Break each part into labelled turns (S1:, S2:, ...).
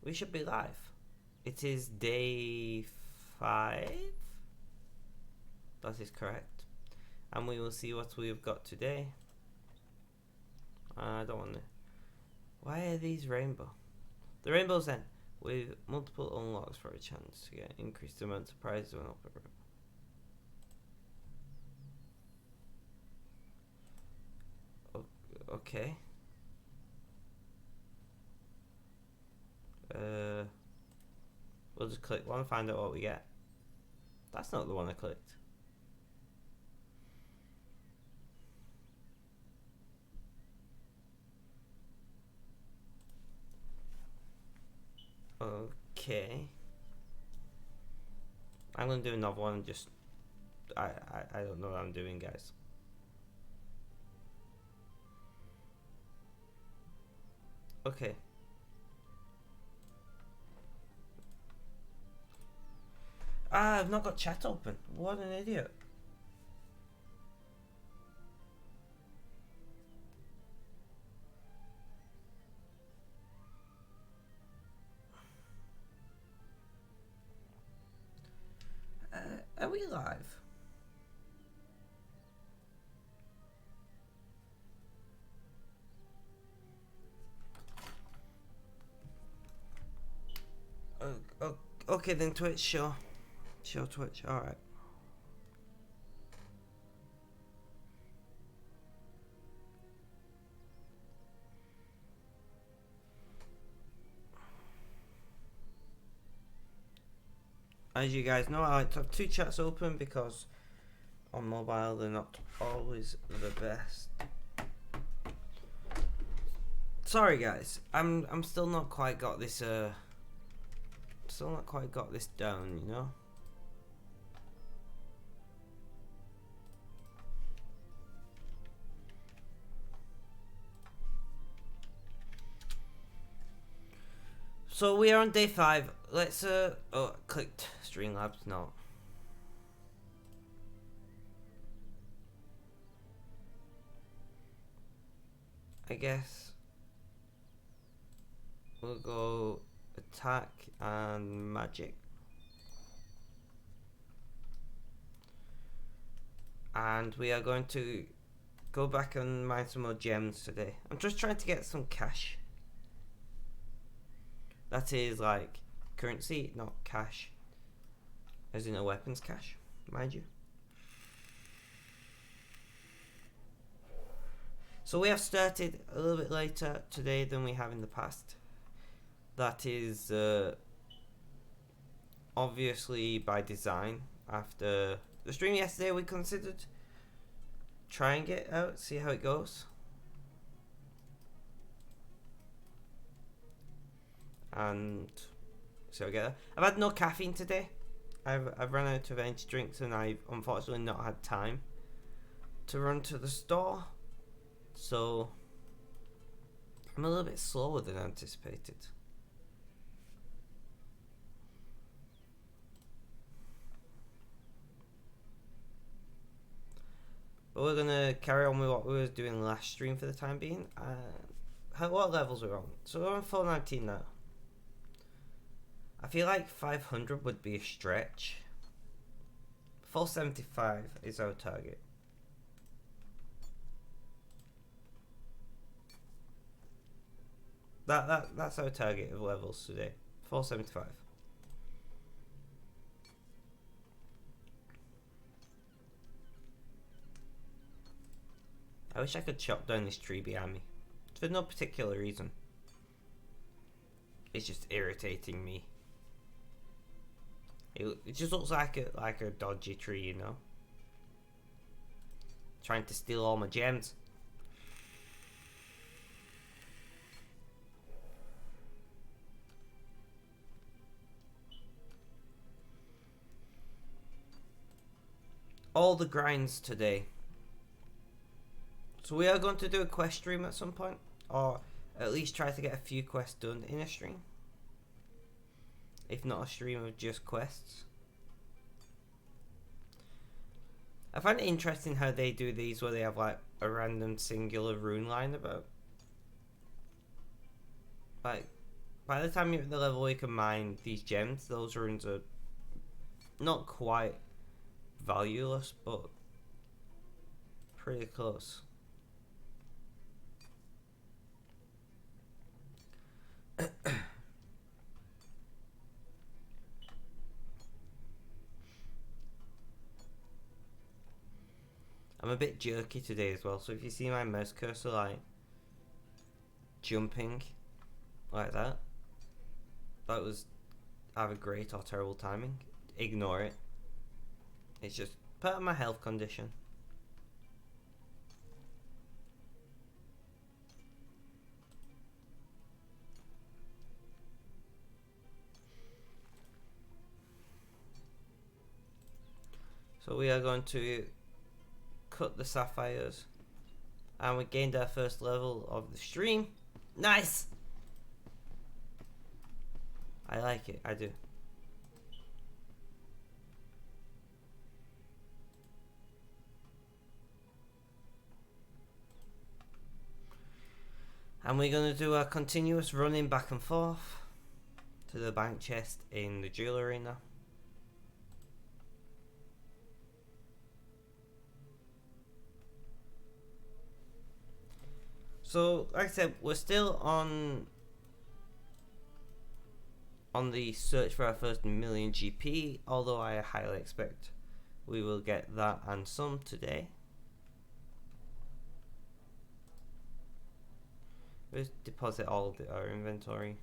S1: We should be live. It is day 5. That is correct. And we will see what we've got today. I don't want to. Why are these rainbow? The rainbows then, with multiple unlocks for a chance to get increased amount of prizes when open. Okay. We'll just click one, find out what we get. That's not the one I clicked. Okay. I'm gonna do another one. Just I don't know what I'm doing, guys. Okay. I've not got chat open. What an idiot. Are we live? Okay then, Twitch, sure. Sure, Twitch, alright. As you guys know, I like to have 2 chats open because on mobile they're not always the best. Sorry guys, I'm still not quite got this down, you know? So we are on day 5. Let's oh, clicked Streamlabs, no. I guess we'll go attack and magic. And we are going to go back and mine some more gems today. I'm just trying to get some cash. That is like currency, not cash. As in a weapons cash, mind you. So we have started a little bit later today than we have in the past. That is obviously by design. After the stream yesterday, we considered trying it out, see how it goes. And so I get that. I've had no caffeine today. I've run out of energy drinks and I've unfortunately not had time to run to the store. So I'm a little bit slower than anticipated. But we're gonna carry on with what we were doing last stream for the time being. What levels we're on? So we're on 419 now. I feel like 500 would be a stretch. 475 is our target. That's our target of levels today. 475. I wish I could chop down this tree behind me. For no particular reason. It's just irritating me. It just looks like a dodgy tree, you know. Trying to steal all my gems. All the grinds today. So we are going to do a quest stream at some point, or at least try to get a few quests done in a stream. If not a stream of just quests. I find it interesting how they do these where they have like a random singular rune line about. Like, by the time you're at the level where you can mine these gems, those runes are not quite valueless, but pretty close. I'm a bit jerky today as well, so if you see my mouse cursor like jumping like that was either great or terrible timing. Ignore it. It's just part of my health condition. So we are going to cut the sapphires, and we gained our first level of the stream. Nice! I like it, I do. And we're going to do a continuous running back and forth to the bank chest in the jewel arena. So, like I said, we're still on the search for our first million GP, although I highly expect we will get that and some today. Let's deposit all of our inventory.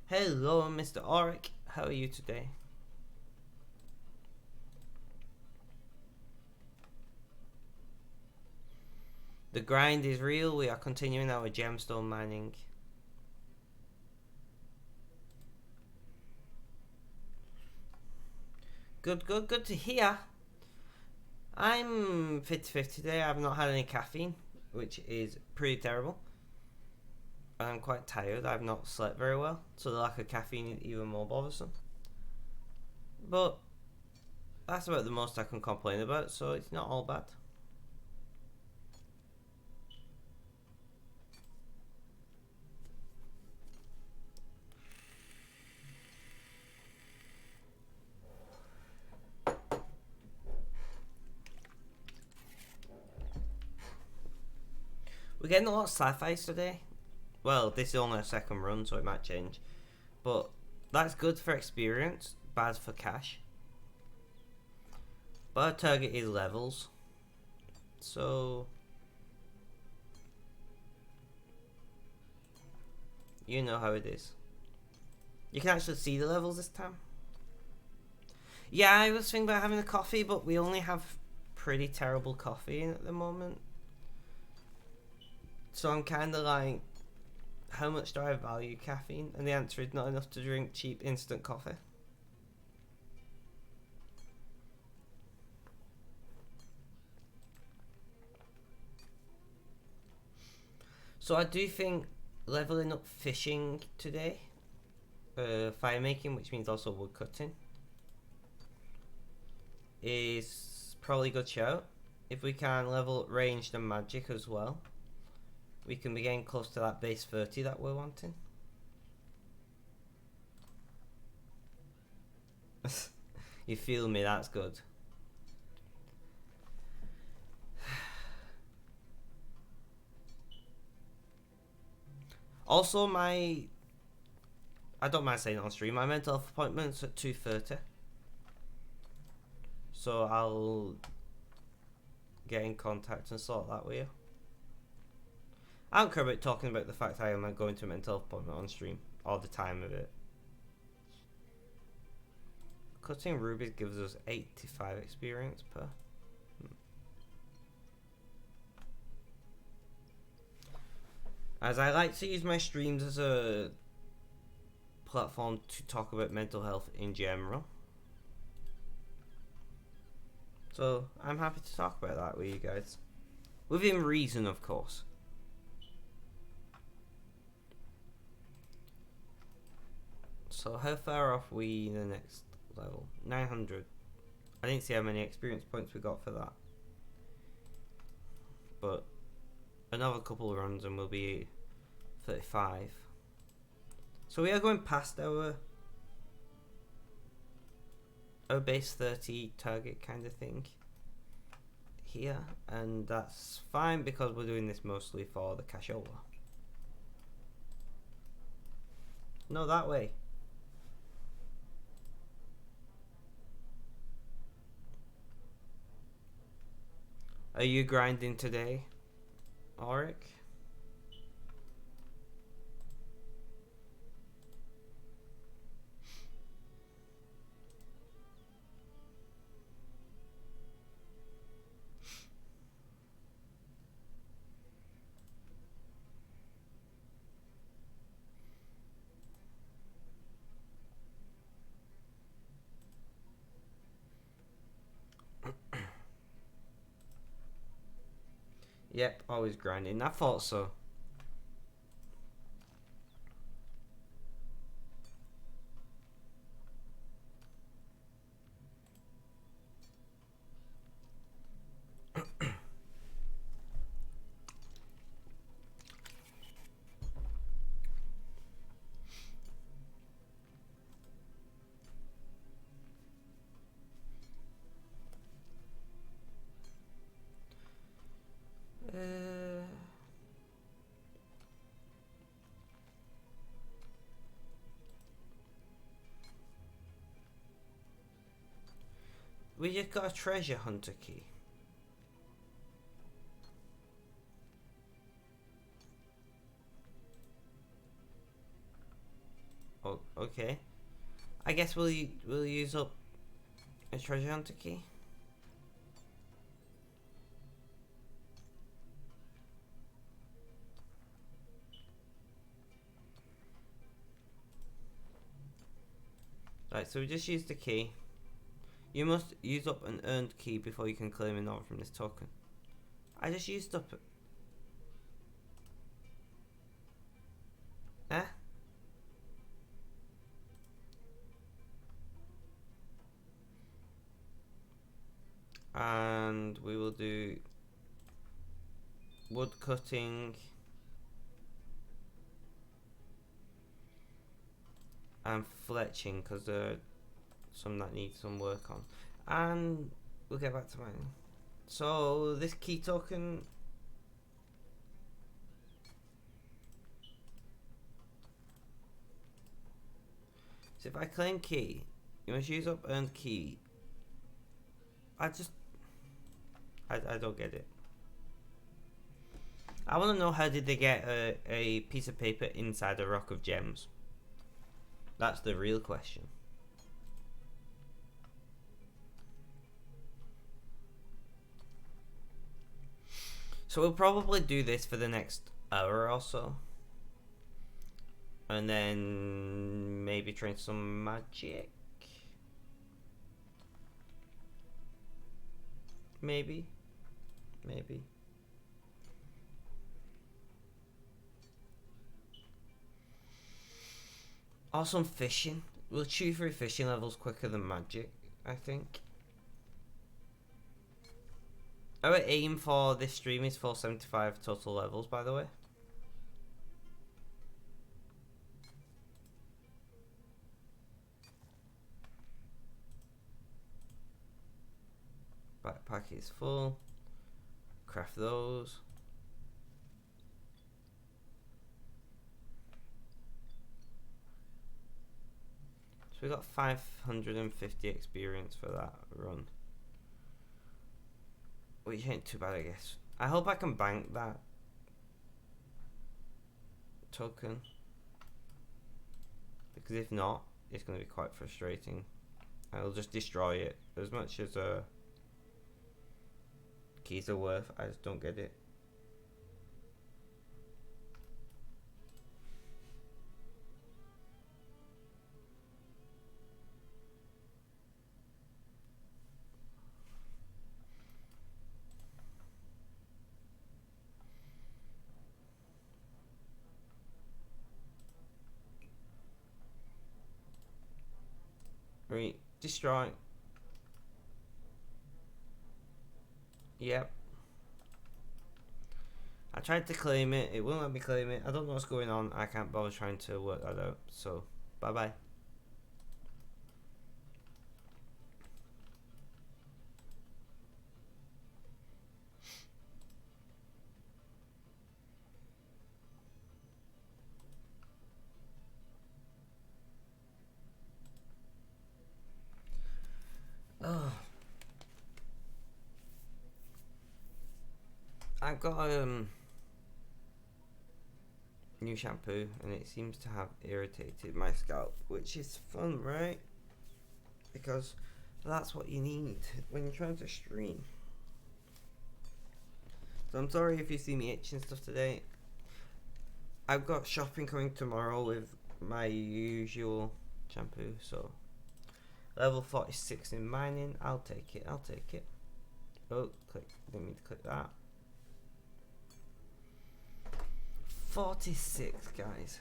S1: Hello, Mr. Auric. How are you today? The grind is real. We are continuing our gemstone mining. Good to hear. I'm fit today. I've not had any caffeine, which is pretty terrible. I'm quite tired. I've not slept very well, so the lack of caffeine is even more bothersome. But that's about the most I can complain about, so it's not all bad. We're getting a lot of sapphires today. Well, this is only a second run, so it might change. But that's good for experience, bad for cash. But our target is levels. So you know how it is. You can actually see the levels this time. Yeah, I was thinking about having a coffee, but we only have pretty terrible coffee at the moment. So I'm kind of like, how much do I value caffeine? And the answer is not enough to drink cheap instant coffee. So I do think leveling up fishing today, fire making, which means also wood cutting, is probably a good shout. If we can level up ranged and magic as well, we can be getting close to that base 30 that we're wanting. You feel me? That's good. Also, I don't mind saying it on stream, my mental health appointment's at 2:30. So I'll get in contact and sort that with you. I don't care about talking about the fact I am going to a mental health appointment on stream, all the time of it. Cutting rubies gives us 85 experience per. As I like to use my streams as a platform to talk about mental health in general. So I'm happy to talk about that with you guys. Within reason, of course. So how far off are we in the next level? 900. I didn't see how many experience points we got for that. But another couple of runs and we'll be 35. So we are going past our base 30 target kind of thing here, and that's fine because we're doing this mostly for the cashola. No, that way. Are you grinding today, Auric? Yep, always grinding. I thought so. We just got a treasure hunter key. Oh, okay. I guess we'll use up a treasure hunter key. Right, so we just used the key. You must use up an earned key before you can claim an order from this token. I just used up... Eh? And we will do wood cutting and fletching because there are some that need some work on, and we'll get back to mine. So this key token, so if I claim key, you must use up earned key. I don't get it. I want to know, how did they get a piece of paper inside a rock of gems? That's the real question. So we'll probably do this for the next hour or so. And then maybe train some magic. Maybe. Or some fishing. We'll chew through fishing levels quicker than magic, I think. Our aim for this stream is 475 total levels, by the way. Backpack is full. Craft those. So we got 550 experience for that run. Which ain't too bad, I guess. I hope I can bank that token. Because if not, it's going to be quite frustrating. I'll just destroy it. As much as keys are worth, I just don't get it. Right, destroy. Yep. I tried to claim it. It won't let me claim it. I don't know what's going on. I can't bother trying to work that out. So, bye-bye. Oh. I've got new shampoo and it seems to have irritated my scalp, which is fun, right? Because that's what you need when you're trying to stream. So I'm sorry if you see me itching stuff today. I've got shopping coming tomorrow with my usual shampoo, so level 46 in mining. I'll take it. Oh, click. Didn't mean to click that. 46, guys.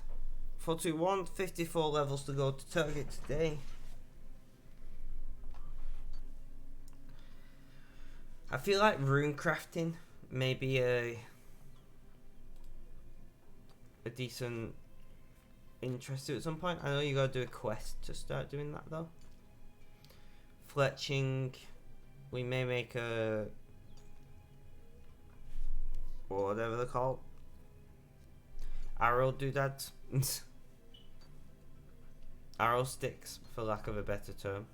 S1: 41, 54 levels to go to target today. I feel like rune crafting may be a decent interest to at some point. I know you gotta do a quest to start doing that though. Fletching, we may make a, or whatever they're called, arrow doodads. Arrow sticks, for lack of a better term.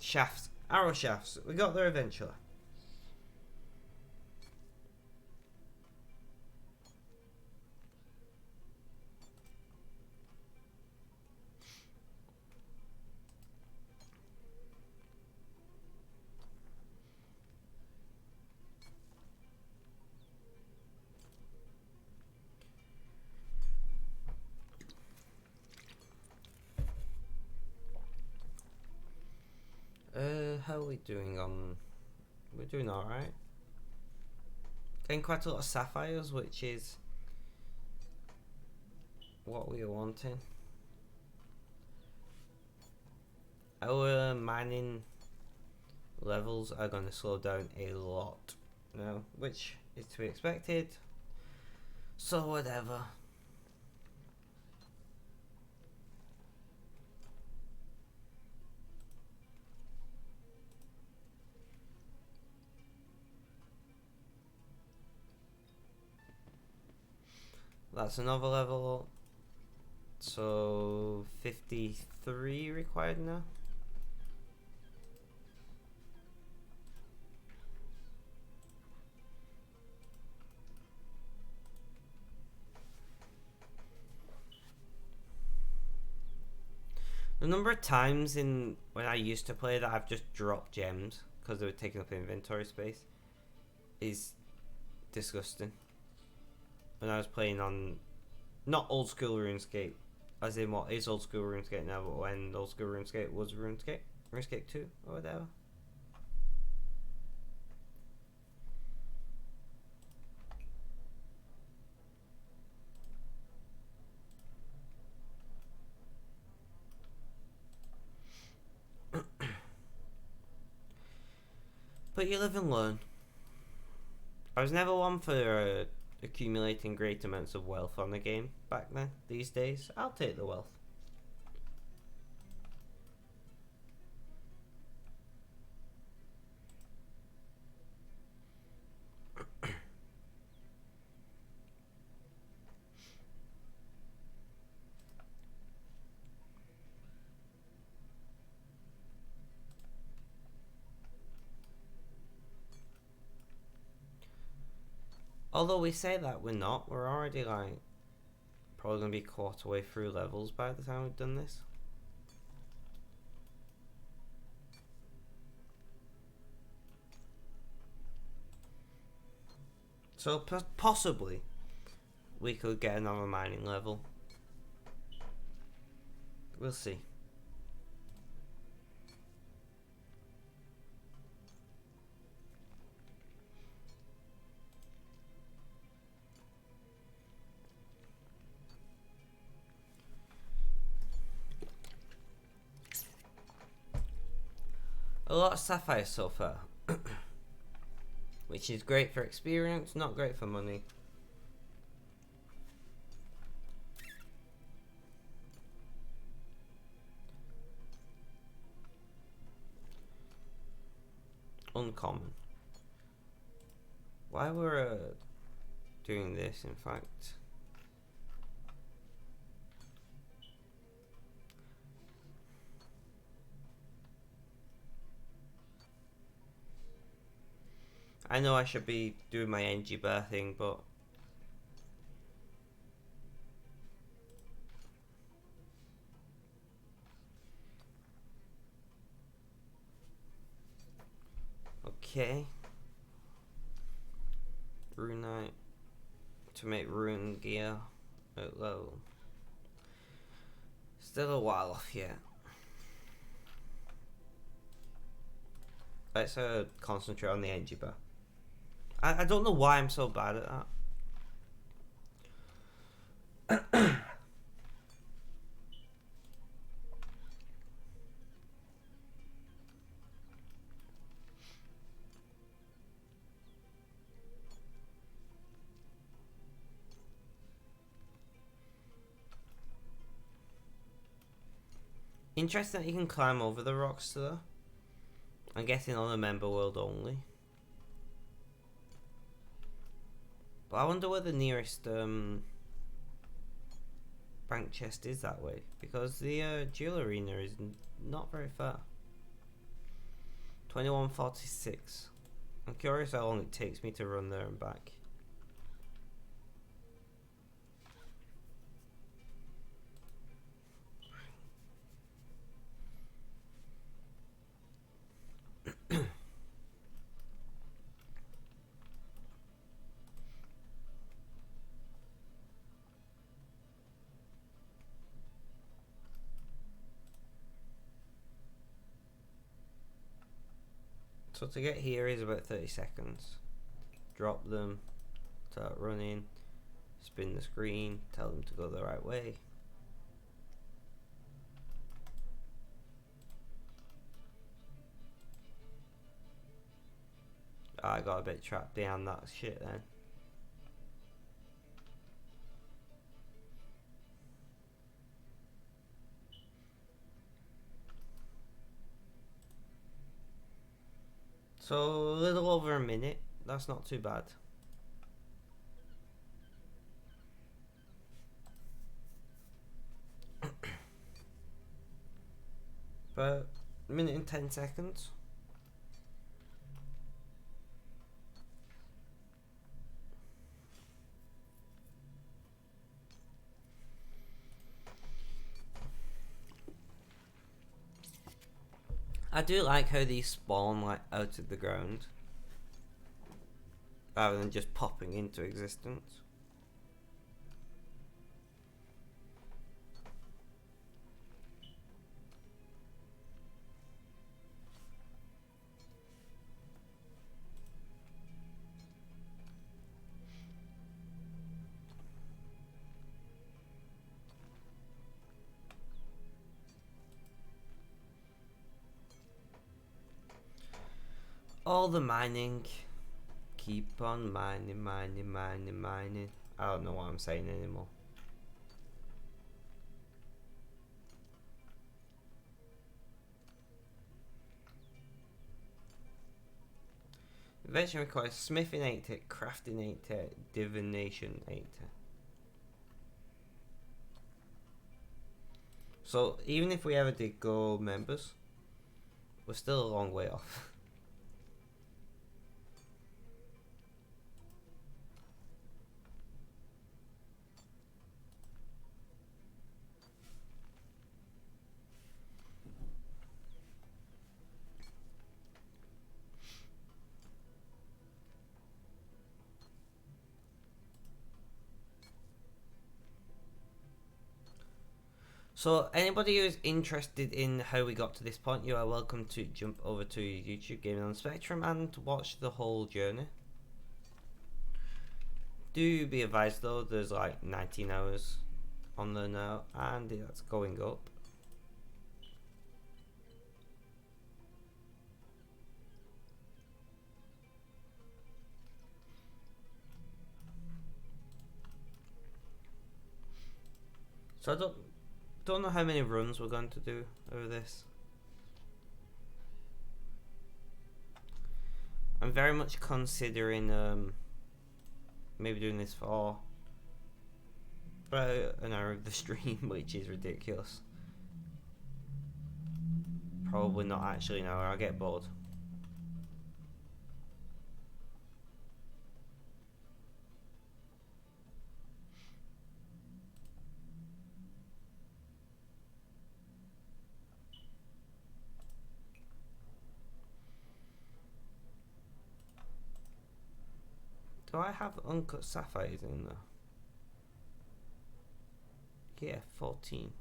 S1: Shafts, arrow shafts. We got there eventually. How are we doing on? We're doing alright. Getting quite a lot of sapphires, which is what we are wanting. Our mining levels are going to slow down a lot now, which is to be expected. So whatever. That's another level. So 53 required now. The number of times in when I used to play that I've just dropped gems because they were taking up inventory space is disgusting. When I was playing on, not old school RuneScape, as in what is old school RuneScape now, but when old school RuneScape was RuneScape 2 or whatever. But you live and learn. I was never one for accumulating great amounts of wealth on the game back then. These days, I'll take the wealth. Although we say that we're not, we're already like probably gonna be a quarter way through levels by the time we've done this. So possibly we could get another mining level. We'll see. A lot of sapphires so far. Which is great for experience, not great for money. Uncommon. Why we're doing this, in fact. I know I should be doing my NG bar thing, but okay. Rune Knight to make rune gear at low. Still a while off yet. Let's concentrate on the NG bar. I don't know why I'm so bad at that. Interesting that you can climb over the rocks though. I'm guessing on the member world only. But I wonder where the nearest bank chest is that way, because the Jewel Arena is not very far. 21:46. I'm curious how long it takes me to run there and back. So to get here is about 30 seconds. Drop them, start running, spin the screen, tell them to go the right way. Oh, I got a bit trapped behind that shit then. So a little over a minute, that's not too bad. But a minute and 10 seconds. I do like how these spawn like out of the ground rather than just popping into existence. All the mining. Keep on mining, mining, mining, mining. I don't know what I'm saying anymore. Invention requires smithing 80, crafting 80, divination 80. So even if we ever did go members, we're still a long way off. So anybody who's interested in how we got to this point, you are welcome to jump over to YouTube Gaming on Spectrum and watch the whole journey. Do be advised though, there's like 19 hours on there now, and that's going up. So I don't know how many runs we're going to do over this. I'm very much considering maybe doing this for about an hour of the stream, which is ridiculous. Probably not actually an hour, I'll get bored. Do I have uncut sapphires in there? Yeah, 14.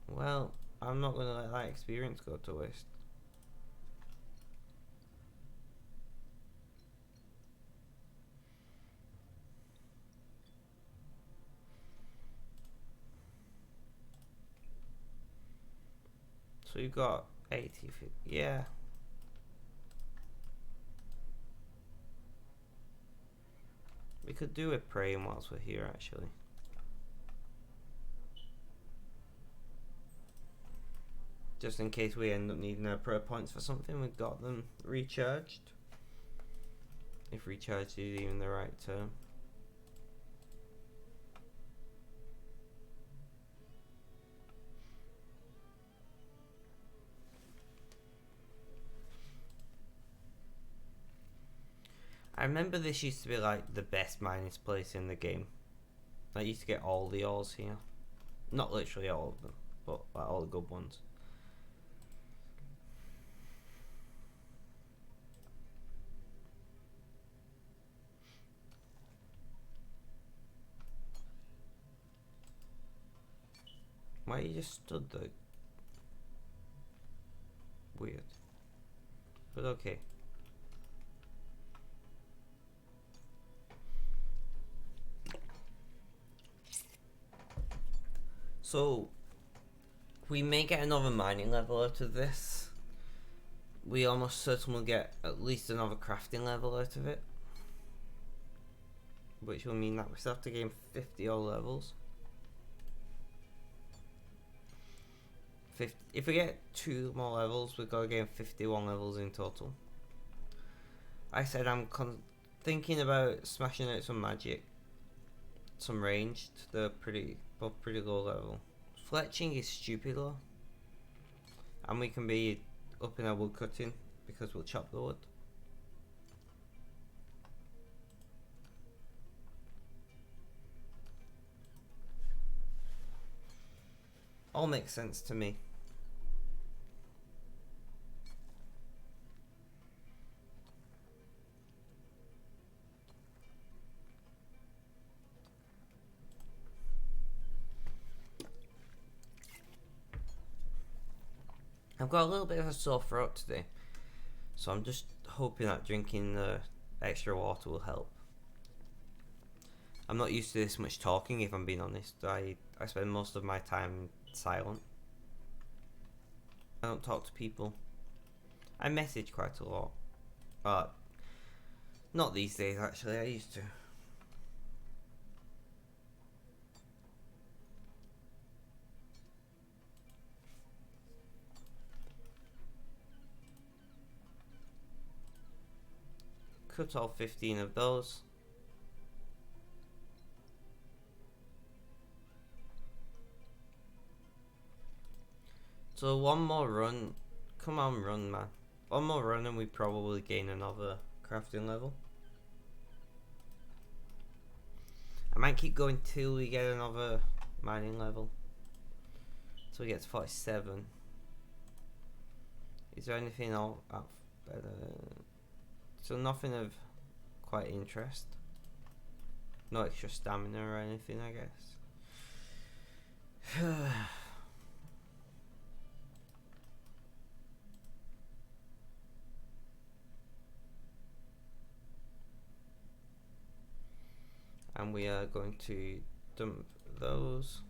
S1: Well, I'm not gonna let that experience go to waste. So you got 80 feet. Yeah. We could do a praying whilst we're here, actually. Just in case we end up needing our prayer points for something, we've got them recharged. If recharged is even the right term. I remember this used to be like the best mining place in the game. I used to get all the ores here. Not literally all of them, but like all the good ones. Why you just stood there? Weird. But okay. So, we may get another mining level out of this. We almost certainly will get at least another crafting level out of it. Which will mean that we still have to gain 50 all levels. If we get 2 more levels, we've got to gain 51 levels in total. I said I'm thinking about smashing out some magic, some ranged. They're both pretty low level. Fletching is stupid low, and we can be up in our wood cutting because we'll chop the wood. All makes sense to me. I've got a little bit of a sore throat today, so I'm just hoping that drinking extra water will help. I'm not used to this much talking, if I'm being honest. I spend most of my time silent. I don't talk to people. I message quite a lot. Not these days, actually. I used to. Cut all 15 of those. So one more run. Come on, run, man. One more run and we probably gain another crafting level. I might keep going till we get another mining level. So we get to 47. Is there anything else? So nothing of quite interest. No extra stamina or anything, I guess. And we are going to dump those.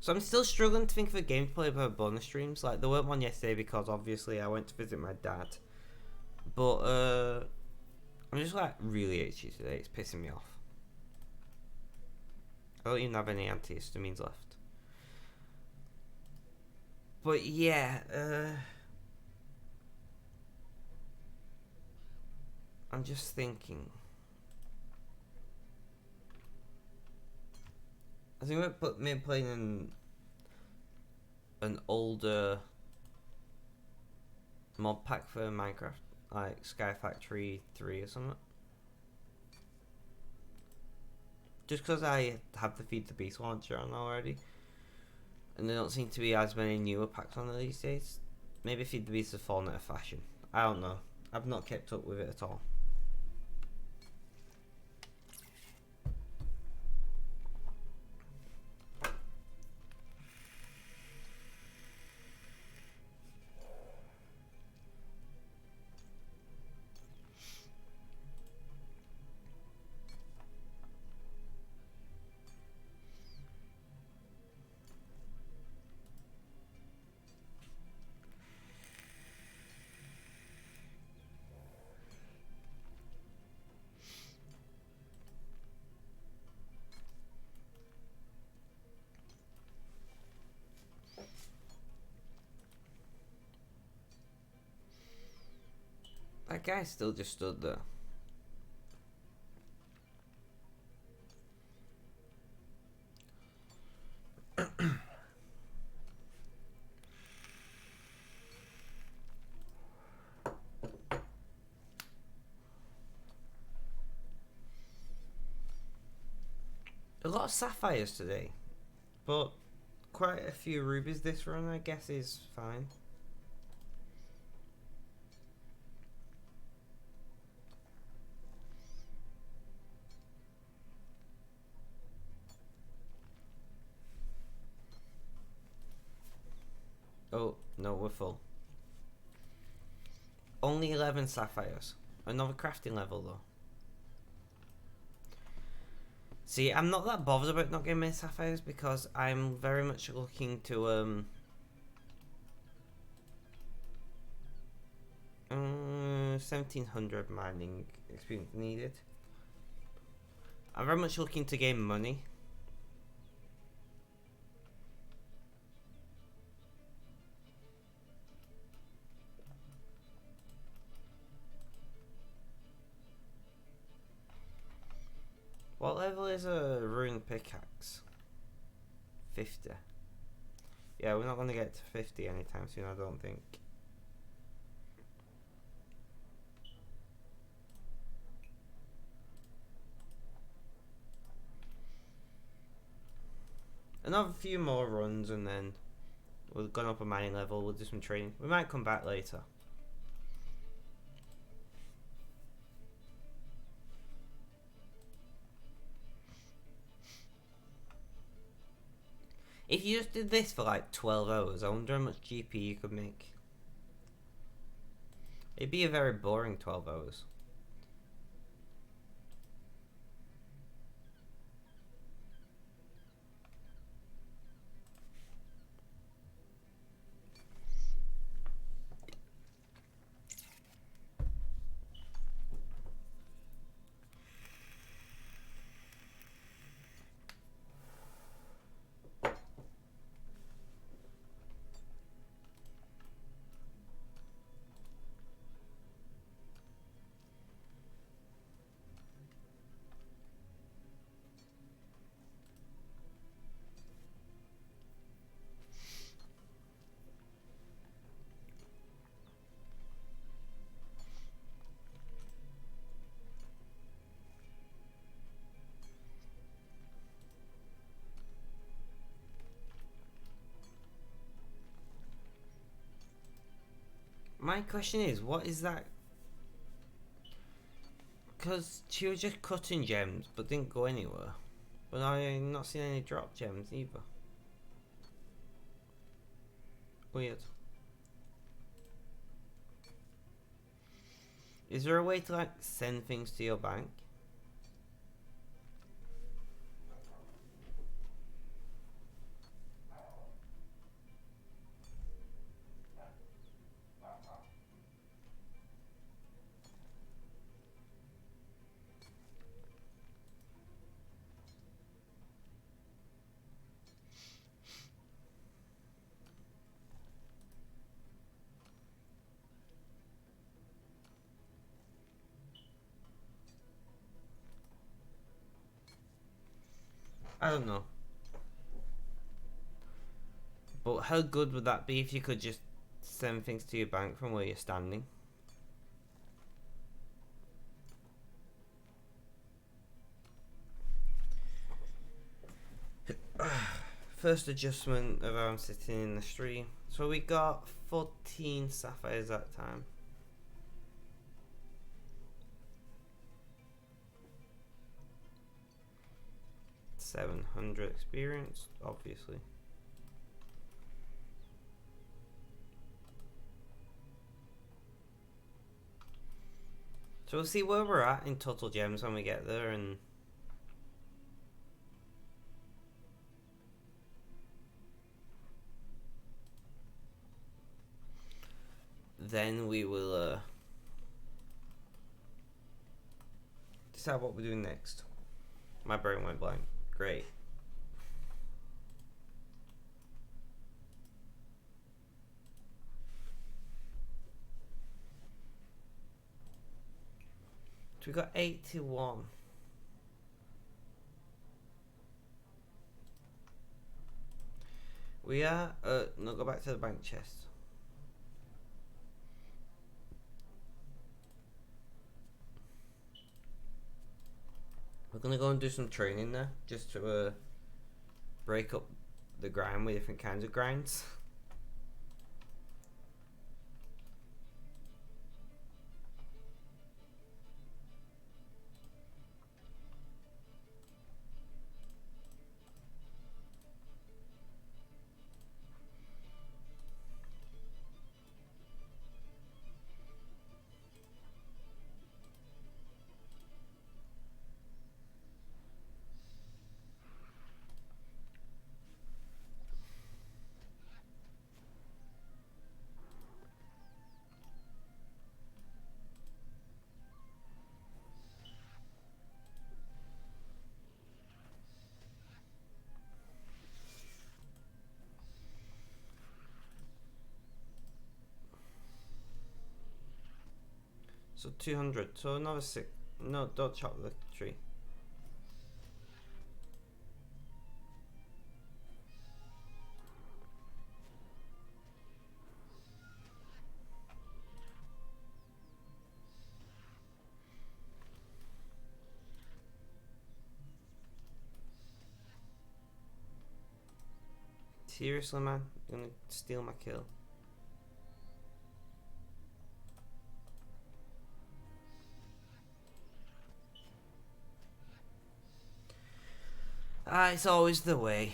S1: So I'm still struggling to think of a game to play for bonus streams. Like, there weren't one yesterday because obviously I went to visit my dad. But I'm just like really itchy today. It's pissing me off. I don't even have any antihistamines left. But yeah, I'm just thinking. I think maybe playing an older mod pack for Minecraft, like Sky Factory 3 or something. Just because I have the Feed the Beast launcher on already, and there don't seem to be as many newer packs on it these days. Maybe Feed the Beast has fallen out of fashion. I don't know. I've not kept up with it at all. That guy still just stood there. A lot of sapphires today, but quite a few rubies this run, I guess, is fine. Oh, no, we're full. Only 11 sapphires. Another crafting level, though. See, I'm not that bothered about not getting many sapphires because I'm very much looking to 1700 mining experience needed. I'm very much looking to gain money. What level is a rune pickaxe? 50. Yeah, we're not going to get to 50 anytime soon, I don't think. Another few more runs and then we'll go up a mining level, we'll do some training. We might come back later. If you just did this for like 12 hours, I wonder how much GP you could make. It'd be a very boring 12 hours. My question is, what is that? Because she was just cutting gems, but didn't go anywhere. But I'm not seeing any drop gems either. Weird. Is there a way to like send things to your bank? I don't know. But how good would that be if you could just send things to your bank from where you're standing? First adjustment of how I'm sitting in the stream. So we got 14 sapphires that time. 700 experience, obviously. So we'll see where we're at in total gems when we get there, and then we will decide what we're doing next. My brain went blank. Great. So we got 81. We are no, go back to the bank chest. We're gonna go and do some training there, just to break up the grind with different kinds of grinds. So 200. So another 6. No, don't chop the tree. Seriously, man? You're gonna steal my kill? Ah, it's always the way.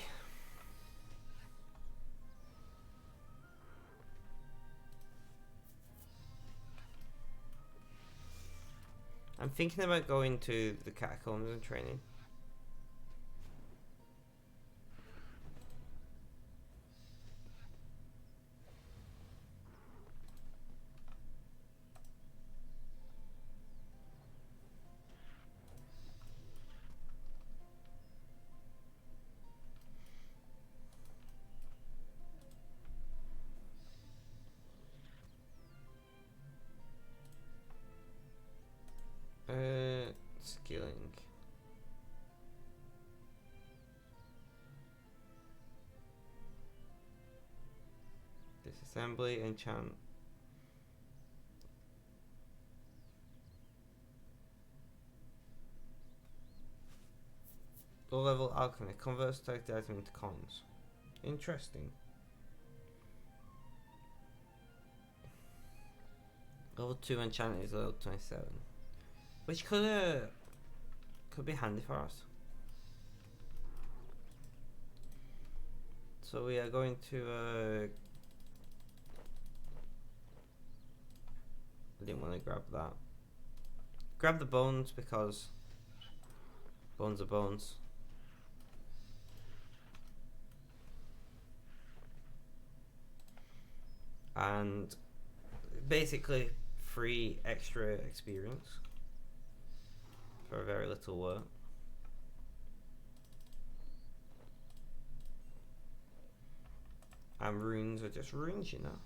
S1: I'm thinking about going to the catacombs and training. Skilling. Disassembly, enchant. Low level alchemy converts stacked item into coins. Interesting. Level 2 enchant is level 27. Which could be handy for us. So we are going to I didn't want to grab that. Grab the bones because bones are bones. And basically free extra experience for very little work. And runes are just runes, you know.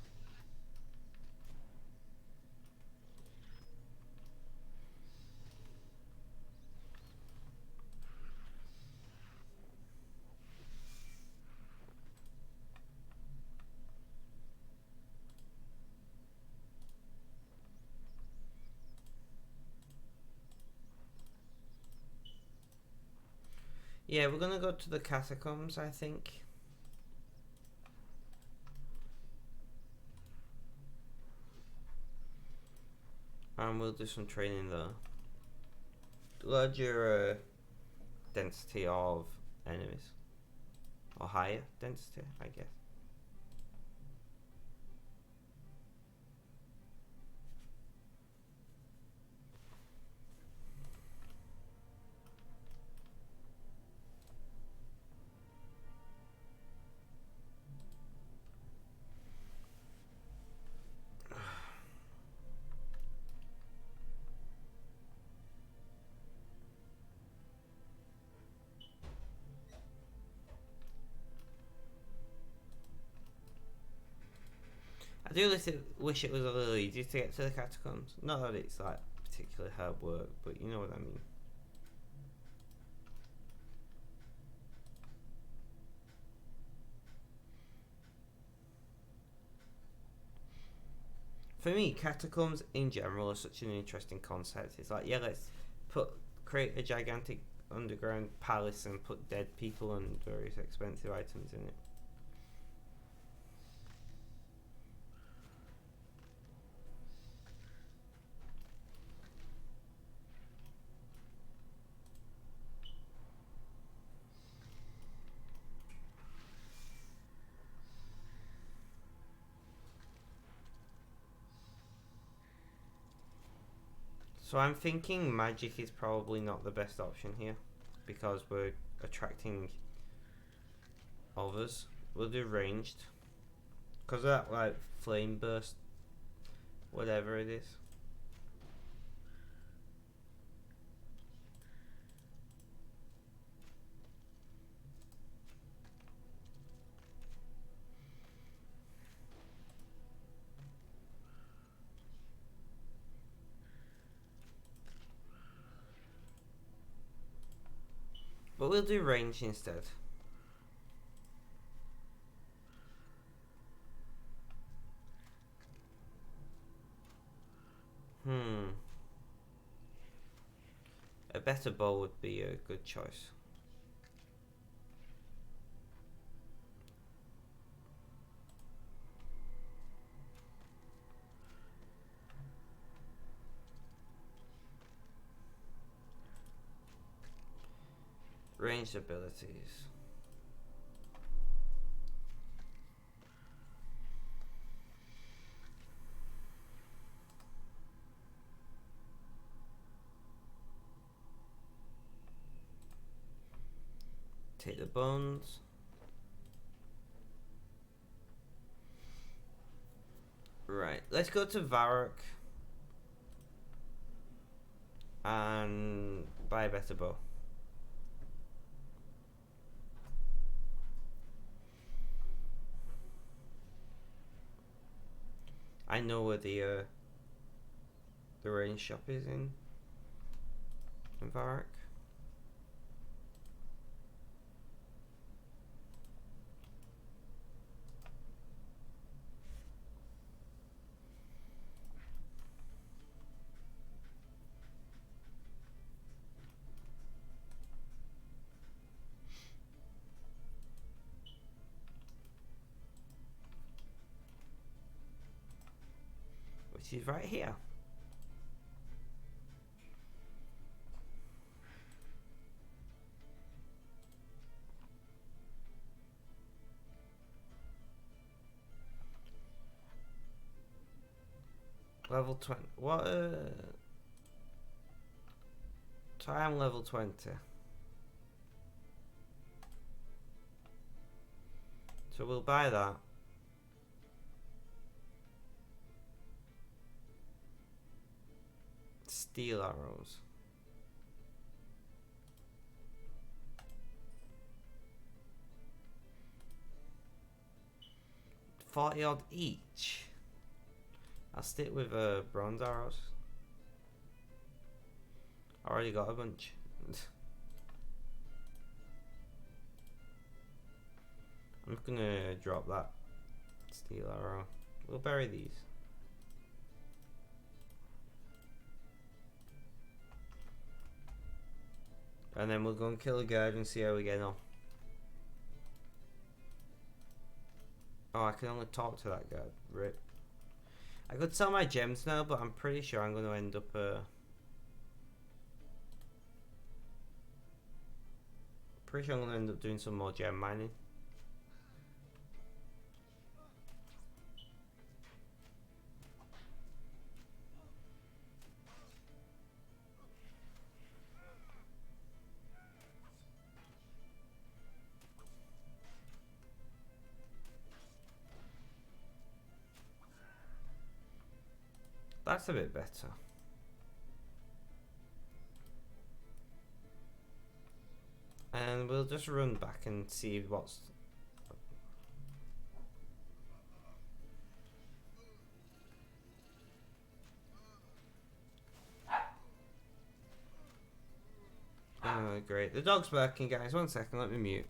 S1: Yeah, we're gonna go to the catacombs, I think. And we'll do some training there. Larger density of enemies. Or higher density, I guess. I do wish it was a little easier to get to the catacombs. Not that it's like particularly hard work, but you know what I mean. For me, catacombs in general are such an interesting concept. It's like, yeah, let's create a gigantic underground palace and put dead people and various expensive items in it. So I'm thinking magic is probably not the best option here, because we're attracting others. We'll do ranged, because of that like flame burst, whatever it is. But we'll do range instead. A better bow would be a good choice. Ranged abilities. Take the bones. Right, let's go to Varrock and buy a better bow. I know where the range shop is in Varrock. Which is right here. Level 20. What? So I am level 20. So we'll buy that. Steel arrows. 40 odd each. I'll stick with bronze arrows. I already got a bunch. I'm just gonna drop that steel arrow. We'll bury these. And then we'll go and kill a guard and see how we get on. Oh, I can only talk to that guard. Rip. I could sell my gems now, but I'm pretty sure I'm going to end up... pretty sure I'm going to end up doing some more gem mining. That's a bit better. And we'll just run back and see what's... Oh, great. The dog's barking, guys. 1 second, let me mute.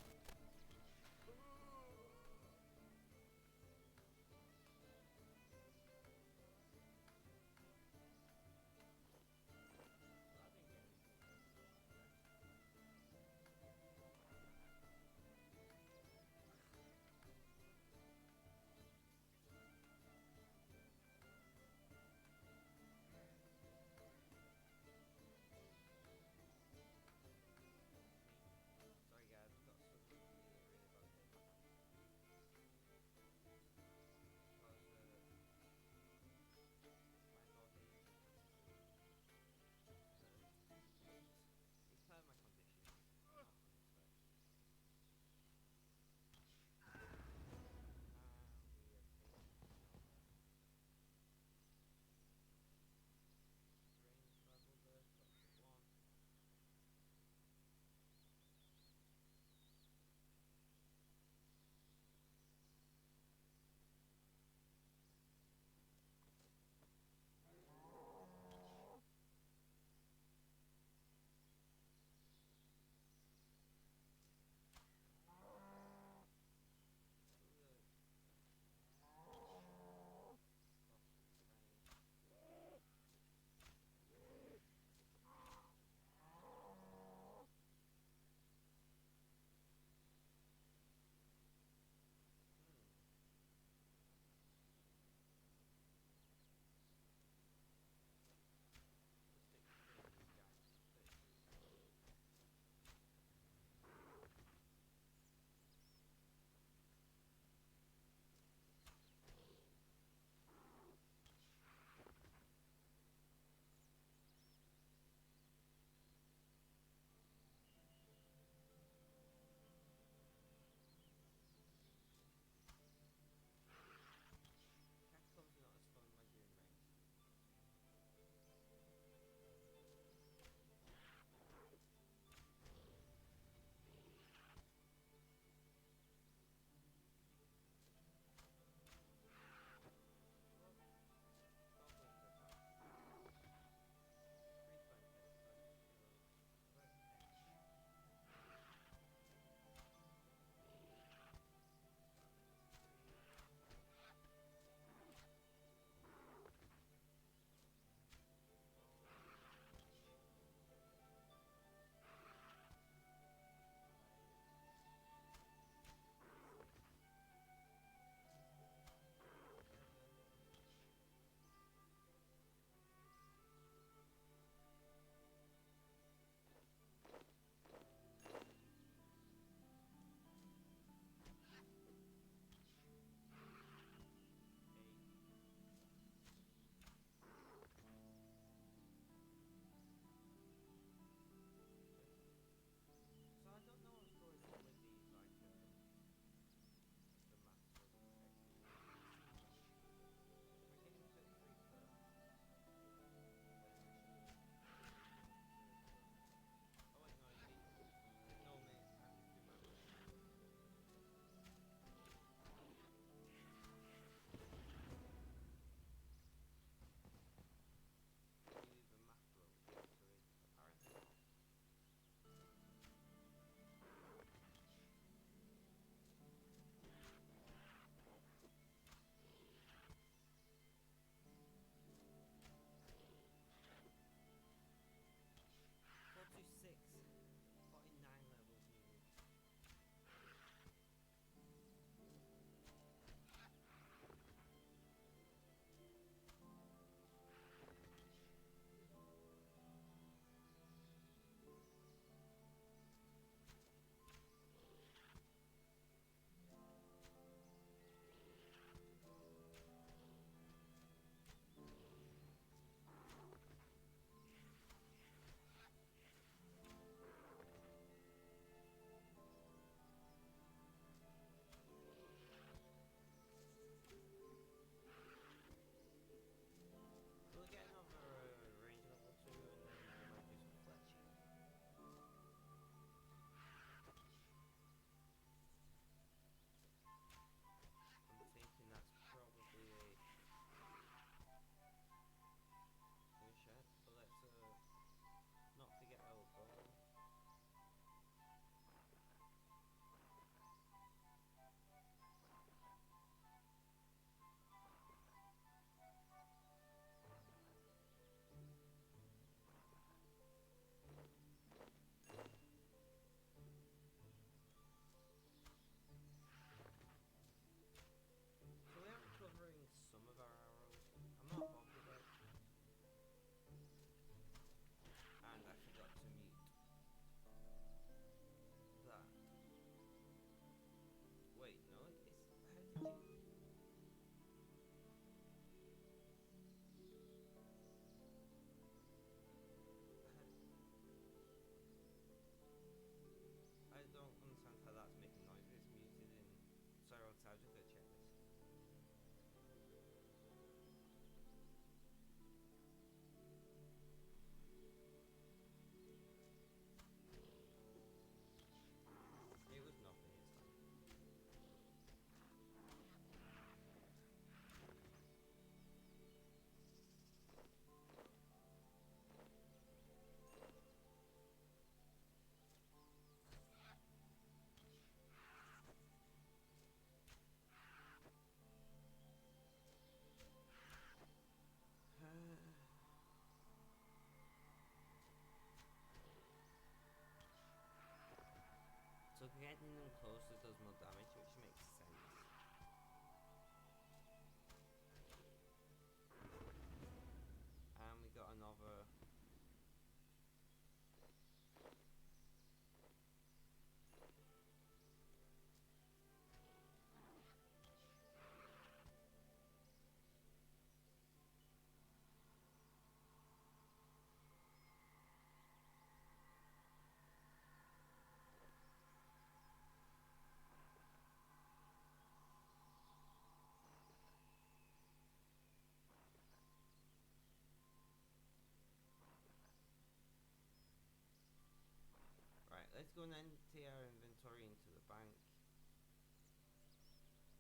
S1: go and empty our inventory into the bank.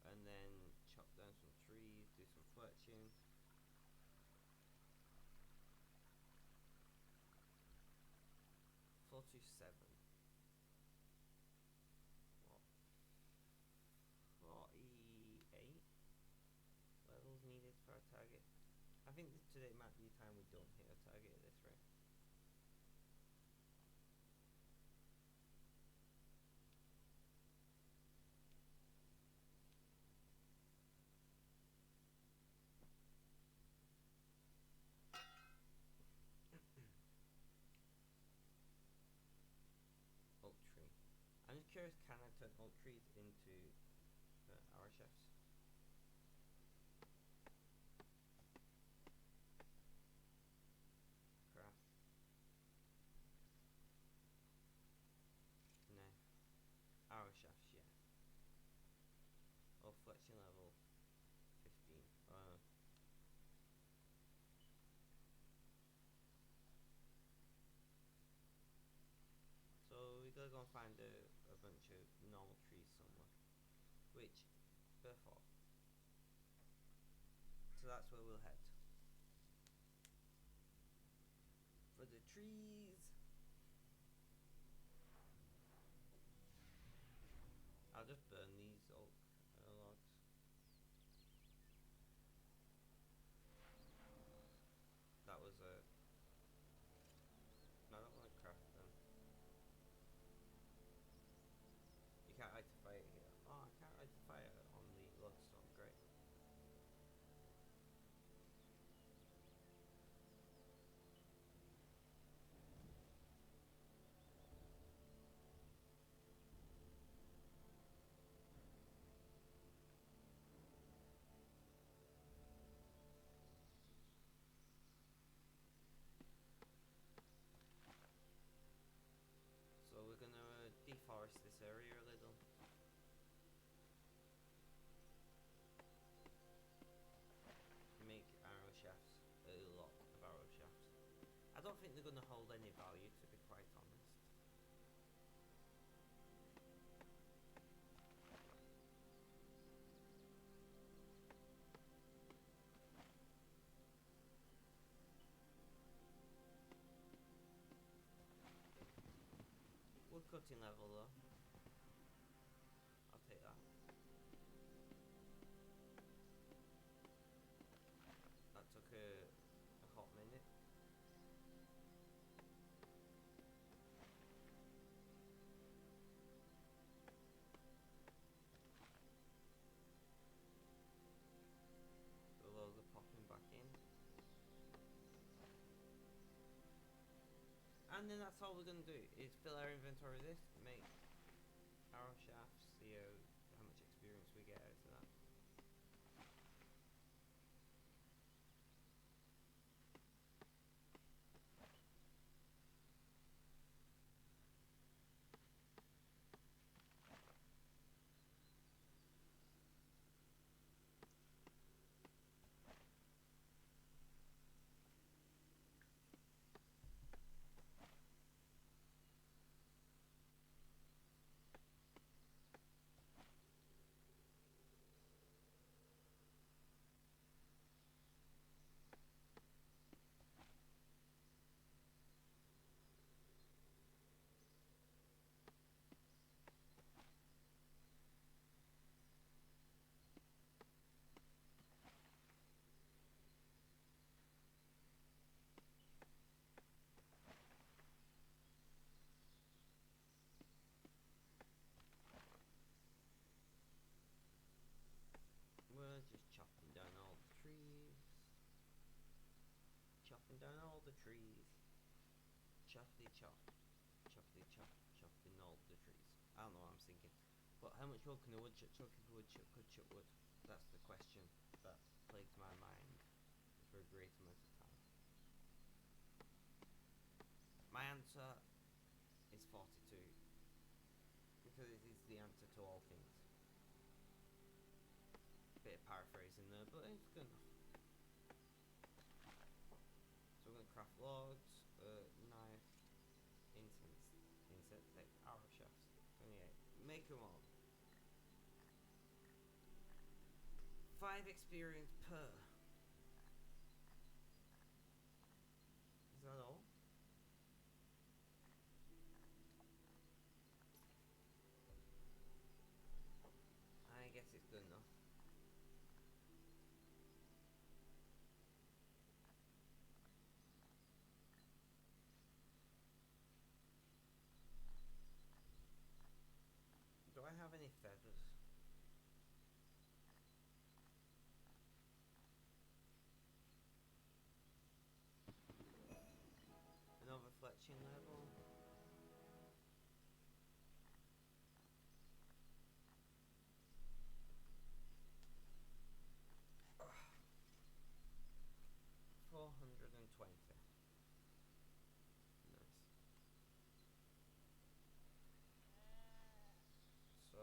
S1: And then chop down some trees, do some fletching. $47. What? 48 levels needed for our target. I think today might be the time we don't hit our target at this rate. Oak tree. I'm just curious, can I turn oak trees into our chefs? Craft. No. Our chefs, yeah. Oh, fletching level 15. So we gotta go and find a bunch of normal trees somewhere. Which, therefore. So that's where we'll head. For the trees. I'll just burn these oak logs. That was a... No, I don't want to craft them. You can't light the fire here. Oh, I can't light the fire on the lodestone. Great. So we're gonna deforest this area a little. Make arrow shafts. A lot of arrow shafts. I don't think they're gonna hold any value, to be quite honest. Wood cutting level though. I'll take that. That took a hot minute. The logs are popping back in. And then that's all we're gonna do, is fill our inventory with this, make arrow shafts, see how much experience we get out of that. We're just chopping down all the trees. Chopping down all the trees. Choppity chop. Choppity chop. Chopping all the trees. I don't know what I'm thinking. But how much wood can a woodchuck chuck if a woodchuck could chuck wood? That's the question that plagues my mind for a great amount of time. My answer is 42. Because it is the answer to all things. Bit of paraphrasing there, but it's good enough. So we're going to craft logs, knife, incense, arrow make them all. 5 experience per. Is that all? I guess it's good enough. Do I have any feathers? Another fletching level. Ugh. 420. Nice. So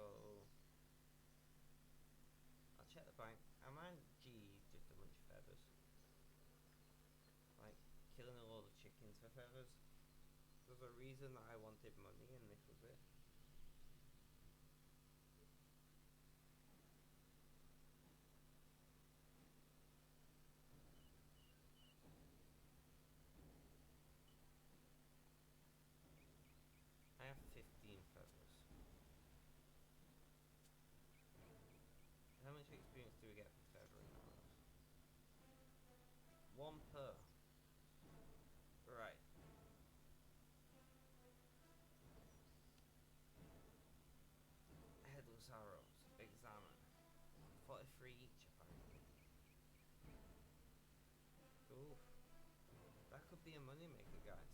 S1: I'll check the bank. Am I G just a bunch of feathers? Like killing a load of chickens for feathers? There's a reason that I wanted money and this was it. I have 15 feathers. How much experience do we get for feathering arrows? 1 per. Right. Headless arrows. Examine. 43 each apparently. Oof. That could be a money maker, guys.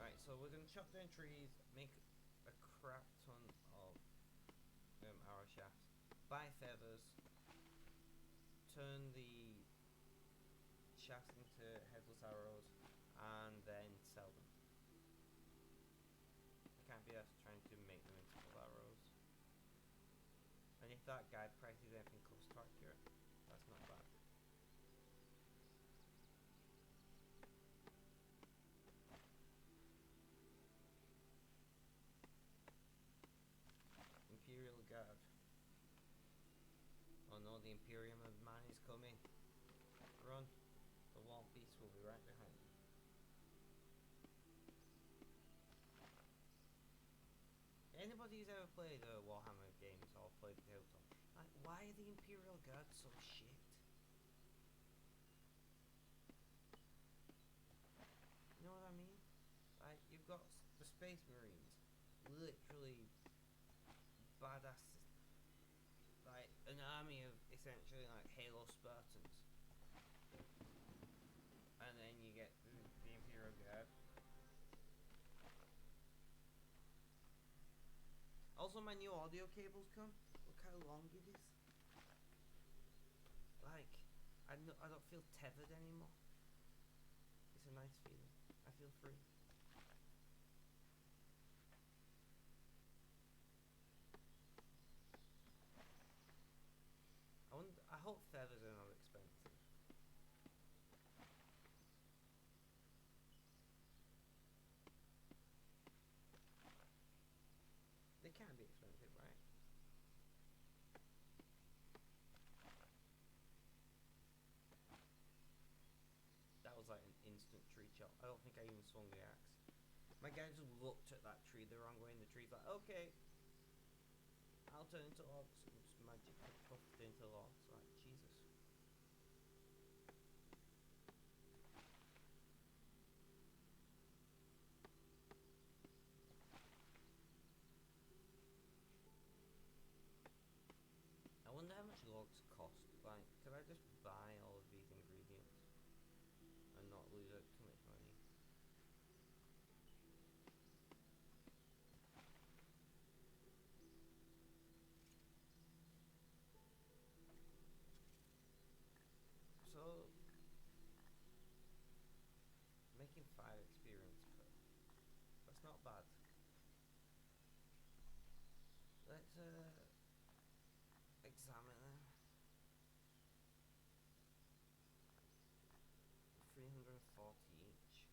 S1: Right, so we're gonna chop down trees, make a crap ton of arrow shafts, buy feathers, turn the shafts into headless arrows, and then sell them. I can't be asked trying to make them into full arrows. And if that guide price is anything close to accurate, that's not bad. Imperial Guard. Oh no, the Imperium of Man is coming. Run. The wall beast will be right behind you. Anybody who's ever played Warhammer games or played the Tabletop, like, why are the Imperial Guard so shit? You know what I mean? Like, you've got the Space Marines, literally badass, like an army of essentially like Halo Spartans, and then you get the Imperial Guard. Also, my new audio cables come. Look how long it is. Like, I don't feel tethered anymore. It's a nice feeling. I feel free. I hope feathers are not expensive. They can be expensive, right? That was like an instant tree chop. I don't think I even swung the axe. My guy just looked at that tree the wrong way, and the tree's like, okay, I'll turn into logs, and just magically puffed into logs. Like, Jesus. I wonder how much logs cost. Like, could I just buy all of these ingredients and not lose out too much money? So, making 5 experience per. That's not bad. Let's examine them. 340 each.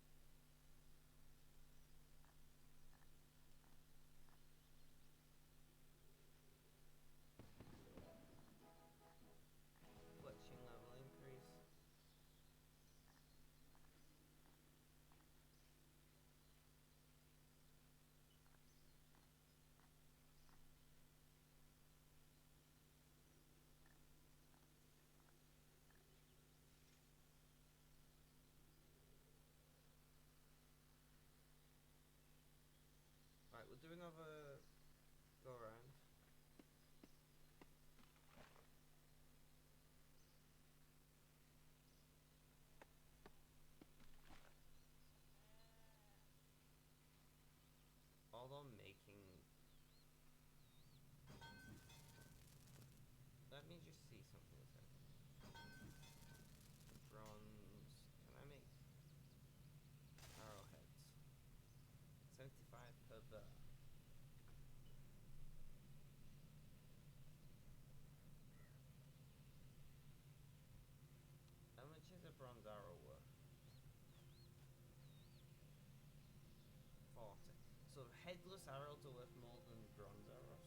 S1: swords are worth more than bronze arrows.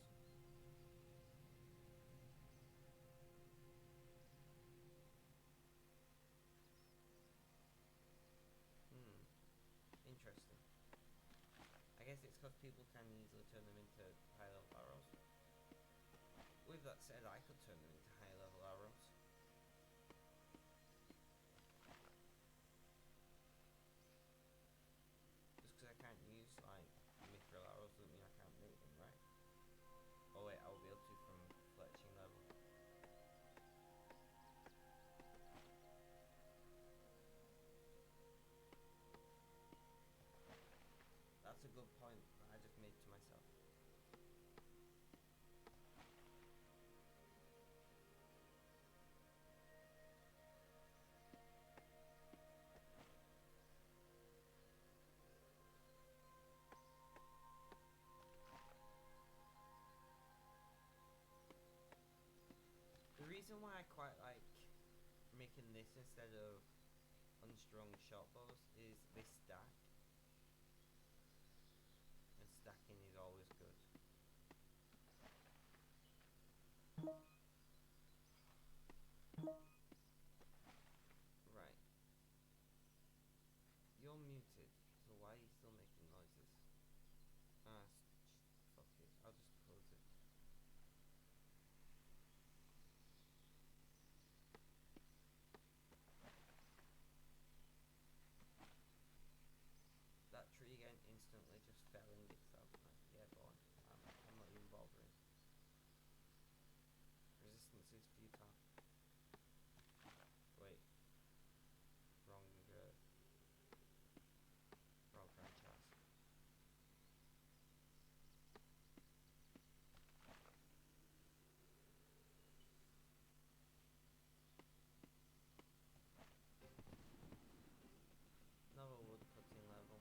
S1: Interesting. I guess it's because people can easily turn them into high level arrows. With that said, I could turn them into high level arrows. Just because I can't use like mithril arrows doesn't mean I can't make them, right? Oh wait, I will be able to from fletching level. That's a good point that I just made to myself. The reason why I quite like making this instead of unstrung short bows is they stack. And stacking is always good. Right. You're muted, so why are you still making noises? Ah, fuck it. I'll just close it. That tree again instantly just fell in itself. Like, yeah, go on. I'm not even bothering. Resistance is futile. Wait. Wrong franchise. Another wood cutting level.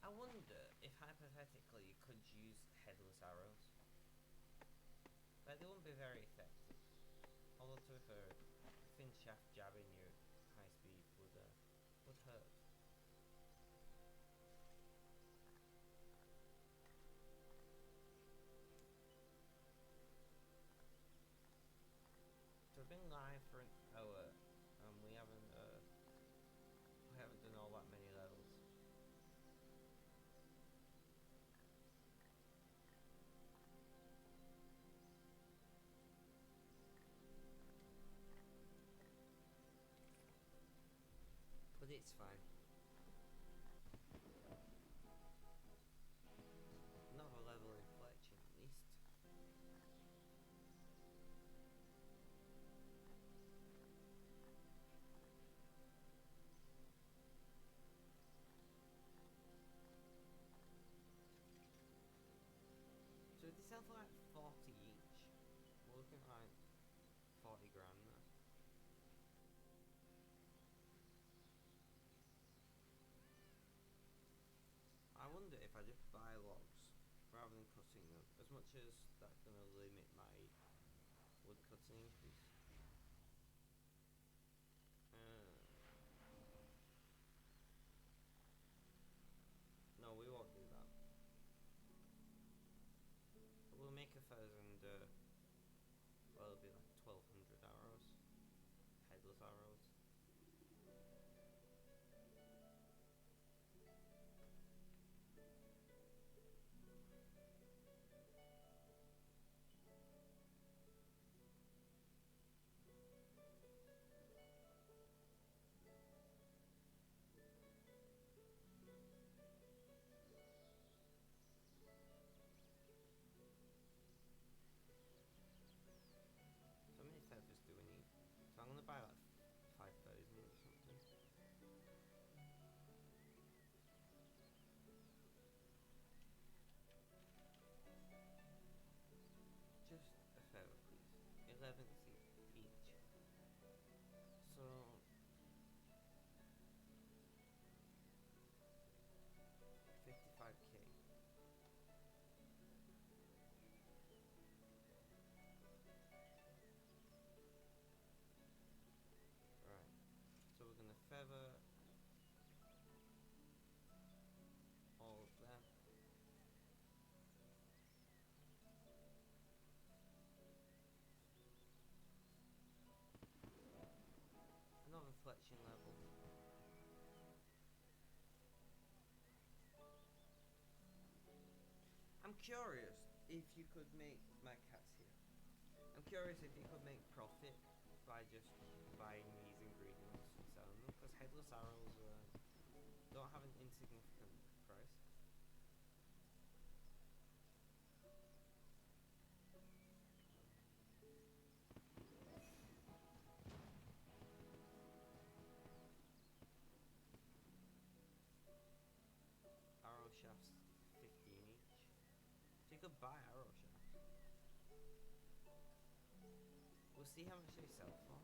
S1: I wonder if hypothetically you could use headless arrows. But they wouldn't be very effective. Although to be fair, thin shaft jabbing you high speed would hurt. So we've been live for an hour and we haven't done all that many levels. But it's fine. Another level in fletching at least. So they sell for like 40 each. We're looking at like 40 grand now. I wonder if I just buy logs rather than cutting them, as much as that's going to limit my wood cutting increase. No, we won't do that. We'll make 1,000, well, it'll be like 1,200 arrows. Headless arrows. feather. All of them. Another fletching level. I'm curious if you could make my cats here. I'm curious if you could make profit by just buying these ingredients and selling them, because headless arrows don't have an insignificant price. Arrow shafts 15 each. So you could buy arrow shafts. We'll see how much they sell for.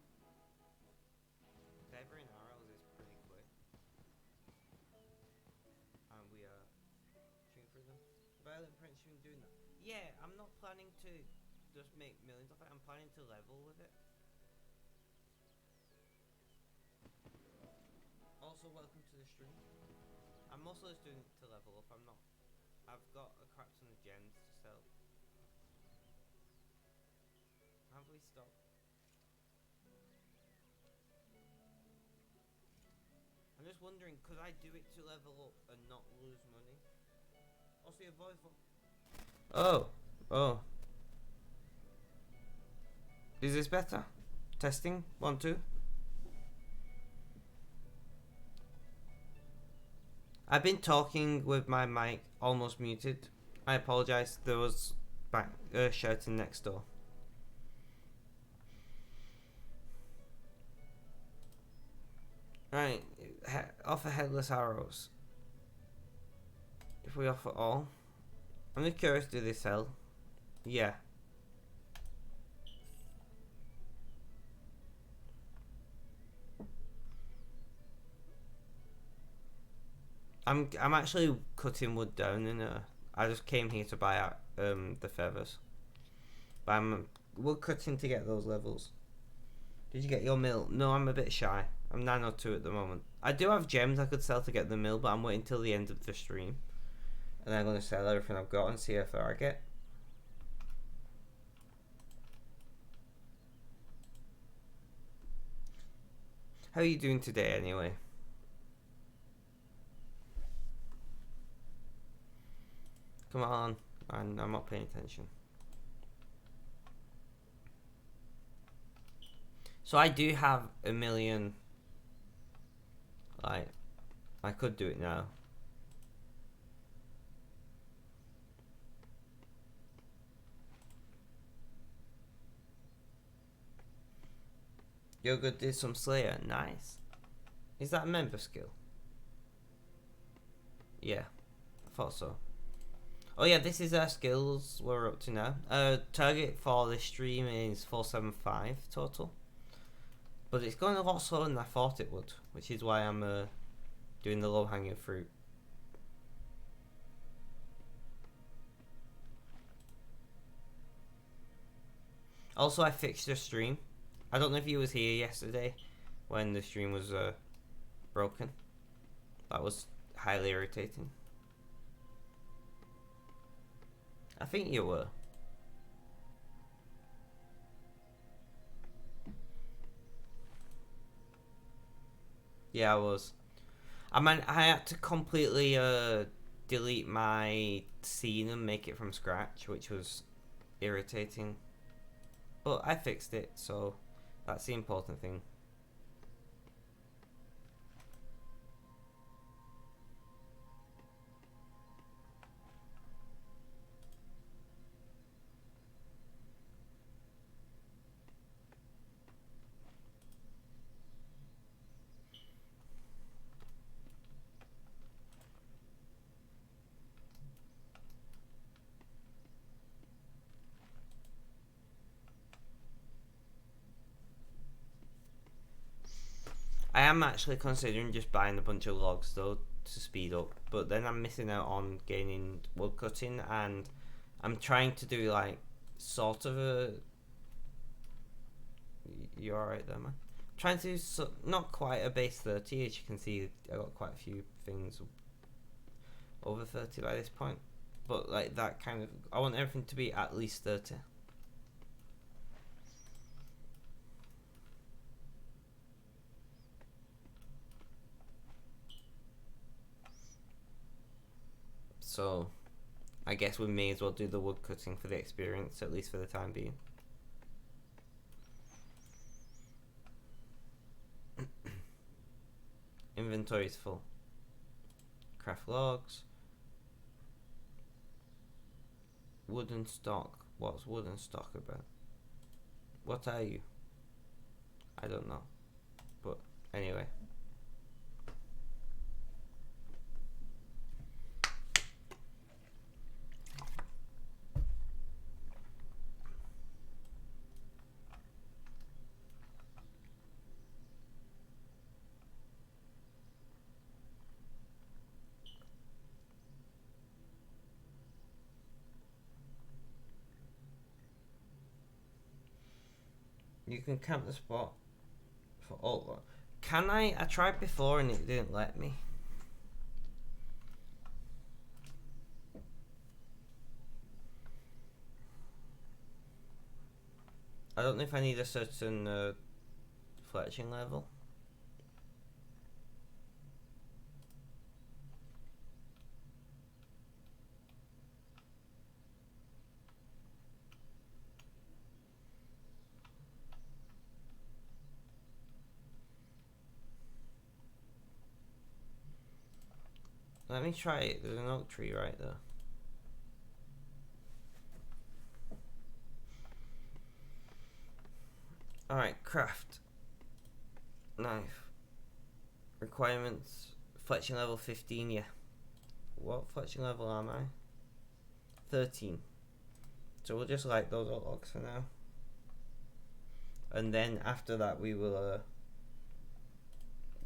S1: Feathering arrows is pretty quick. And we are chewing through them. Violent Prince doing that. Yeah, I'm not planning to just make millions of it. I'm planning to level with it. Also, welcome to the stream. I'm also just doing it to level up. I'm not. I've got a crap ton of gems to sell. Have we stopped? I'm just wondering, could I do it to level up and not lose money? Also, your voice. Oh, oh. Is this better? Testing. 1, 2. I've been talking with my mic almost muted. I apologise. There was shouting next door. Right, offer headless arrows. If we offer all, I'm just curious. Do they sell? Yeah. I'm actually cutting wood down, and I just came here to buy out the feathers. But I'm wood cutting to get those levels. Did you get your mill? No, I'm a bit shy. I'm 902 at the moment. I do have gems I could sell to get the mill, but I'm waiting till the end of the stream. And then I'm going to sell everything I've got and see how far I get. How are you doing today anyway? Come on. I'm not paying attention. So I do have a million. Like, I could do it now. Yoga did some Slayer. Nice. Is that a member skill? Yeah, I thought so. Oh yeah, this is our skills we're up to now. Target for this stream is 475 total. But it's going a lot slower than I thought it would, which is why I'm doing the low hanging fruit. Also, I fixed the stream. I don't know if you was here yesterday when the stream was broken. That was highly irritating. I think you were. Yeah, I was. I mean, I had to completely delete my scene and make it from scratch, which was irritating. But I fixed it, so that's the important thing. I am actually considering just buying a bunch of logs though to speed up, but then I'm missing out on gaining wood cutting, and I'm trying to do like sort of a. You alright there, man? Trying to not quite a base 30. As you can see, I got quite a few things over 30 by this point, but like that kind of, I want everything to be at least 30. So I guess we may as well do the wood cutting for the experience, at least for the time being. Inventory is full. Craft logs. Wooden stock. What's wooden stock about? What are you? I don't know. But anyway. You can camp the spot for all. Can I? I tried before and it didn't let me. I don't know if I need a certain fletching level. Let me try it. There's an oak tree right there. Alright, craft. Knife. Requirements. Fletching level 15, yeah. What fletching level am I? 13. So we'll just light those oak logs for now. And then after that we will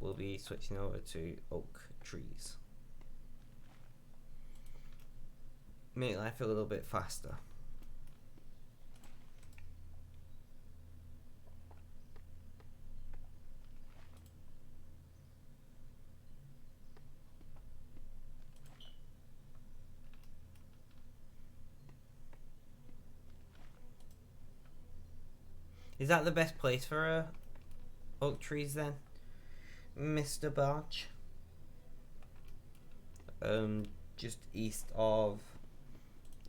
S1: we'll be switching over to oak trees. Make life a little bit faster. Is that the best place for oak trees then, Mr. Barch? Just east of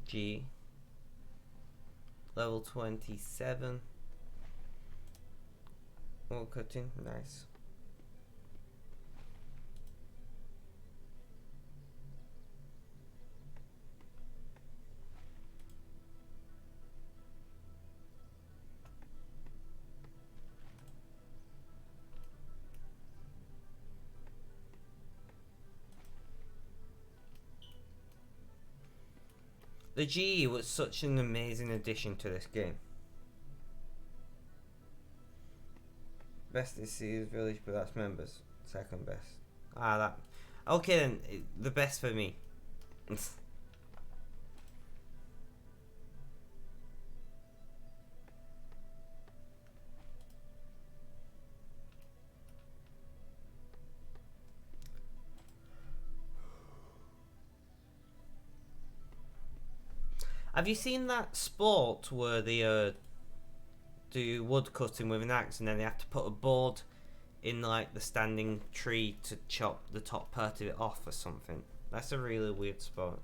S1: G. Level 27. Wood cutting, nice. The GE was such an amazing addition to this game. Best is Sears Village, but that's members. Second best. That. Okay then, the best for me. Have you seen that sport where they do wood cutting with an axe and then they have to put a board in like the standing tree to chop the top part of it off or something? That's a really weird sport.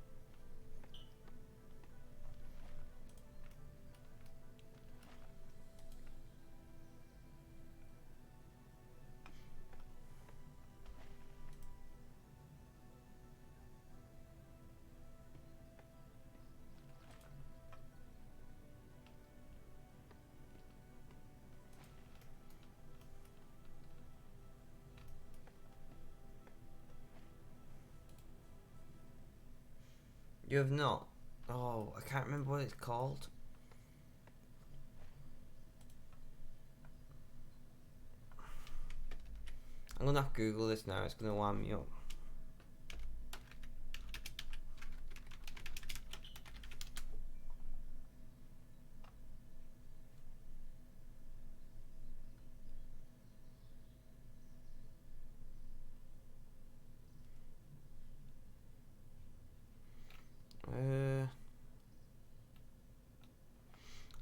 S1: You have not? Oh, I can't remember what it's called. I'm gonna have to Google this now, it's gonna wind me up.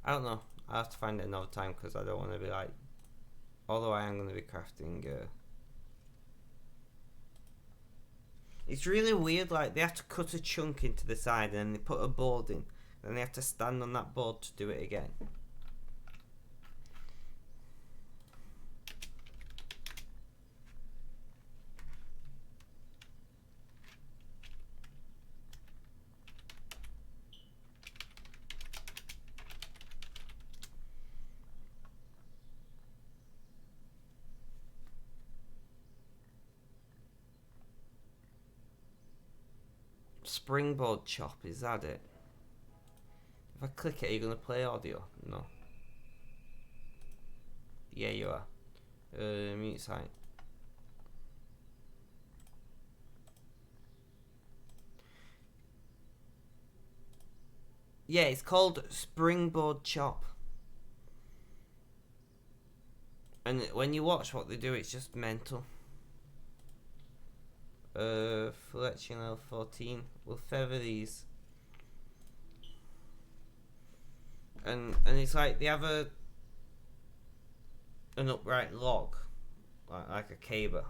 S1: I don't know. I'll have to find it another time because I don't want to be like. Although I am going to be crafting. It's really weird. Like they have to cut a chunk into the side and then they put a board in. Then they have to stand on that board to do it again. Springboard chop, is that it? If I click it, are you going to play audio? No. Yeah, you are. Mute site. Yeah, it's called Springboard Chop. And when you watch what they do, it's just mental. Fletching L14. We'll feather these. And it's like they have an upright log, like a caber,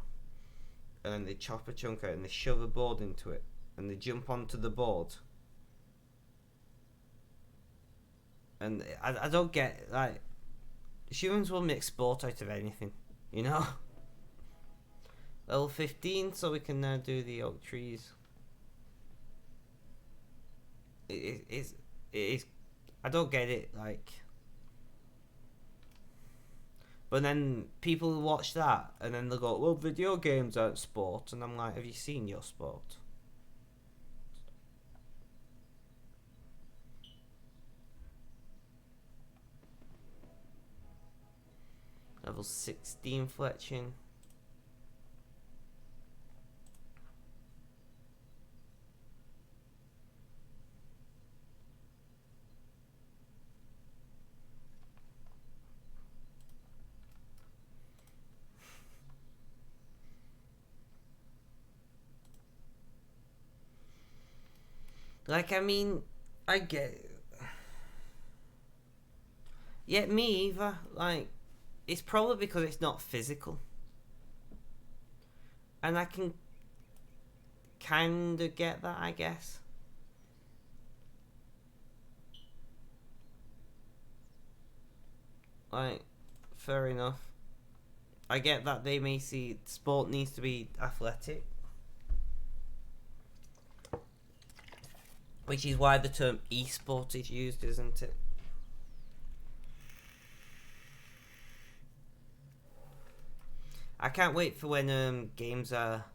S1: and then they chop a chunk out and they shove a board into it, and they jump onto the board. And I don't get, like, humans will make sport out of anything, you know. Level 15, so we can now do the oak trees. It is. I don't get it, like. But then people watch that and then they'll go, well, video games aren't sport. And I'm like, have you seen your sport? Level 16 fletching. Like, I mean, I get it. Yeah, me either. Like, it's probably because it's not physical. And I can kind of get that, I guess. Like, fair enough. I get that they may see sport needs to be athletic. Which is why the term esport is used, isn't it? I can't wait for when games are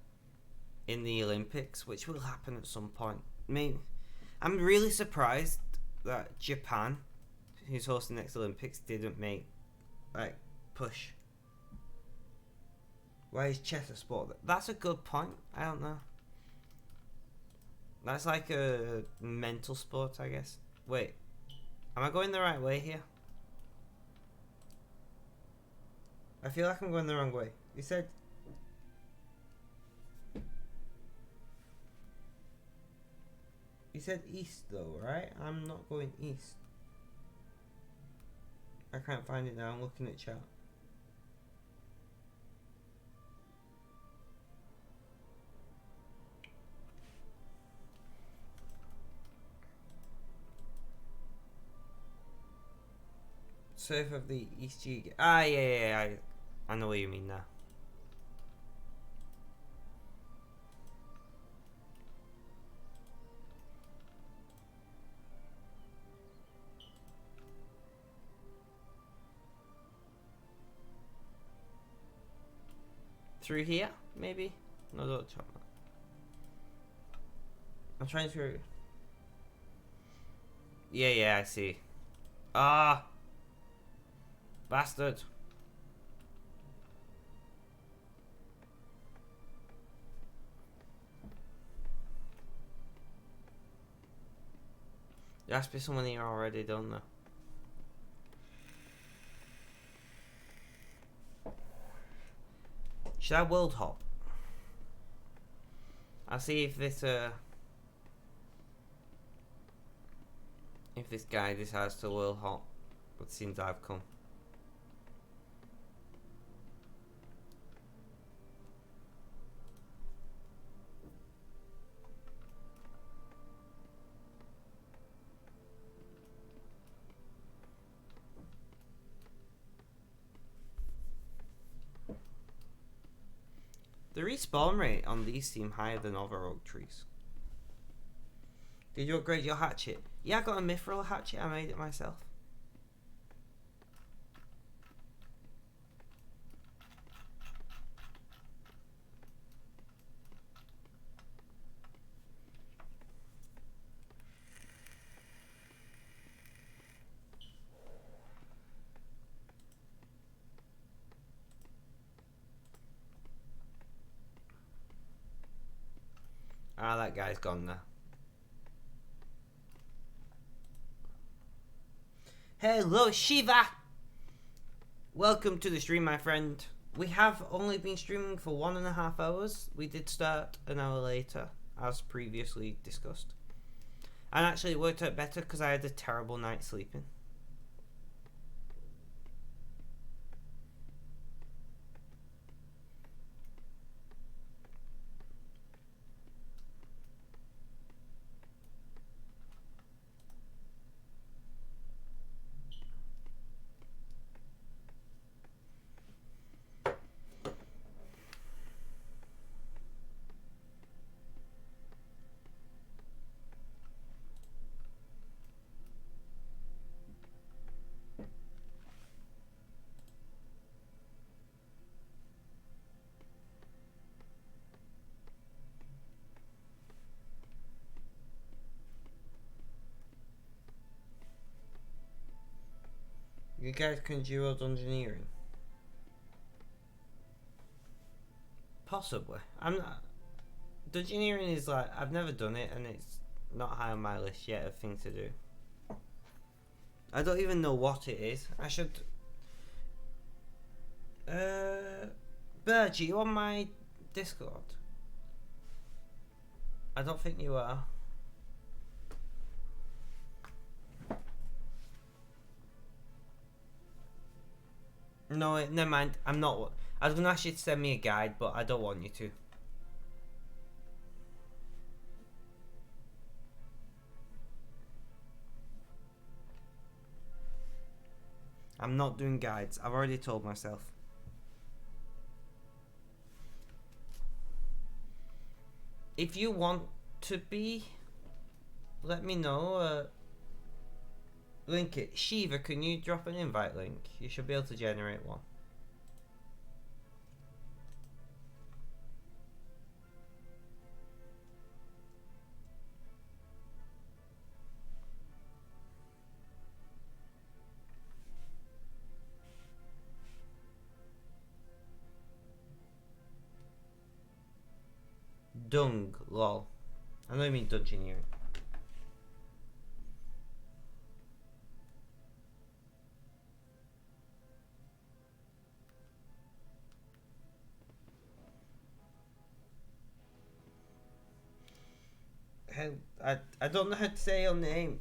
S1: in the Olympics, which will happen at some point. I mean, I'm really surprised that Japan, who's hosting the next Olympics, didn't make, like, push. Why is chess a sport? That's a good point. I don't know. That's like a mental sport, I guess. Wait, am I going the right way here? I feel like I'm going the wrong way. You said... You said east though, right? I'm not going east. I can't find it now, I'm looking at chat. Surf of the East G. Ah, yeah. I know what you mean now. Through here, maybe? No, don't try. I'm trying to. Yeah, I see. Ah! Bastard. There has to be someone here already, don't there? Should I world hop? I'll see if this guy decides to world hop. But since I've come. The respawn rate on these seem higher than other oak trees. Did you upgrade your hatchet? Yeah, I got a mithril hatchet. I made it myself. Ah, that guy's gone now. Hello, Shiva! Welcome to the stream, my friend. We have only been streaming for 1.5 hours. We did start an hour later, as previously discussed. And actually it worked out better because I had a terrible night sleeping. You guys can duo dungeoneering? Possibly. I'm not. Dungeoneering is like, I've never done it and it's not high on my list yet of things to do. I don't even know what it is. I should. Bird, are you on my Discord? I don't think you are. No, never mind. I'm not. I was gonna ask you to send me a guide, but I don't want you to. I'm not doing guides. I've already told myself. If you want to be, let me know. Link it. Shiva, can you drop an invite link? You should be able to generate one. Dung, lol. I know you mean dungeoneering. I don't know how to say your name.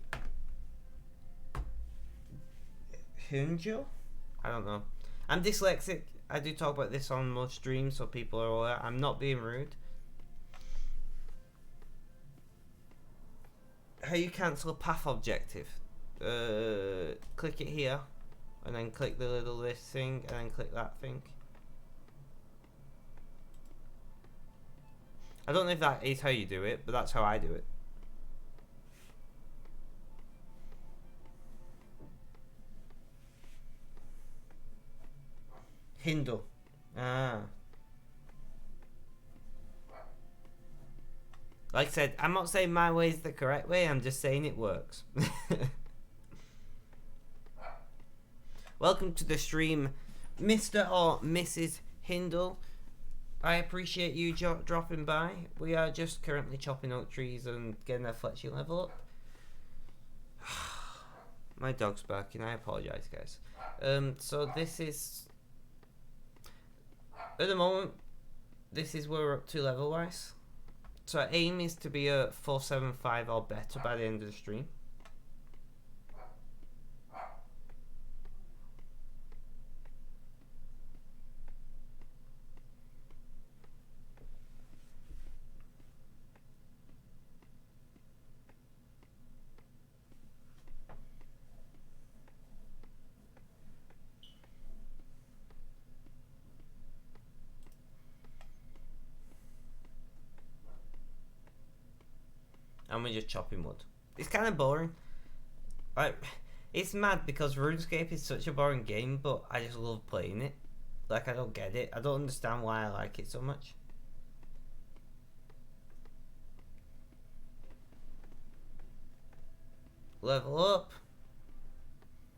S1: Hunjo? I don't know. I'm dyslexic. I do talk about this on most streams so people are aware. I'm not being rude. How you cancel a path objective? Click it here, and then click the little this thing, and then click that thing. I don't know if that is how you do it, but that's how I do it. Hindle. Ah. Like I said, I'm not saying my way is the correct way, I'm just saying it works. Welcome to the stream, Mr. or Mrs. Hindle. I appreciate you dropping by. We are just currently chopping oak trees and getting our fletching level up. My dog's barking, I apologise guys. So this is, at the moment, this is where we're up to level wise. So our aim is to be at 475 or better by the end of the stream. we're just chopping wood. It's kind of boring. Like, it's mad because RuneScape is such a boring game, but I just love playing it. Like, I don't get it. I don't understand why I like it so much. Level up.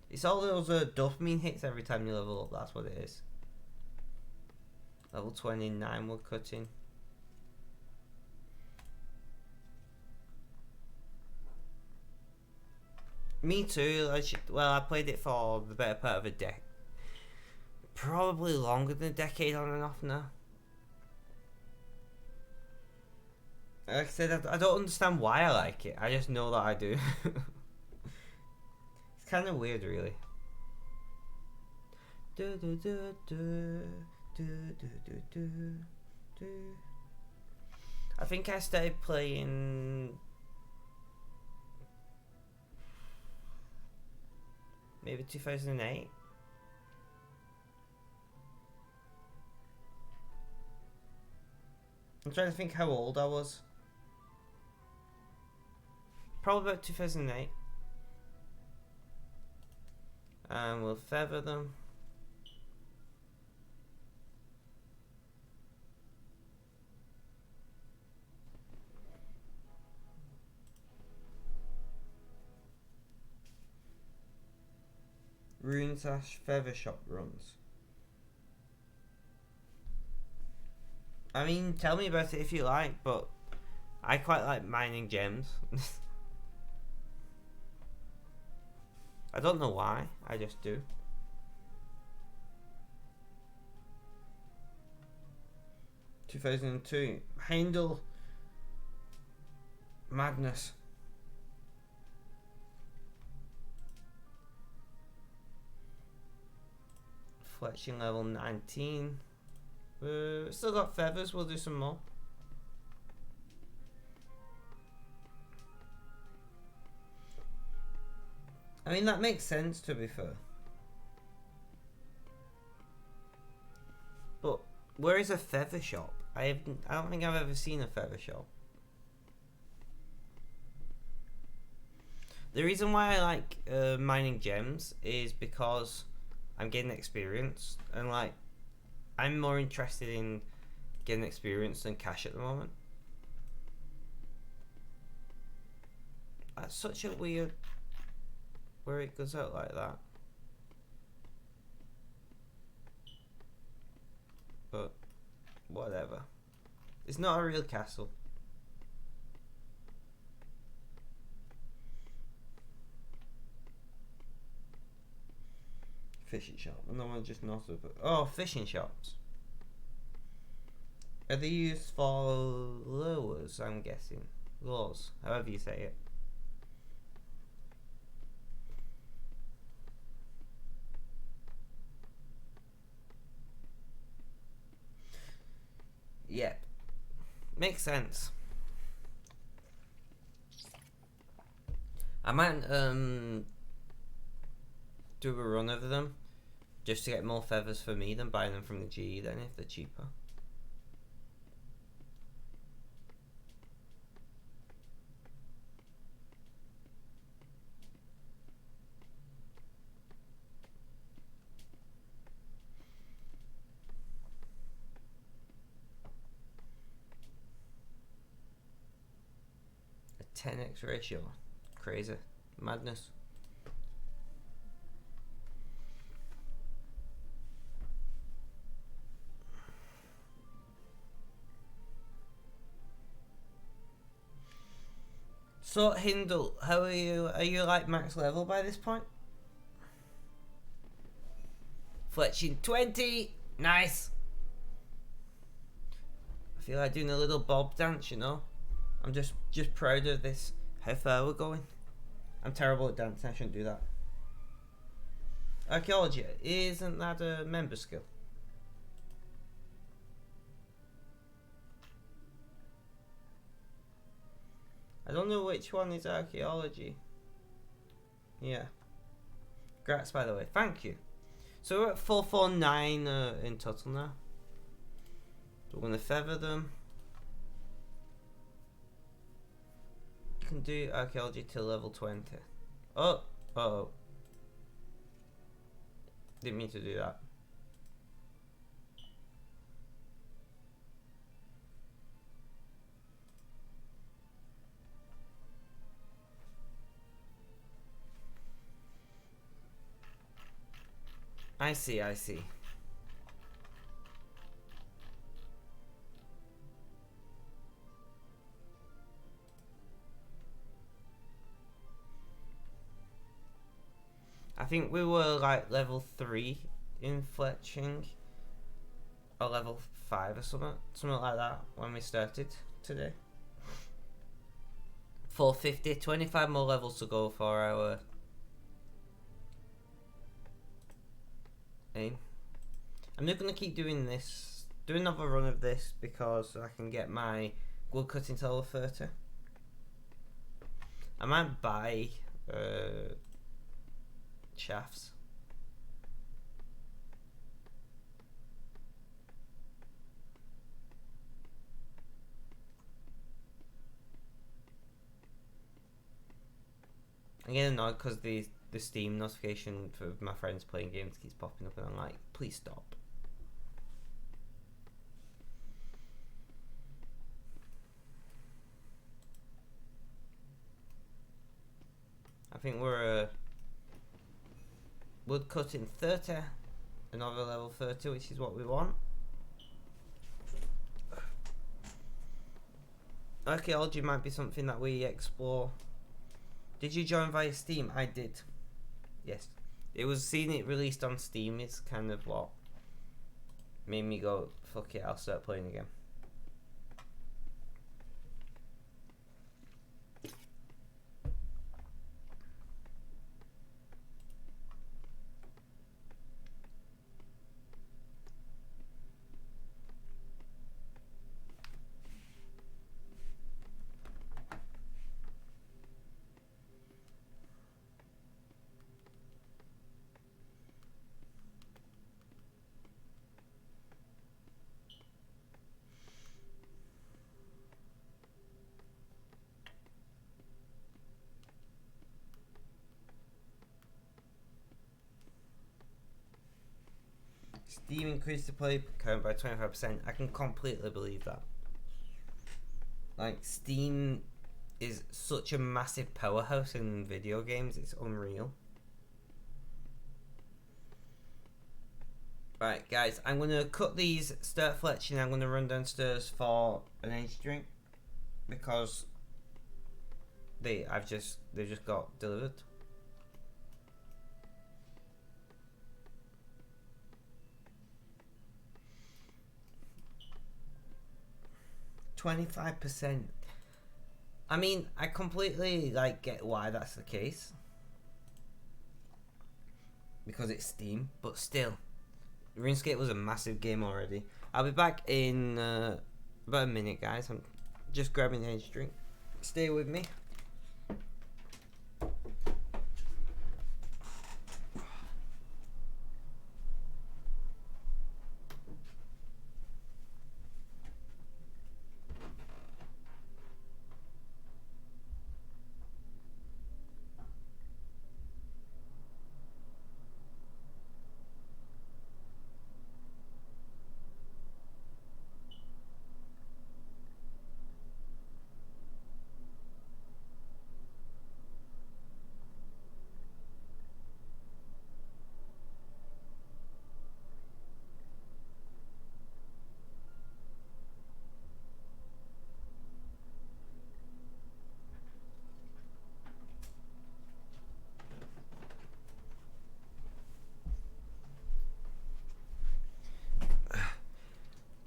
S1: It's all those dopamine hits every time you level up. That's what it is. Level 29 wood cutting. Me too. I played it for the better part of a decade. Probably longer than a decade on and off now. Like I said, I don't understand why I like it. I just know that I do. It's kind of weird, really. I think I started playing maybe 2008. I'm trying to think how old I was. Probably about 2008. And we'll feather them. Rune/feather shop runs. I mean, tell me about it if you like, but I quite like mining gems. I don't know why, I just do. (2002) Heindel Madness. Fletching level 19. Still got feathers, we'll do some more. I mean, that makes sense, to be fair. But where is a feather shop? I don't think I've ever seen a feather shop. The reason why I like mining gems is because I'm getting experience, and like I'm more interested in getting experience than cash at the moment. That's such a weird where it goes out like that. But whatever. It's not a real castle. Fishing shop. No one just knows about. Oh, fishing shops. Are they used for lures? I'm guessing. Lures, however you say it. Yep. Makes sense. I might do a run over them just to get more feathers for me than buying them from the GE then if they're cheaper. A 10x ratio. Crazy. Madness. So Hindle, how are you? Are you like max level by this point? Fletching 20, nice. I feel like doing a little bob dance, you know. I'm just proud of this. How far we're going. I'm terrible at dancing. I shouldn't do that. Archaeology, isn't that a member skill? I don't know which one is archaeology. Yeah. Congrats, by the way. Thank you. So we're at 449 in total now. So we're going to feather them. can do archaeology till level 20. Oh, oh. Didn't mean to do that. I see, I see. I think we were like level 3 in fletching, or level 5 or something like that when we started today. 450, 25 more levels to go for our aim. I'm just gonna keep doing this, do another run of this because I can get my wood cutting to level 30. I might buy shafts. I'm getting annoyed because the Steam notification for my friends playing games keeps popping up and I'm like, please stop. I think we're wood cutting 30, another level 30, which is what we want. Archaeology might be something that we explore. Did you join via Steam? I did. Yes. It was seeing it released on Steam is kind of what made me go, fuck it, I'll start playing again. Steam increased the play count by 25%. I can completely believe that. Like, Steam is such a massive powerhouse in video games, it's unreal. Right, guys, I'm gonna cut these, start fletching, I'm gonna run downstairs for an energy drink because they've just got delivered. %. I mean, I completely like get why that's the case because it's Steam, but still, RuneScape was a massive game already. I'll be back in about a minute, guys. I'm just grabbing an energy drink. Stay with me.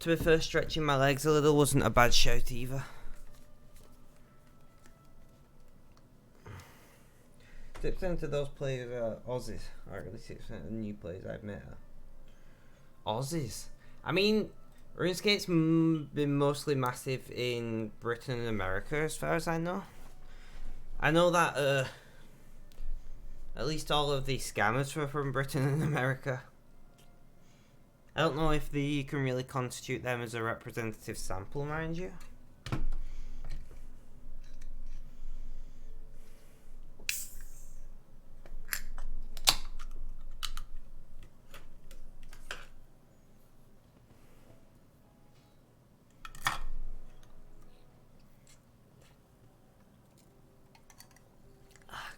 S1: To be fair, stretching my legs a little wasn't a bad shout either. 6% of those players are Aussies, or at least 6% of the new players I've met are Aussies. I mean, RuneScape's been mostly massive in Britain and America as far as I know. I know that at least all of the scammers were from Britain and America. I don't know if you can really constitute them as a representative sample, mind you.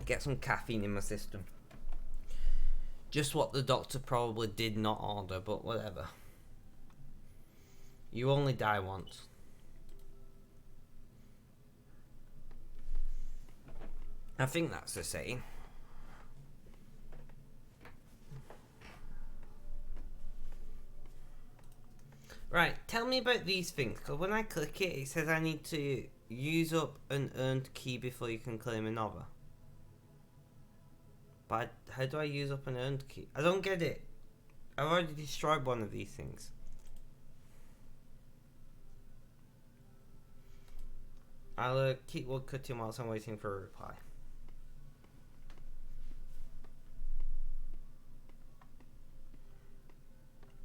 S1: Get some caffeine in my system. Just what the doctor probably did not order, but whatever. You only die once. I think that's the saying. Right, tell me about these things, because when I click it, it says I need to use up an earned key before you can claim another. But how do I use up an earned key? I don't get it. I've already destroyed one of these things. I'll keep woodcutting whilst I'm waiting for a reply.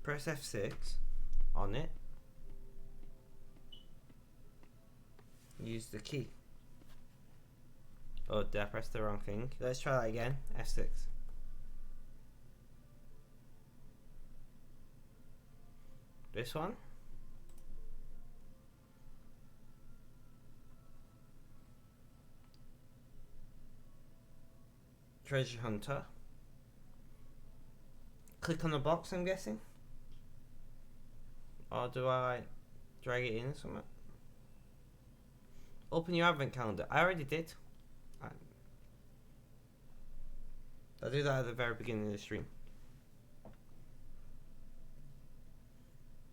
S1: Press F6 on it. Use the key. Oh, did I press the wrong thing? Let's try that again. F6. This one. Treasure Hunter. Click on the box, I'm guessing. Or do I drag it in or something? Open your advent calendar. I already did. I'll do that at the very beginning of the stream.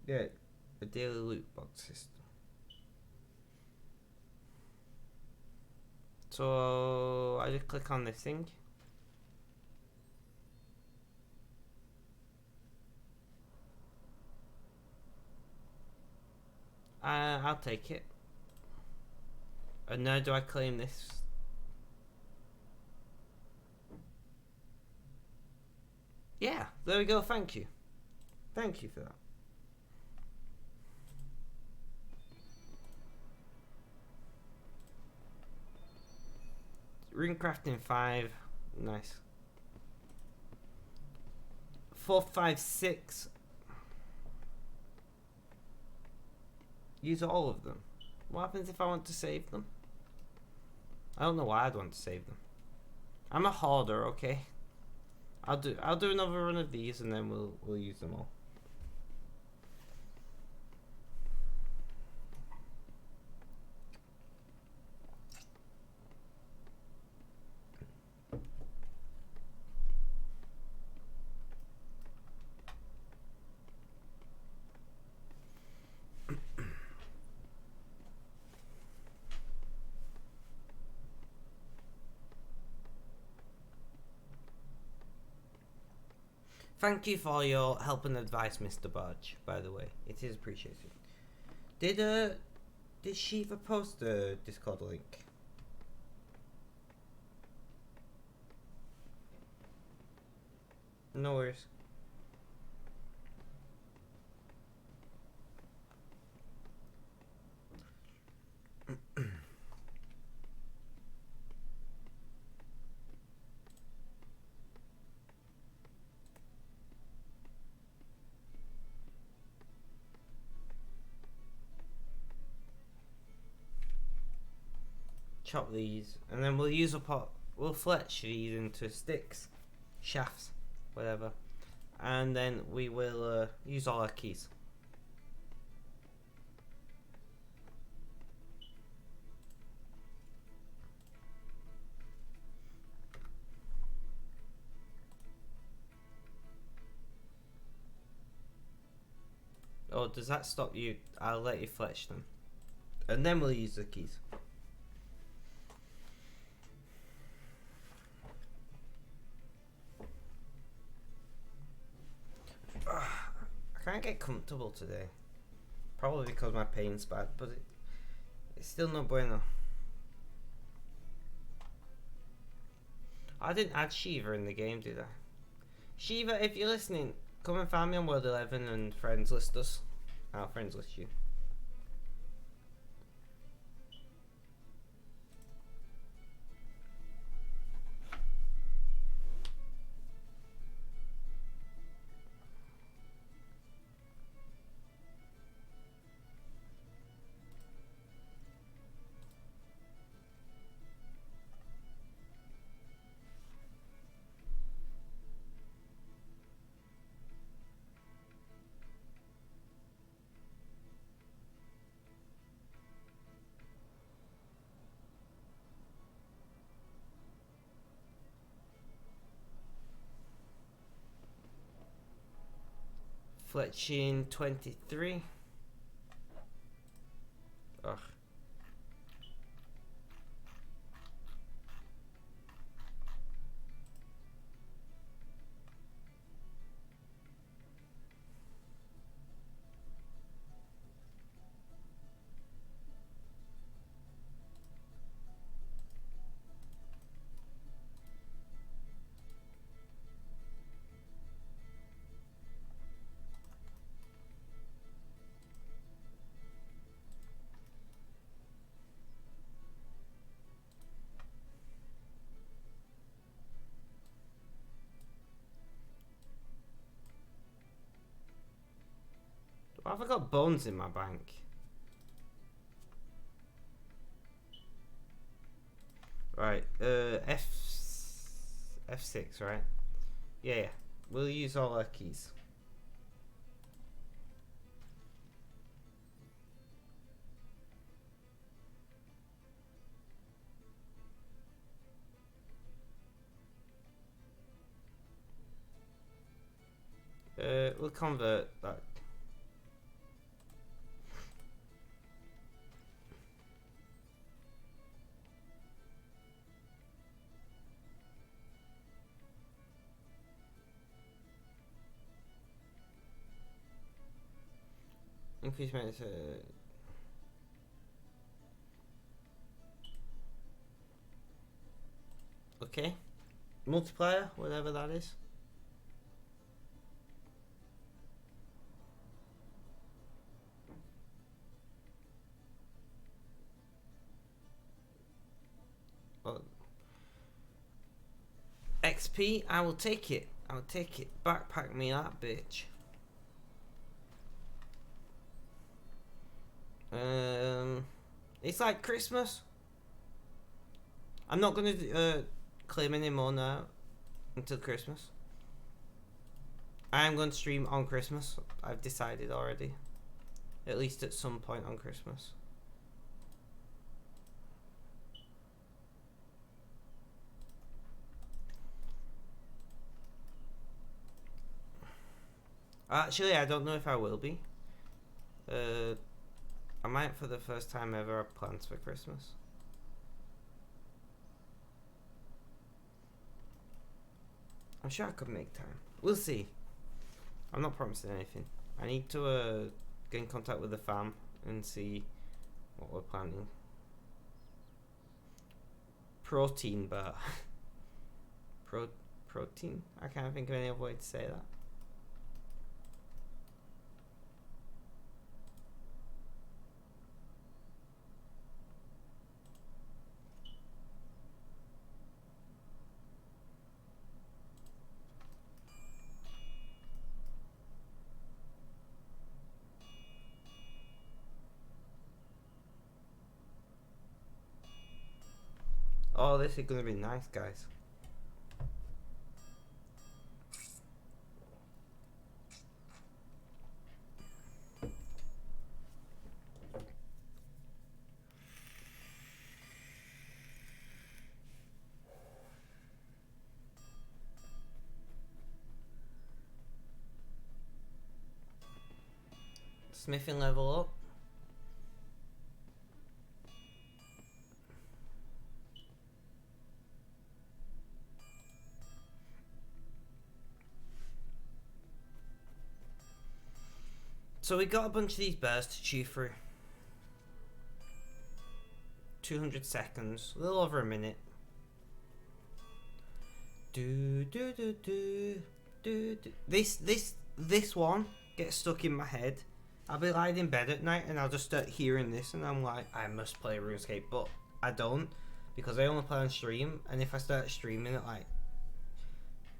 S1: Yeah, the daily loot box system. So I just click on this thing. I'll take it. And now do I claim this? Yeah, there we go, thank you. Thank you for that. Runecrafting 5, nice. 4, 5, 6. Use all of them. What happens if I want to save them? I don't know why I'd want to save them. I'm a hoarder, okay? I'll do another run of these and then we'll use them all. Thank you for your help and advice, Mr. Barge, by the way. It is appreciated. Did Shiva post the Discord link? No worries. Chop these, and then we'll use we'll fletch these into sticks, shafts, whatever, and then we will use all our keys. Oh, does that stop you? I'll let you fletch them, and then we'll use the keys. I can't get comfortable today. Probably because my pain's bad, but it's still no bueno. I didn't add Shiva in the game, did I? Shiva, if you're listening, come and find me on World 11 and friends list us. I'll friends list you. Fletching 23. Ugh. Why have I got bones in my bank? Right, F6, right? Yeah, we'll use all our keys. We'll convert that. Increase maintenance. Okay. Multiplier, whatever that is. Oh. XP, I will take it. I'll take it. Backpack me that bitch. It's like Christmas. I'm not gonna claim any more now until Christmas. I am going to stream on Christmas. I've decided already. At least at some point on Christmas. Actually, I don't know if I will be. I might for the first time ever have plans for Christmas. I'm sure I could make time. We'll see. I'm not promising anything. I need to get in contact with the fam and see what we're planning. Protein bar. Protein? I can't think of any other way to say that. Oh, this is gonna be nice, guys. Smithing level up. So we got a bunch of these bears to chew through. 200 seconds, a little over a minute. This one gets stuck in my head. I'll be lying in bed at night and I'll just start hearing this and I'm like, I must play RuneScape, but I don't because I only play on stream. And if I start streaming at like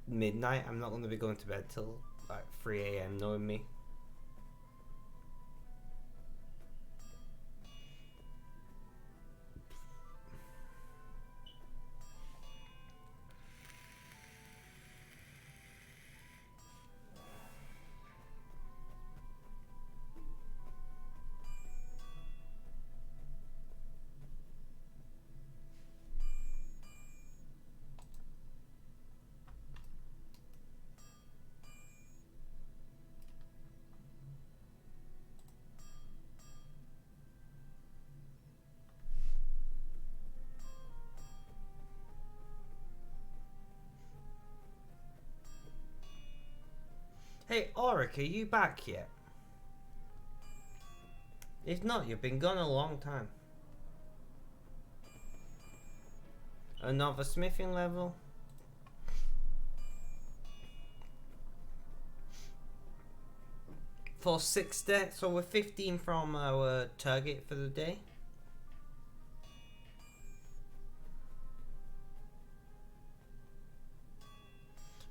S1: midnight, I'm not going to be going to bed till like 3 AM, knowing me. Auric, are you back yet? If not, you've been gone a long time. Another smithing level. For 60, so we're 15 from our target for the day.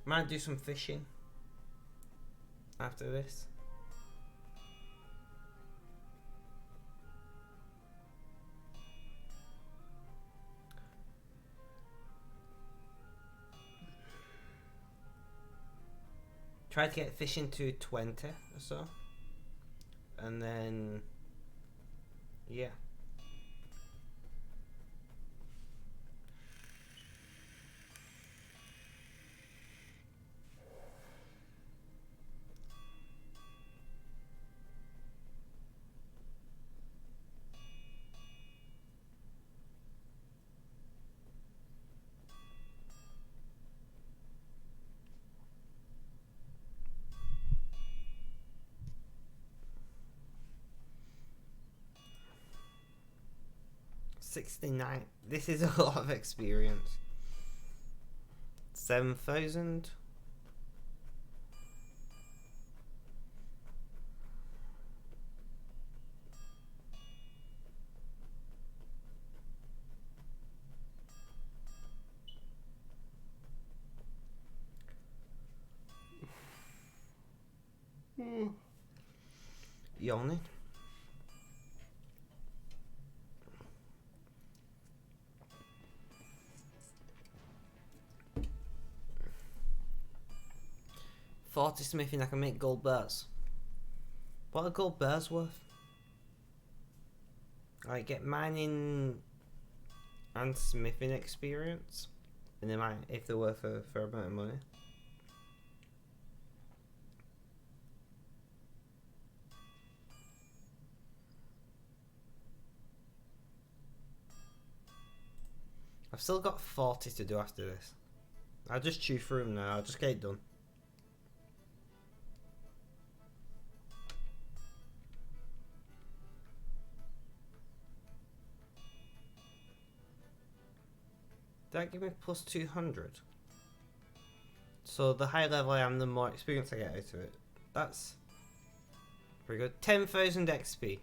S1: Might do some fishing after this. Try to get fishing to 20 or so. And then, yeah. $69. This is a lot of experience. 7,000. Yawning. $40 smithing, I can make gold bars. What are gold bars worth? I get mining and smithing experience, and they might, if they're worth a fair amount of money. I've still got 40 to do after this. I'll just chew through them now, I'll just get it done. Did that give me plus 200? So the higher level I am, the more experience I get out of it. That's pretty good. 10,000 XP.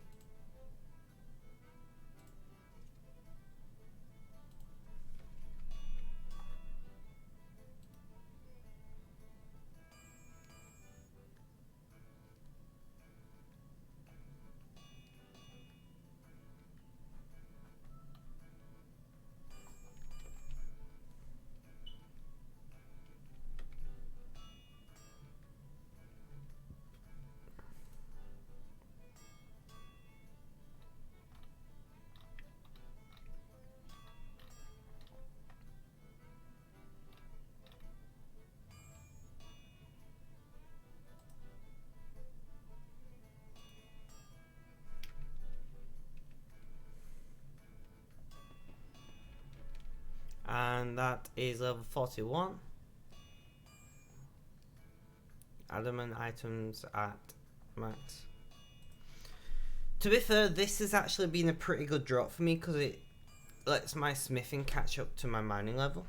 S1: And that is level 41. Adamant items at max. To be fair, this has actually been a pretty good drop for me because it lets my smithing catch up to my mining level.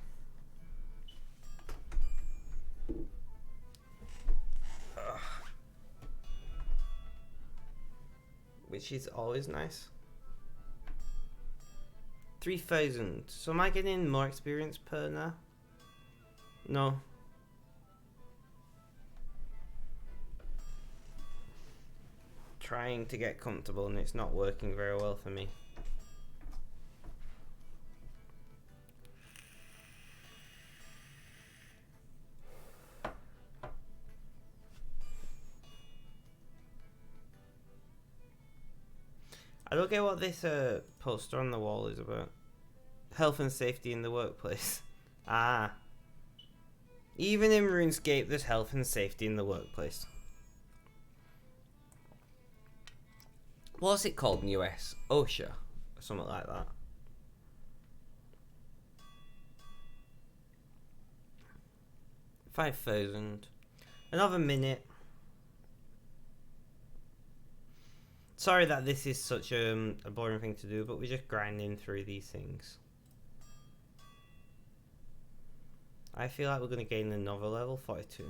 S1: Which is always nice. 3,000. So am I getting more experience per now? No. Trying to get comfortable and it's not working very well for me. I don't get what this poster on the wall is about. Health and safety in the workplace. Ah. Even in RuneScape, there's health and safety in the workplace. What's it called in the US? OSHA? Or something like that. $5,000. Another minute. Sorry that this is such a boring thing to do, but we're just grinding through these things. I feel like we're going to gain another level, 42.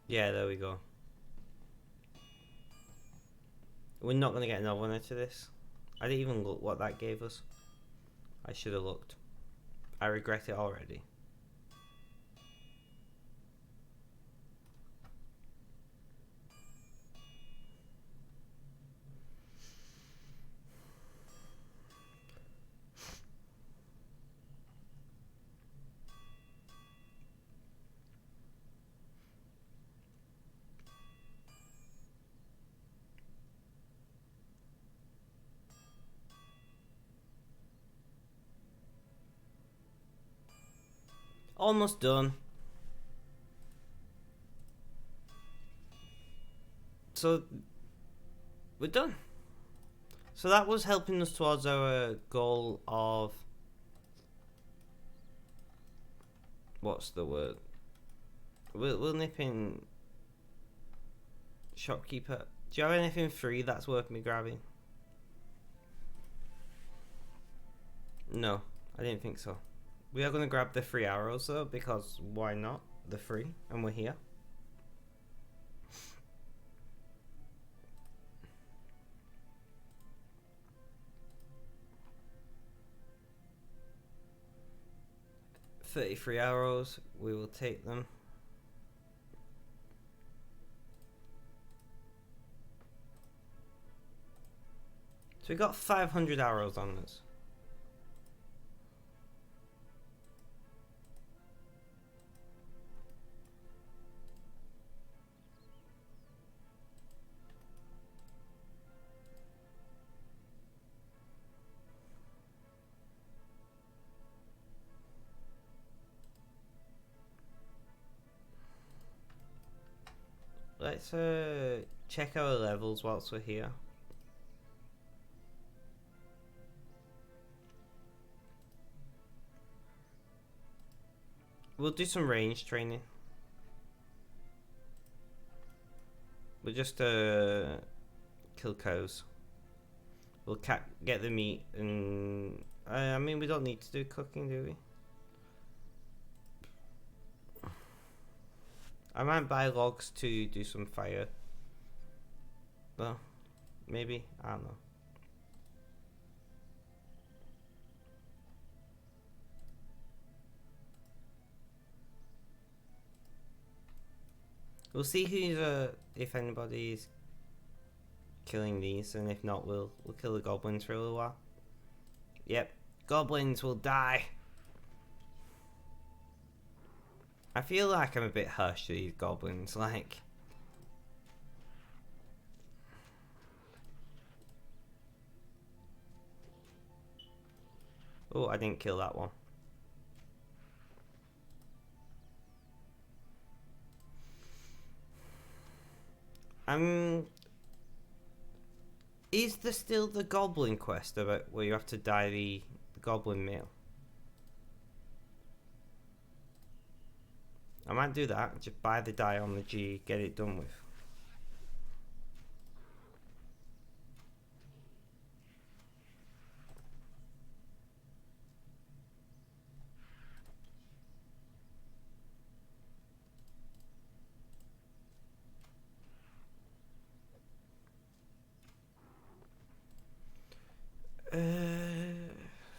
S1: Yeah, there we go. We're not going to get another one out of this. I didn't even look what that gave us. I should have looked. I regret it already. Almost done. So, we're done. So that was helping us towards our goal of... What's the word? We'll nip in... Shopkeeper. Do you have anything free that's worth me grabbing? No, I didn't think so. We are going to grab the 3 arrows though, because why not? They're free, and we're here. $33 arrows, we will take them. So we got 500 arrows on us. Let's check our levels whilst we're here. We'll do some range training. We'll just kill cows. We'll get the meat, and I mean we don't need to do cooking, do we? I might buy logs to do some fire. Well, maybe, I don't know. We'll see who's if anybody's killing these, and if not, we'll kill the goblins for a little while. Yep, goblins will die. I feel like I'm a bit harsh to these goblins, like... Oh, I didn't kill that one. Is there still the goblin quest about where you have to dye the goblin meal? I might do that, just buy the dye on the G, get it done with.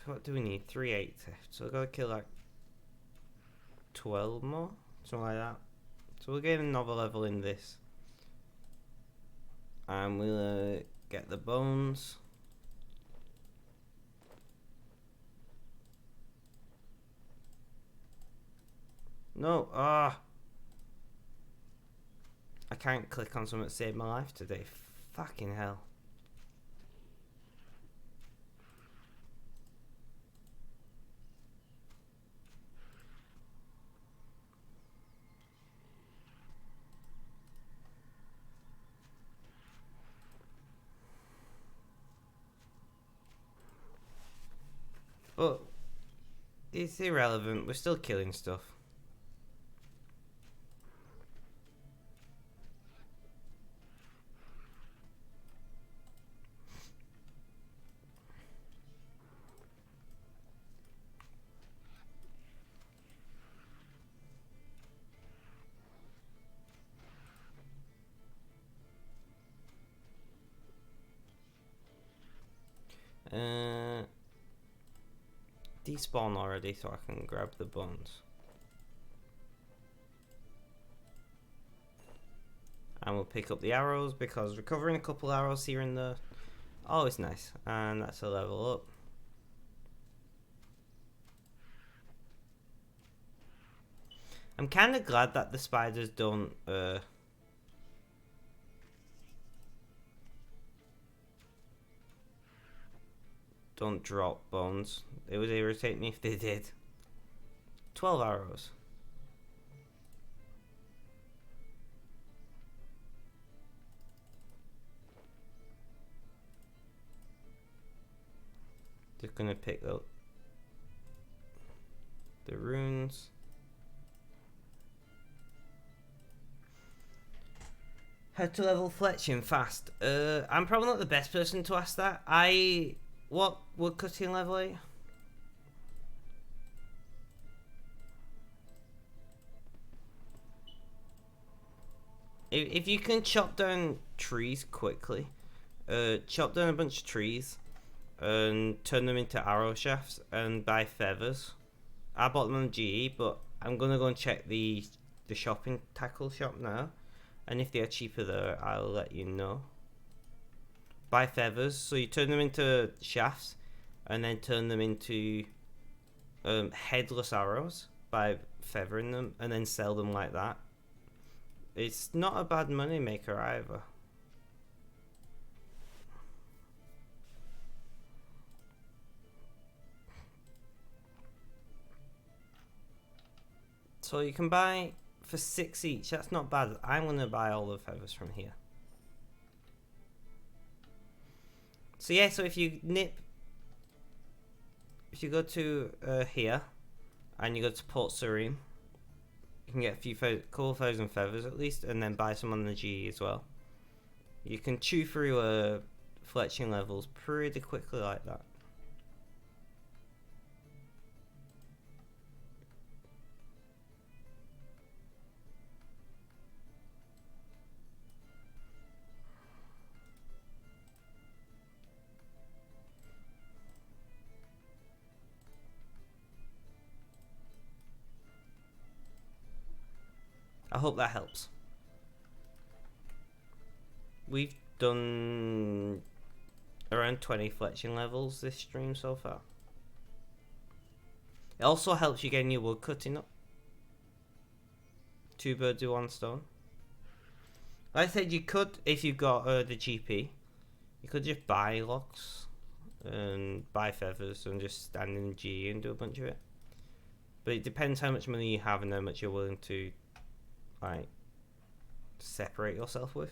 S1: What do we need? 380. So we've got to kill like 12 more? Something like that. So we'll get another level in this. And we'll get the bones. No, I can't click on something that saved my life today. Fucking hell. But it's irrelevant, we're still killing stuff. Despawn already, so I can grab the bones. And we'll pick up the arrows, because recovering a couple arrows here and there, always nice. And that's a level up. I'm kind of glad that the spiders don't drop bones. It would irritate me if they did. 12 arrows. Just gonna pick up the runes. How to level fletching fast? I'm probably not the best person to ask that. What woodcutting level are you? If you can chop down trees quickly, chop down a bunch of trees and turn them into arrow shafts and buy feathers. I bought them on GE, but I'm gonna go and check the shopping tackle shop now, and if they are cheaper there, I'll let you know. Buy feathers, so you turn them into shafts and then turn them into headless arrows by feathering them, and then sell them like that. It's not a bad money maker either. So you can buy for 6 each. That's not bad. I'm gonna buy all the feathers from here. So yeah, so if you go to here and you go to Port Sarim, you can get a couple thousand feathers at least, and then buy some on the G as well. You can chew through fletching levels pretty quickly like that. I hope that helps. We've done around 20 fletching levels this stream so far. It also helps you get your wood cutting up. 2 birds with 1 stone. Like I said, you could, if you've got the GP, you could just buy logs and buy feathers and just stand in the G and do a bunch of it. But it depends how much money you have and how much you're willing to like separate yourself with.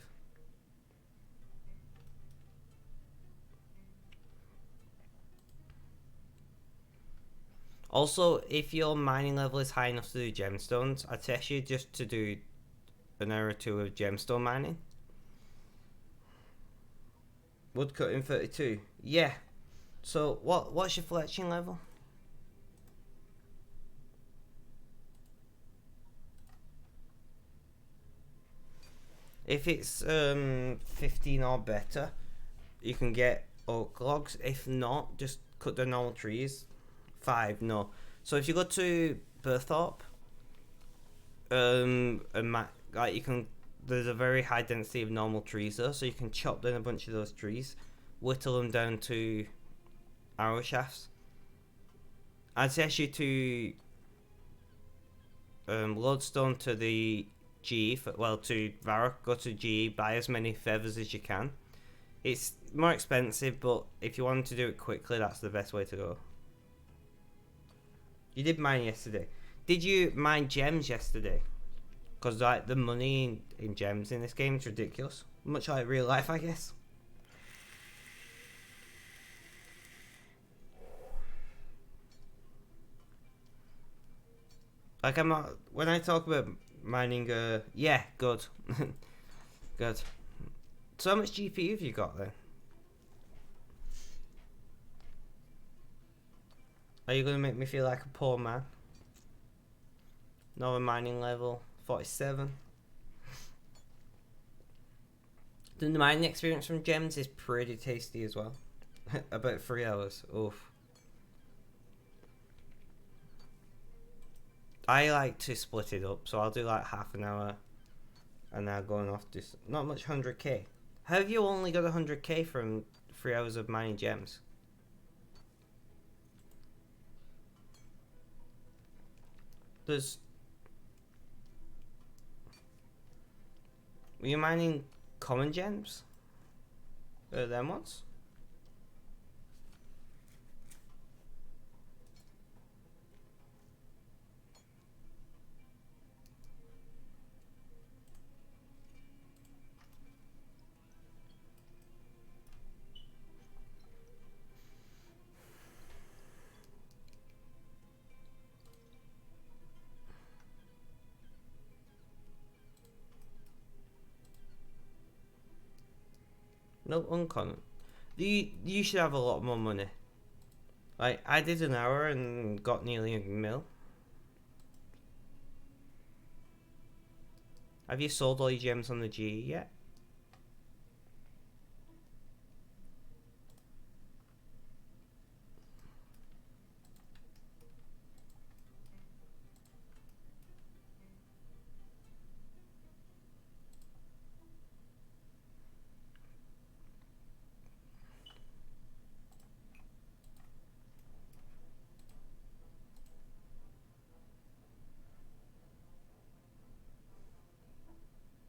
S1: Also, if your mining level is high enough to do gemstones, I test you just to do an hour or 2 of gemstone mining. Woodcutting 32. Yeah. So what's your fletching level? If it's 15 or better, you can get oak logs. If not, just cut the normal trees. 5, no. So if you go to Burthorpe, like you can, there's a very high density of normal trees there, so you can chop down a bunch of those trees, whittle them down to arrow shafts. I'd suggest you to lodestone to the G, to Varrock, go to G, buy as many feathers as you can. It's more expensive, but if you want to do it quickly, that's the best way to go. You did mine yesterday. Did you mine gems yesterday? Because like the money in gems in this game is ridiculous. Much like real life, I guess. Like I'm not, when I talk about mining, yeah, good. Good. So how much GPU have you got then? Are you going to make me feel like a poor man? Another mining level, 47. The mining experience from gems is pretty tasty as well. About 3 hours. Oof. I like to split it up, so I'll do like half an hour, and now going off this. Not much 100k. How have you only got 100k from 3 hours of mining gems? There's. Were you mining common gems? Them ones? No, uncommon. You should have a lot more money. Like, I did an hour and got nearly a mil. Have you sold all your gems on the G yet?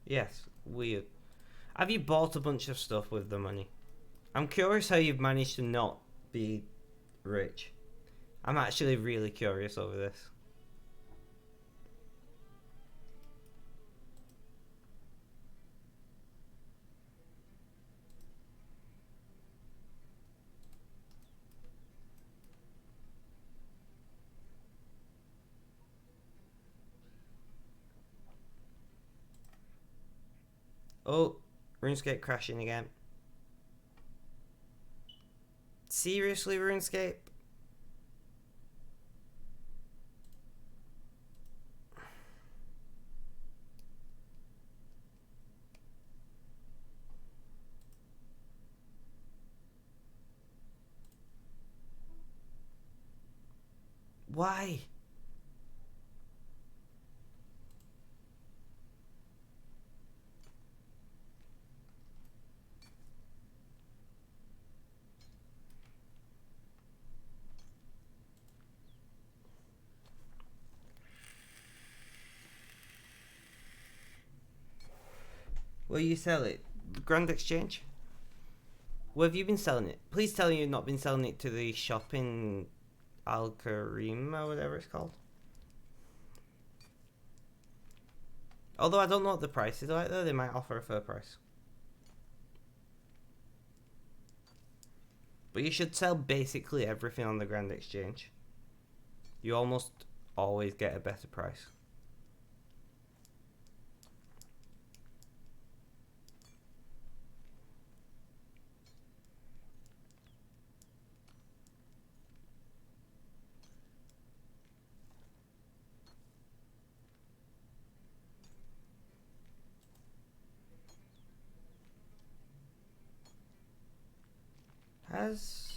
S1: Yes, weird. Have you bought a bunch of stuff with the money? I'm curious how you've managed to not be rich. I'm actually really curious over this. Oh, RuneScape crashing again. Seriously, RuneScape? Why? Will you sell it? Grand Exchange? Where have you been selling it? Please tell me you've not been selling it to the shop in Al Karim or whatever it's called. Although I don't know what the price is like though, they might offer a fair price. But you should sell basically everything on the Grand Exchange. You almost always get a better price. Has...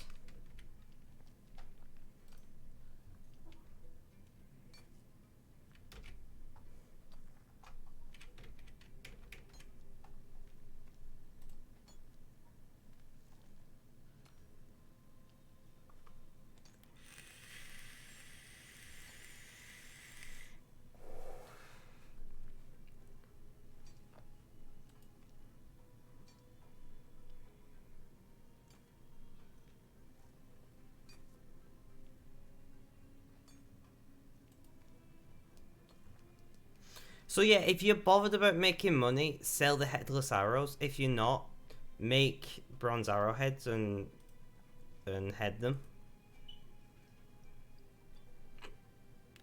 S1: So yeah, if you're bothered about making money, sell the headless arrows. If you're not, make bronze arrowheads and head them.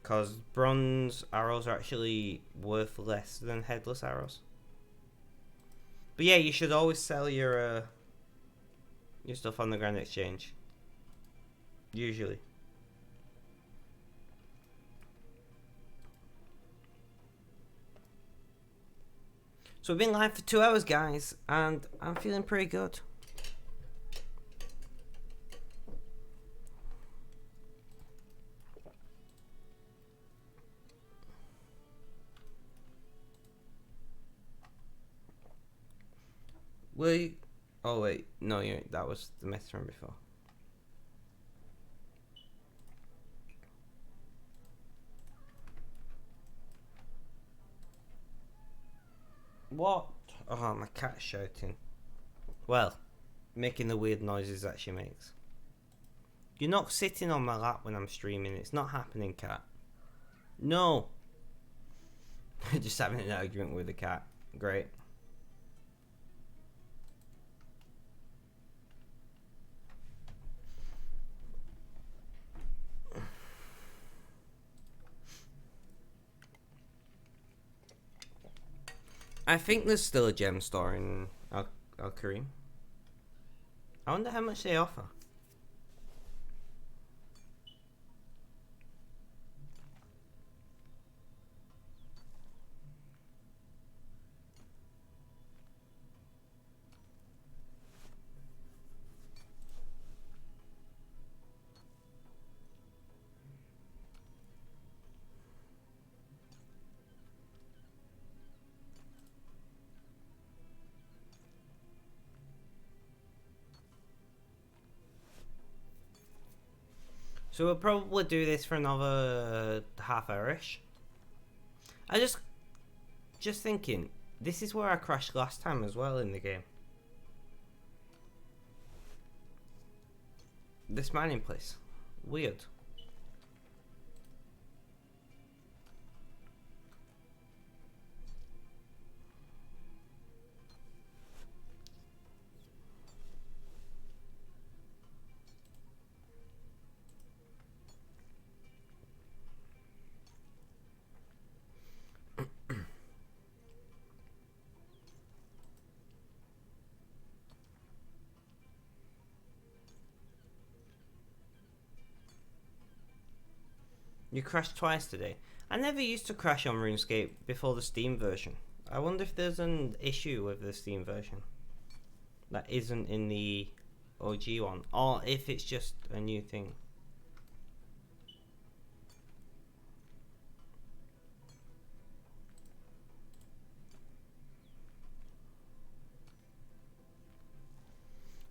S1: Because bronze arrows are actually worth less than headless arrows. But yeah, you should always sell your stuff on the Grand Exchange. Usually. So we've been live for 2 hours, guys, and I'm feeling pretty good. Will you? Oh wait, no, that was the mess from before. What? Oh, my cat's shouting. Well, making the weird noises that she makes. You're not sitting on my lap when I'm streaming. It's not happening, cat. No. Just having an argument with the cat. Great. I think there's still a gem store in Al Kareem. I wonder how much they offer. So we'll probably do this for another half hour-ish. I just thinking, this is where I crashed last time as well in the game. This mining place. Weird. You crashed twice today. I never used to crash on RuneScape before the Steam version. I wonder if there's an issue with the Steam version that isn't in the OG one, or if it's just a new thing.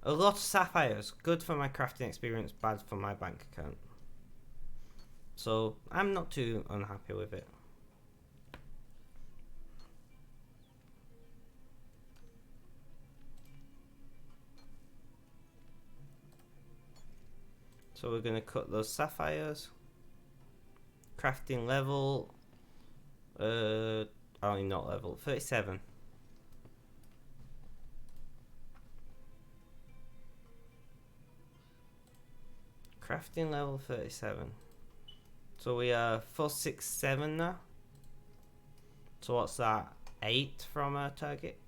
S1: A lot of sapphires, good for my crafting experience, bad for my bank account. So I'm not too unhappy with it. So we're gonna cut those sapphires. Crafting level, only not level 37. Crafting level 37. So we are 4, 6, 7 now. So what's that? 8 from our target.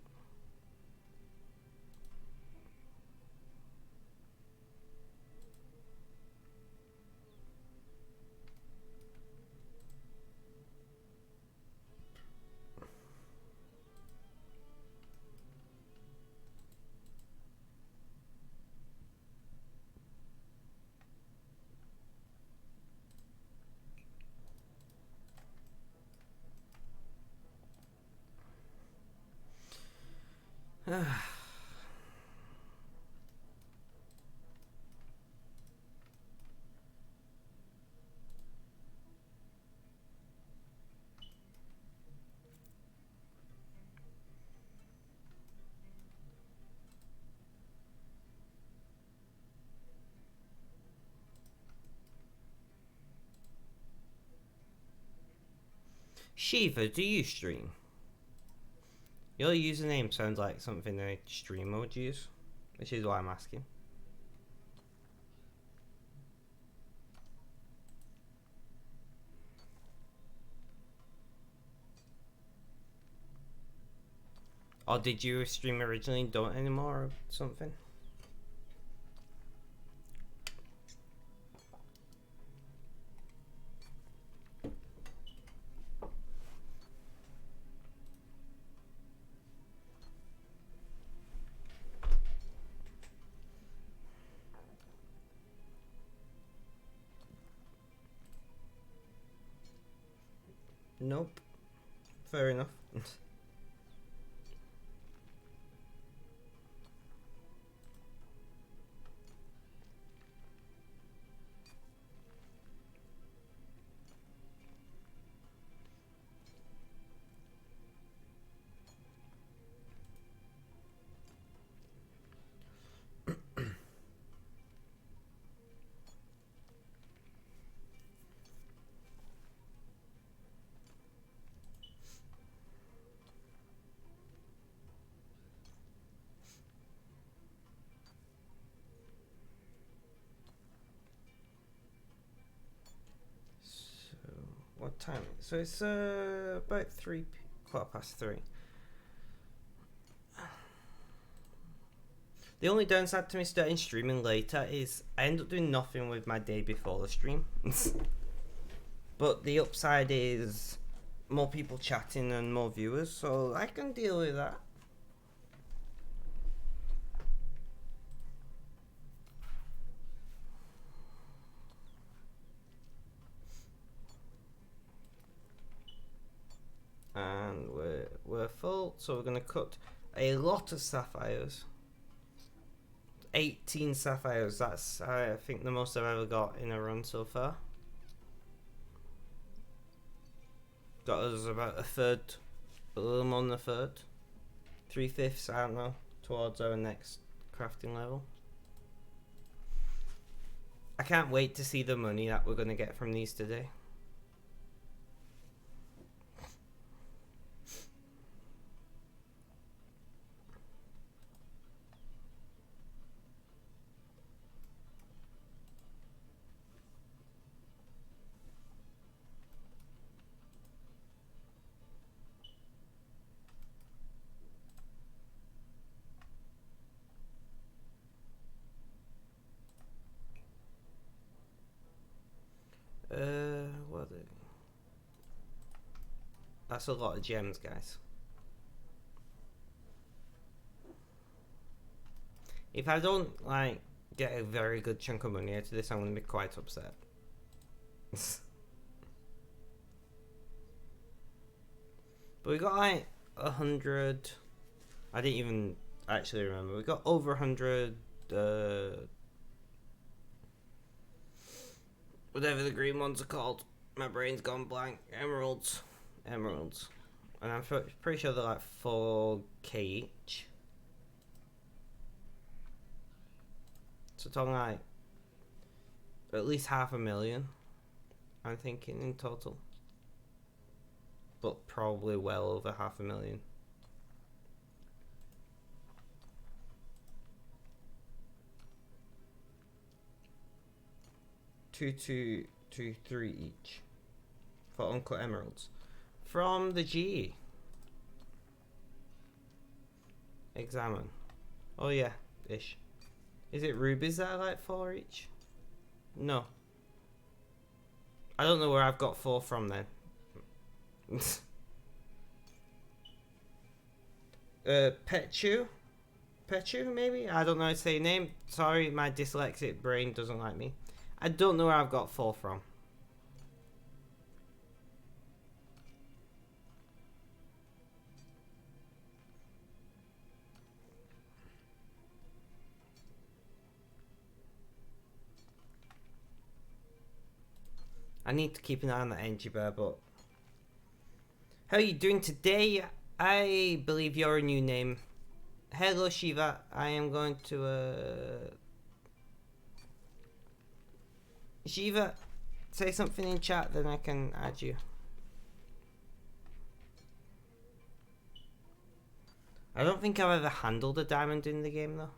S1: Shiva, do you stream? Your username sounds like something a streamer would use, which is why I'm asking. Or did you stream originally and don't anymore or something? Nope. Fair enough. time? So it's about 3:15. The only downside to me starting streaming later is I end up doing nothing with my day before the stream. But the upside is more people chatting and more viewers, so I can deal with that. And we're full, so we're gonna cut a lot of sapphires. 18 sapphires, that's I think the most I've ever got in a run so far. Got us about a third, a little more than a third. 3/5, I don't know, towards our next crafting level. I can't wait to see the money that we're gonna get from these today. What are they? That's a lot of gems, guys. If I don't like get a very good chunk of money out of this, I'm gonna be quite upset. But we got like 100. I didn't even actually remember. We got over 100. Whatever the green ones are called. My brain's gone blank. Emeralds. And I'm pretty sure they're like 4k each. So talking like at least 500,000, I'm thinking in total. But probably well over 500,000. Two, three each for uncut emeralds from the G. Examine. Oh yeah, ish. Is it rubies that are like 4 each? No. I don't know where I've got 4 from then. Petchu maybe? I don't know how to say your name. Sorry, my dyslexic brain doesn't like me. I don't know where I've got 4 from. I need to keep an eye on that energy bar, but... How are you doing today? I believe you're a new name. Hello, Shiva. I am going to, Shiva, say something in chat, then I can add you. I don't think I've ever handled a diamond in the game, though.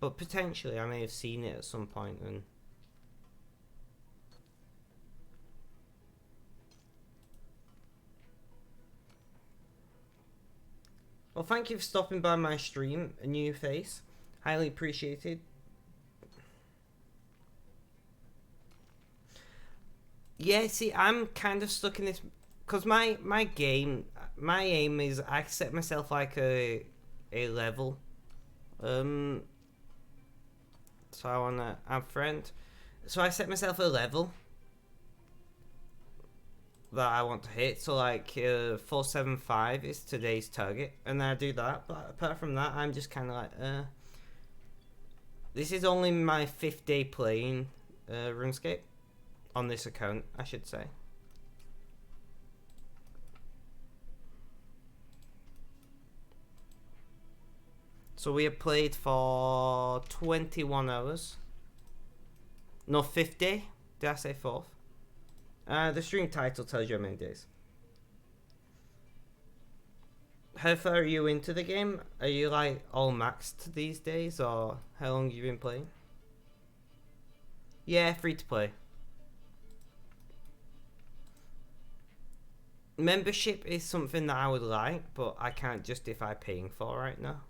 S1: But potentially, I may have seen it at some point, and... Well, thank you for stopping by my stream, a new face. Highly appreciated. Yeah, see, I'm kind of stuck in this... Because my aim is I set myself like a level. So I want to add friend. So I set myself a level that I want to hit. So like 475 is today's target, and then I do that. But apart from that, I'm just kind of like this is only my 5th day playing RuneScape on this account, I should say. So we have played for 21 hours. No, 5th day. Did I say 4th? The stream title tells you how many days. How far are you into the game? Are you like all maxed these days, or how long have you been playing? Yeah, free to play. membership is something that I would like, but I can't justify paying for right now.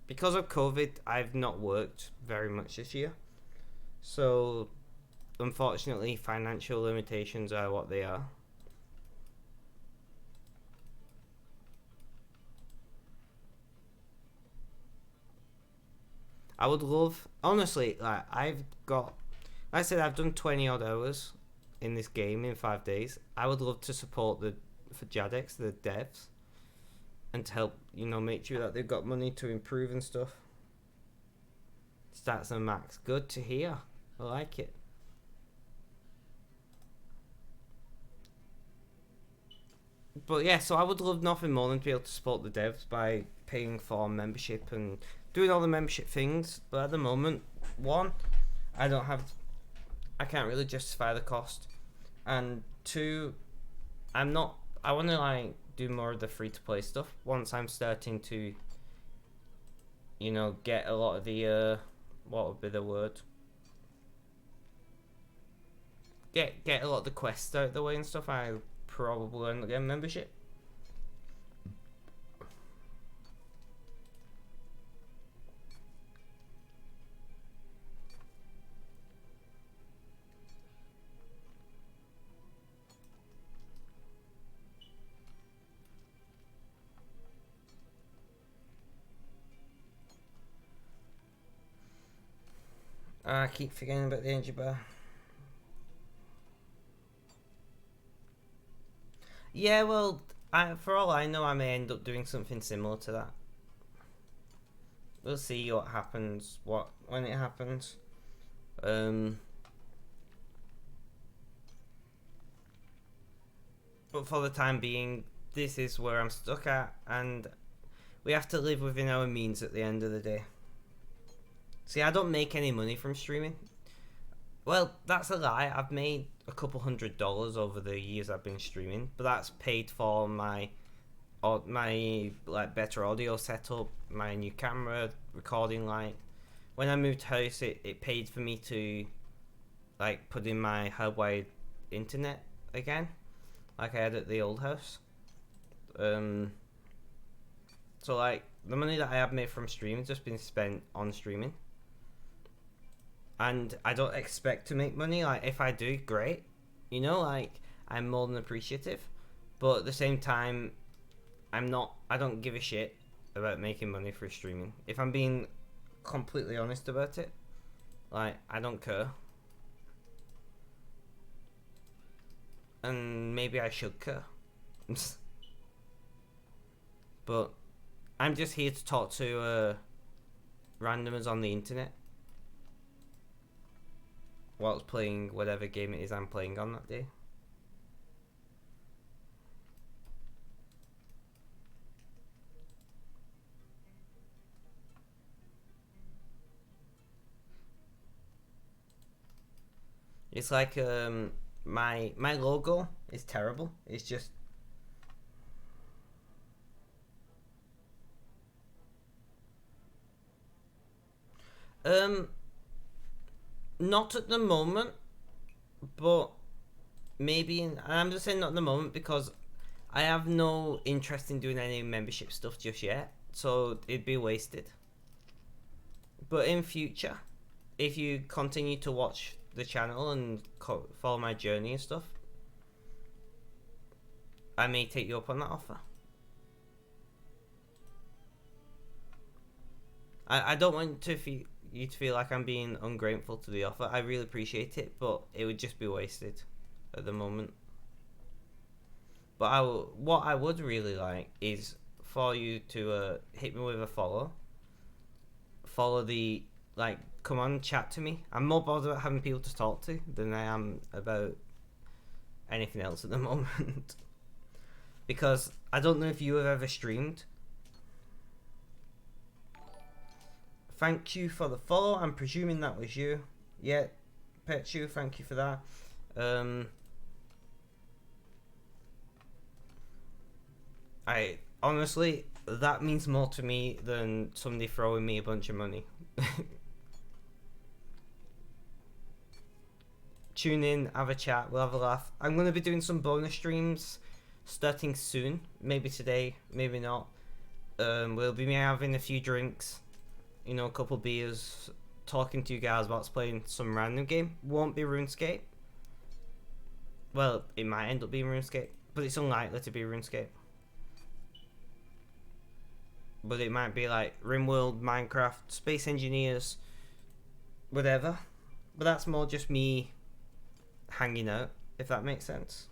S1: Because of COVID, I've not worked very much this year. So, unfortunately, financial limitations are what they are. I would love, honestly, like I said, I've done 20 odd hours in this game in 5 days. I would love to support for Jadex, the devs, and to help, make sure that they've got money to improve and stuff. Stats and max, good to hear. I like it. But yeah, so I would love nothing more than to be able to support the devs by paying for membership and doing all the membership things. But at the moment, one, I can't really justify the cost, and two, I want to do more of the free to play stuff once I'm starting to, get a lot of the what would be the word? Get a lot of the quests out of the way and stuff. I probably end up getting membership. I keep forgetting about the energy bar. Yeah, well, for all I know, I may end up doing something similar to that. We'll see what happens, when it happens. But for the time being, this is where I'm stuck at, and we have to live within our means at the end of the day. See, I don't make any money from streaming. Well, that's a lie. I've made a couple $100 over the years I've been streaming, but that's paid for my better audio setup, my new camera, recording light. When I moved house, it paid for me to put in my hardwired internet again, like I had at the old house. So the money that I have made from streaming has just been spent on streaming. And I don't expect to make money. If I do, great. I'm more than appreciative. But at the same time, I don't give a shit about making money for streaming. If I'm being completely honest about it, I don't care. And maybe I should care. But I'm just here to talk to randomers on the internet whilst playing whatever game it is I'm playing on that day. It's like my logo is terrible. It's just not at the moment, but maybe and I'm just saying not at the moment because I have no interest in doing any membership stuff just yet, so it'd be wasted. But in future, if you continue to watch the channel and follow my journey and stuff, I may take you up on that offer. I don't want you to feel like I'm being ungrateful to the offer. I really appreciate it, but it would just be wasted at the moment. But what I would really like is for you to hit me with a follow. Follow the come on, chat to me. I'm more bothered about having people to talk to than I am about anything else at the moment. Because I don't know if you have ever streamed. Thank you for the follow. I'm presuming that was you. Yeah, Petchu, thank you for that. I honestly, that means more to me than somebody throwing me a bunch of money. tune in, have a chat, we'll have a laugh. I'm going to be doing some bonus streams starting soon. Maybe today, maybe not. We'll be having a few drinks, you know, a couple beers, talking to you guys about playing some random game. Won't be RuneScape. Well, it might end up being RuneScape, but it's unlikely to be RuneScape. But it might be like RimWorld, Minecraft, Space Engineers, whatever. But that's more just me hanging out, if that makes sense.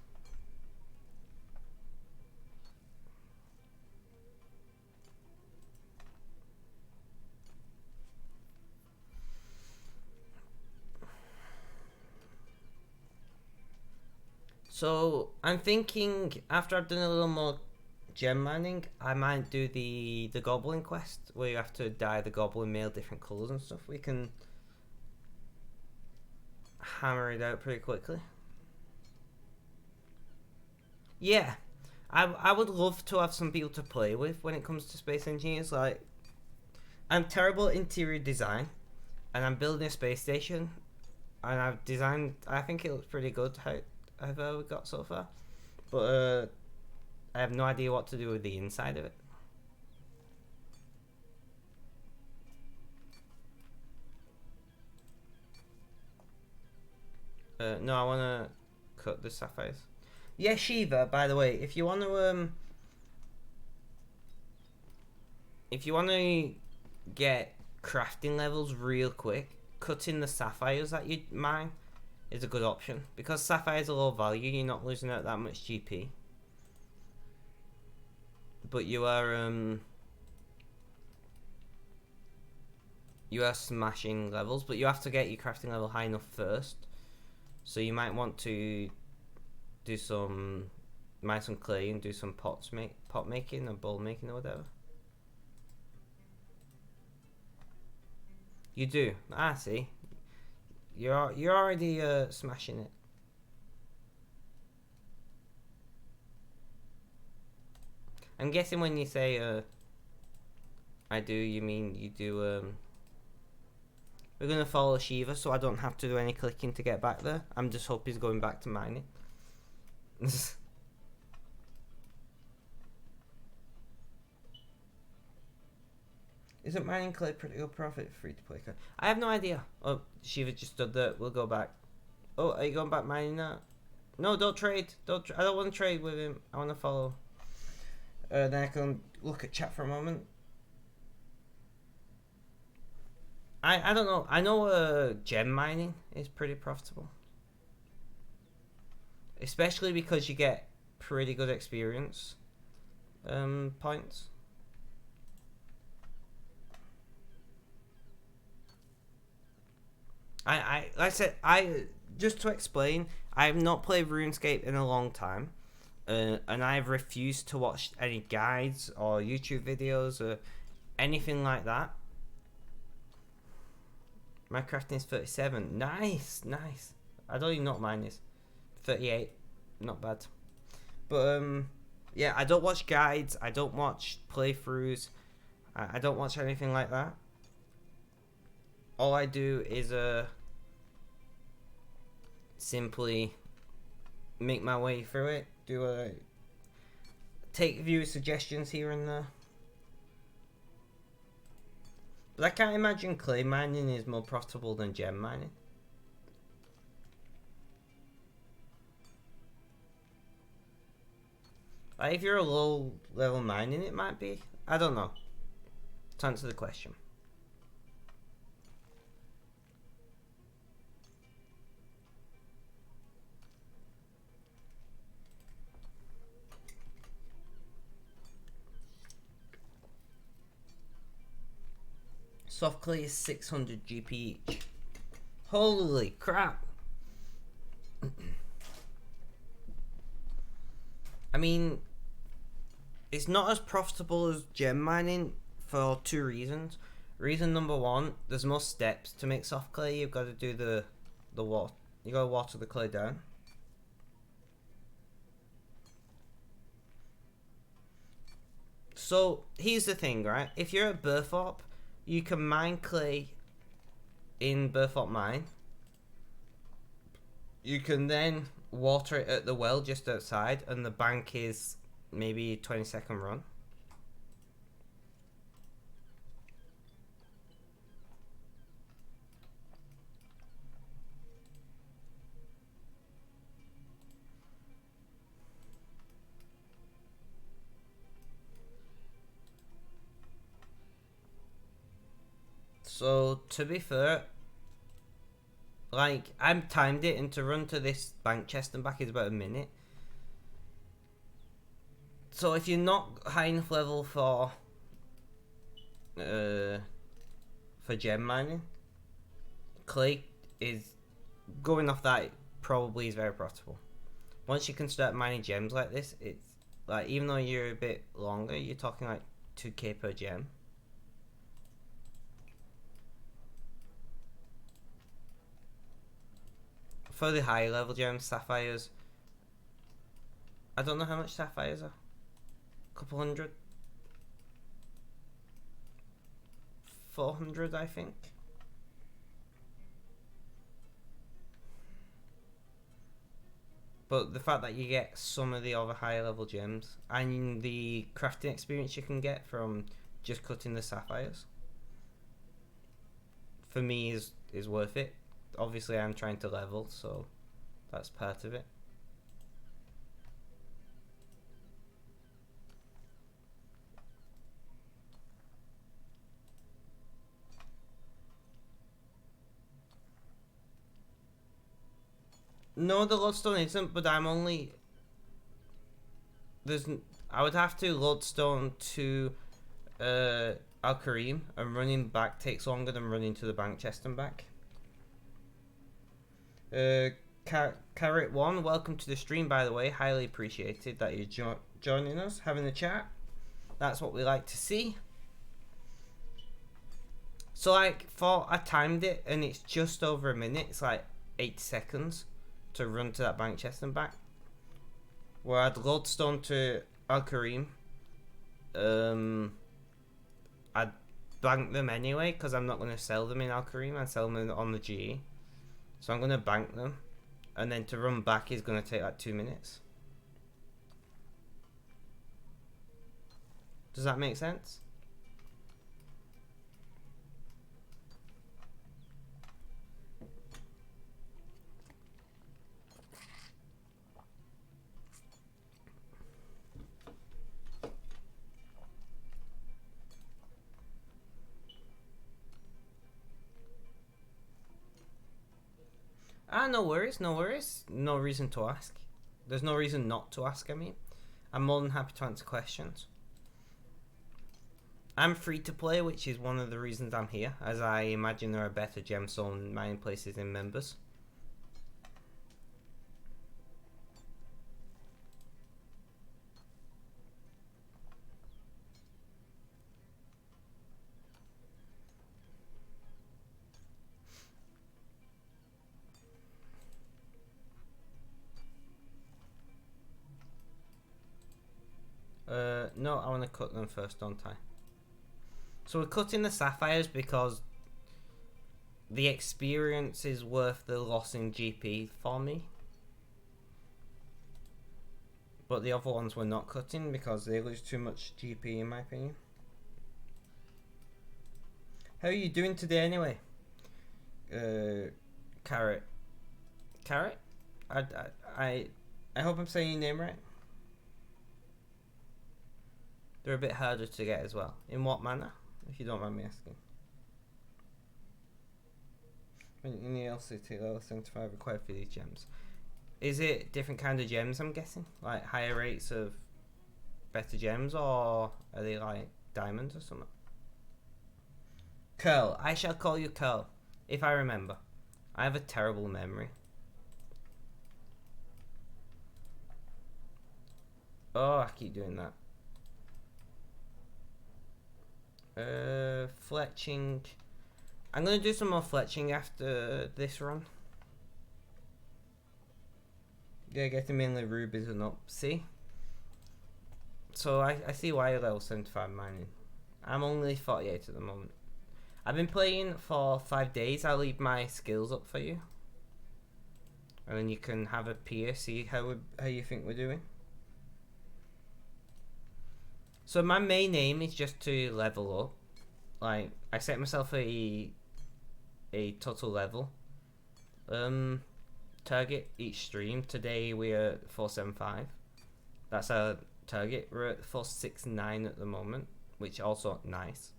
S1: So I'm thinking after I've done a little more gem mining, I might do the goblin quest where you have to dye the goblin mail different colours and stuff. We can hammer it out pretty quickly. Yeah, I would love to have some people to play with when it comes to Space Engineers. Like, I'm terrible at interior design, and I'm building a space station, and I've designed. I think it looks pretty good how we got so far, but I have no idea what to do with the inside of it. No, I want to cut the sapphires. Yeah, Shiva, by the way, if you want to get crafting levels real quick, cutting the sapphires that you mine is a good option, because sapphires are low value. You're not losing out that much GP, but you are smashing levels. But you have to get your crafting level high enough first, so you might want to do mine some clay and do some pot making or bowl making or whatever. You do. Ah, see, you're already smashing it. I'm guessing when you say I do, you mean you do. We're gonna follow Shiva, so I don't have to do any clicking to get back there. I'm just hoping he's going back to mining. Isn't mining clay pretty good profit free to play? I have no idea. Oh, Shiva just stood there. We'll go back. Oh, are you going back mining now? No, don't trade. I don't want to trade with him. I want to follow. Then I can look at chat for a moment. I don't know. I know gem mining is pretty profitable, especially because you get pretty good experience points. Like I said, just to explain, I have not played RuneScape in a long time, and I've refused to watch any guides or YouTube videos or anything like that. My crafting is 37. Nice. I don't even know what mine is. 38. Not bad. But yeah, I don't watch guides. I don't watch playthroughs. I don't watch anything like that. All I do is simply make my way through it. Take viewer suggestions here and there. But I can't imagine clay mining is more profitable than gem mining. Like, if you're a low level mining, it might be. I don't know. To answer the question. Soft clay is 600 GP each. Holy crap. I mean, it's not as profitable as gem mining for two reasons. Reason number one, there's more steps to make soft clay. You've got to do the water. You got to water the clay down. So here's the thing, right? If you're at Burthorpe, you can mine clay in Burthorpe Mine, You can then water it at the well just outside, and the bank is maybe 20-second run. So to be fair, like I'm timed it, and to run to this bank chest and back is about a minute. So if you're not high enough level for gem mining, clay is going off that probably is very profitable. Once you can start mining gems like this, it's like, even though you're a bit longer, you're talking like 2k per gem. For the higher level gems, sapphires, I don't know how much sapphires are. A couple hundred, 400 I think. But the fact that you get some of the other higher level gems and the crafting experience you can get from just cutting the sapphires, for me is worth it. Obviously I'm trying to level, so that's part of it. No, the lodestone isn't, but I'm only... I would have to lodestone to Al Kareem, and running back takes longer than running to the bank chest and back. Carrot1, welcome to the stream, by the way. Highly appreciated that you're joining us, having a chat. That's what we like to see. So like, I timed it, and it's just over a minute. It's like 8 seconds to run to that bank chest and back. Where I'd lodestone to Al Kareem. I'd bank them anyway, because I'm not going to sell them in Al Kareem. I'd sell them on the GE. So I'm going to bank them. And then to run back is going to take like 2 minutes. Does that make sense? No worries, no worries. No reason to ask. There's no reason not to ask, I mean. I'm more than happy to answer questions. I'm free to play, which is one of the reasons I'm here, as I imagine there are better gemstone mining places in members. No, I want to cut them first, don't I? So we're cutting the sapphires because the experience is worth the loss in GP for me. But the other ones we're not cutting because they lose too much GP in my opinion. How are you doing today anyway? Carrot. Carrot? I hope I'm saying your name right. They're a bit harder to get as well. In what manner? If you don't mind me asking. In the LCT level 75 required for these gems. Is it different kind of gems, I'm guessing? Like higher rates of better gems, or are they like diamonds or something? Curl. I shall call you Curl, if I remember. I have a terrible memory. Oh, I keep doing that. Fletching. I'm gonna do some more fletching after this run. Yeah, getting mainly rubies and up. See? So I see why you're level 75 mining. I'm only 48 at the moment. I've been playing for 5 days. I'll leave my skills up for you. and then you can have a peer, see how you think we're doing. So my main aim is just to level up. Like, I set myself a total level target each stream. Today we're at 475. That's our target. We're at 469 at the moment, which also nice.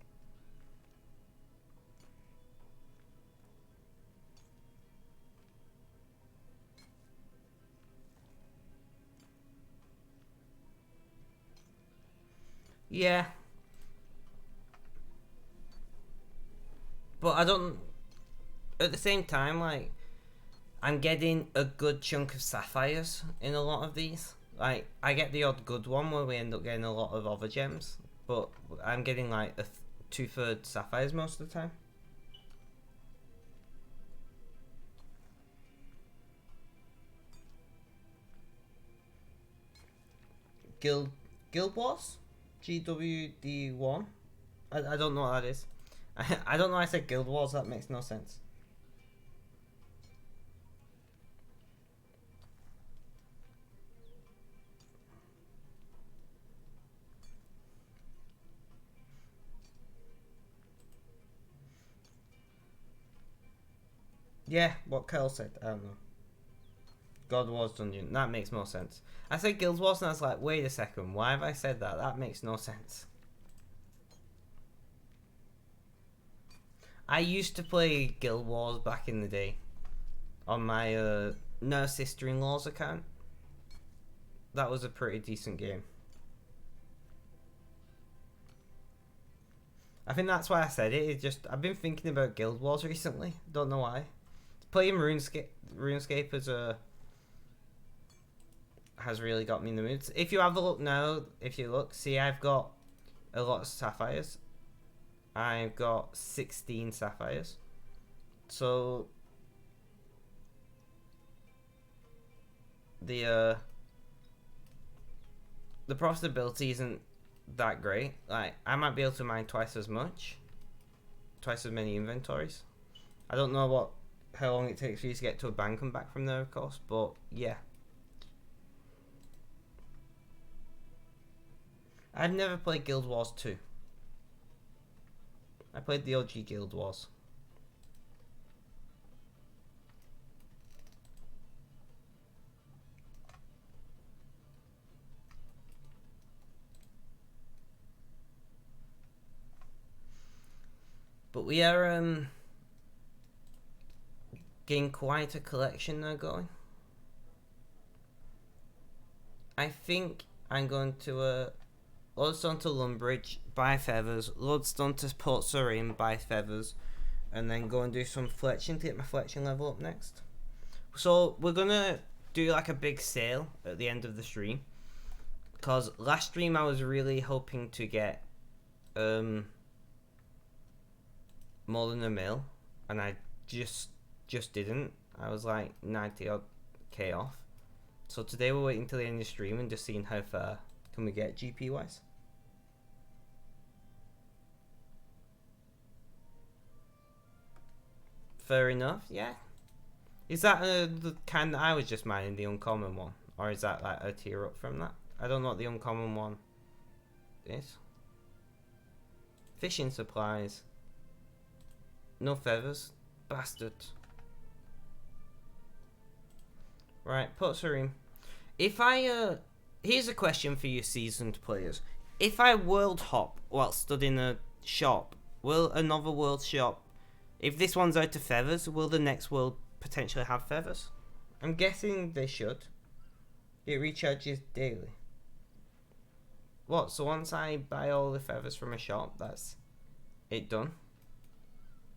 S1: Yeah. But I don't... At the same time, like, I'm getting a good chunk of sapphires in a lot of these. Like, I get the odd good one where we end up getting a lot of other gems, but I'm getting like a 2/3 sapphires most of the time. Guild Wars? GWD1? I don't know what that is. I don't know why I said Guild Wars, that makes no sense. Yeah, what Carl said, I don't know. God Wars Dungeon, that makes more sense. I said Guild Wars and I was like, wait a second, why have I said that? That makes no sense. I used to play Guild Wars back in the day on my no sister-in-law's account. That was a pretty decent game. I think that's why I said it. It's just I've been thinking about Guild Wars recently. Don't know why. Playing RuneScape has really got me in the mood. If you have a look now, see I've got a lot of sapphires. I've got 16 sapphires. So the profitability isn't that great. Like, I might be able to mine twice as many inventories. I don't know how long it takes for you to get to a bank and back from there, of course, but yeah. I've never played Guild Wars 2. I played the OG Guild Wars. But we are getting quite a collection now going. I think I'm going to Lodestone to Lumbridge, buy feathers, Lodestone to Port Surrey, buy feathers, and then go and do some fletching to get my fletching level up next. So we're gonna do like a big sale at the end of the stream, because last stream I was really hoping to get more than a mil, and I just didn't. I was like 90 odd K off. So today we're waiting till the end of the stream and just seeing how far can we get GP wise. Fair enough, yeah. Is that the kind that I was just mining, the uncommon one? Or is that like a tier up from that? I don't know what the uncommon one is. Fishing supplies. No feathers. Bastard. Right, Port Surrey. If I, here's a question for you seasoned players. If I world hop while stood in a shop, will another world shop, if this one's out of feathers, will the next world potentially have feathers? I'm guessing they should. It recharges daily. What, so once I buy all the feathers from a shop, that's it done?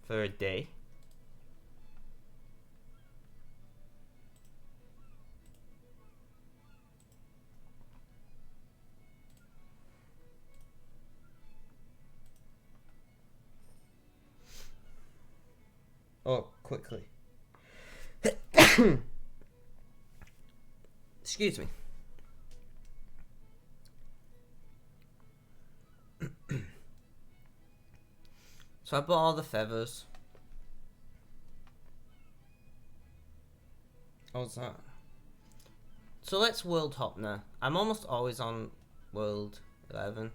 S1: For a day? Oh, quickly. Excuse me. So I bought all the feathers. How's that? So let's world hop now. I'm almost always on world 11.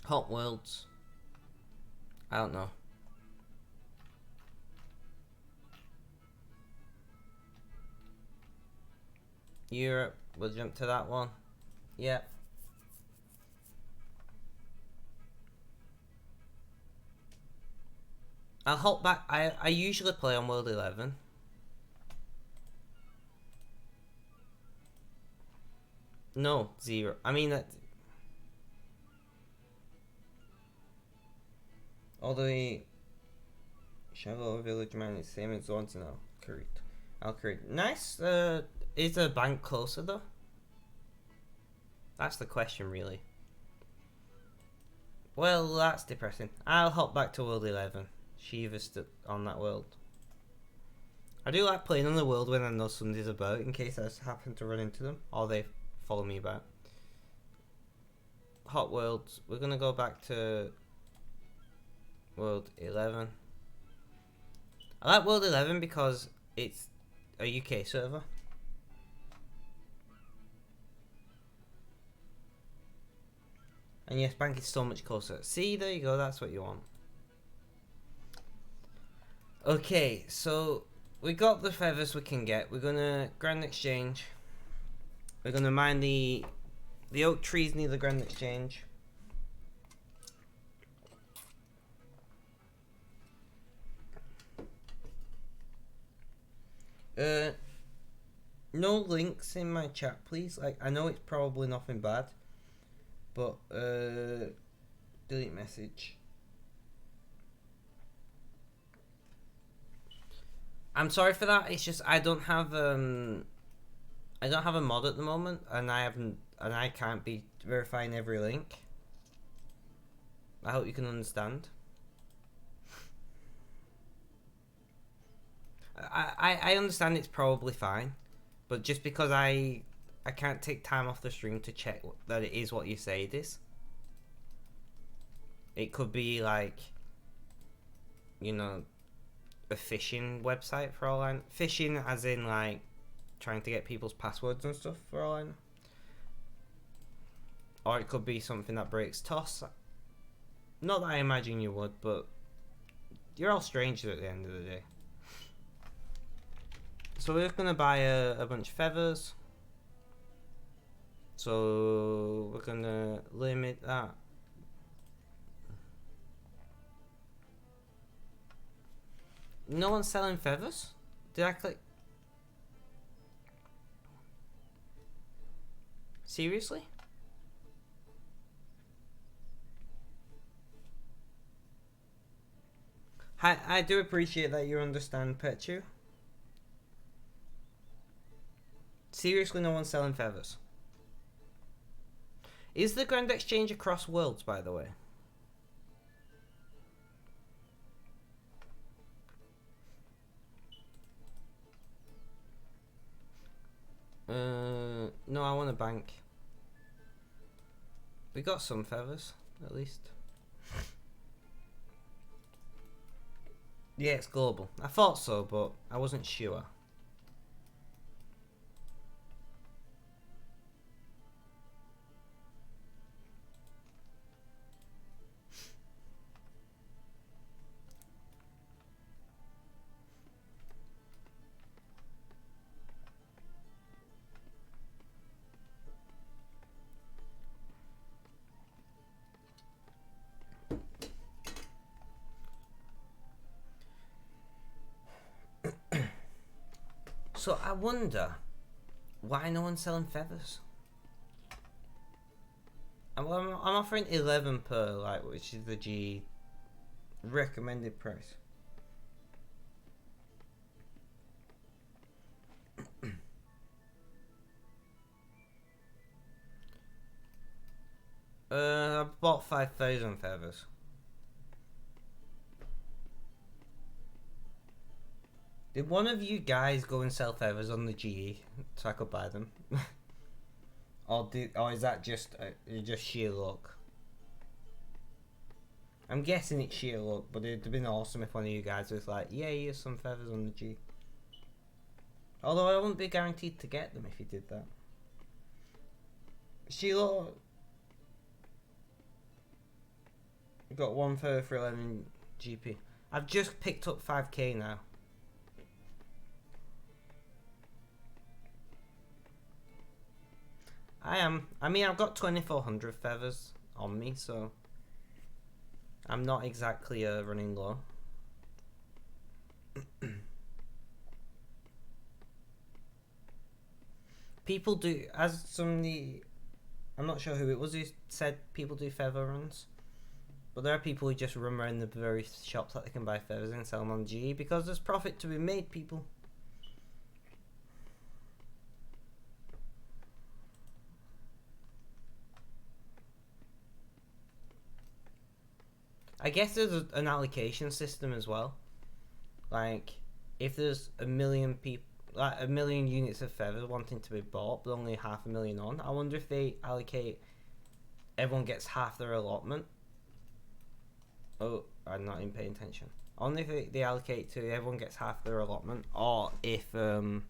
S1: Hot worlds. I don't know. Europe, we'll jump to that one. Yep. I'll hop back. I usually play on world 11. No, 0. I mean that. Although the Shallow Village Man is same as once now. Correct. Correct. Nice. Is the bank closer though? That's the question, really. Well, that's depressing. I'll hop back to world 11. Shiva's on that world. I do like playing on the world when I know somebody's about, in case I happen to run into them or they follow me back. Hot worlds. We're gonna go back to world 11. I like world 11 because it's a UK server. And yes, bank is so much closer. See, there you go, that's what you want. Okay, so we got the feathers we can get. We're gonna Grand Exchange. We're gonna mine the oak trees near the Grand Exchange. No links in my chat, please. Like, I know it's probably nothing bad, but delete message. I'm sorry for that. It's just I don't have a mod at the moment, and I can't be verifying every link. I hope you can understand. I understand it's probably fine, but just because I can't take time off the stream to check that it is what you say it is. It could be like, you know, a phishing website for all I know. Phishing as in like trying to get people's passwords and stuff for all I know. Or it could be something that breaks TOS. Not that I imagine you would, but you're all strangers at the end of the day. So we're gonna buy a bunch of feathers. So we're gonna limit that. No one's selling feathers? Did I click? Seriously? I do appreciate that you understand, Petchu. Seriously, no one's selling feathers. Is the Grand Exchange across worlds, by the way? No, I want a bank. We got some feathers, at least. Yeah, it's global. I thought so, but I wasn't sure. So I wonder why no one's selling feathers. I'm offering 11 per, like, which is the G recommended price. I bought 5,000 feathers. Did one of you guys go and sell feathers on the GE so I could buy them? or is that just sheer luck? I'm guessing it's sheer luck, but it'd have been awesome if one of you guys was like, yeah, here's some feathers on the G. Although I wouldn't be guaranteed to get them if you did that. Sheila got 1 feather for 11 GP. I've just picked up 5k now. I mean, I've got 2400 feathers on me, so I'm not exactly running low. People do, as somebody, I'm not sure who it was who said people do feather runs, but there are people who just run around the various shops that they can buy feathers and sell them on GE because there's profit to be made, people. I guess there's an allocation system as well. Like, if there's a million people, like a million units of feathers wanting to be bought, but only 500,000 on, I wonder if they allocate, everyone gets half their allotment. Oh, I'm not even paying attention. I wonder if they allocate to everyone gets half their allotment, or if the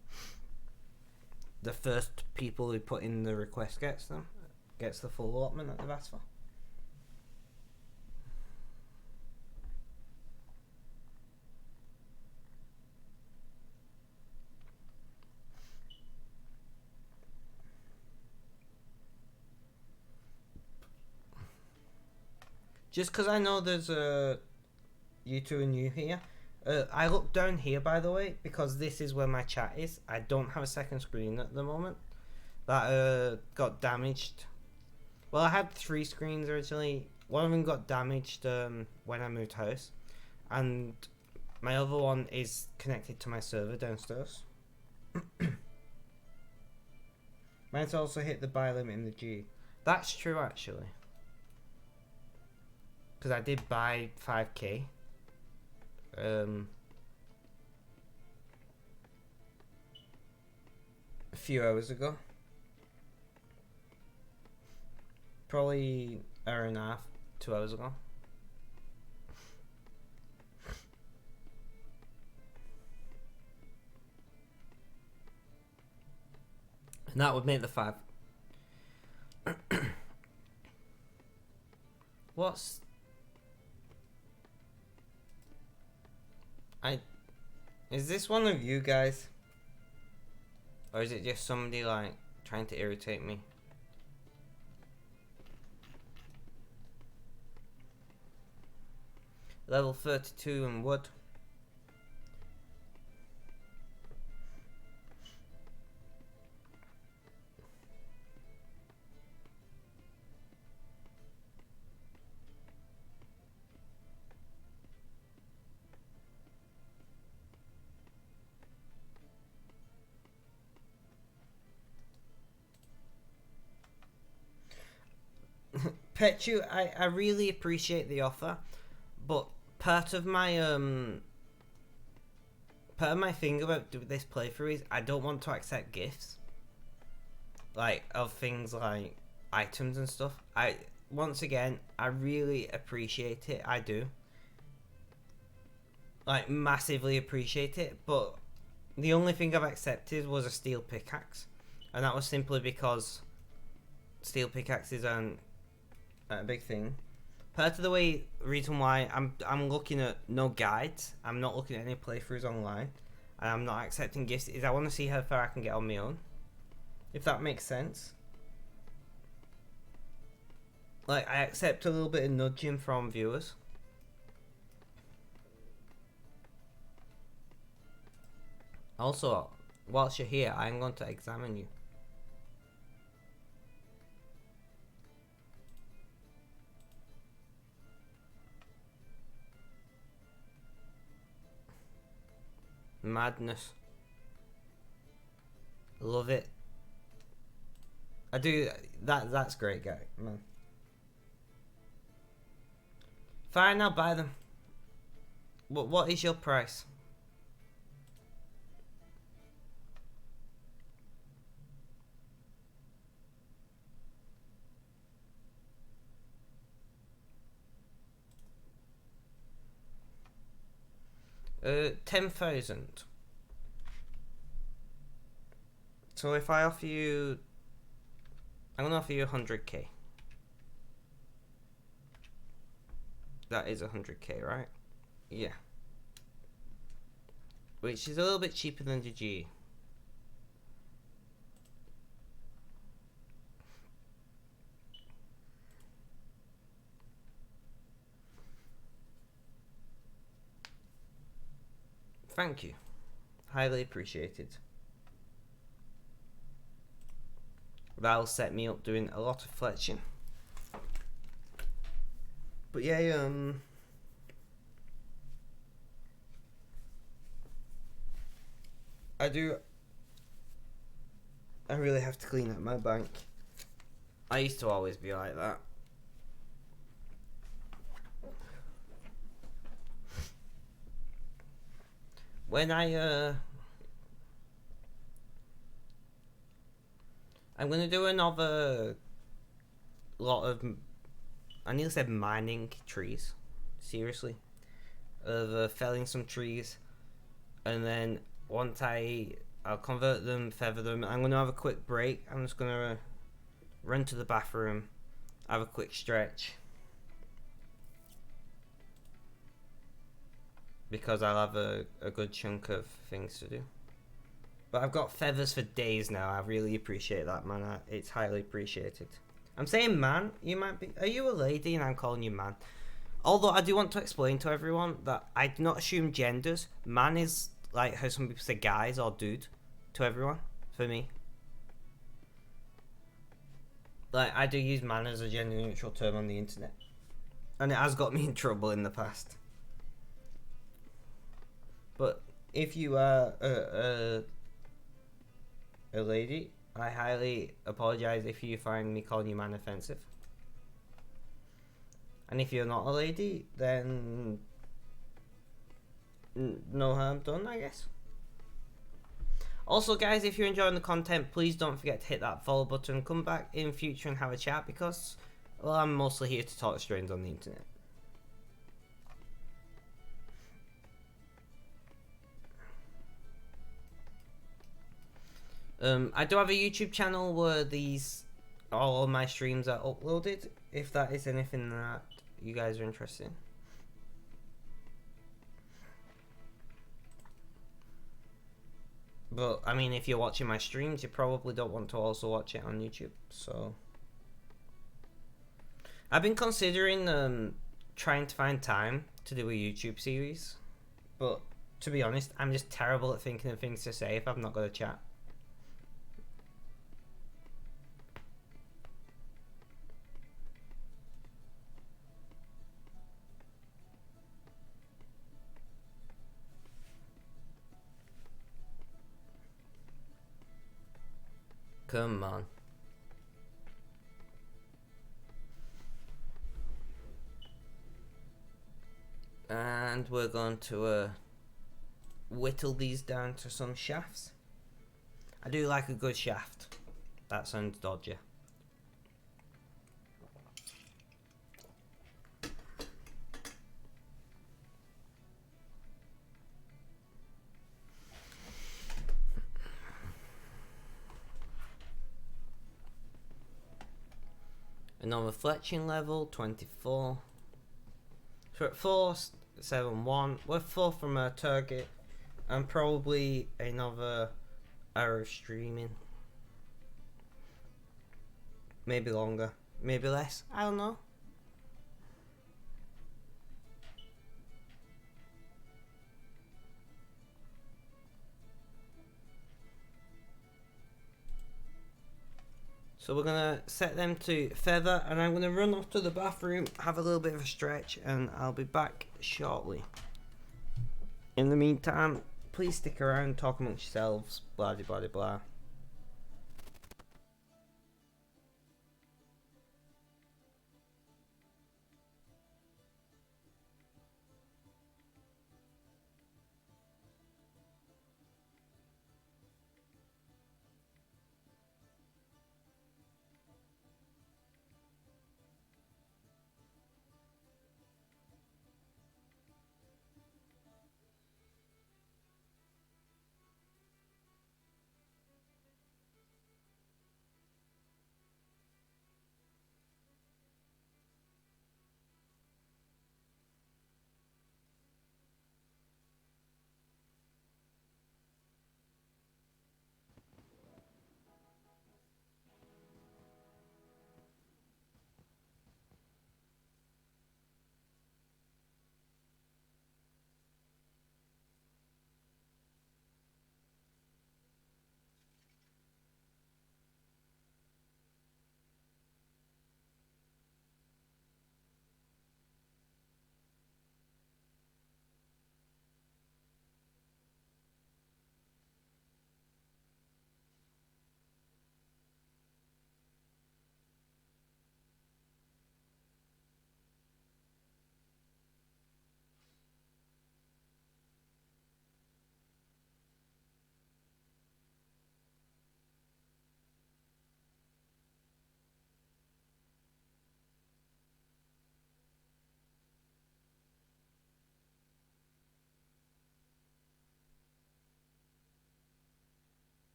S1: first people who put in the request gets the full allotment that they've asked for. Just because I know there's you two are new here. I look down here, by the way, because this is where my chat is. I don't have a second screen at the moment. That got damaged. Well, I had 3 screens originally. One of them got damaged when I moved house. And my other one is connected to my server downstairs. Mine's also hit the buy limit in the G. That's true, actually. Because I did buy 5k. A few hours ago. Probably an hour and a half, 2 hours ago. And that would make the 5. What's... Is this one of you guys? Or is it just somebody like trying to irritate me? Level 32 in wood. Petchu, I really appreciate the offer, but part of my thing about this playthrough is I don't want to accept gifts, like of things like items and stuff. Once again, I really appreciate it. I do, like, massively appreciate it, but the only thing I've accepted was a steel pickaxe, and that was simply because steel pickaxes aren't a big thing. Part of the reason why I'm looking at no guides, I'm not looking at any playthroughs online, and I'm not accepting gifts, is I want to see how far I can get on my own, if that makes sense. Like, I accept a little bit of nudging from viewers. Also, whilst you're here, I'm going to examine you. Madness. Love it. I do. That's great, guy. Man. Fine, I'll buy them. What is your price? $10,000. So if I offer you, I'm gonna offer you 100k. That is 100k, right? Yeah. Which is a little bit cheaper than the G. Thank you. Highly appreciated. That'll set me up doing a lot of fletching. But yeah, I really have to clean up my bank. I used to always be like that. When I'm gonna do another lot of, I nearly said mining trees, seriously, of felling some trees, and then once I'll convert them, feather them. I'm gonna have a quick break. I'm just gonna run to the bathroom, have a quick stretch, because I'll have a good chunk of things to do. But I've got feathers for days now. I really appreciate that, man. It's highly appreciated. I'm saying man. You might be. Are you a lady? And I'm calling you man. Although I do want to explain to everyone that I do not assume genders. Man is like how some people say guys or dude to everyone. For me, like I do use man as a gender neutral term on the internet, and it has got me in trouble in the past. But if you are a lady, I highly apologise if you find me calling you man offensive. And if you're not a lady, then no harm done, I guess. Also, guys, if you're enjoying the content, please don't forget to hit that follow button. Come back in future and have a chat because, well, I'm mostly here to talk to strangers on the internet. I do have a YouTube channel where all of my streams are uploaded, if that is anything that you guys are interested in. But, I mean, if you're watching my streams, you probably don't want to also watch it on YouTube, so... I've been considering trying to find time to do a YouTube series, but to be honest, I'm just terrible at thinking of things to say if I've not got a chat. Come on. And we're going to whittle these down to some shafts. I do like a good shaft. That sounds dodgy. Another fletching level, 24. So at 471, we're 4 from our target, and probably another hour of streaming. Maybe longer, maybe less, I don't know. So we're gonna set them to feather, and I'm gonna run off to the bathroom, have a little bit of a stretch, and I'll be back shortly. In the meantime, please stick around, talk amongst yourselves, blah blah blah blah.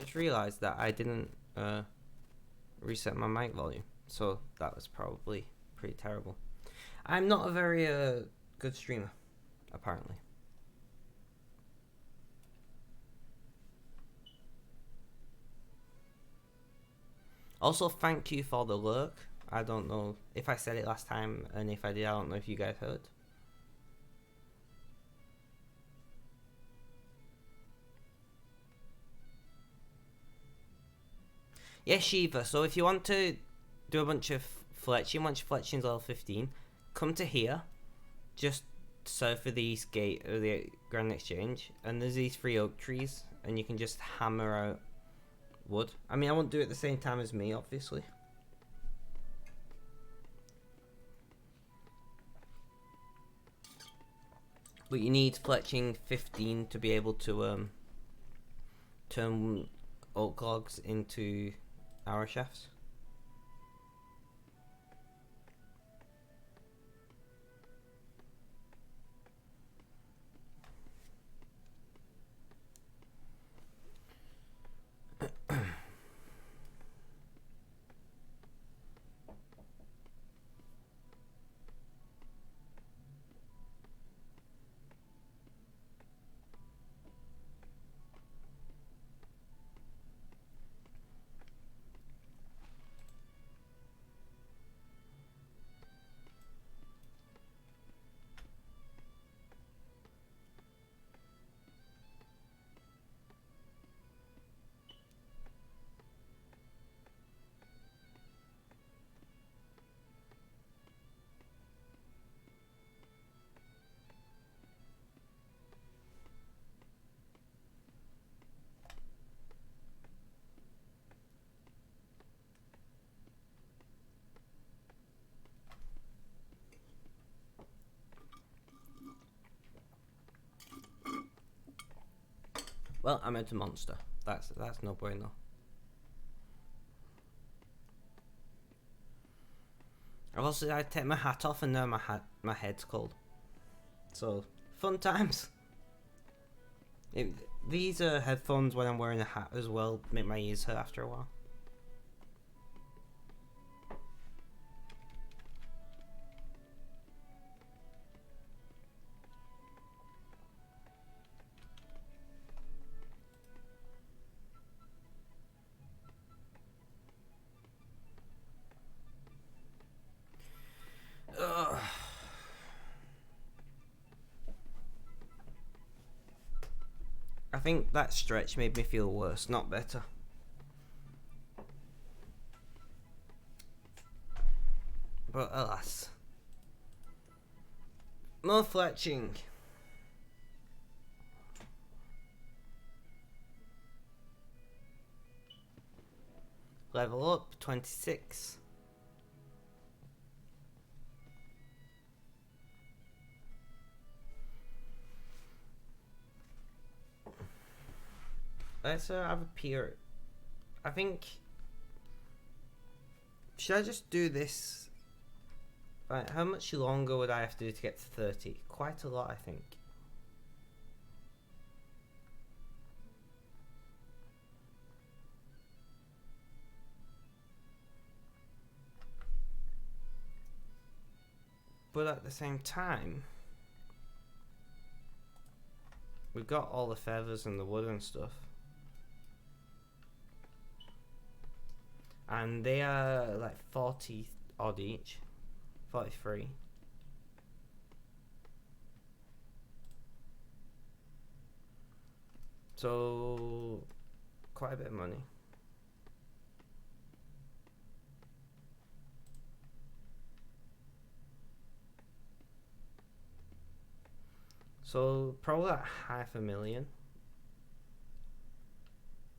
S1: just realised that I didn't reset my mic volume, so that was probably pretty terrible. I'm not a very good streamer, apparently. Also, thank you for the lurk. I don't know if I said it last time, and if I did, I don't know if you guys heard. Yeah, Shiva, so if you want to do a bunch of fletching, once your fletching's level 15, come to here, just south for the East Gate of the Grand Exchange, and there's these 3 oak trees, and you can just hammer out wood. I mean, I won't do it at the same time as me, obviously. But you need fletching 15 to be able to turn oak logs into arrow shafts. Well, I meant a monster. That's no bueno. I've also I take my hat off and now my head's cold. So fun times. These headphones when I'm wearing a hat as well make my ears hurt after a while. Ugh. I think that stretch made me feel worse, not better. But alas. More fletching. Level up, 26. Let's have a peer. I think. Should I just do this? Right, how much longer would I have to do to get to 30? Quite a lot, I think. But at the same time, we've got all the feathers and the wood and stuff. And they are like 40 odd each. 43. So, quite a bit of money. So, probably like 500,000.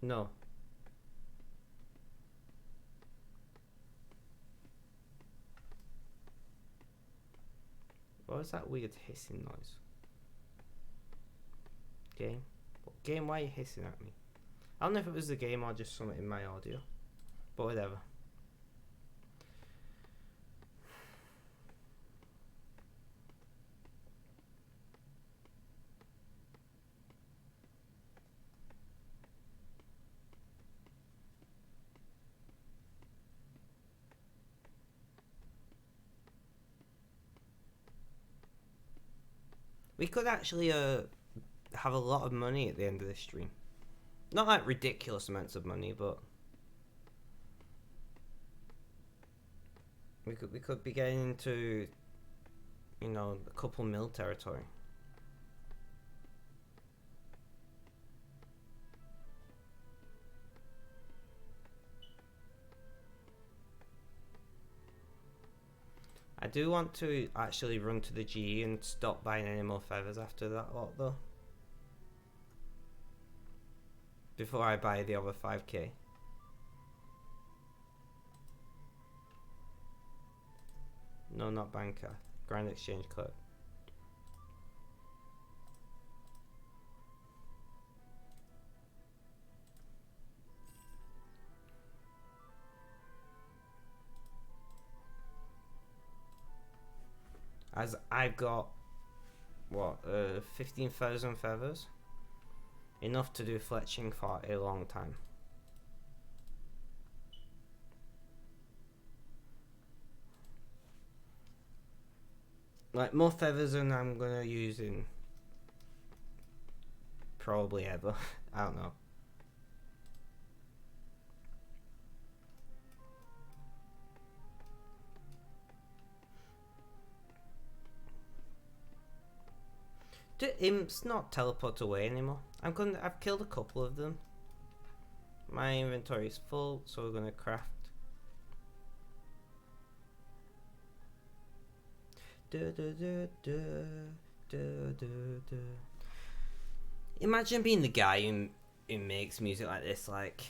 S1: No. What was that weird hissing noise? Game? Game, why are you hissing at me? I don't know if it was the game or just something in my audio. But whatever. We could actually have a lot of money at the end of the stream. Not like ridiculous amounts of money, but we could be getting into, you know, a couple mil territory. I do want to actually run to the GE and stop buying any more feathers after that lot though. Before I buy the other 5k. No, not banker. Grand exchange clerk. As I've got, what, 15,000 feathers? Enough to do fletching for a long time. Like, more feathers than I'm gonna use in probably ever. I don't know. Do imps not teleport away anymore? I've killed a couple of them. My inventory is full, so we're gonna craft. Imagine being the guy who makes music like this. Like,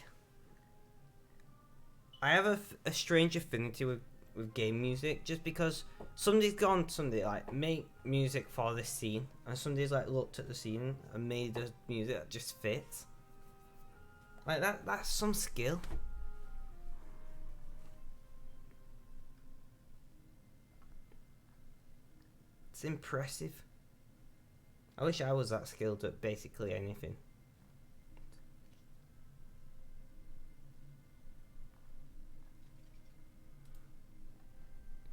S1: I have a strange affinity with game music, just because somebody's gone like make music for this scene, and somebody's like looked at the scene and made the music that just fits. Like that's some skill. It's impressive. I wish I was that skilled at basically anything.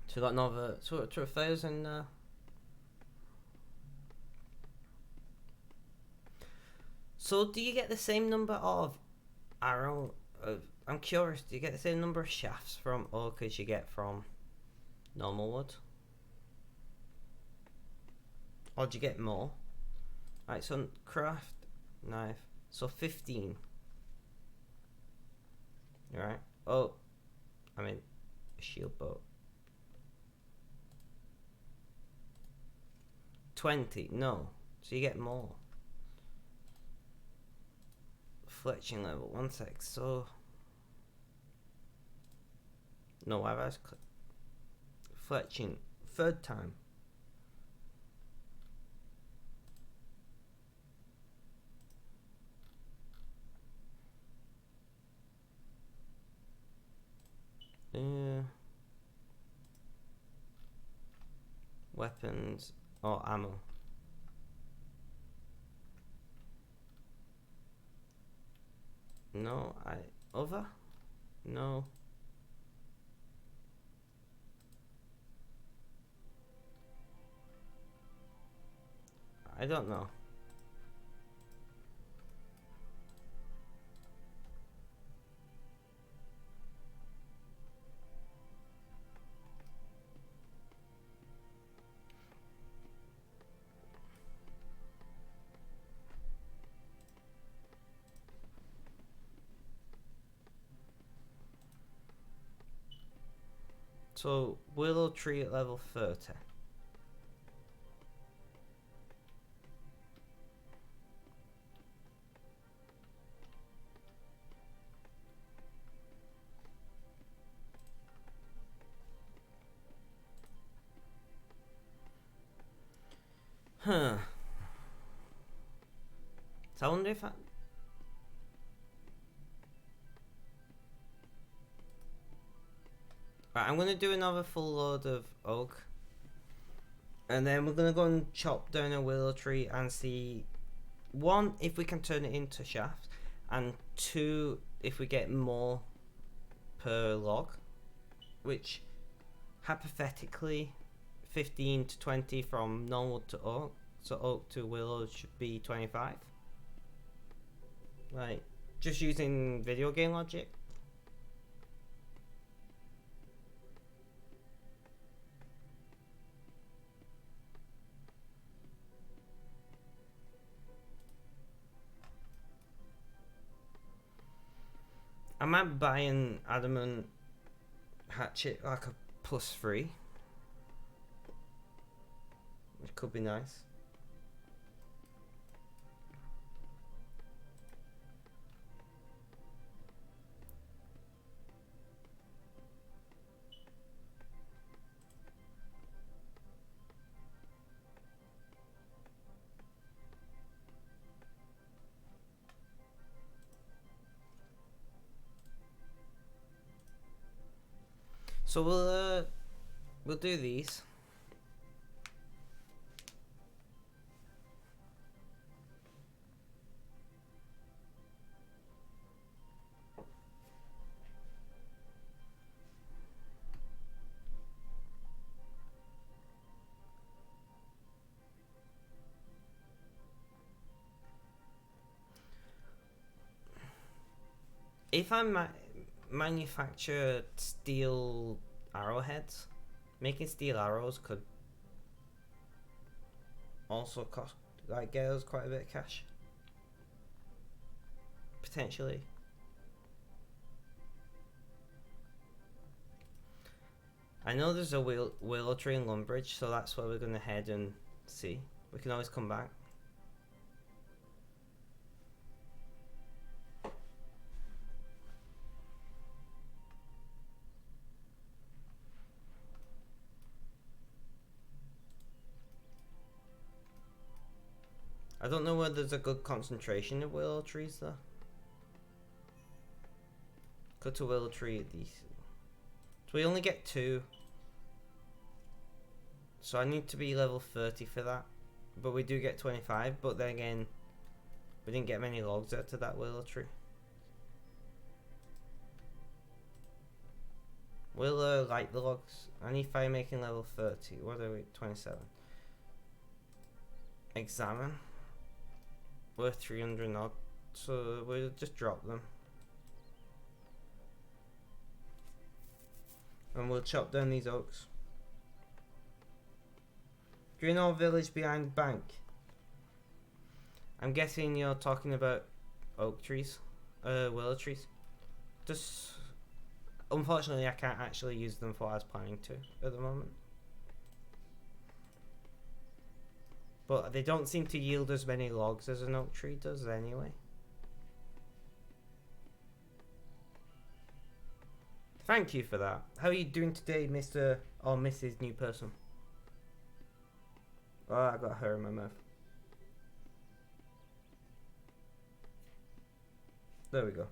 S1: So we got another to 1,000. So do you get the same number of arrow? I'm curious. Do you get the same number of shafts from oak as you get from normal wood, or do you get more? Right. So craft knife. So 15. Right. Oh, I mean shield bow. 20. No. So you get more. Fletching level. 1 sec. So no, I've asked fletching third time. Weapons or ammo. No, other? No. I don't know. So willow tree at level 30. Huh. So I wonder if Right, I'm gonna do another full load of oak, and then we're gonna go and chop down a willow tree and see, one, if we can turn it into shafts, and two, if we get more per log, which hypothetically 15 to 20 from normal to oak, So oak to willow should be 25. Like, just using video game logic. I might buy an adamant hatchet, like a +3, which could be nice. So we'll do these. If I manufacture steel arrowheads, making steel arrows could also cost, like, get us quite a bit of cash. Potentially. I know there's a willow tree in Lumbridge, so that's where we're gonna head and see. We can always come back. I don't know whether there's a good concentration of willow trees though. Cut a willow tree at these. So we only get 2. So I need to be level 30 for that. But we do get 25, but then again, we didn't get many logs out to that willow tree. We'll light the logs. I need fire making level 30. What are we? 27. Examine. We're 300 odd, so we'll just drop them. And we'll chop down these oaks. Greenall village behind bank. I'm guessing you're talking about oak trees, willow trees. Just, unfortunately, I can't actually use them for what I was planning to at the moment. But they don't seem to yield as many logs as an oak tree does anyway. Thank you for that. How are you doing today, Mr. or Mrs. New Person? Oh, I got her in my mouth. There we go.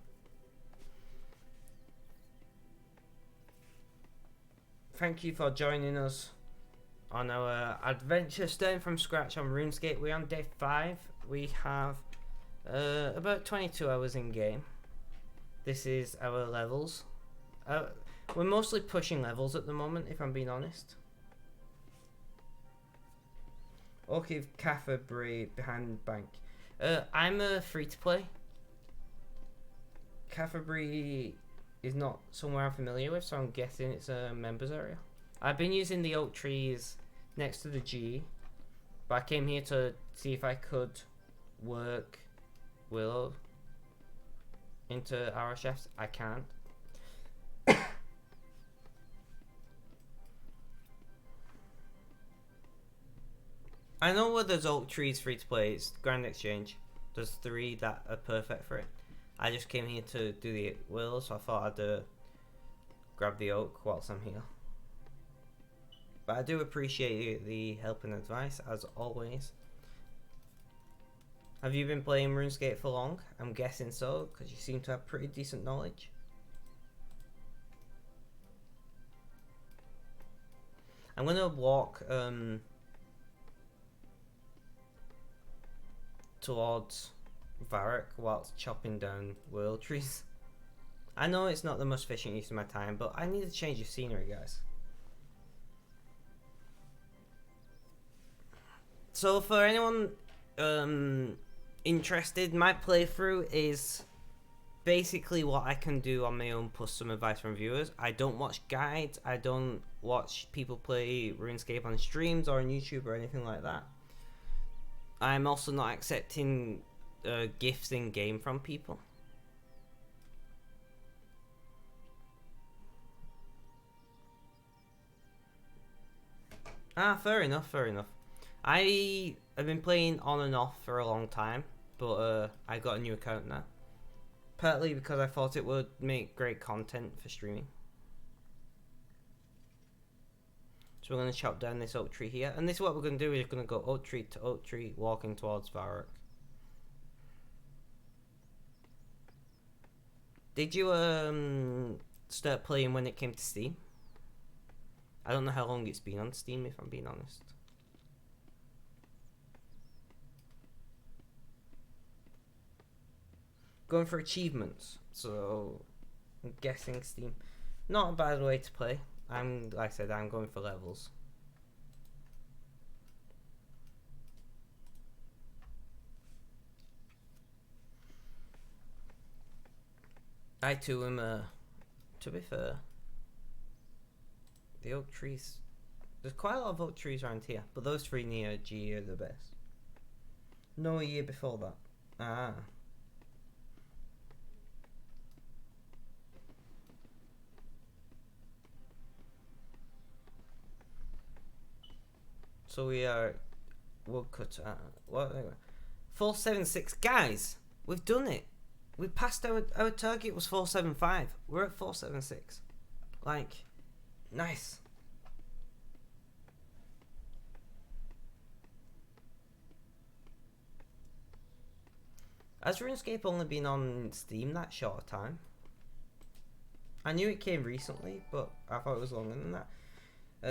S1: Thank you for joining us on our adventure starting from scratch on RuneScape. We're on day 5. We have about 22 hours in game. This is our levels. We're mostly pushing levels at the moment, if I'm being honest. Okay, Caffabri behind bank. I'm a free-to-play. Caffabri is not somewhere I'm familiar with, so I'm guessing it's a members area. I've been using the oak trees next to the G, but I came here to see if I could work willow into our chefs. I can't. I know where there's oak trees free to play. It's Grand Exchange. There's 3 that are perfect for it. I just came here to do the willow, so I thought I'd grab the oak whilst I'm here. But I do appreciate the help and advice, as always. Have you been playing RuneScape for long? I'm guessing so, because you seem to have pretty decent knowledge. I'm going to walk towards Varrock whilst chopping down willow trees. I know it's not the most efficient use of my time, but I need to change the scenery, guys. So for anyone interested, my playthrough is basically what I can do on my own plus some advice from viewers. I don't watch guides, I don't watch people play RuneScape on streams or on YouTube or anything like that. I'm also not accepting gifts in game from people. Fair enough, fair enough. I have been playing on and off for a long time, but I got a new account now. Partly because I thought it would make great content for streaming. So we're going to chop down this oak tree here. And this is what we're going to do. We're going to go oak tree, walking towards Varrock. Did you start playing when it came to Steam? I don't know how long it's been on Steam, if I'm being honest. Going for achievements, so I'm guessing Steam. Not a bad way to play. Like I said, I'm going for levels. I too am, to be fair, the oak trees, there's quite a lot of oak trees around here, but those three near G are the best. No, a year before that. Ah. So we'll cut what? 476, guys. We've done it. We passed our target was 475. We're at 476. Like, nice. Has RuneScape only been on Steam that short a time? I knew it came recently, but I thought it was longer than that.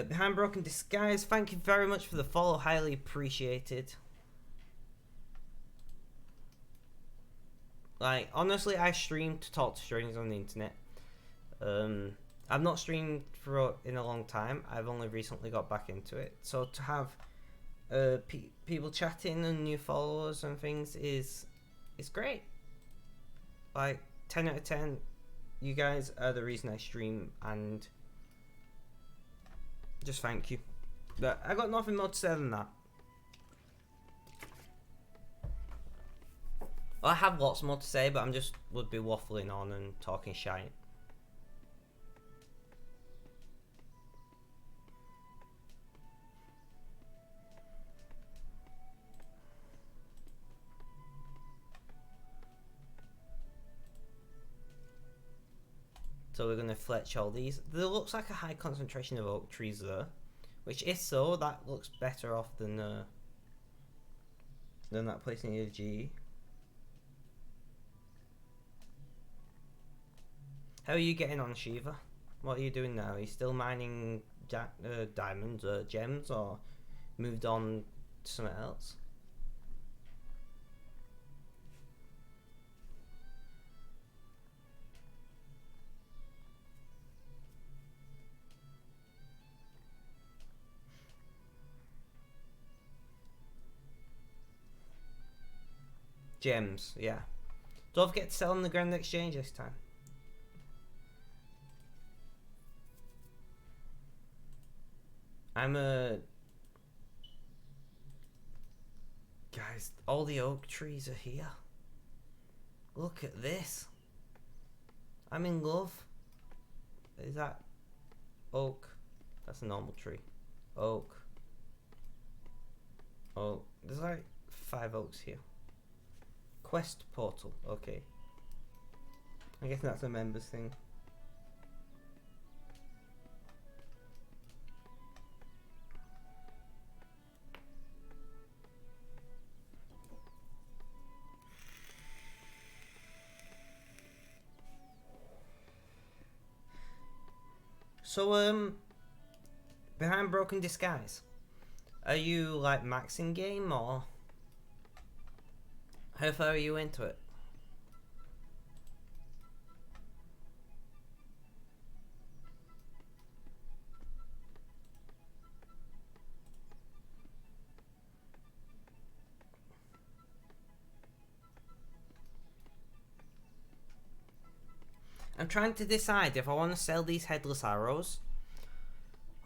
S1: Behind Broken Disguise, thank you very much for the follow, highly appreciated. Like, honestly, I stream to talk to strangers on the internet. I've not streamed in a long time. I've only recently got back into it. So to have people chatting and new followers and things is great. Like, 10 out of 10. You guys are the reason I stream, and just thank you. But I got nothing more to say than that. Well, I have lots more to say, but would be waffling on and talking shite. So we're going to fletch all these. There looks like a high concentration of oak trees there, which if so, that looks better off than that place near G. How are you getting on, Shiva? What are you doing now? Are you still mining diamonds or gems, or moved on to something else? Gems, yeah. Don't forget to sell on the Grand Exchange this time. Guys, all the oak trees are here. Look at this. I'm in love. Is that oak? That's a normal tree. Oak. Oh, there's like 5 oaks here. Quest portal, okay. I guess that's a members thing. So, behind Broken Disguise, are you like maxing game, or how far are you into it? I'm trying to decide if I want to sell these headless arrows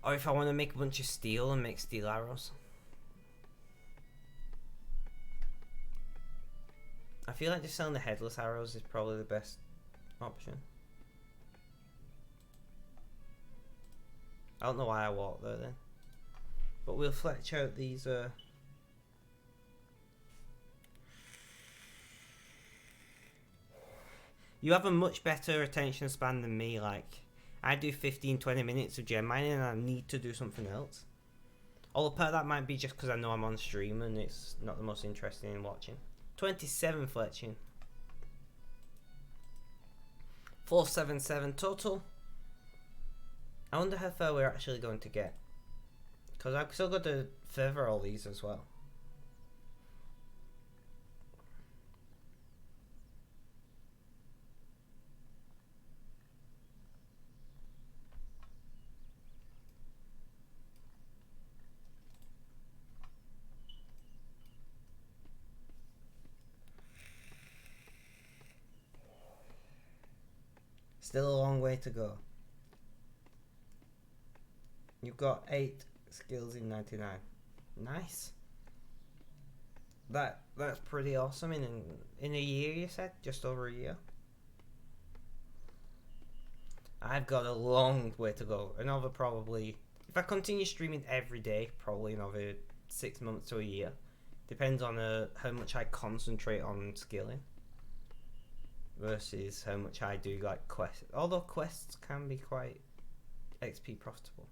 S1: or if I want to make a bunch of steel and make steel arrows. I feel like just selling the headless arrows is probably the best option. I don't know why I walked there then. But we'll fletch out these You have a much better attention span than me. Like, I do 15-20 minutes of gem mining and I need to do something else. Although part of that might be just because I know I'm on stream and it's not the most interesting in watching. 27 fletching. 477 total. I wonder how far we're actually going to get. Because I've still got to further all these as well. Still a long way to go. You've got 8 skills in 99. Nice. That's pretty awesome in a year, you said? Just over a year? I've got a long way to go. Another probably, if I continue streaming every day, probably another 6 months to a year. Depends on how much I concentrate on skilling versus how much I do like quests. Although quests can be quite XP profitable.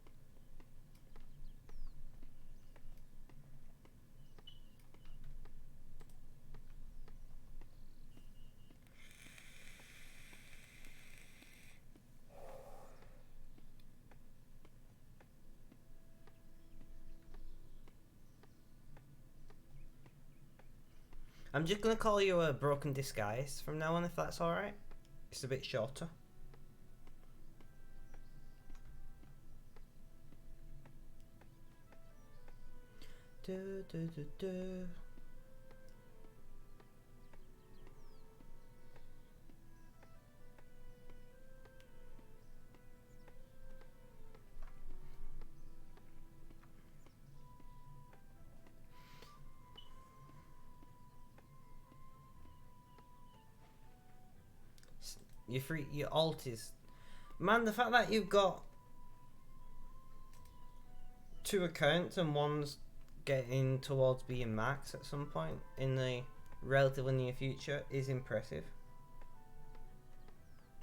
S1: I'm just going to call you a broken disguise from now on, if that's alright. It's a bit shorter. Do, do, do, do. Your alt is... Man, the fact that you've got 2 accounts and one's getting towards being max at some point in the relatively near future is impressive.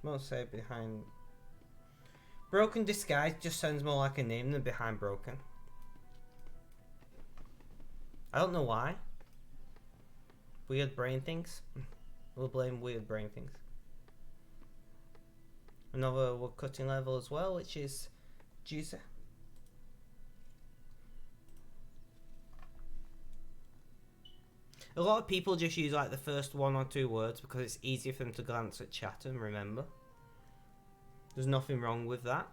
S1: Most say behind... Broken Disguise just sounds more like a name than Behind Broken. I don't know why. Weird brain things. We'll blame weird brain things. Another wood cutting level as well, which is juicy. A lot of people just use like the first 1 or 2 words because it's easier for them to glance at chat and remember. There's nothing wrong with that.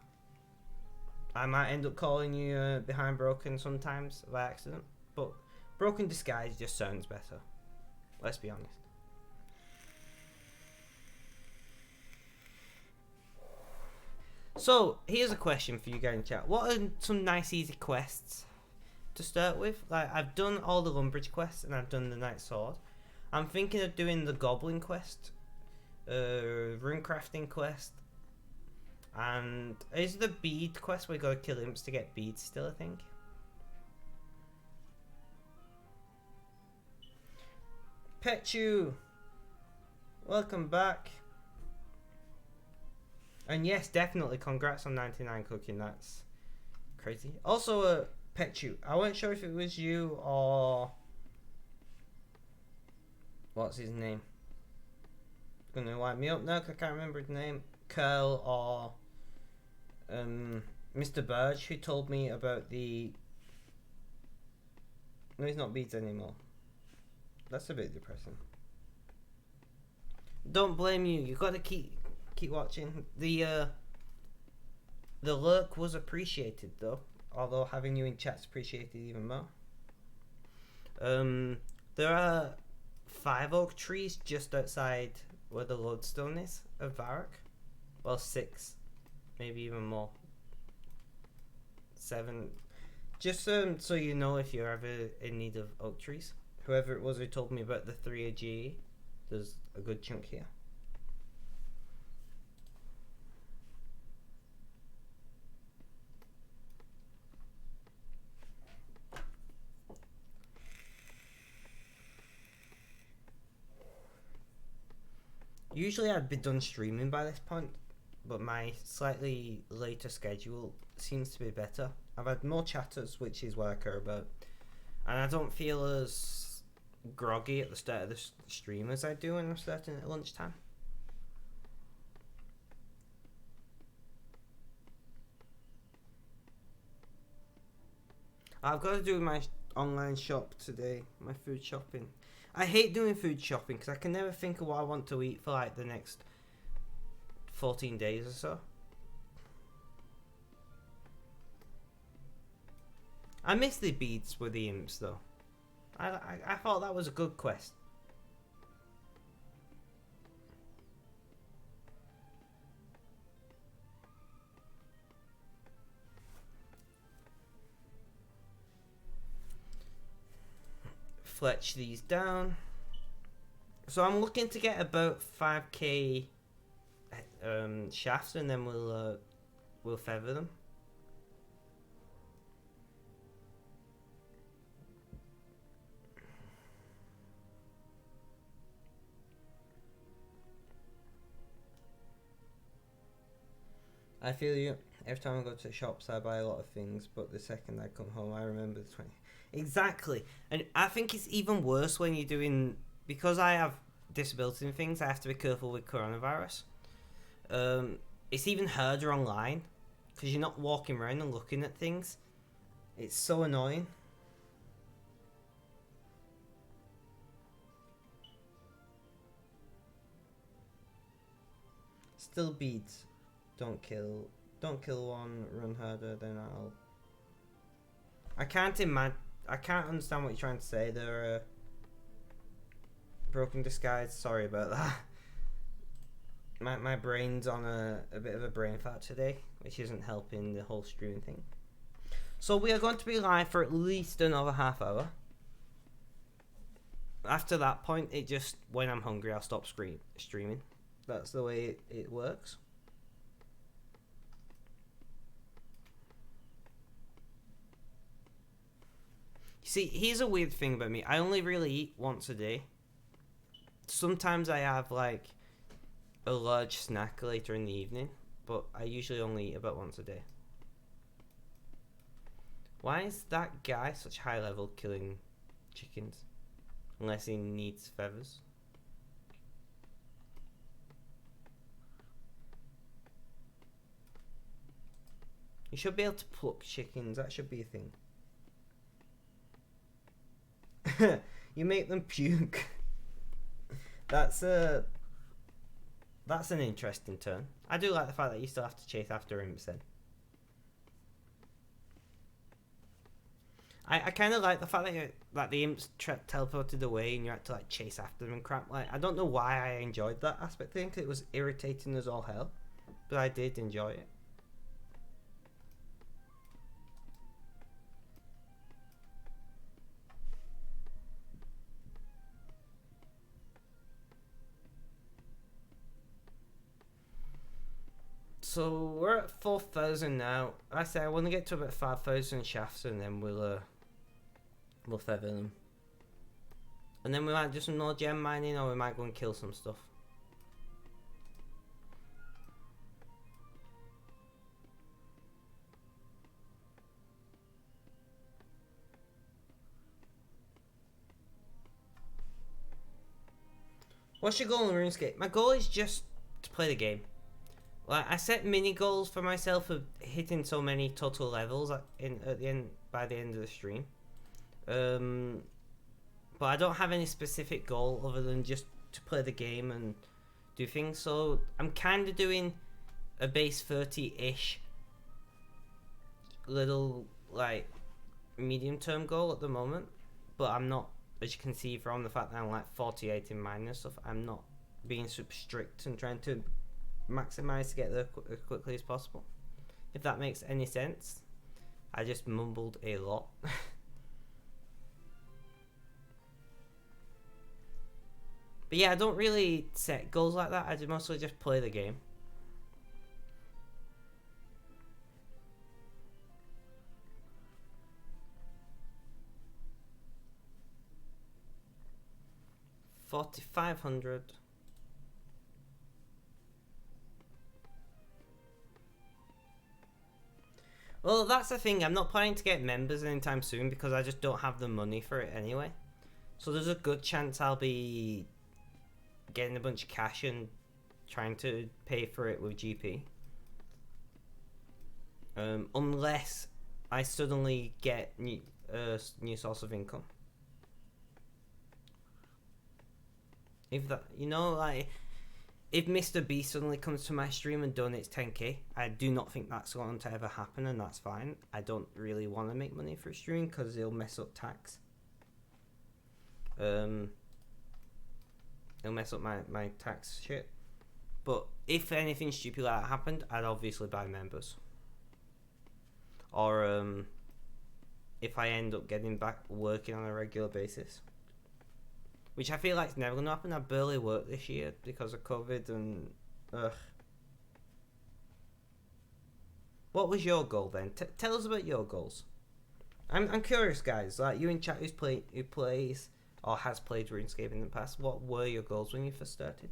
S1: I might end up calling you Behind Broken sometimes by accident, but Broken Disguise just sounds better. Let's be honest. So, here's a question for you guys in chat. What are some nice easy quests to start with? Like, I've done all the Lumbridge quests and I've done the Night Sword. I'm thinking of doing the Goblin quest, Rune Crafting quest, and is the Bead quest where you gotta kill imps to get beads still, I think? Petchu! Welcome back. And yes, definitely, congrats on 99 cooking, that's crazy. Also, Petchu, I wasn't sure if it was you or... What's his name? Gonna wind me up now because I can't remember his name. Curl or Mr. Burge who told me about the... No, he's not beads anymore. That's a bit depressing. Don't blame you, you gotta keep watching. The lurk was appreciated though, although having you in chat's appreciated even more. There are 5 oak trees just outside where the lodestone is of Varrock. Well, 6, maybe even more. 7. Just so you know, if you're ever in need of oak trees, whoever it was who told me about the 3 AG, there's a good chunk here. Usually I'd be done streaming by this point, but my slightly later schedule seems to be better. I've had more chatters, which is what I care about, and I don't feel as groggy at the start of the stream as I do when I'm starting at lunchtime. I've got to do my online shop today, my food shopping. I hate doing food shopping because I can never think of what I want to eat for like the next 14 days or so. I miss the beads with the imps though. I thought that was a good quest. Fletch these down. So I'm looking to get about 5k shafts, and then we'll feather them. I feel you. Every time I go to the shops, I buy a lot of things, but the second I come home, I remember the 20. Exactly. And I think it's even worse when you're doing... Because I have disability and things, I have to be careful with coronavirus. It's even harder online, because you're not walking around and looking at things. It's so annoying. Still beads. Don't kill one, run harder, then I can't understand what you're trying to say. They're broken disguise. Sorry about that. My brain's on a bit of a brain fart today, which isn't helping the whole streaming thing. So we are going to be live for at least another half hour. After that point, it just, when I'm hungry, I'll stop streaming. That's the way it works. See, here's a weird thing about me. I only really eat once a day. Sometimes I have like a large snack later in the evening, but I usually only eat about once a day. Why is that guy such high level killing chickens? Unless he needs feathers. You should be able to pluck chickens. That should be a thing. You make them puke. That's an interesting turn. I do like the fact that you still have to chase after imps then. I kind of like the fact that the imps teleported away and you had to like chase after them and crap. Like, I don't know why I enjoyed that aspect of it, because it was irritating as all hell, but I did enjoy it. So we're at 4,000 now. I say I want to get to about 5,000 shafts, and then we'll feather them. And then we might do some more gem mining, or we might go and kill some stuff. What's your goal in RuneScape? My goal is just to play the game. Like, I set mini goals for myself of hitting so many total levels by the end of the stream. But I don't have any specific goal other than just to play the game and do things. So I'm kind of doing a base 30-ish little like medium term goal at the moment, but I'm not, as you can see from the fact that I'm like 48 in mining stuff, I'm not being super strict and trying to maximize to get there as quickly as possible. If that makes any sense. I just mumbled a lot. But yeah, I don't really set goals like that. I mostly just play the game. $4,500. Well, that's the thing. I'm not planning to get members anytime soon because I just don't have the money for it anyway. So there's a good chance I'll be getting a bunch of cash and trying to pay for it with GP. Unless I suddenly get new source of income. If that, you know, like, if Mr. B suddenly comes to my stream and donates 10k, I do not think that's going to ever happen, and that's fine. I don't really want to make money for streaming because it'll mess up tax. It'll mess up my tax shit. But if anything stupid like that happened, I'd obviously buy members. Or if I end up getting back working on a regular basis. Which I feel like it's never going to happen. I barely worked this year because of COVID and... Ugh. What was your goal then? Tell us about your goals. I'm curious, guys. Like, you in chat who plays or has played RuneScape in the past, what were your goals when you first started?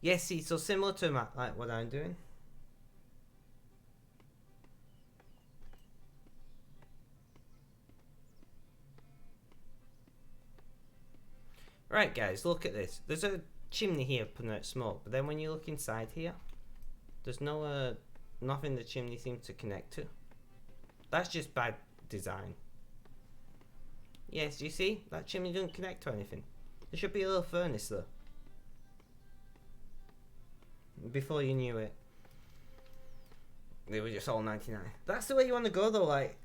S1: Yes, see, so similar to like what I'm doing. Right, guys, look at this. There's a chimney here putting out smoke, but then when you look inside here, there's no nothing the chimney seems to connect to. That's just bad design. Yes, you see? That chimney doesn't connect to anything. There should be a little furnace there. Before you knew it, they were just all 99. That's the way you want to go though. Like,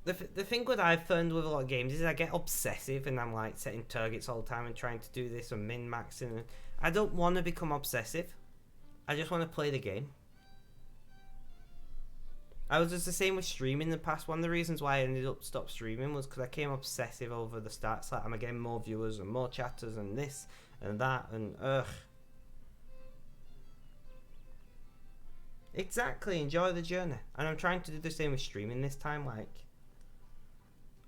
S1: the thing what I've found with a lot of games is I get obsessive and I'm like setting targets all the time and trying to do this and min-maxing. I don't want to become obsessive. I just want to play the game. I was just the same with streaming in the past. One of the reasons why I ended up stopped streaming was because I became obsessive over the stats. Like, I'm getting more viewers and more chatters and this and that and ugh. Exactly, enjoy the journey. And I'm trying to do the same with streaming this time. Like,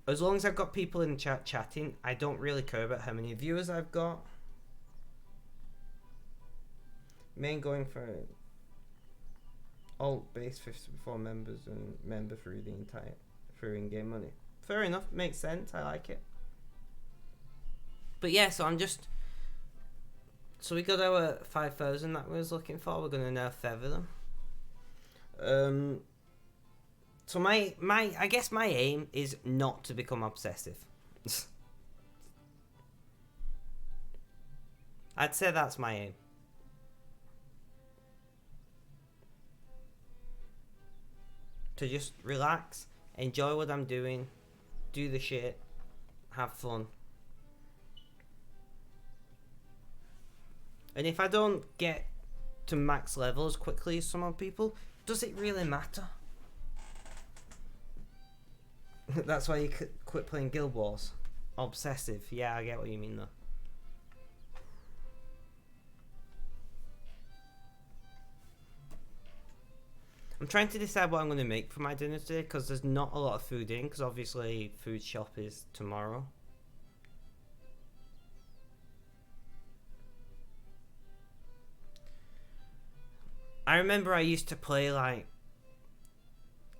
S1: as long as I've got people in the chat chatting, I don't really care about how many viewers I've got. Main going for alt base 54 members and member through the entire through in-game money. Fair enough, makes sense. I like it. But yeah, so I'm just. So we got our 5,000 that we was looking for. We're gonna now feather them. So my I guess my aim is not to become obsessive. I'd say that's my aim. To just relax, enjoy what I'm doing, do the shit, have fun. And if I don't get to max level as quickly as some other people, does it really matter? That's why you quit playing Guild Wars. Obsessive. Yeah, I get what you mean though. I'm trying to decide what I'm going to make for my dinner today because there's not a lot of food in because obviously food shop is tomorrow. I remember I used to play like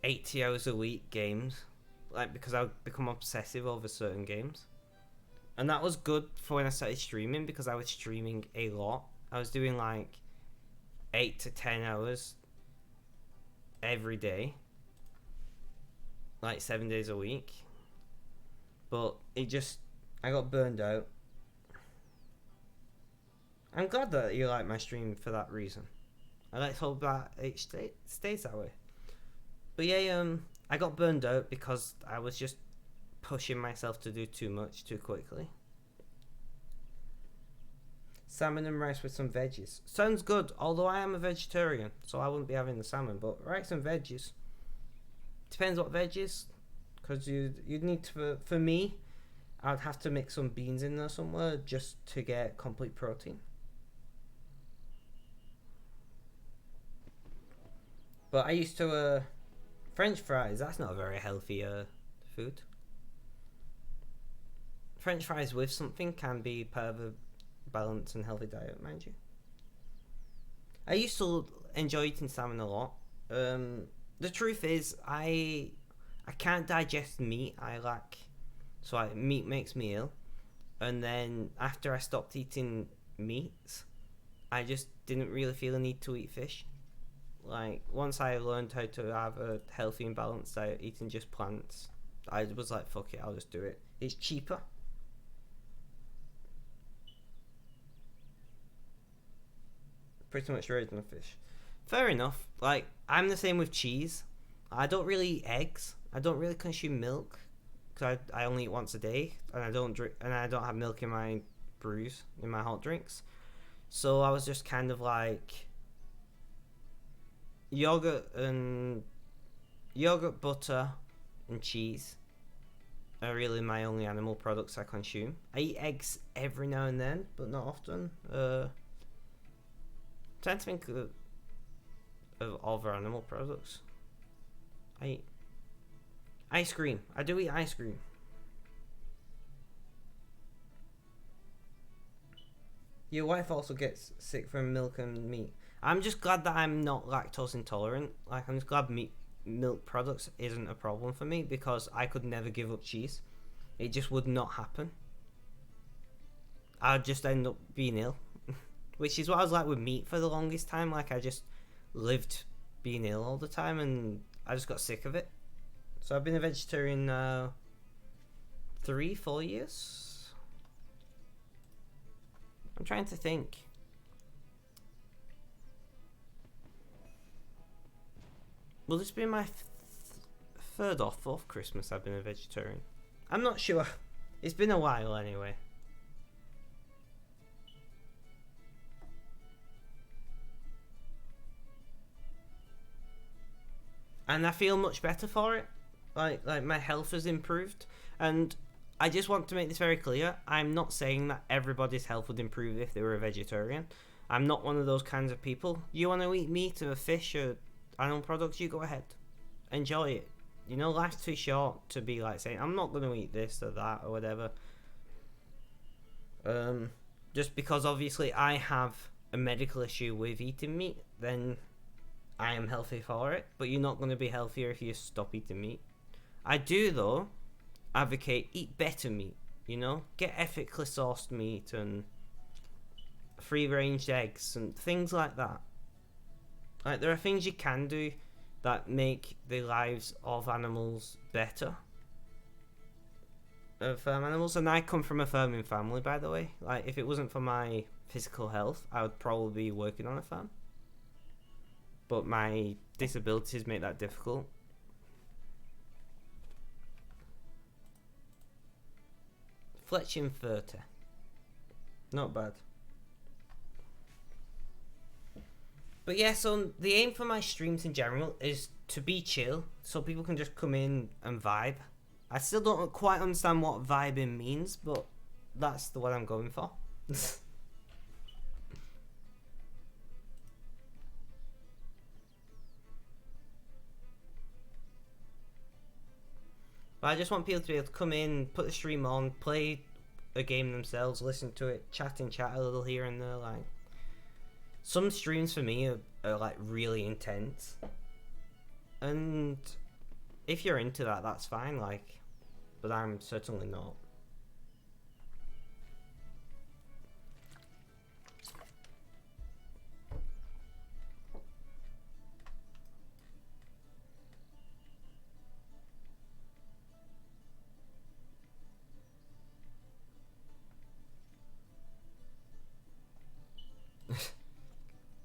S1: 80 hours a week games, like because I would become obsessive over certain games. And that was good for when I started streaming because I was streaming a lot. I was doing like 8 to 10 hours every day, like 7 days a week. But it just, I got burned out. I'm glad that you like my stream for that reason. And let's hope that it stays that way. But yeah, I got burned out because I was just pushing myself to do too much too quickly. Salmon and rice with some veggies. Sounds good, although I am a vegetarian, so I wouldn't be having the salmon, but rice and veggies. Depends what veggies, because you'd need to, for me, I'd have to mix some beans in there somewhere just to get complete protein. But I used to, French fries, that's not a very healthy food. French fries with something can be part of a balanced and healthy diet, mind you. I used to enjoy eating salmon a lot. The truth is, I can't digest meat. Meat makes me ill. And then after I stopped eating meats, I just didn't really feel a need to eat fish. Like, once I learned how to have a healthy and balanced diet, eating just plants, I was like, fuck it, I'll just do it. It's cheaper. Pretty much raised on fish. Fair enough. Like, I'm the same with cheese. I don't really eat eggs. I don't really consume milk because I only eat once a day, and I don't have milk in my brews, in my hot drinks. So I was just kind of like yogurt, butter, and cheese are really my only animal products I consume. I eat eggs every now and then, but not often. Trying to think of other animal products. I eat ice cream. I do eat ice cream. Your wife also gets sick from milk and meat. I'm just glad that I'm not lactose intolerant. Like, I'm just glad milk products isn't a problem for me, because I could never give up cheese. It just would not happen. I'd just end up being ill. Which is what I was like with meat for the longest time. Like, I just lived being ill all the time, and I just got sick of it. So I've been a vegetarian now 3-4 years. I'm trying to think. Will this be my third or fourth Christmas I've been a vegetarian? I'm not sure. It's been a while anyway. And I feel much better for it. Like my health has improved. And I just want to make this very clear. I'm not saying that everybody's health would improve if they were a vegetarian. I'm not one of those kinds of people. You want to eat meat or fish or animal products, you go ahead. Enjoy it. You know, life's too short to be like saying, I'm not going to eat this or that or whatever. Just because obviously I have a medical issue with eating meat, then I am healthy for it, but you're not going to be healthier if you stop eating meat. I do, though, advocate eat better meat, you know? Get ethically sourced meat and free-range eggs and things like that. Like, there are things you can do that make the lives of animals better. Farm animals, and I come from a farming family, by the way. Like, if it wasn't for my physical health, I would probably be working on a farm. But my disabilities make that difficult. Fletching 30. Not bad. But yeah, so the aim for my streams in general is to be chill, so people can just come in and vibe. I still don't quite understand what vibing means, but that's what I'm going for. But I just want people to be able to come in, put the stream on, play a game themselves, listen to it, chat a little here and there. Like, some streams for me are like really intense, and if you're into that, that's fine. Like, but I'm certainly not.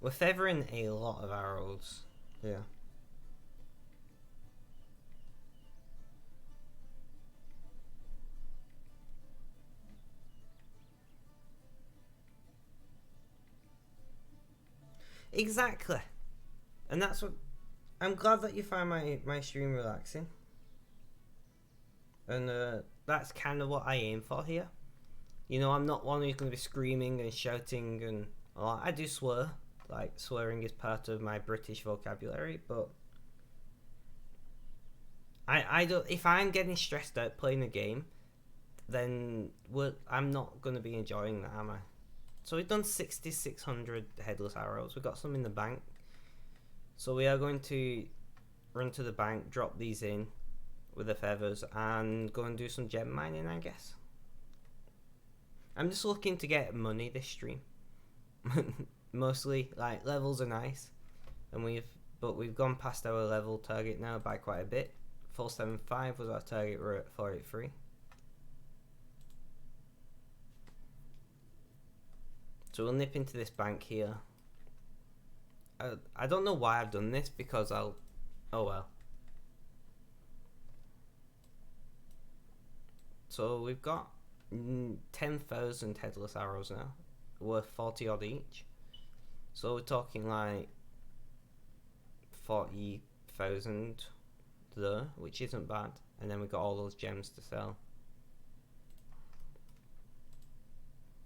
S1: We're feathering a lot of arrows. Yeah. Exactly. And that's what I'm glad that you find my stream relaxing. And that's kind of what I aim for here. You know, I'm not one who's going to be screaming and shouting and I do swear. Like, swearing is part of my British vocabulary, but I don't. If I'm getting stressed out playing a game, then I'm not going to be enjoying that, am I? So we've done 6,600 headless arrows. We've got some in the bank. So we are going to run to the bank, drop these in with the feathers, and go and do some gem mining, I guess. I'm just looking to get money this stream. Mostly, like, levels are nice, and we've gone past our level target now by quite a bit. 475 was our target. We're at 483. So we'll nip into this bank here. I don't know why I've done this, because oh well. So we've got 10,000 headless arrows now, worth 40 odd each. So we're talking like 40,000 there, which isn't bad. And then we've got all those gems to sell.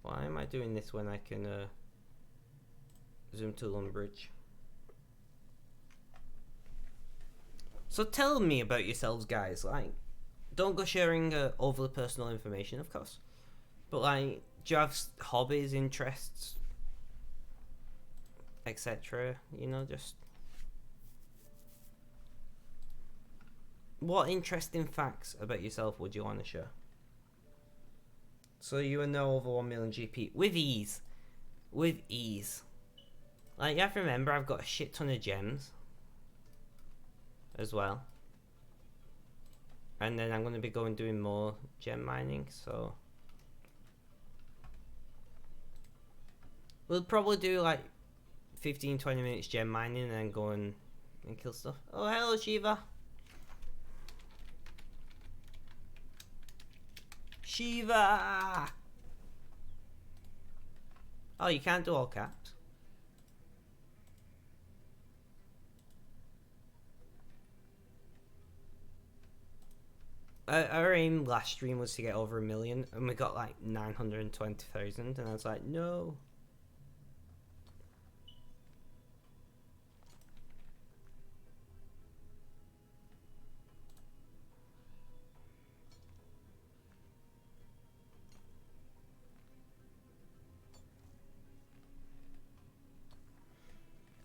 S1: Why am I doing this when I can zoom to Lumbridge? So tell me about yourselves, guys. Like, don't go sharing overly personal information, of course. But like, do you have hobbies, interests, etc.? You know, just what interesting facts about yourself would you want to share? So you are now over 1 million GP with ease. With ease. Like, you have to remember, I've got a shit ton of gems as well. And then I'm going to be going doing more gem mining, so we'll probably do like 15-20 minutes gem mining and then go and kill stuff. Oh, hello, Shiva. Shiva! Oh, you can't do all caps. Our aim last stream was to get over 1 million, and we got like 920,000, and I was like, no.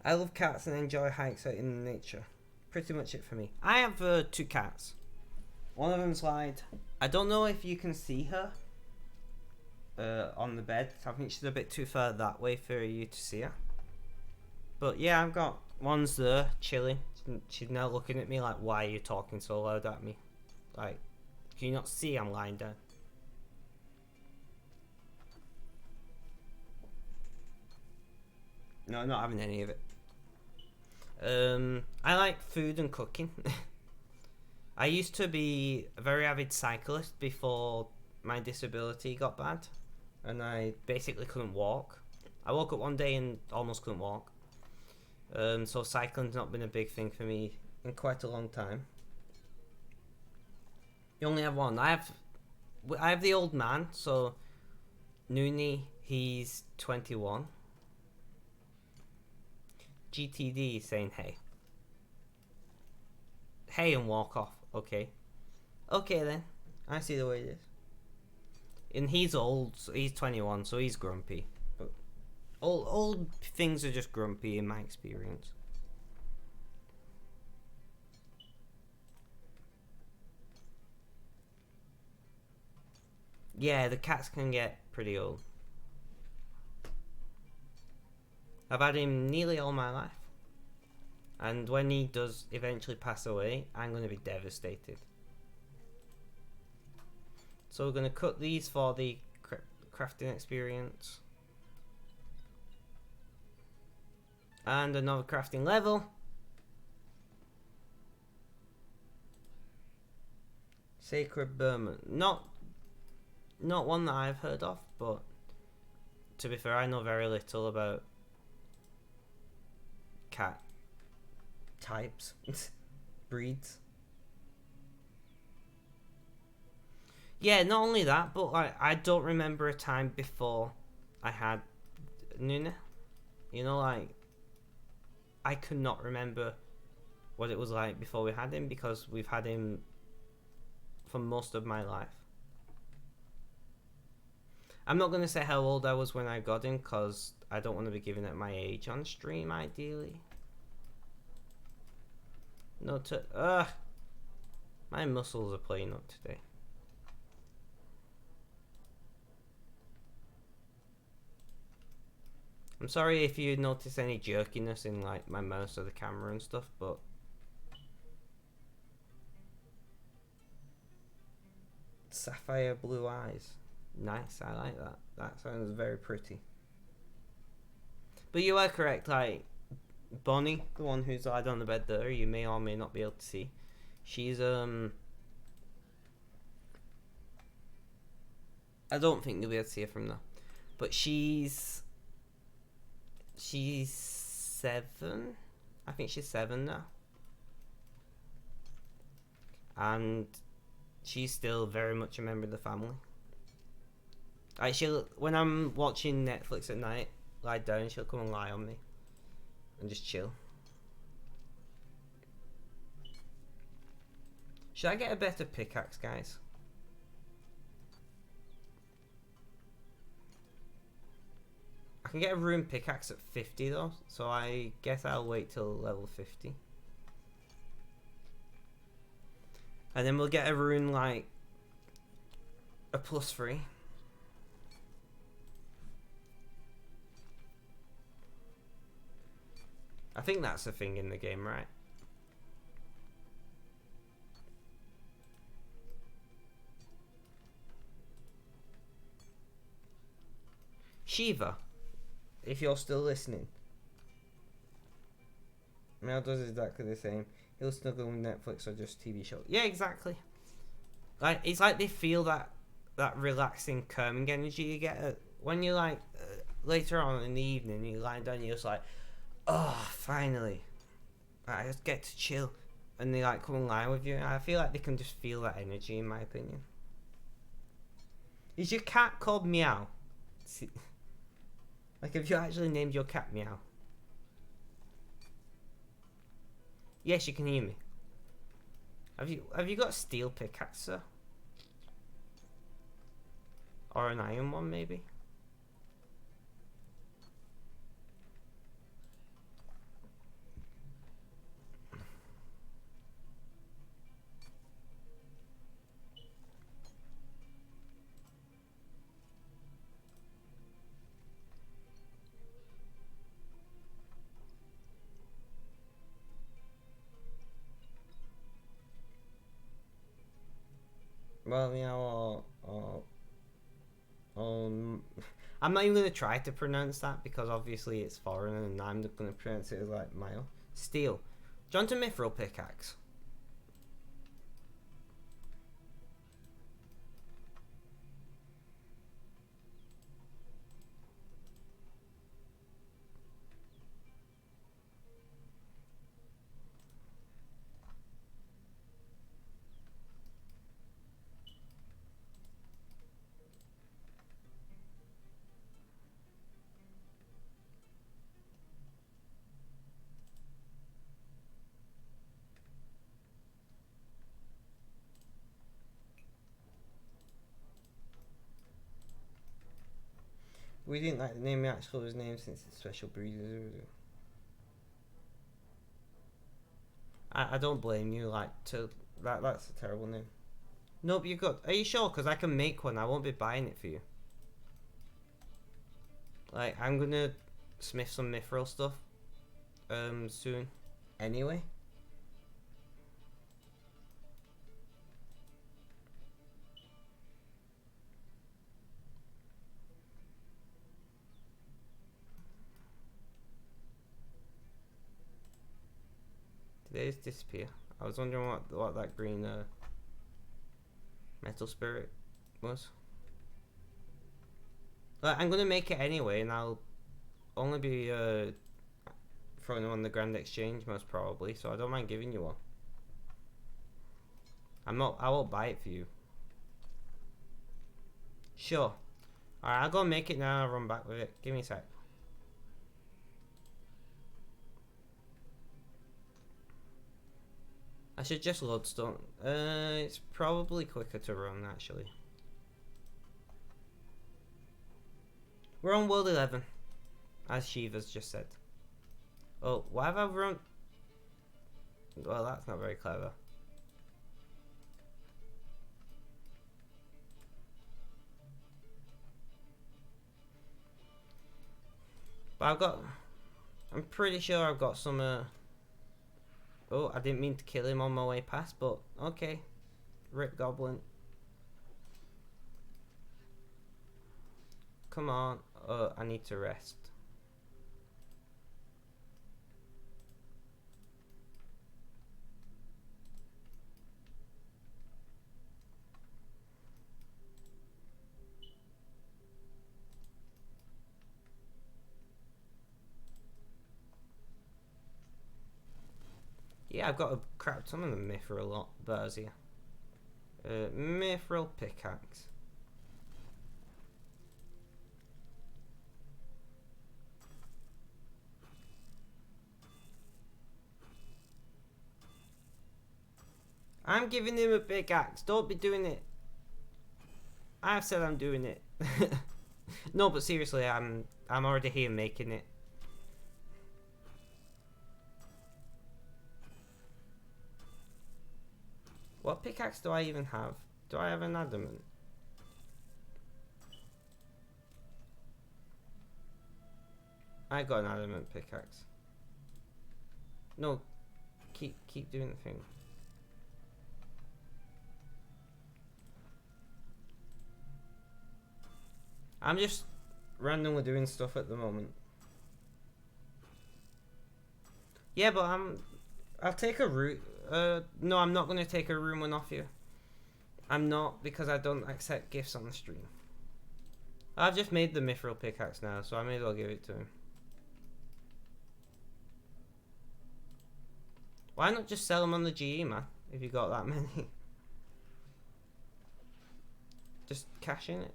S1: I love cats and enjoy hikes out in nature. Pretty much it for me. I have 2 cats. One of them's lied. I don't know if you can see her on the bed. I think she's a bit too far that way for you to see her. But yeah, I've got one's there chilling. She's now looking at me like, why are you talking so loud at me? Like, can you not see I'm lying down? No, I'm not having any of it. I like food and cooking. I used to be a very avid cyclist before my disability got bad, and I basically couldn't walk. I woke up one day and almost couldn't walk. So cycling's not been a big thing for me in quite a long time. You only have one. I have the old man, so Noonie, he's 21. GTD saying hey. Hey and walk off. Okay. Okay then. I see the way it is. And he's old, so he's 21, so he's grumpy. But old things are just grumpy in my experience. Yeah, the cats can get pretty old. I've had him nearly all my life. And when he does eventually pass away, I'm going to be devastated. So we're going to cut these for the crafting experience. And another crafting level. Sacred Burman. Not one that I've heard of, but to be fair, I know very little about cat types, breeds. Yeah, not only that, but like I don't remember a time before I had Nuna. You know, like I could not remember what it was like before we had him, because we've had him for most of my life. I'm not going to say how old I was when I got him, because I don't want to be giving out my age on stream, ideally. No, my muscles are playing up today. I'm sorry if you notice any jerkiness in like my mouse or the camera and stuff, but sapphire blue eyes. Nice, I like that. That sounds very pretty. But you are correct, like Bonnie, the one who's lied on the bed there, you may or may not be able to see. She's I don't think you'll be able to see her from there. But she's 7. I think she's 7 now. And she's still very much a member of the family. Like when I'm watching Netflix at night, lie down, she'll come and lie on me and just chill. Should I get a better pickaxe, guys? I can get a rune pickaxe at 50 though, so I guess I'll wait till level 50. And then we'll get a rune like a +3. I think that's a thing in the game, right? Shiva, if you're still listening. Mel does exactly the same. He'll snuggle with Netflix or just TV show. Yeah, exactly. Like it's like they feel that relaxing, calming energy you get when you like later on in the evening. You lie down, you're just like, oh, finally, I just get to chill, and they like come and lie with you. I feel like they can just feel that energy, in my opinion. Is your cat called Meow? Like, have you actually named your cat Meow? Yes, you can hear me. Have you got a steel pickaxe, sir? Or an iron one, maybe? Well, Meow I'm not even going to try to pronounce that because obviously it's foreign and I'm not going to pronounce it as like Mile. Steel. John to Mithril pickaxe. We didn't like the name actual his name since it's special breeders. I don't blame you. Like that's a terrible name. Nope, you're good. Are you sure? Because I can make one. I won't be buying it for you. Like I'm gonna smith some mithril stuff soon. Anyway. They just disappear. I was wondering what that green metal spirit was. I'm gonna make it anyway, and I'll only be throwing them on the Grand Exchange most probably, so I don't mind giving you one. I won't buy it for you. Sure. Alright, I'll go make it now and I'll run back with it. Give me a sec. I should just load stone. It's probably quicker to run actually. We're on world 11, as Shiva's just said. Oh, why have I run? Well, that's not very clever. But I'm pretty sure I've got some, oh, I didn't mean to kill him on my way past, but okay. Rip Goblin. Come on. Oh, I need to rest. Yeah, I've got a crap ton of the mithril bars here. Mithril pickaxe. I'm giving him a pickaxe. Don't be doing it. I've said I'm doing it. No, but seriously, I'm already here making it. What pickaxe do I even have? Do I have an adamant? I got an adamant pickaxe. No, keep doing the thing. I'm just randomly doing stuff at the moment. Yeah, but I'll take a route. No, I'm not gonna take a room one off you. I'm not, because I don't accept gifts on the stream. I've just made the mithril pickaxe now, so I may as well give it to him. Why not just sell them on the GE, man? If you got that many, just cash in it.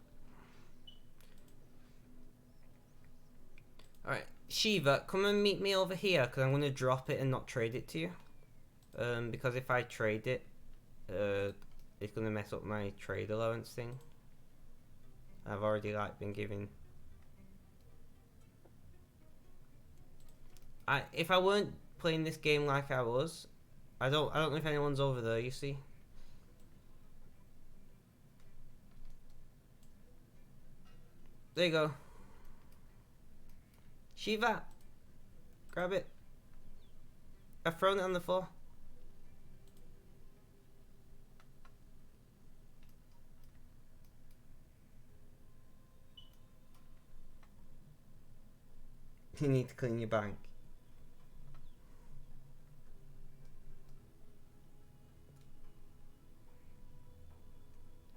S1: Alright, Shiva, come and meet me over here, because I'm going to drop it and not trade it to you. Because if I trade it, it's going to mess up my trade allowance thing. I've already been given. If I weren't playing this game like I was, I don't know if anyone's over there, you see. There you go. Shiva, grab it. I've thrown it on the floor. You need to clean your bank.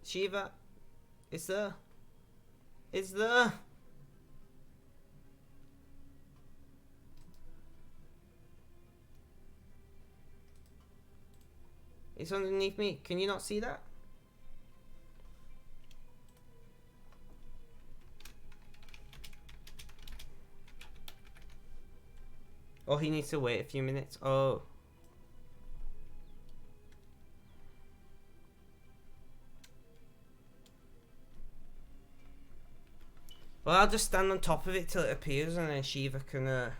S1: Shiva, it's there. It's there. It's underneath me. Can you not see that? Oh, he needs to wait a few minutes. Oh. Well, I'll just stand on top of it till it appears, and then Shiva can,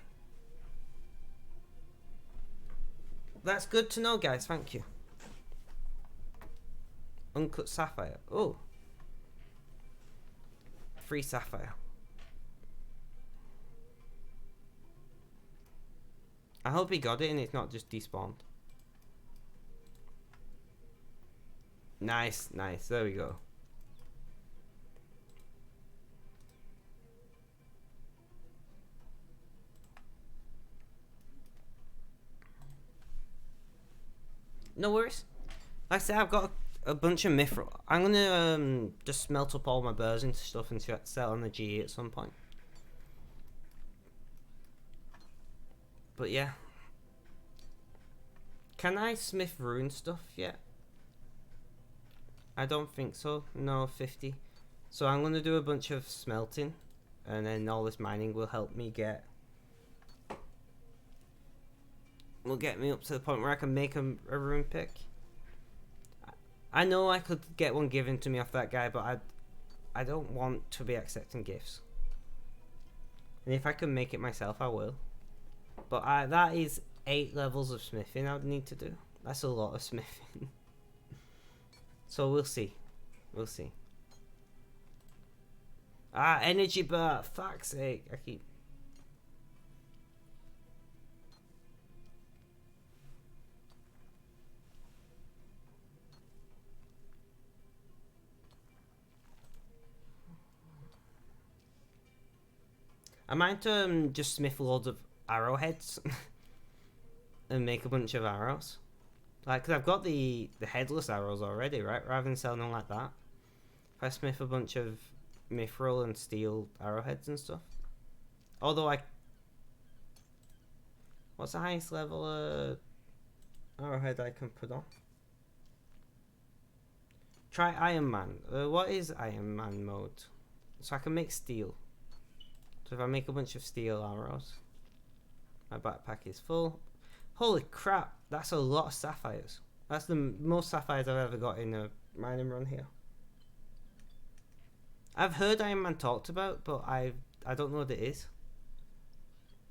S1: That's good to know, guys. Thank you. Uncut sapphire. Oh. Free sapphire. I hope he got it and it's not just despawned. Nice, nice. There we go. No worries. Like I said, I've got a bunch of mithril. I'm gonna just smelt up all my burrs into stuff and sell on the GE at some point. But yeah. Can I smith rune stuff yet? I don't think so. No, 50. So I'm gonna do a bunch of smelting, and then all this mining will help me get. Will get me up to the point where I can make a rune pick. I know I could get one given to me off that guy, but I don't want to be accepting gifts. And if I can make it myself, I will. But that is 8 levels of smithing I would need to do. That's a lot of smithing. So we'll see. We'll see. Energy bar. Fuck's sake. I keep... I might just smith loads of arrowheads and make a bunch of arrows. Like, cause I've got the headless arrows already, right? Rather than selling them like that. If I smith a bunch of mithril and steel arrowheads and stuff. Although what's the highest level arrowhead I can put on? Try Iron Man. What is Iron Man mode? So I can make steel. So if I make a bunch of steel arrows, my backpack is full. Holy crap, that's a lot of sapphires. That's the most sapphires I've ever got in a mining run here. I've heard Iron Man talked about, but I don't know what it is.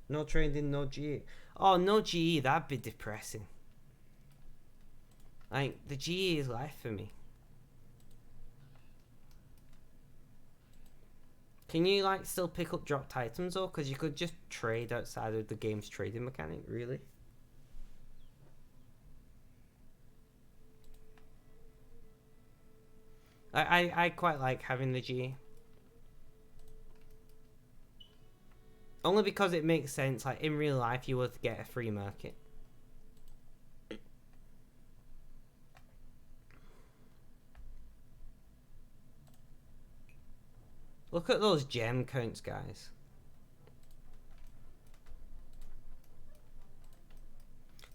S1: No trading, no GE. Oh, no GE, that'd be depressing. Like, the GE is life for me. Can you, like, still pick up dropped items, though? Because you could just trade outside of the game's trading mechanic, really. I quite like having the G. Only because it makes sense, like, in real life, you would get a free market. Look at those gem counts, guys.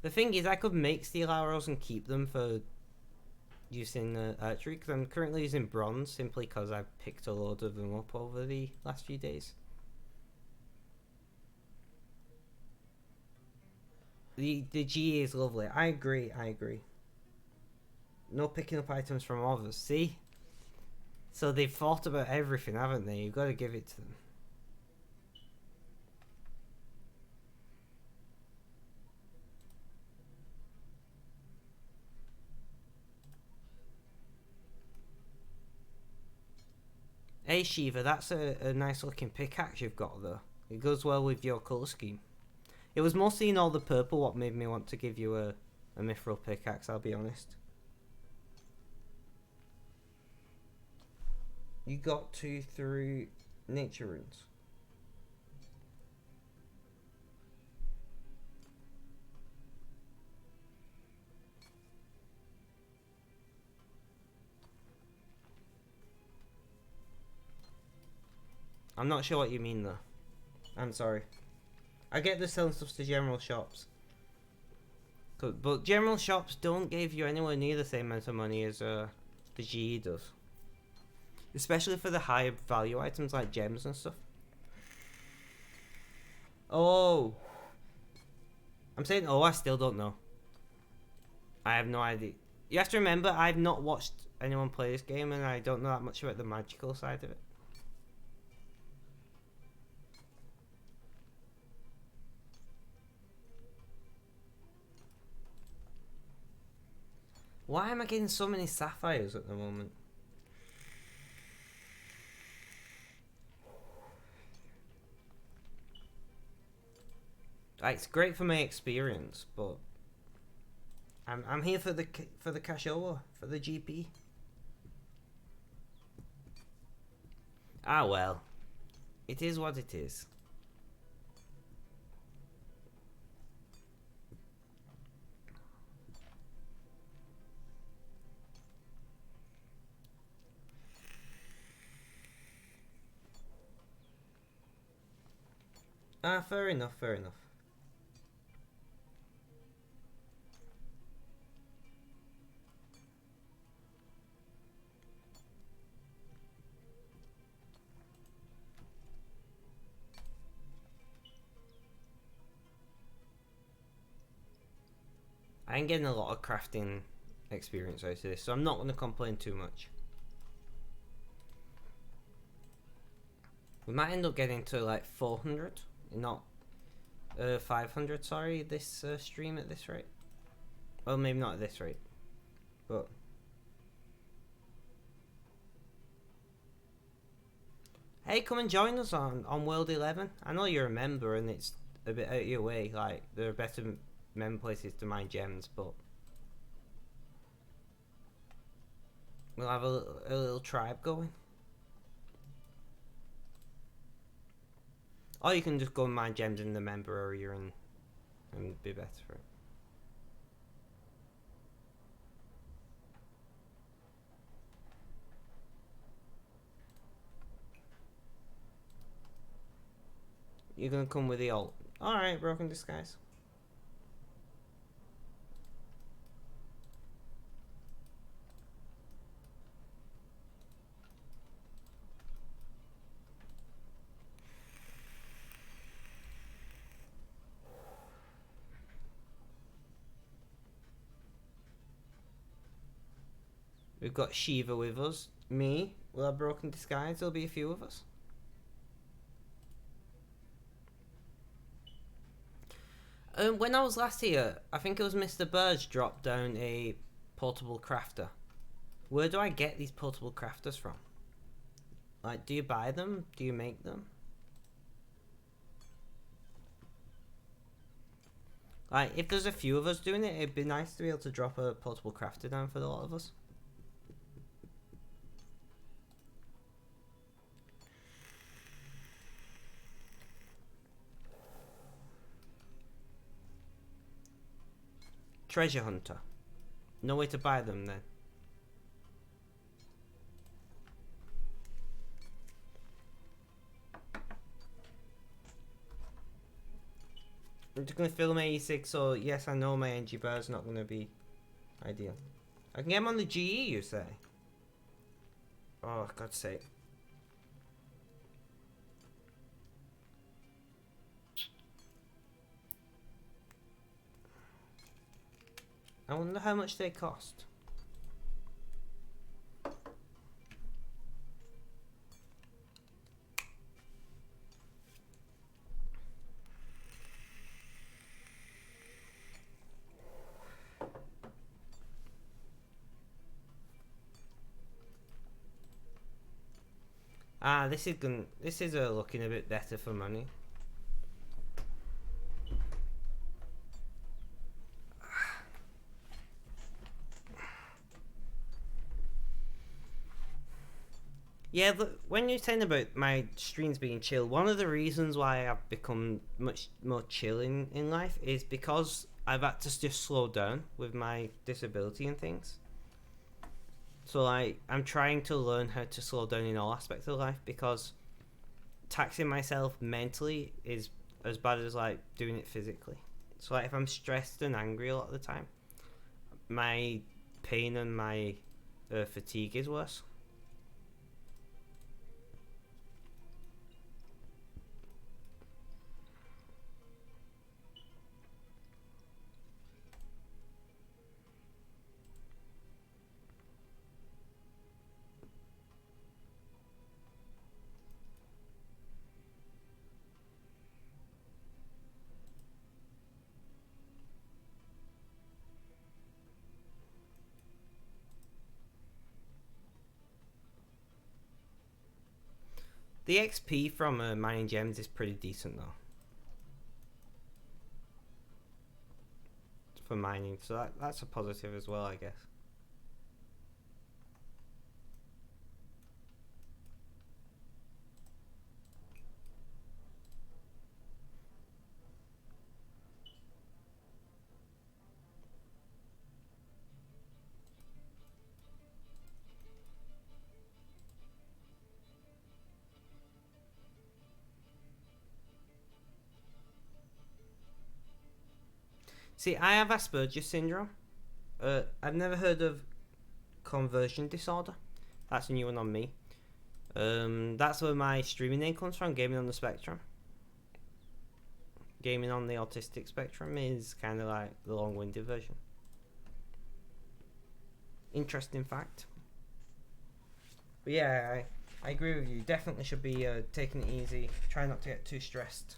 S1: The thing is, I could make steel arrows and keep them for using archery, because I'm currently using bronze simply because I've picked a load of them up over the last few days. The GE is lovely. I agree. No picking up items from others. See? So they've thought about everything, haven't they? You've got to give it to them. Hey Shiva, that's a nice looking pickaxe you've got though. It goes well with your colour scheme. It was mostly in all the purple what made me want to give you a mithril pickaxe, I'll be honest. You got 2 through nature runes. I'm not sure what you mean though. I'm sorry. I get the selling stuff to general shops. But general shops don't give you anywhere near the same amount of money as the GE does. Especially for the higher value items like gems and stuff. Oh. I'm saying, oh, I still don't know. I have no idea. You have to remember, I've not watched anyone play this game and I don't know that much about the magical side of it. Why am I getting so many sapphires at the moment? Like, it's great for my experience, but I'm here for the cashola, for the GP. Ah well, it is what it is. Ah, fair enough, fair enough. I ain't getting a lot of crafting experience out of this, so I'm not going to complain too much. We might end up getting to like 400, not 500, sorry, this stream at this rate. Well, maybe not at this rate, but... Hey, come and join us on World 11. I know you're a member and it's a bit out of your way, like, there are better member places to mine gems, but... We'll have a little tribe going. Or you can just go and mine gems in the member area and be better for it. You're gonna come with the alt. Alright, Broken Disguise. We've got Shiva with us. Me. We'll have Broken Disguise. There'll be a few of us. When I was last here, I think it was Mr. Birds dropped down a portable crafter. Where do I get these portable crafters from? Like, do you buy them? Do you make them? Like, if there's a few of us doing it, it'd be nice to be able to drop a portable crafter down for a lot of us. Treasure Hunter. No way to buy them then. I'm just gonna film 86, so yes, I know my NG bar is not gonna be ideal. I can get him on the GE, you say? Oh, God's sake. I wonder how much they cost. Ah, this is looking a bit better for money. Yeah, when you're saying about my streams being chill, one of the reasons why I've become much more chill in life is because I've had to just slow down with my disability and things. So like, I'm trying to learn how to slow down in all aspects of life, because taxing myself mentally is as bad as like doing it physically. So like, if I'm stressed and angry a lot of the time, my pain and my fatigue is worse. The XP from mining gems is pretty decent though. For mining, so that's a positive as well, I guess. See, I have Asperger's syndrome. I've never heard of conversion disorder. That's a new one on me. That's where my streaming name comes from, Gaming on the Spectrum. Gaming on the autistic spectrum is kind of like the long-winded version. Interesting fact. But yeah, I agree with you. Definitely should be taking it easy. Try not to get too stressed.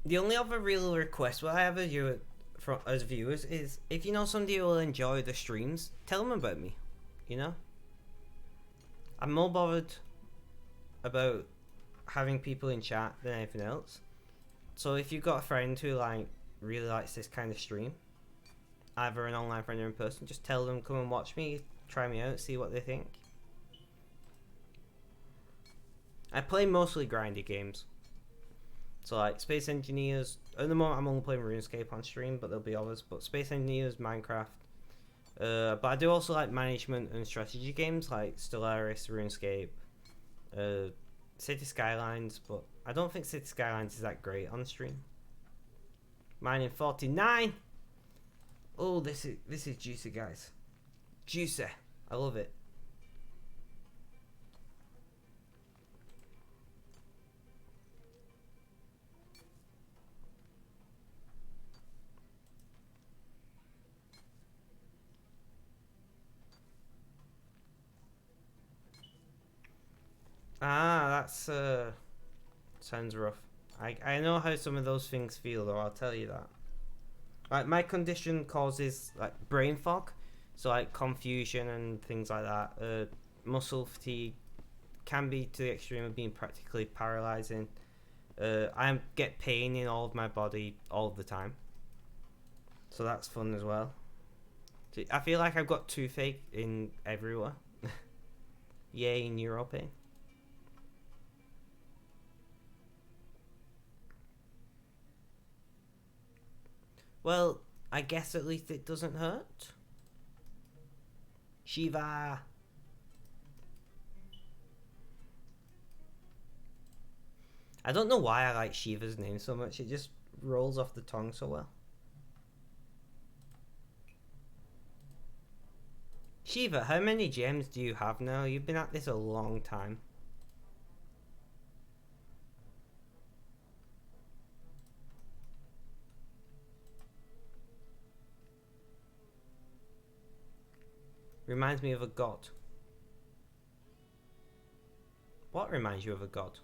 S1: The only other real request what I have as you from as viewers is if you know somebody who will enjoy the streams, tell them about me. You know, I'm more bothered about having people in chat than anything else. So if you've got a friend who like really likes this kind of stream, either an online friend or in person, just tell them come and watch me, try me out, see what they think. I play mostly grindy games. So like Space Engineers, at the moment I'm only playing RuneScape on stream, but there'll be others. But Space Engineers, Minecraft. But I do also like management and strategy games like Stellaris, RuneScape, City Skylines. But I don't think City Skylines is that great on stream. Mine in 49. Oh, this is juicy, guys. Juicy. I love it. Ah, that's sounds rough. I know how some of those things feel though, I'll tell you that. Like my condition causes like brain fog, so like confusion and things like that. Muscle fatigue can be to the extreme of being practically paralyzing. I get pain in all of my body all the time, so that's fun as well. I feel like I've got toothache in everywhere. Yay, neuro pain. Well, I guess at least it doesn't hurt. Shiva. I don't know why I like Shiva's name so much. It just rolls off the tongue so well. Shiva, how many gems do you have now? You've been at this a long time. Reminds me of a god. What reminds you of a god?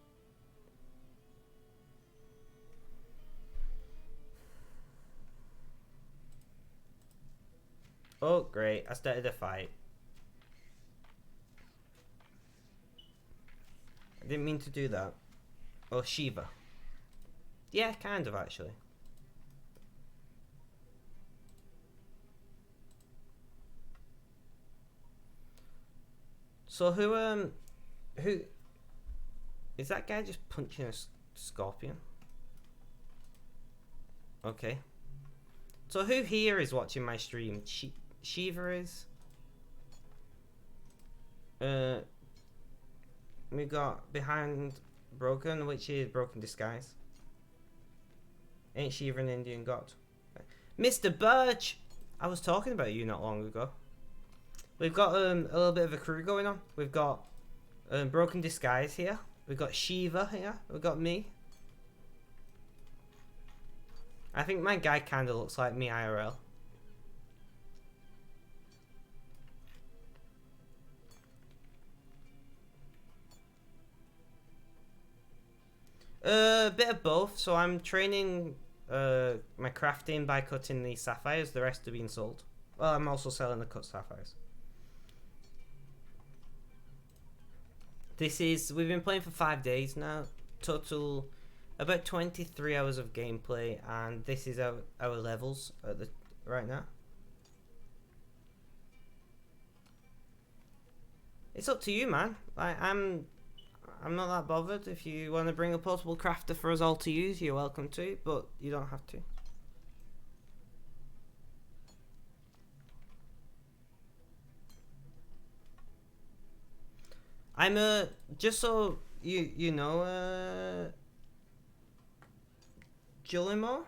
S1: Oh, great. I started a fight. I didn't mean to do that. Oh, Shiva. Yeah, kind of, actually. So who is that guy just punching a scorpion? Okay. So who here is watching my stream? Shiva is. We got Behind Broken, which is Broken Disguise. Ain't Shiva an Indian god? Mr. Birch! I was talking about you not long ago. We've got a little bit of a crew going on. We've got Broken Disguise here. We've got Shiva here. We've got me. I think my guy kind of looks like me IRL. A bit of both. So I'm training my crafting by cutting the sapphires. The rest are being sold. Well, I'm also selling the cut sapphires. We've been playing for 5 days now. Total about 23 hours of gameplay, and this is our levels at right now. It's up to you, man. I'm not that bothered. If you want to bring a portable crafter for us all to use, you're welcome to, but you don't have to. I'm just so you know, Julimo.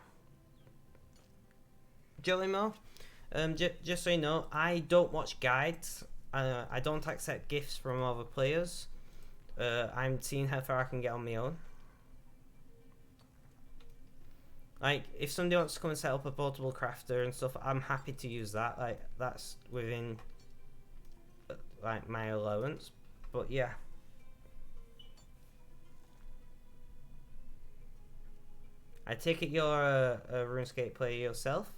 S1: Just so you know, I don't watch guides. I don't accept gifts from other players. I'm seeing how far I can get on my own. Like, if somebody wants to come and set up a portable crafter and stuff, I'm happy to use that. Like, that's within like my allowance. But yeah. I take it you're a RuneScape player yourself?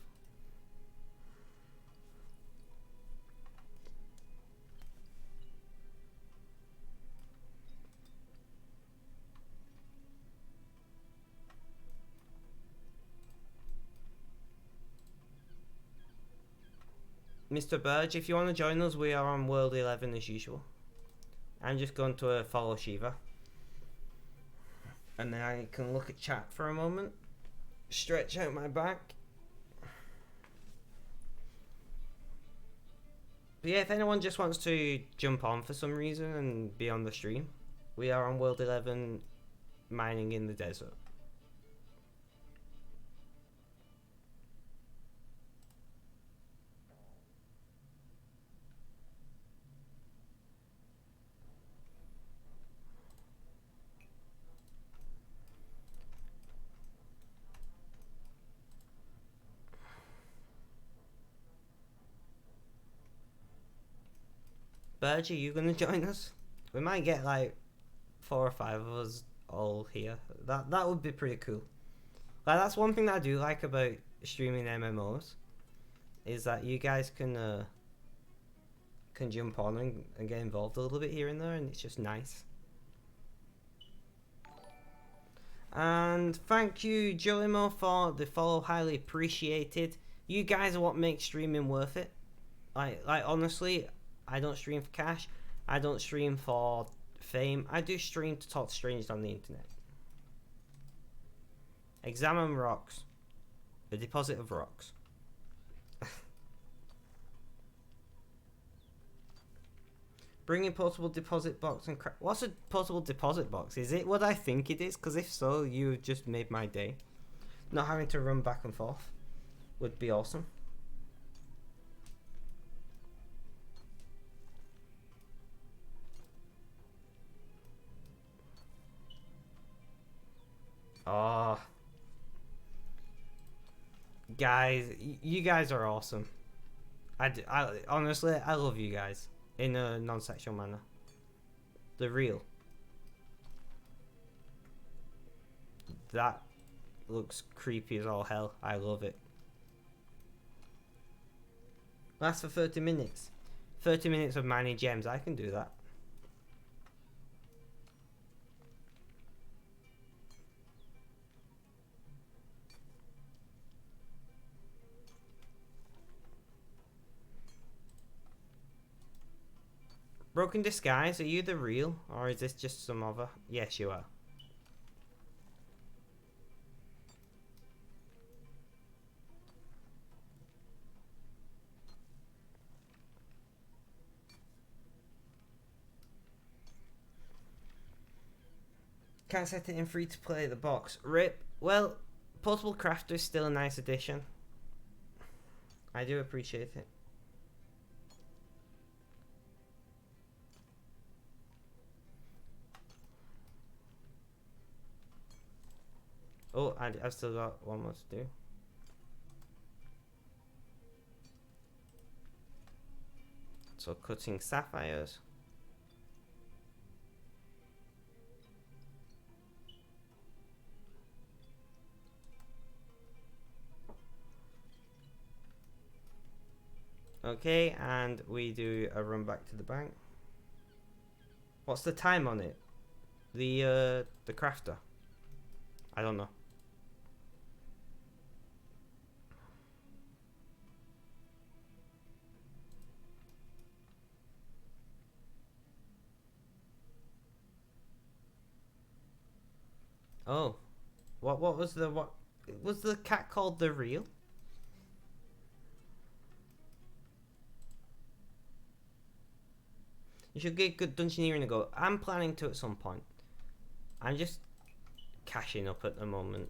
S1: Mr. Burge, if you want to join us, we are on World 11 as usual. I'm just going to follow Shiva. And then I can look at chat for a moment. Stretch out my back. But yeah, if anyone just wants to jump on for some reason and be on the stream, we are on World 11 mining in the desert. Burge, are you gonna join us? We might get like 4 or 5 of us all here. That would be pretty cool. Like, that's one thing that I do like about streaming MMOs, is that you guys can jump on and get involved a little bit here and there, and it's just nice. And thank you, Julimo, for the follow. Highly appreciated. You guys are what makes streaming worth it. Like honestly, I don't stream for cash. I don't stream for fame. I do stream to talk to strangers on the internet. Examine rocks. A deposit of rocks. Bring a portable deposit box and what's a portable deposit box? Is it what I think it is? Because if so, you just made my day. Not having to run back and forth would be awesome. Oh, guys, you guys are awesome. I honestly, I love you guys in a non-sexual manner. The real. That looks creepy as all hell. I love it. Lasts for 30 minutes. 30 minutes of mining gems. I can do that. Broken Disguise, are you the real? Or is this just some other? Yes, you are. Can't set it in free to play the box. RIP. Well, Portable Crafter is still a nice addition. I do appreciate it. Oh, I've still got one more to do. So cutting sapphires. Okay, and we do a run back to the bank. What's the time on it? The crafter. I don't know. Oh, what was the what? Was the cat called the real? You should get good dungeoneering to go. I'm planning to at some point. I'm just cashing up at the moment.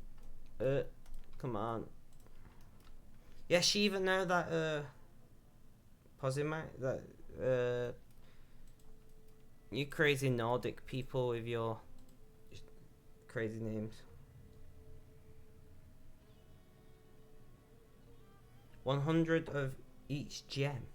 S1: Come on. Yeah, Shiva, now that Posima, that you crazy Nordic people with your crazy names. 100 of each gem.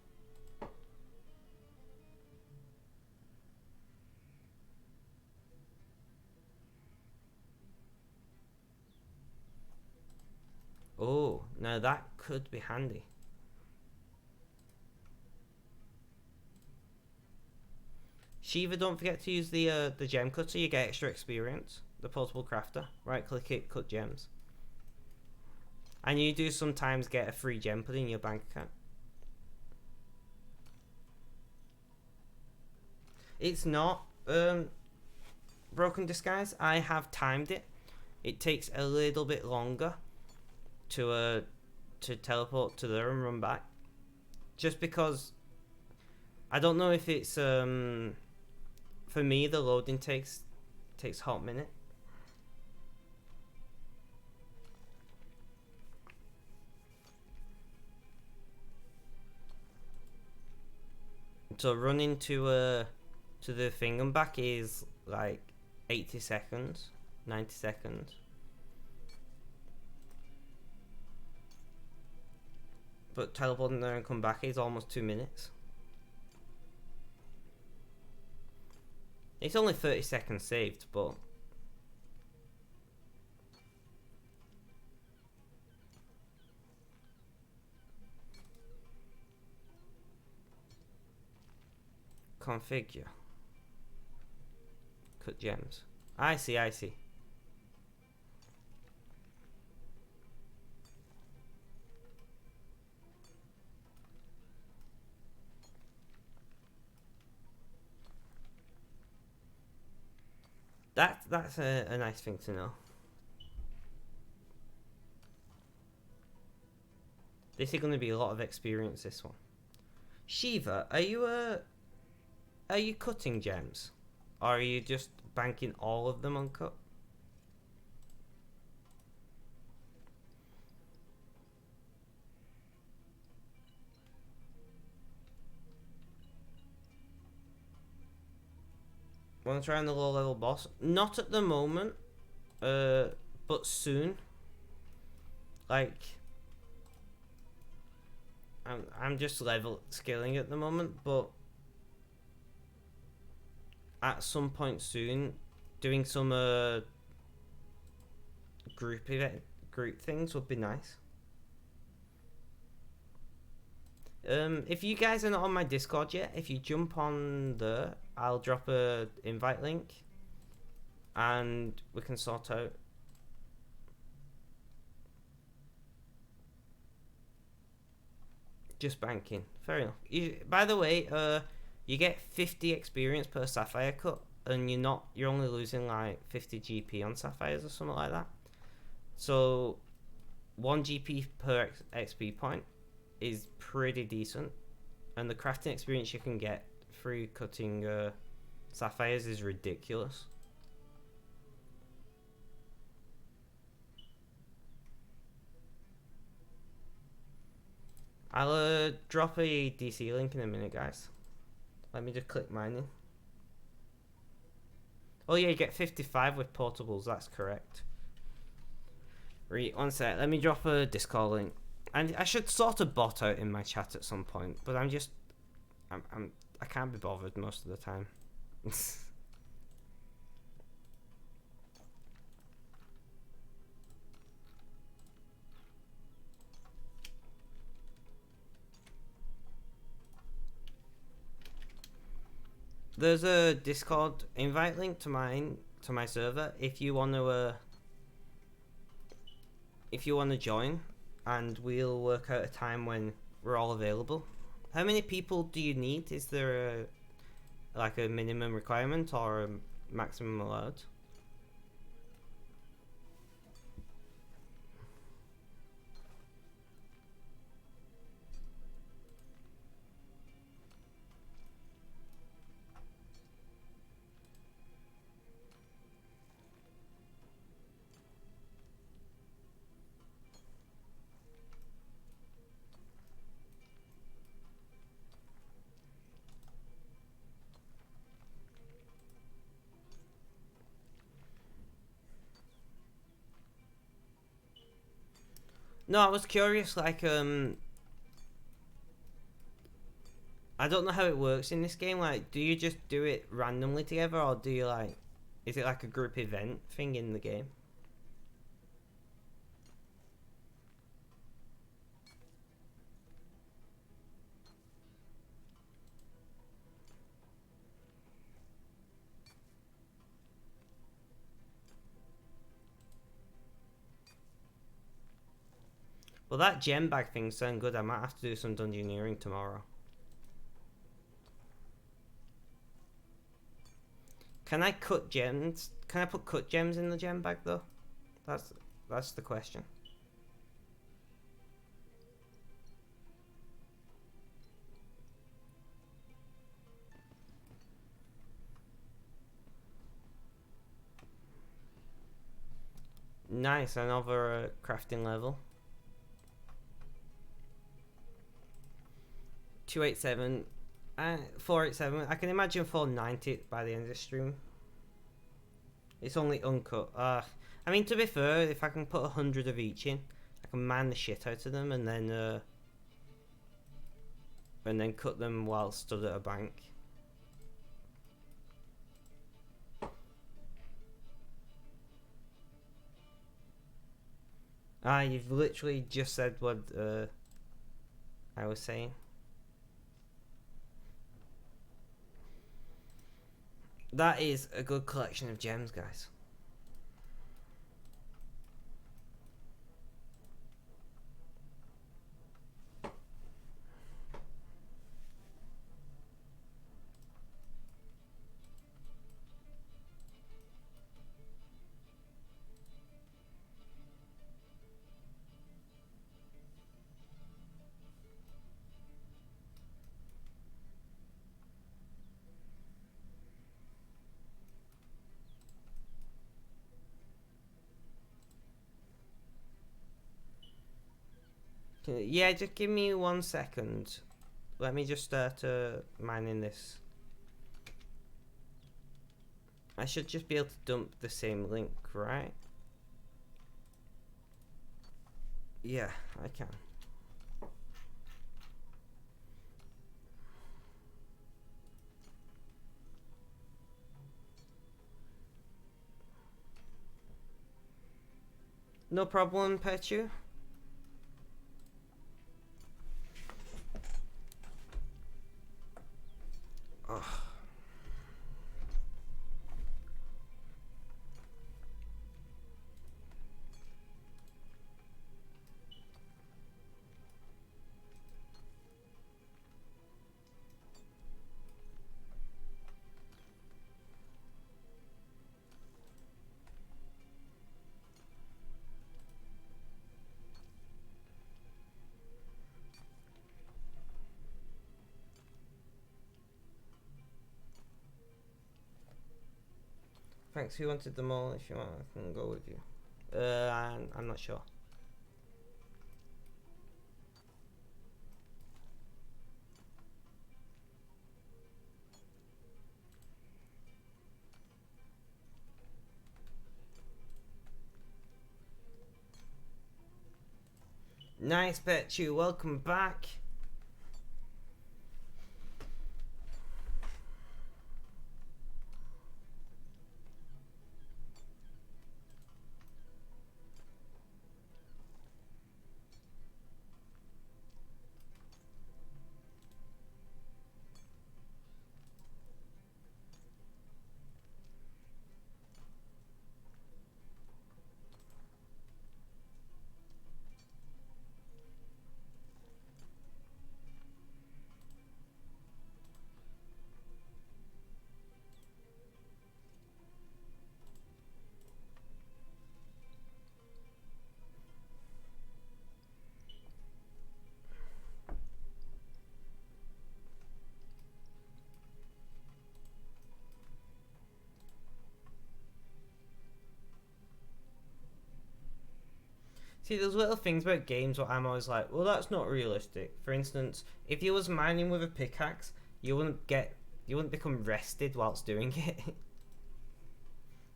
S1: Oh, now that could be handy. Shiva, don't forget to use the gem cutter. You get extra experience. The portable crafter. Right click it, cut gems. And you do sometimes get a free gem put in your bank account. It's not broken disguise. I have timed it. It takes a little bit longer to teleport to there and run back. Just because I don't know if it's for me the loading takes a hot minute. So running to the thing and back is like 80 seconds, 90 seconds. But teleporting there and come back is almost 2 minutes. It's only 30 seconds saved, but configure. Cut gems. I see. That's a nice thing to know. This is going to be a lot of experience, this one. Shiva, are you cutting gems? Or are you just banking all of them uncut? Want to try on the low level boss? Not at the moment, but soon. Like, I'm just level scaling at the moment, but at some point soon, doing some group things would be nice. If you guys are not on my Discord yet, if you jump on there, I'll drop a invite link, and we can sort out. Just banking. Fair enough. By the way, you get 50 experience per sapphire cut, and you're only losing like 50 GP on sapphires or something like that. So 1 GP per XP point is pretty decent, and the crafting experience you can get through cutting sapphires is ridiculous. I'll drop a DC link in a minute, guys. Let me just click mining. Oh yeah, you get 55 with portables, that's correct. Right, one sec, let me drop a Discord link. And I should sort a bot out in my chat at some point, but I can't be bothered most of the time. There's a Discord invite link to my server if you want to join, and we'll work out a time when we're all available. How many people do you need? Is there a minimum requirement or a maximum allowed? No, I was curious. Like, I don't know how it works in this game. Like, do you just do it randomly together, or do you like? Is it like a group event thing in the game? Well, that gem bag thing sounds good. I might have to do some dungeoneering tomorrow. Can I cut gems? Can I put cut gems in the gem bag though? That's the question. Nice, another crafting level. 287, 487. I can imagine 490 by the end of the stream. It's only uncut. I mean, to be fair, if I can put 100 of each in, I can mine the shit out of them and then cut them while stood at a bank. You've literally just said what I was saying. That is a good collection of gems, guys. Yeah, just give me 1 second. Let me just start mining this. I should just be able to dump the same link, right? Yeah, I can. No problem, Petu. Oh. Thanks, who wanted them all? If you want, I can go with you. I'm not sure. Nice, Petu, welcome back. See, there's little things about games where I'm always like, well, that's not realistic. For instance, if you was mining with a pickaxe, you wouldn't become rested whilst doing it.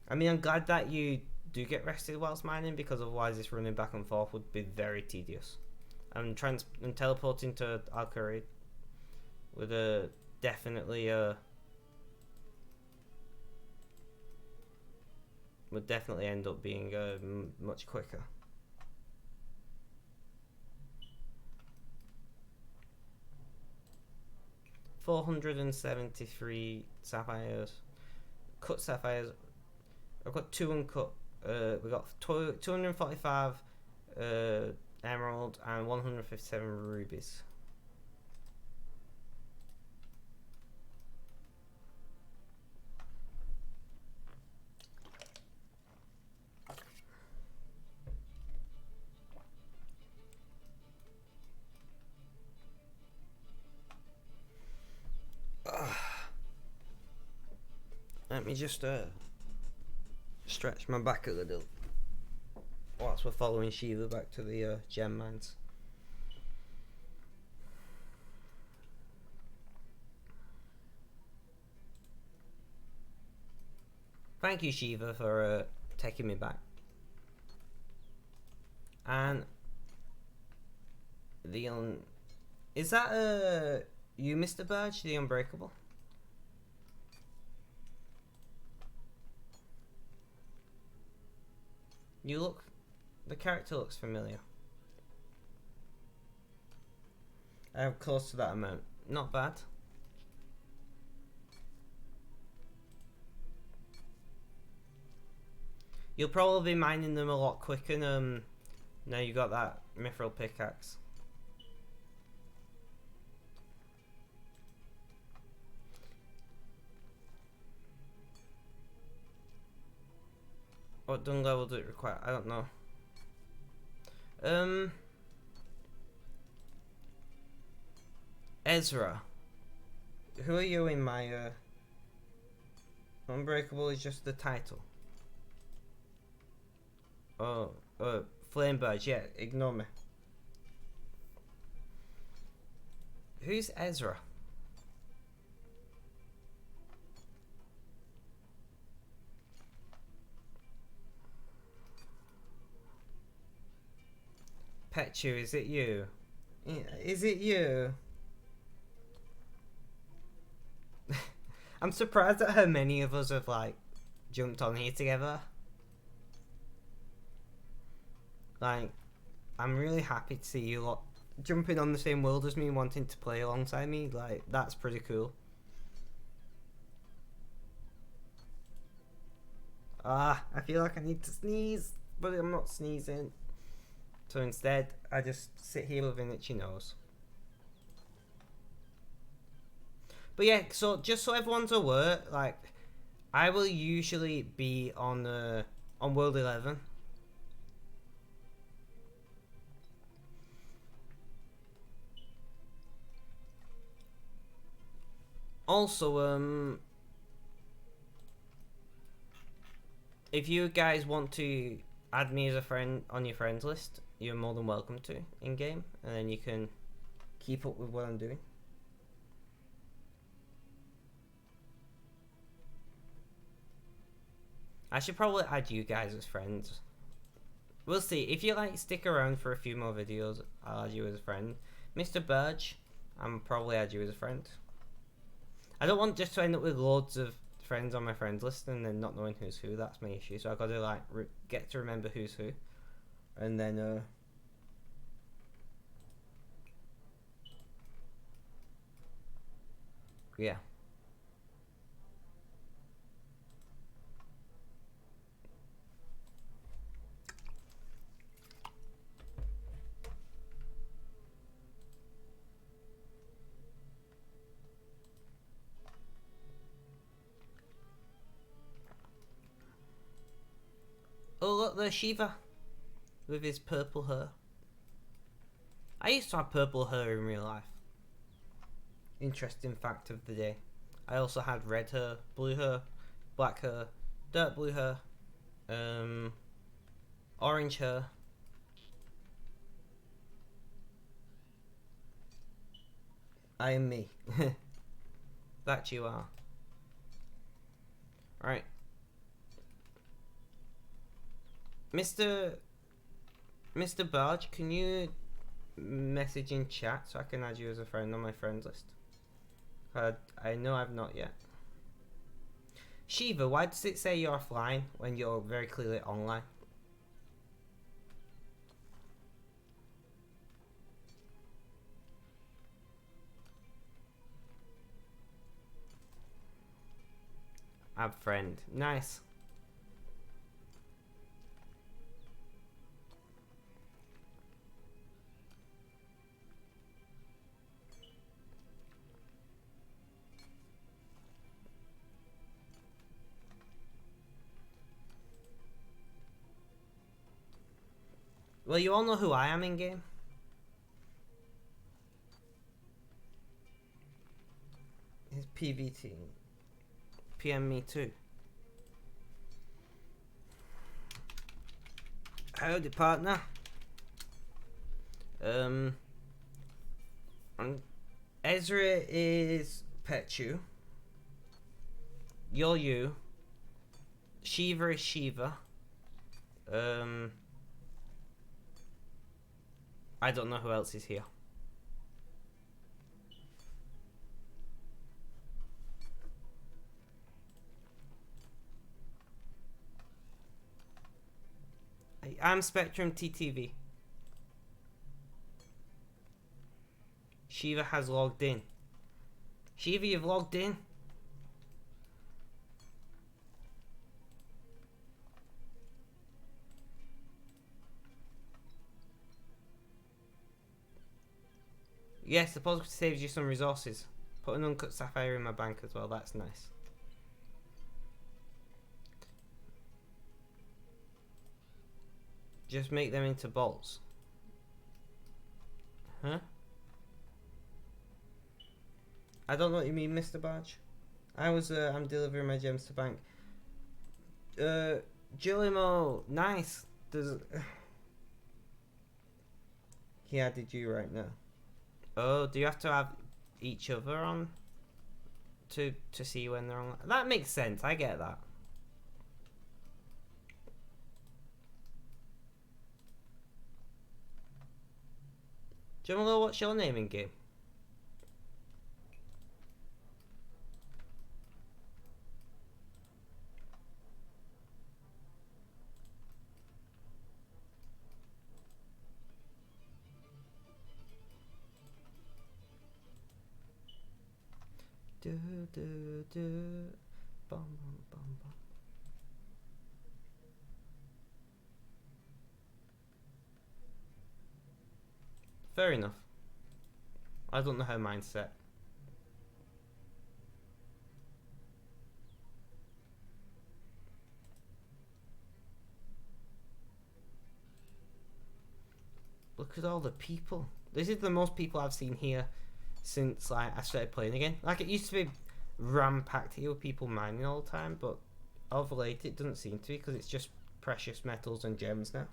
S1: I mean, I'm glad that you do get rested whilst mining, because otherwise this running back and forth would be very tedious. And teleporting to Alcarid would definitely end up being much quicker. $473 sapphires, cut sapphires. I've got 2 uncut. We got 245 emerald and 157 rubies. Let me just stretch my back a little whilst we're following Shiva back to the gem mines. Thank you, Shiva, for taking me back. And is that you, Mr. Burge, the Unbreakable? The character looks familiar. I have close to that amount. Not bad. You'll probably be mining them a lot quicker now you got that mithril pickaxe. What dung level does it require? I don't know. Ezra. Who are you in my Unbreakable is just the title. Oh, Flamebird, yeah, ignore me. Who's Ezra? Petchu, is it you? Is it you? I'm surprised at how many of us have like jumped on here together. Like, I'm really happy to see you lot jumping on the same world as me and wanting to play alongside me. Like, that's pretty cool. I feel like I need to sneeze, but I'm not sneezing. So instead, I just sit here with an itchy nose. But yeah, so just so everyone's aware, like, I will usually be on World 11. Also, if you guys want to add me as a friend on your friends list, you're more than welcome to in game, and then you can keep up with what I'm doing. I should probably add you guys as friends. We'll see. If you like stick around for a few more videos, I'll add you as a friend. Mr. Burge, I'm probably add you as a friend. I don't want just to end up with loads of friends on my friends list and then not knowing who's who. That's my issue. So I've got to like get to remember who's who, and then yeah. Oh look, there's Shiva with his purple hair. I used to have purple hair in real life. Interesting fact of the day. I also had red hair, blue hair, black hair, dark blue hair, orange hair. I am me. That you are. Right. Mr. Mr. Barge, can you message in chat so I can add you as a friend on my friends list? I know I've not yet. Shiva, why does it say you're offline when you're very clearly online? Add friend. Nice. Well, you all know who I am in game. His PVT. PM me too. Howdy, partner. Ezra is Pechu. You're you. Shiva is Shiva. I don't know who else is here. I'm Spectrum TTV. Shiva has logged in. Shiva, you've logged in? Yes, the positive saves you some resources. Put an uncut sapphire in my bank as well, that's nice. Just make them into bolts. Huh? I don't know what you mean, Mr. Barge. I'm delivering my gems to bank. Julimo, nice. He added you right now. Oh, do you have to have each other on to see when they're on? That makes sense. I get that. Jumalo, what's your name in game? Do do do, bum bum bum bum. Fair enough. I don't know how mine's set. Look at all the people. This is the most people I've seen here since like I started playing again. Like it used to be ram-packed here with people mining all the time, but of late it doesn't seem to be because it's just precious metals and gems now.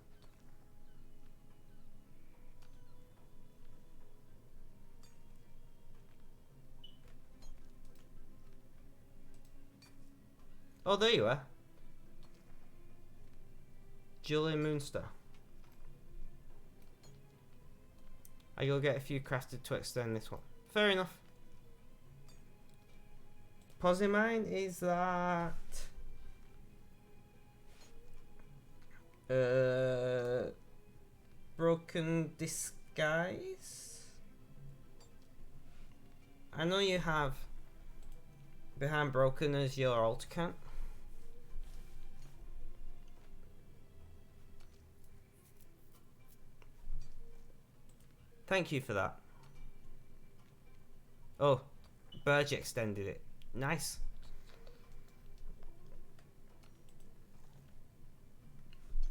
S1: Oh, there you are. Julian Moonstar. I will get a few crafted to extend this one. Fair enough. Posimine is that broken disguise? I know you have behind broken as your alt account. Thank you for that. Oh, Burge extended it. Nice.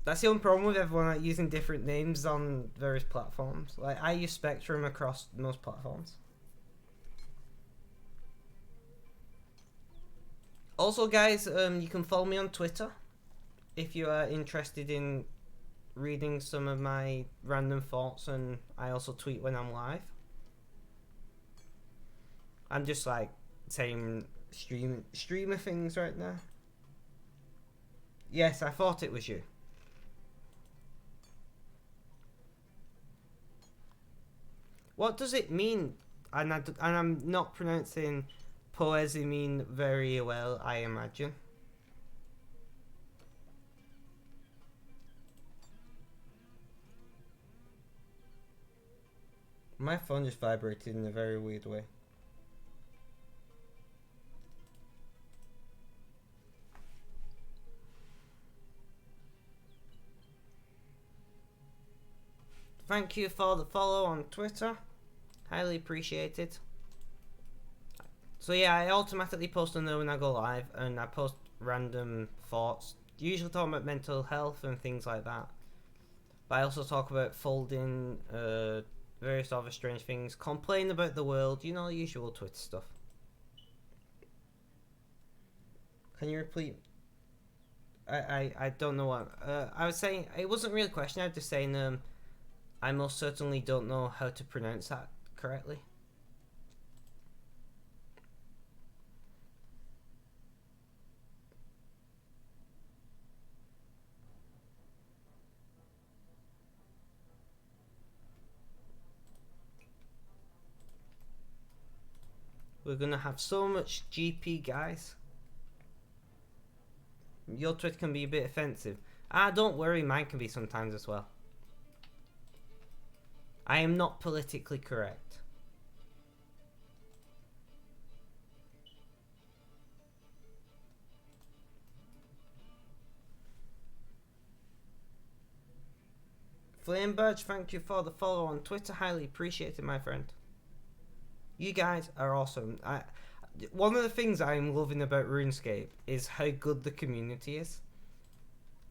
S1: That's the only problem with everyone like using different names on various platforms. Like I use Spectrum across most platforms. Also, guys, you can follow me on Twitter if you are interested in reading some of my random thoughts, and I also tweet when I'm live. I'm just like saying streamer things right now. Yes, I thought it was you. What does it mean? And I'm not pronouncing poesimine very well, I imagine. My phone just vibrated in a very weird way. Thank you for the follow on Twitter. Highly appreciated. So yeah, I automatically post on there when I go live, and I post random thoughts, usually talking about mental health and things like that. But I also talk about folding, various other strange things, complain about the world, you know, usual Twitter stuff. Can you repeat? I don't know what I was saying. It wasn't really a question. I was just saying I most certainly don't know how to pronounce that correctly. We're gonna have so much GP, guys. Your Twitter can be a bit offensive. Ah, don't worry, mine can be sometimes as well. I am not politically correct. Flamebirch, thank you for the follow on Twitter. Highly appreciated, my friend. You guys are awesome. One of the things I'm loving about RuneScape is how good the community is.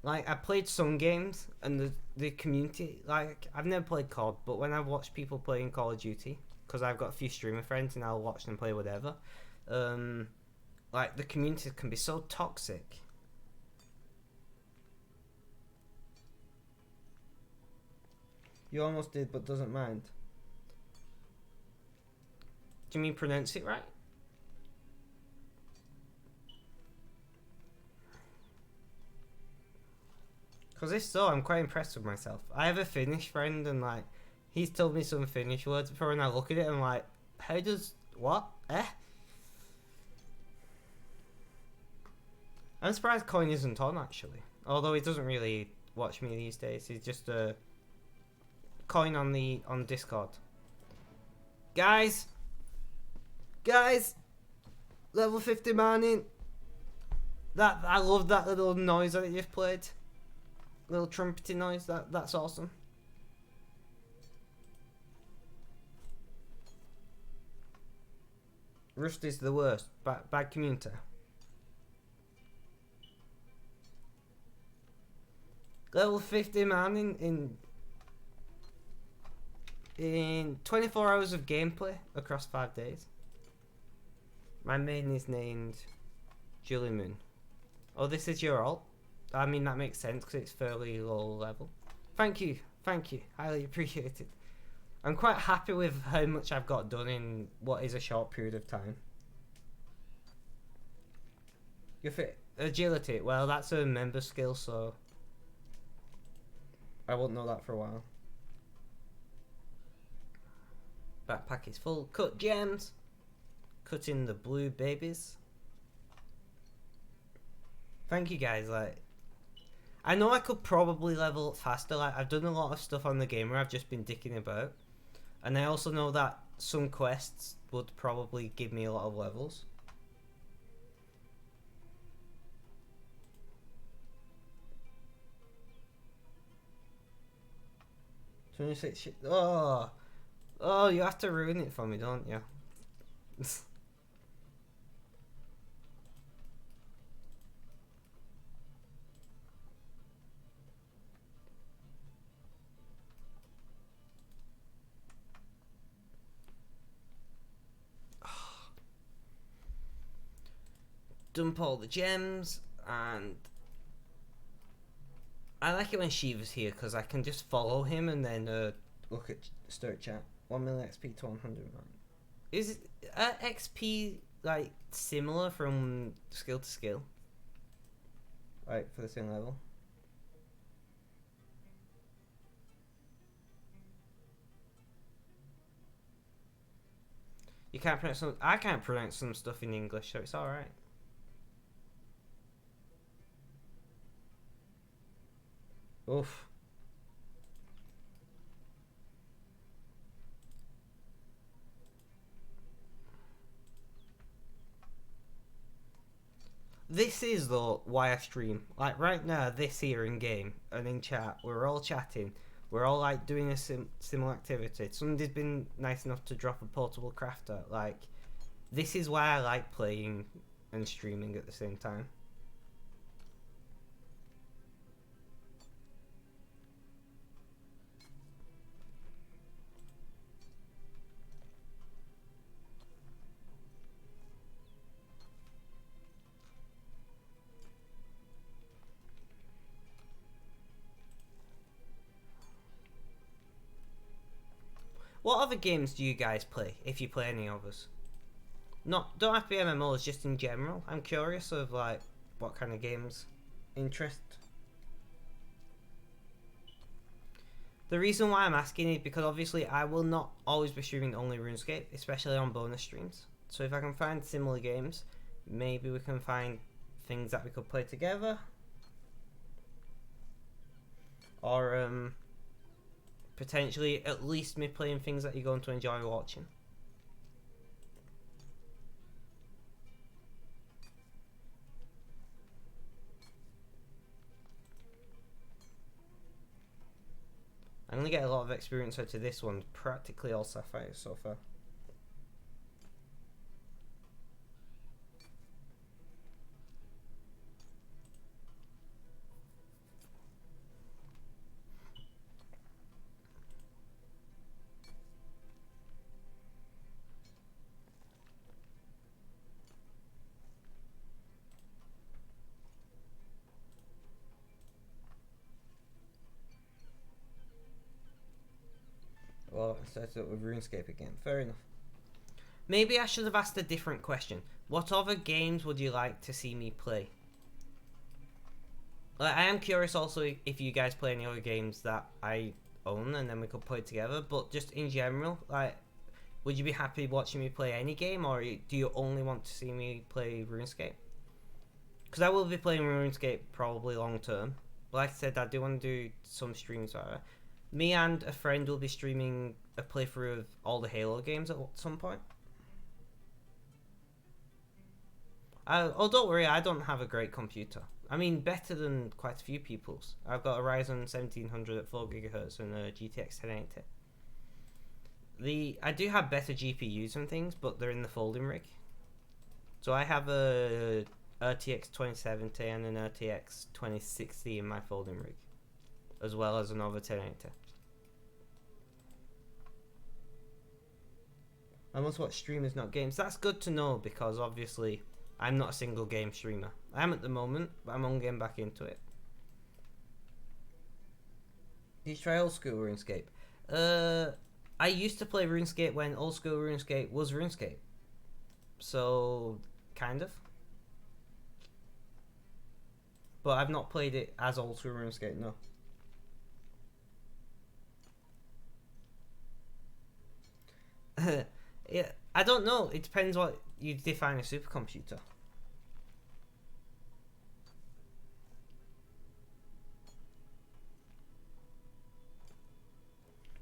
S1: Like, I played some games, and the community, like, I've never played COD, but when I've watched people playing Call of Duty, because I've got a few streamer friends and I'll watch them play whatever, like, the community can be so toxic. You almost did, but doesn't mind. Do you mean pronounce it right? Because if so, I'm quite impressed with myself. I have a Finnish friend, and like, he's told me some Finnish words before, and I look at it and I'm like, how does what? I'm surprised Coin isn't on actually. Although he doesn't really watch me these days. He's just a Coin on Discord. Guys, level 50 man in. That I love that little noise that you just played. Little trumpety noise. That's awesome. Rust is the worst. Bad community. Level 50 man in 24 hours of gameplay across 5 days. My main is named Julie Moon. Oh, this is your alt? I mean, that makes sense because it's fairly low level. Thank you. Highly appreciated. I'm quite happy with how much I've got done in what is a short period of time. Your fit agility. Well, that's a member skill, so I won't know that for a while. Backpack is full. Cut gems. Cutting the blue babies. Thank you guys. Like, I know I could probably level up faster. Like, I've done a lot of stuff on the game where I've just been dicking about, and I also know that some quests would probably give me a lot of levels. shit. Oh, you have to ruin it for me, don't you? Dump all the gems, and I like it when Shiva's here because I can just follow him and then look at start chat. 1 million XP to 100 man. Is XP like similar from skill to skill? Right, for the same level. You can't pronounce some. I can't pronounce some stuff in English, so it's all right. Oof. This is though why I stream. Like right now, this here in game and in chat, we're all chatting. We're all like doing a similar activity. Somebody's been nice enough to drop a portable crafter. Like, this is why I like playing and streaming at the same time. What other games do you guys play, if you play any others? Don't have to be MMOs, just in general. I'm curious of like what kind of games interest. The reason why I'm asking is because obviously I will not always be streaming only RuneScape, especially on bonus streams. So if I can find similar games, maybe we can find things that we could play together. Or potentially at least me playing things that you're going to enjoy watching. I'm going to get a lot of experience out of this one, practically all sapphires so far. Well, I started up with RuneScape again. Fair enough. Maybe I should have asked a different question. What other games would you like to see me play? Like, I am curious also if you guys play any other games that I own and then we could play together. But just in general, like, would you be happy watching me play any game, or do you only want to see me play RuneScape? Because I will be playing RuneScape probably long term. Like I said, I do want to do some streams. Me and a friend will be streaming a playthrough of all the Halo games at some point. Oh, don't worry, I don't have a great computer. I mean, better than quite a few people's. I've got a Ryzen 1700 at 4 GHz and a GTX 1080. I do have better GPUs and things, but they're in the folding rig. So I have a RTX 2070 and an RTX 2060 in my folding rig, as well as another 1080. I must watch streamers, not games. That's good to know, because obviously I'm not a single game streamer. I am at the moment, but I'm on getting back into it. Did you try old school RuneScape? I used to play RuneScape when old school RuneScape was RuneScape. So, kind of. But I've not played it as old school RuneScape, no. Yeah, I don't know. It depends what you define a supercomputer.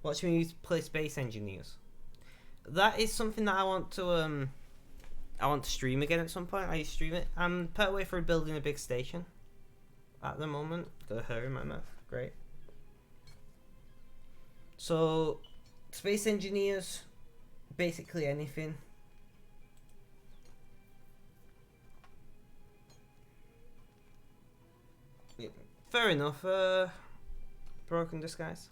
S1: Watch me play Space Engineers. That is something that I want to stream again at some point. I stream it. I'm part way through building a big station at the moment. Got a hair in my mouth. Great. So, Space Engineers, basically anything. Yeah, fair enough. Broken Disguise.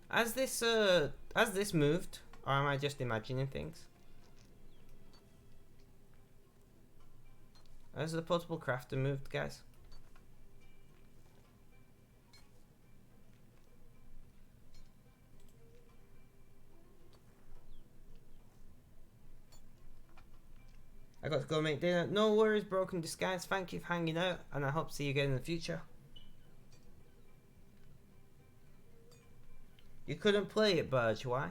S1: Has this moved, or am I just imagining things? Has the portable crafter moved, guys? I got to go make dinner. No worries, Broken Disguise. Thank you for hanging out, and I hope to see you again in the future. You couldn't play it, Burge. Why?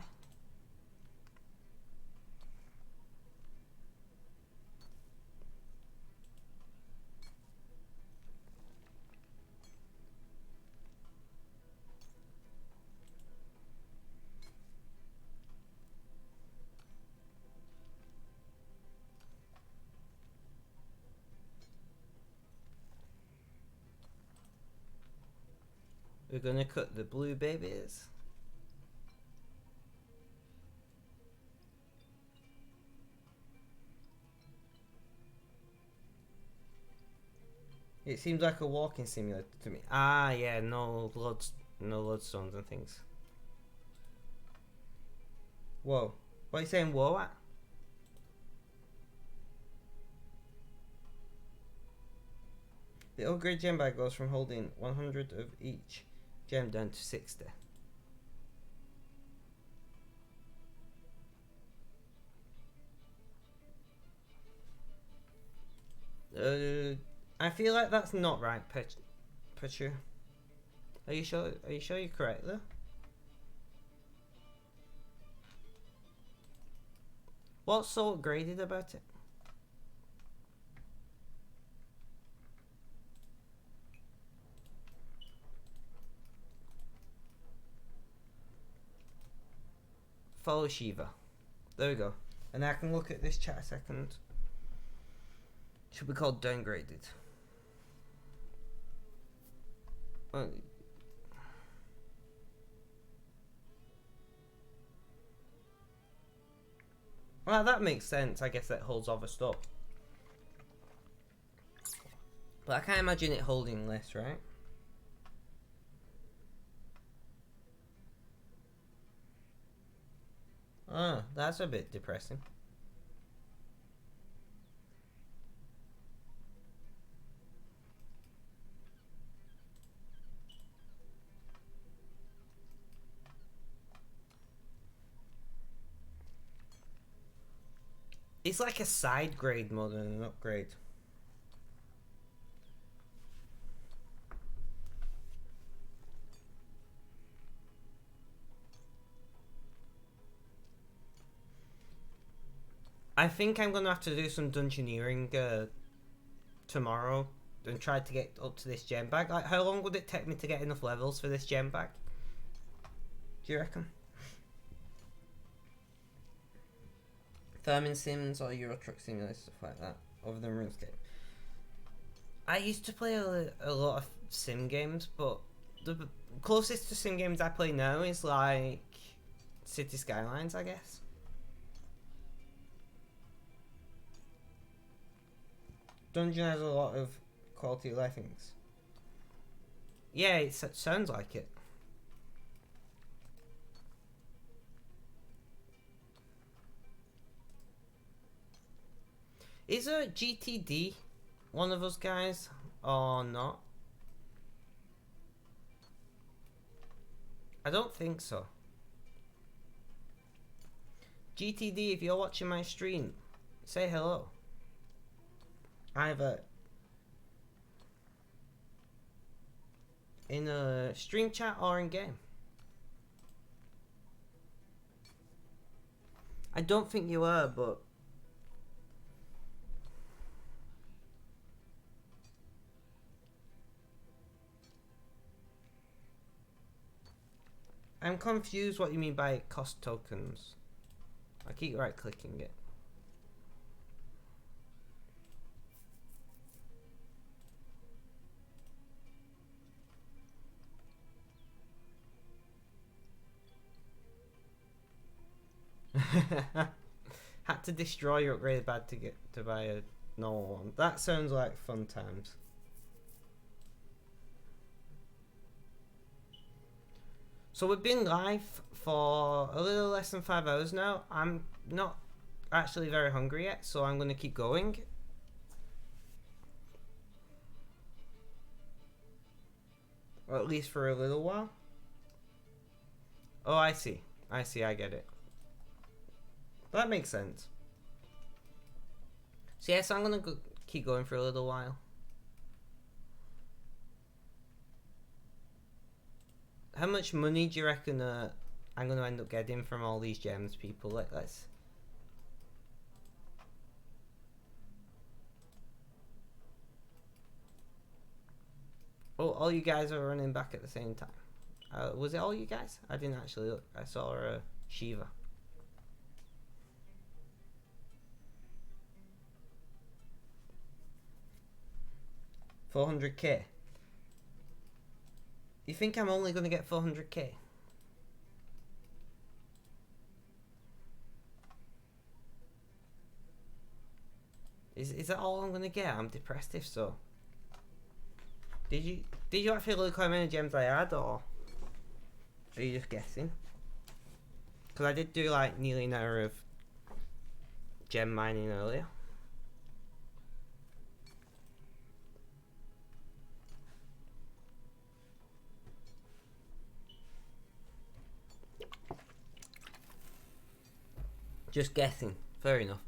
S1: We're gonna cut the blue babies. It seems like a walking simulator to me. Ah, yeah, no lodestones and things. Whoa. What are you saying whoa at? The upgrade gem bag goes from holding 100 of each gem down to 60. I feel like that's not right, Petru. Are you sure? Are you sure you're correct though? What's so upgraded about it? Follow Shiva. There we go. And I can look at this chat a second. Should be called downgraded. Well, that makes sense. I guess that holds other stuff. But I can't imagine it holding less, right? Ah, that's a bit depressing. It's like a side grade more than an upgrade. I think I'm gonna have to do some dungeoneering tomorrow and try to get up to this gem bag. Like, how long would it take me to get enough levels for this gem bag? Do you reckon? Farming sims or Euro Truck Simulator, stuff like that, other than RuneScape. I used to play a lot of sim games, but the closest to sim games I play now is like City Skylines, I guess. Dungeon has a lot of quality of life things. Yeah, it sounds like it. Is a GTD one of those guys or not? I don't think so. GTD, if you're watching my stream, say hello. Either in a stream chat or in game. I don't think you are, but I'm confused what you mean by cost tokens. I keep right clicking it. Had to destroy your upgraded bag to get to buy a normal one. That sounds like fun times. So we've been live for a little less than 5 hours now. I'm not actually very hungry yet, so I'm going to keep going. Or at least for a little while. Oh, I see. I get it. That makes sense. So yes, I'm going to keep going for a little while. How much money do you reckon I'm going to end up getting from all these gems, people. Let's... Oh, all you guys are running back at the same time. Was it all you guys? I didn't actually look. I saw Shiva. $400k. You think I'm only going to get 400k? Is that all I'm going to get? I'm depressed if so. Did you actually look how many gems I had, or are you just guessing? Because I did do like nearly an hour of gem mining earlier. Just guessing. Fair enough.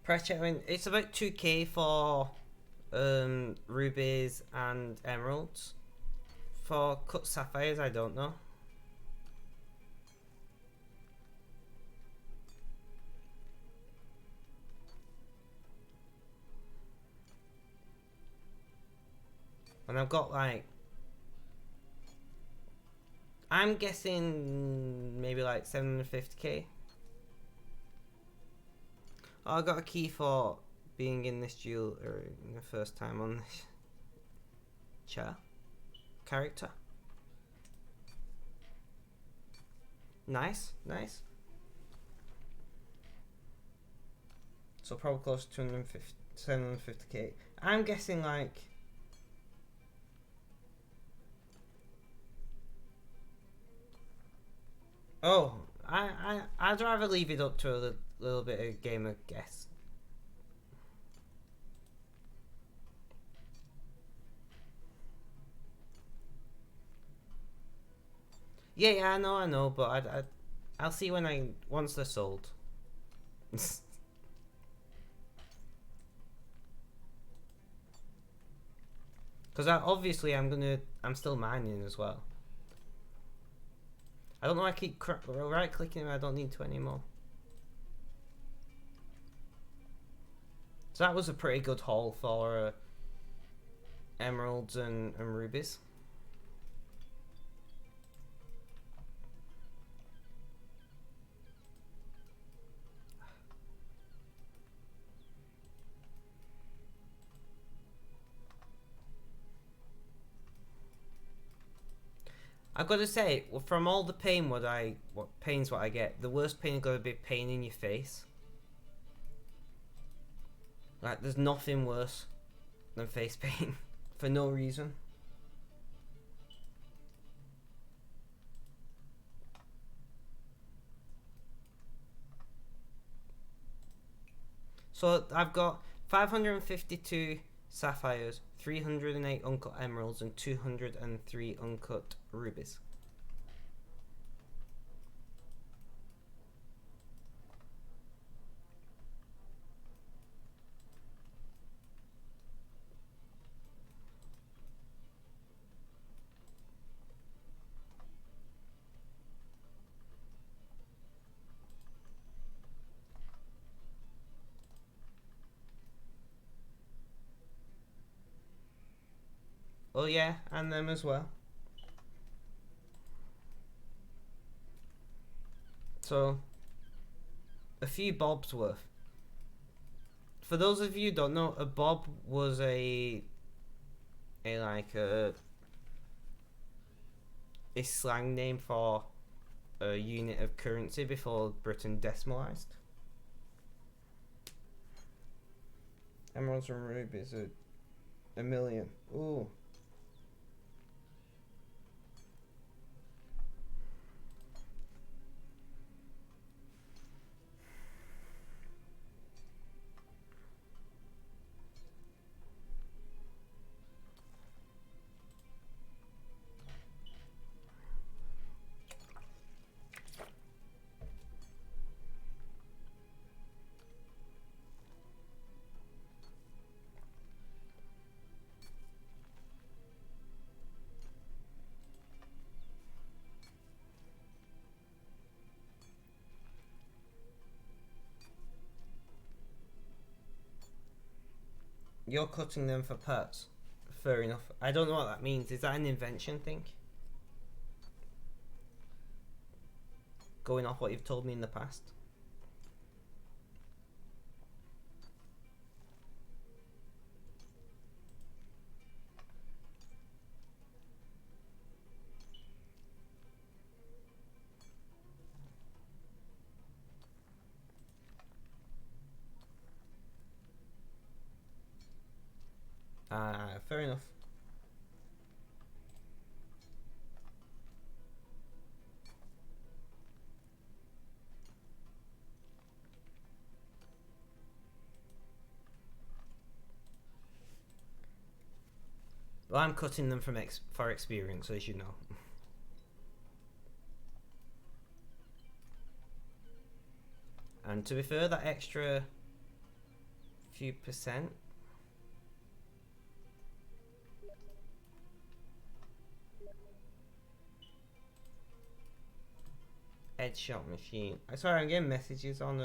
S1: Price check, it's about 2k for rubies and emeralds. For cut sapphires, I don't know. And I've got like... I'm guessing maybe like 750k. Oh, I got a key for being in this duel the first time on this character. Nice, nice. So probably close to 750k. I'm guessing like... Oh, I'd rather leave it up to a little bit of game of guess. Yeah, I know, but I'll see when once they're sold. Because obviously I'm still mining as well. I don't know. I keep right clicking. I don't need to anymore. So that was a pretty good haul for emeralds and rubies. I've got to say, from all the pain, what I get, the worst pain is going to be pain in your face. Like, there's nothing worse than face pain for no reason. So I've got 552 sapphires, 308 uncut emeralds, and 203 uncut rubies. Oh yeah, and them as well. So, a few bobs worth. For those of you who don't know, a bob was a slang name for a unit of currency before Britain decimalised. Emeralds and rubies are a million. Ooh. You're cutting them for pets. Fair enough. I don't know what that means. Is that an invention thing? Going off what you've told me in the past? Fair enough. Well, I'm cutting them from for experience, as you know. And to be fair, that extra few percent. Headshot machine. Sorry, I'm getting messages on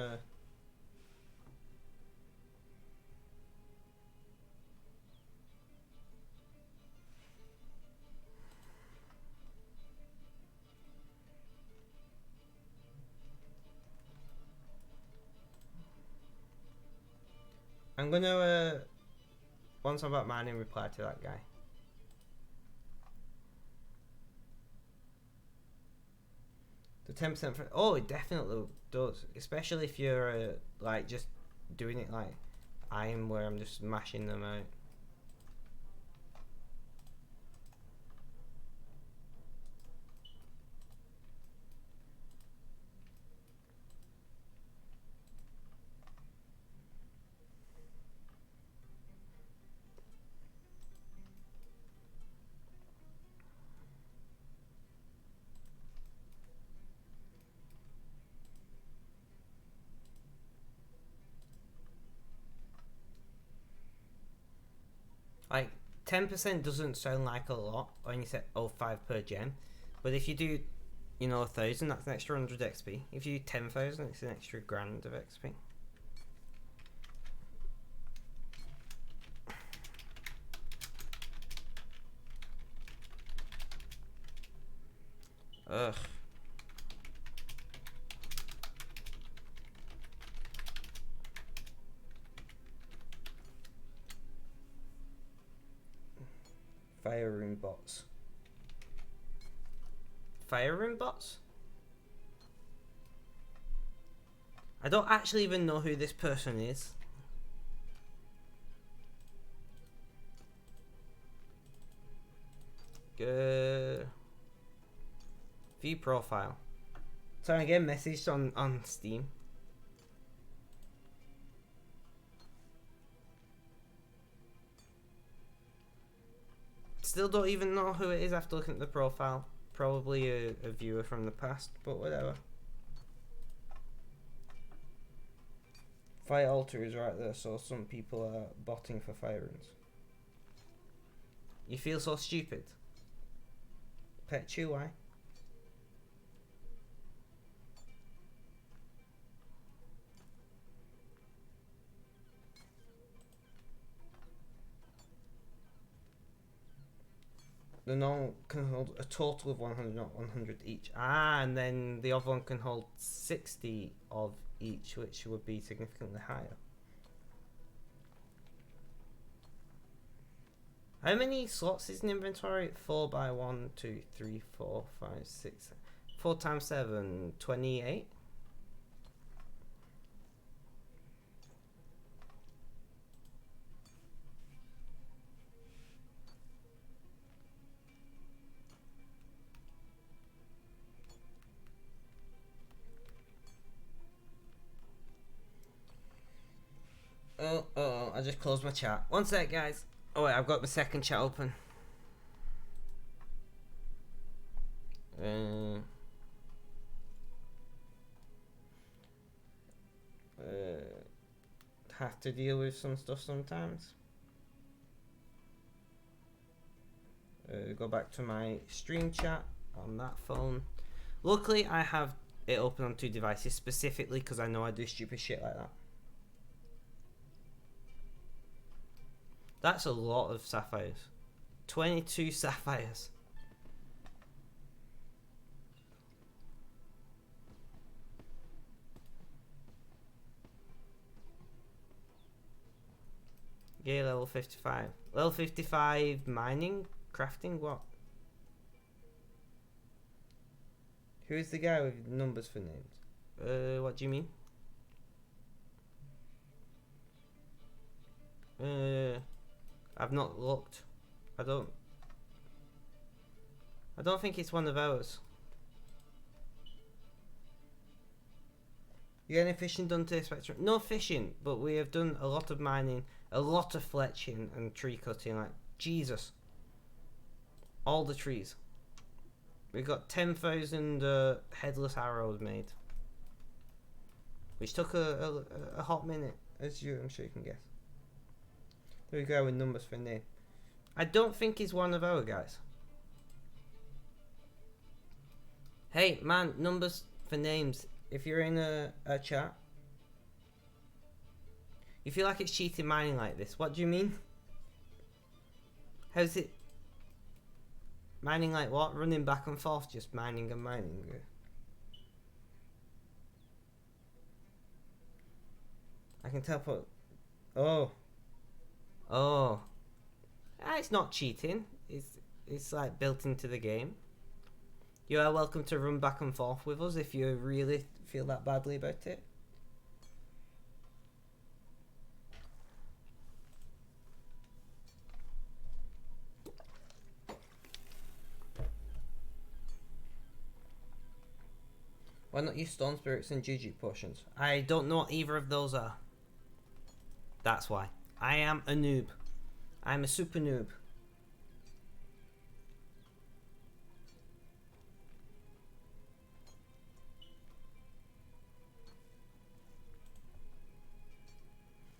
S1: I'm gonna once I'm about mining, reply to that guy. The 10% for it definitely does, especially if you're like just doing it like I am, where I'm just mashing them out. Like 10% doesn't sound like a lot when you say 5 per gem, but if you do, 1,000, that's an extra 100 XP. If you do 10,000, it's an extra grand of XP. Ugh. Fire room bots. Fire room bots? I don't actually even know who this person is. View profile. So I get a message on Steam. Still don't even know who it is after looking at the profile. Probably a viewer from the past, but whatever. Fire altar is right there, so some people are botting for fire runes. You feel so stupid? Pet Chew, why? The normal can hold a total of 100, not 100 each. And then the other one can hold 60 of each, which would be significantly higher. How many slots is in inventory? 4 by 1, 2, 3, 4, 5, 6. 4 times 7, 28. Oh, I just closed my chat. One sec, guys. Oh wait, I've got my second chat open. Have to deal with some stuff sometimes. Go back to my stream chat on that phone. Luckily, I have it open on 2 devices specifically because I know I do stupid shit like that. That's a lot of sapphires. 22 sapphires. Yeah, level 55. Level 55 mining? Crafting? What? Who's the guy with numbers for names? What do you mean? I've not looked. I don't think it's one of ours. You got any fishing done today, Spectrum? No fishing, but we have done a lot of mining, a lot of fletching and tree cutting. Like, Jesus. All the trees. We got 10,000 headless arrows made. Which took a hot minute, as I'm sure you can guess. There we go with numbers for name. I don't think he's one of our guys. Hey, man, numbers for names. If you're in a chat, you feel like it's cheating mining like this. What do you mean? How's it? Mining like what? Running back and forth, just mining and mining. I can teleport. Oh. Oh. It's not cheating. It's like built into the game. You are welcome to run back and forth with us if you really feel that badly about it. Why not use Stone Spirits and Jujutsu Potions? I don't know what either of those are. That's why. I am a noob. I'm a super noob.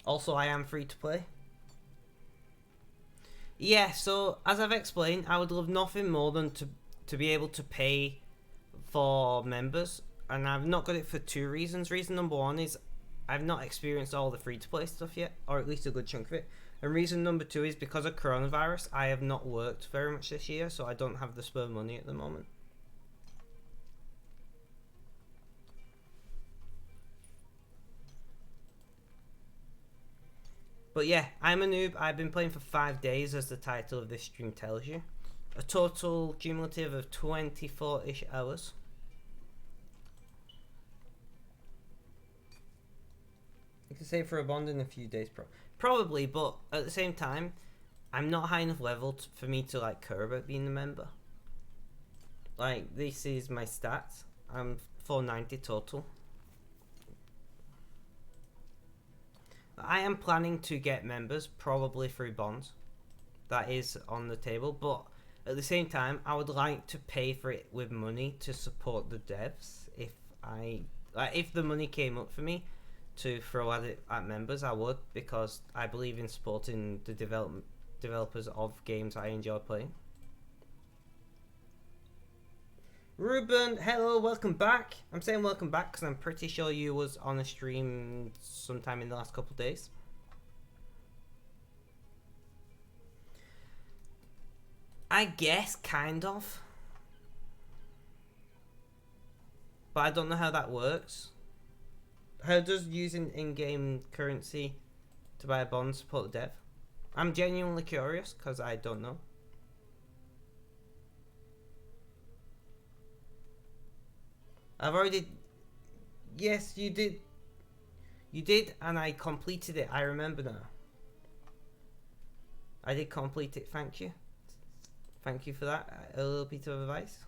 S1: Also, I am free to play. Yeah, so as I've explained, I would love nothing more than to be able to pay for members, and I've not got it for two reasons. Reason number one is I've not experienced all the free to play stuff yet, or at least a good chunk of it. And reason number two is because of coronavirus, I have not worked very much this year, so I don't have the spare money at the moment. But yeah, I'm a noob. I've been playing for 5 days, as the title of this stream tells you. A total cumulative of 24-ish hours. You can save for a bond in a few days, probably, but at the same time, I'm not high enough level for me to like care about being a member. Like, this is my stats. I'm 490 total. I am planning to get members, probably through bonds. That is on the table, but at the same time, I would like to pay for it with money to support the devs. If the money came up for me to throw at it at members, I would, because I believe in supporting the developers of games I enjoy playing. Ruben, hello, welcome back. I'm saying welcome back because I'm pretty sure you was on a stream sometime in the last couple of days. I guess, kind of. But I don't know how that works. How does using in-game currency to buy a bond support the dev? I'm genuinely curious because I don't know. I've already... Yes, you did. You did, and I completed it. I remember now. I did complete it, thank you. Thank you for that. A little bit of advice.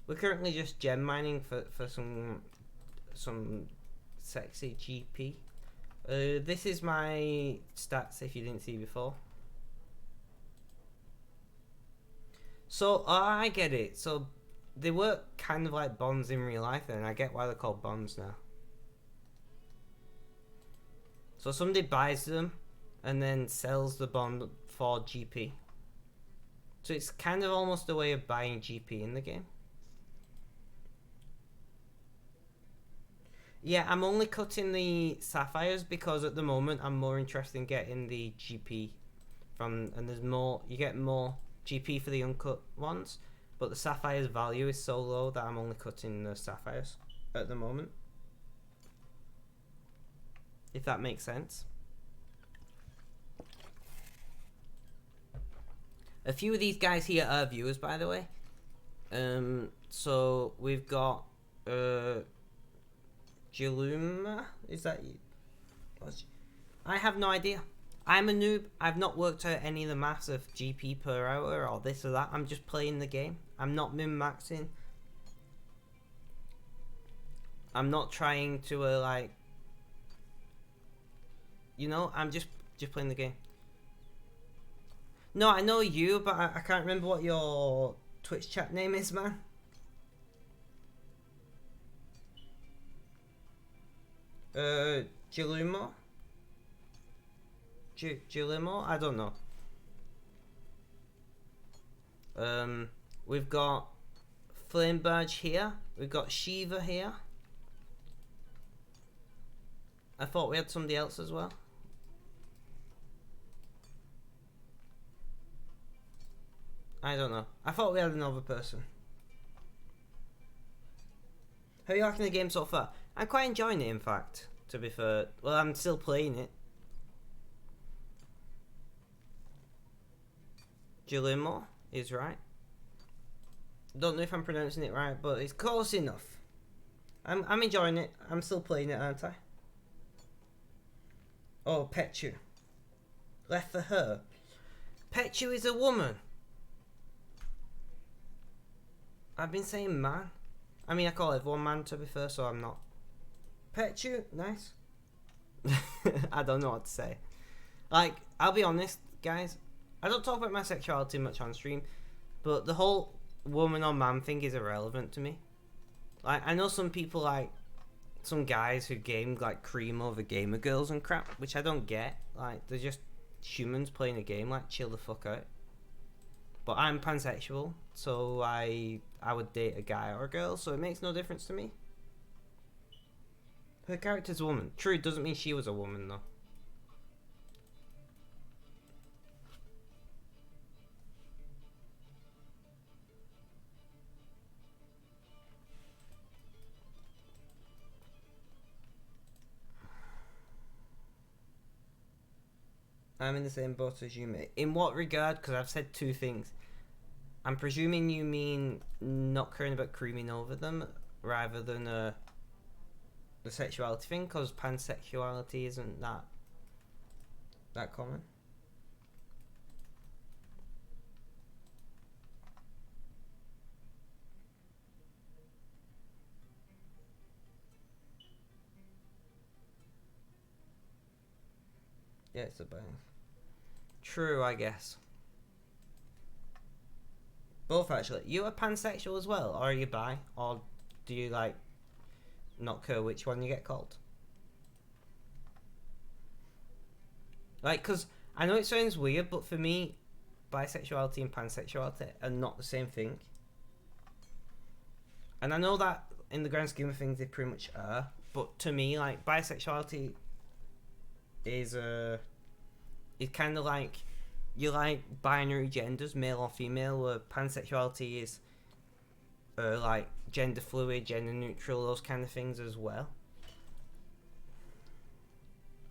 S1: We're currently just gem mining for some sexy GP. This is my stats if you didn't see before. So, I get it. So, they work kind of like bonds in real life, and I get why they're called bonds now. So somebody buys them and then sells the bond for GP. So it's kind of almost a way of buying GP in the game. Yeah, I'm only cutting the sapphires because at the moment I'm more interested in getting the GP from, and there's more. You get more GP for the uncut ones, but the sapphires value is so low that I'm only cutting the sapphires at the moment. If that makes sense. A few of these guys here are viewers, by the way. So we've got Jaluma. Is that you? I have no idea. I'm a noob. I've not worked out any of the maths of GP per hour or this or that. I'm just playing the game. I'm not min-maxing. I'm not trying to like, you know, I'm just playing the game. No, I know you, but I can't remember what your Twitch chat name is, man. Gilimo? Gilimo? I don't know. We've got Flame Badge here. We've got Shiva here. I thought we had somebody else as well. I don't know. I thought we had another person. How are you liking the game so far? I'm quite enjoying it, in fact, to be fair. Well, I'm still playing it. Gilimo is right. Don't know if I'm pronouncing it right, but it's close enough. I'm enjoying it. I'm still playing it, aren't I? Oh, Pechu. Left for her. Pechu is a woman. I've been saying man. I mean, I call everyone man, to be fair, so I'm not. Pechu, nice. I don't know what to say. Like, I'll be honest, guys. I don't talk about my sexuality much on stream, but the whole woman or man thing is irrelevant to me. Like, I know some people, like, some guys who game, like, cream over gamer girls and crap, which I don't get. Like, they're just humans playing a game, like, chill the fuck out. But I'm pansexual, so I would date a guy or a girl, so it makes no difference to me. Her character's a woman. True, it doesn't mean she was a woman, though. I'm in the same boat as you, mate. In what regard? Because I've said two things. I'm presuming you mean not caring about creaming over them rather than the sexuality thing, because pansexuality isn't that common. Yeah, it's a both. True, I guess. Both, actually. You are pansexual as well, or are you bi? Or do you, like, not care which one you get called? Like, because I know it sounds weird, but for me, bisexuality and pansexuality are not the same thing. And I know that in the grand scheme of things, they pretty much are. But to me, like, bisexuality is kind of like, you like binary genders, male or female, where pansexuality is like gender fluid, gender neutral, those kind of things as well.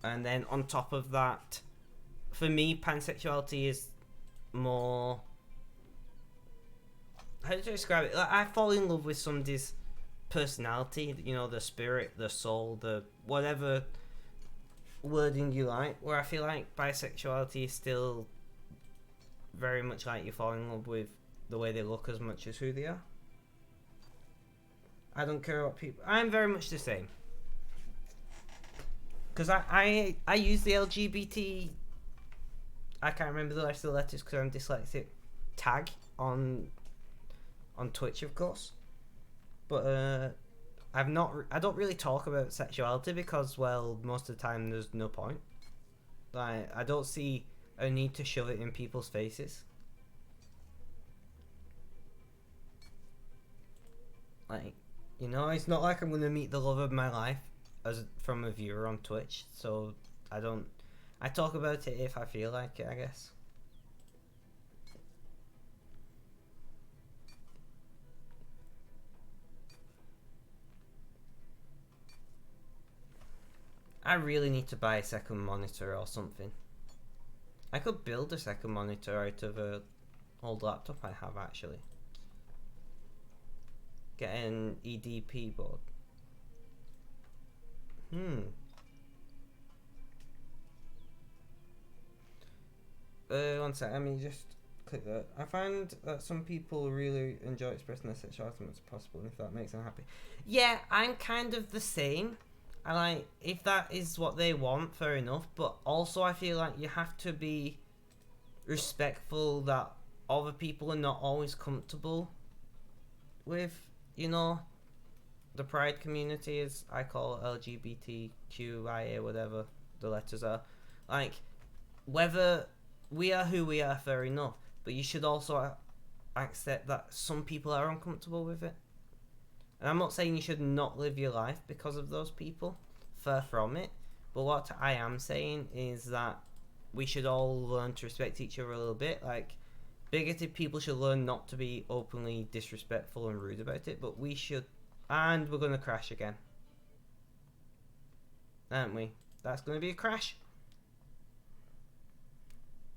S1: And then on top of that, for me, pansexuality is more, how do I describe it? Like, I fall in love with somebody's personality, you know, the spirit, the soul, the whatever wording you like, where I feel like bisexuality is still very much like you fall in love with the way they look as much as who they are. I don't care what people... I'm very much the same. Because I use the LGBT... I can't remember the rest of the letters because I'm dyslexic. Tag on Twitch, of course. But I don't really talk about sexuality because, well, most of the time there's no point. Like, I don't see a need to shove it in people's faces. Like, you know, it's not like I'm gonna meet the love of my life as from a viewer on Twitch, so I don't. I talk about it if I feel like it, I guess. I really need to buy a second monitor or something. I could build a second monitor out of a old laptop I have, actually. Get an EDP board. One sec, let me just click that. I find that some people really enjoy expressing their sexuality as much as possible, and if that makes them happy. Yeah, I'm kind of the same. I like, if that is what they want, fair enough, but also I feel like you have to be respectful that other people are not always comfortable with, you know, the pride community, as I call it, LGBTQIA, whatever the letters are. Like, whether we are who we are, fair enough, but you should also accept that some people are uncomfortable with it. And I'm not saying you should not live your life because of those people, far from it, but what I am saying is that we should all learn to respect each other a little bit. Like, bigoted people should learn not to be openly disrespectful and rude about it, but we should. And we're gonna crash again, aren't we? That's gonna be a crash.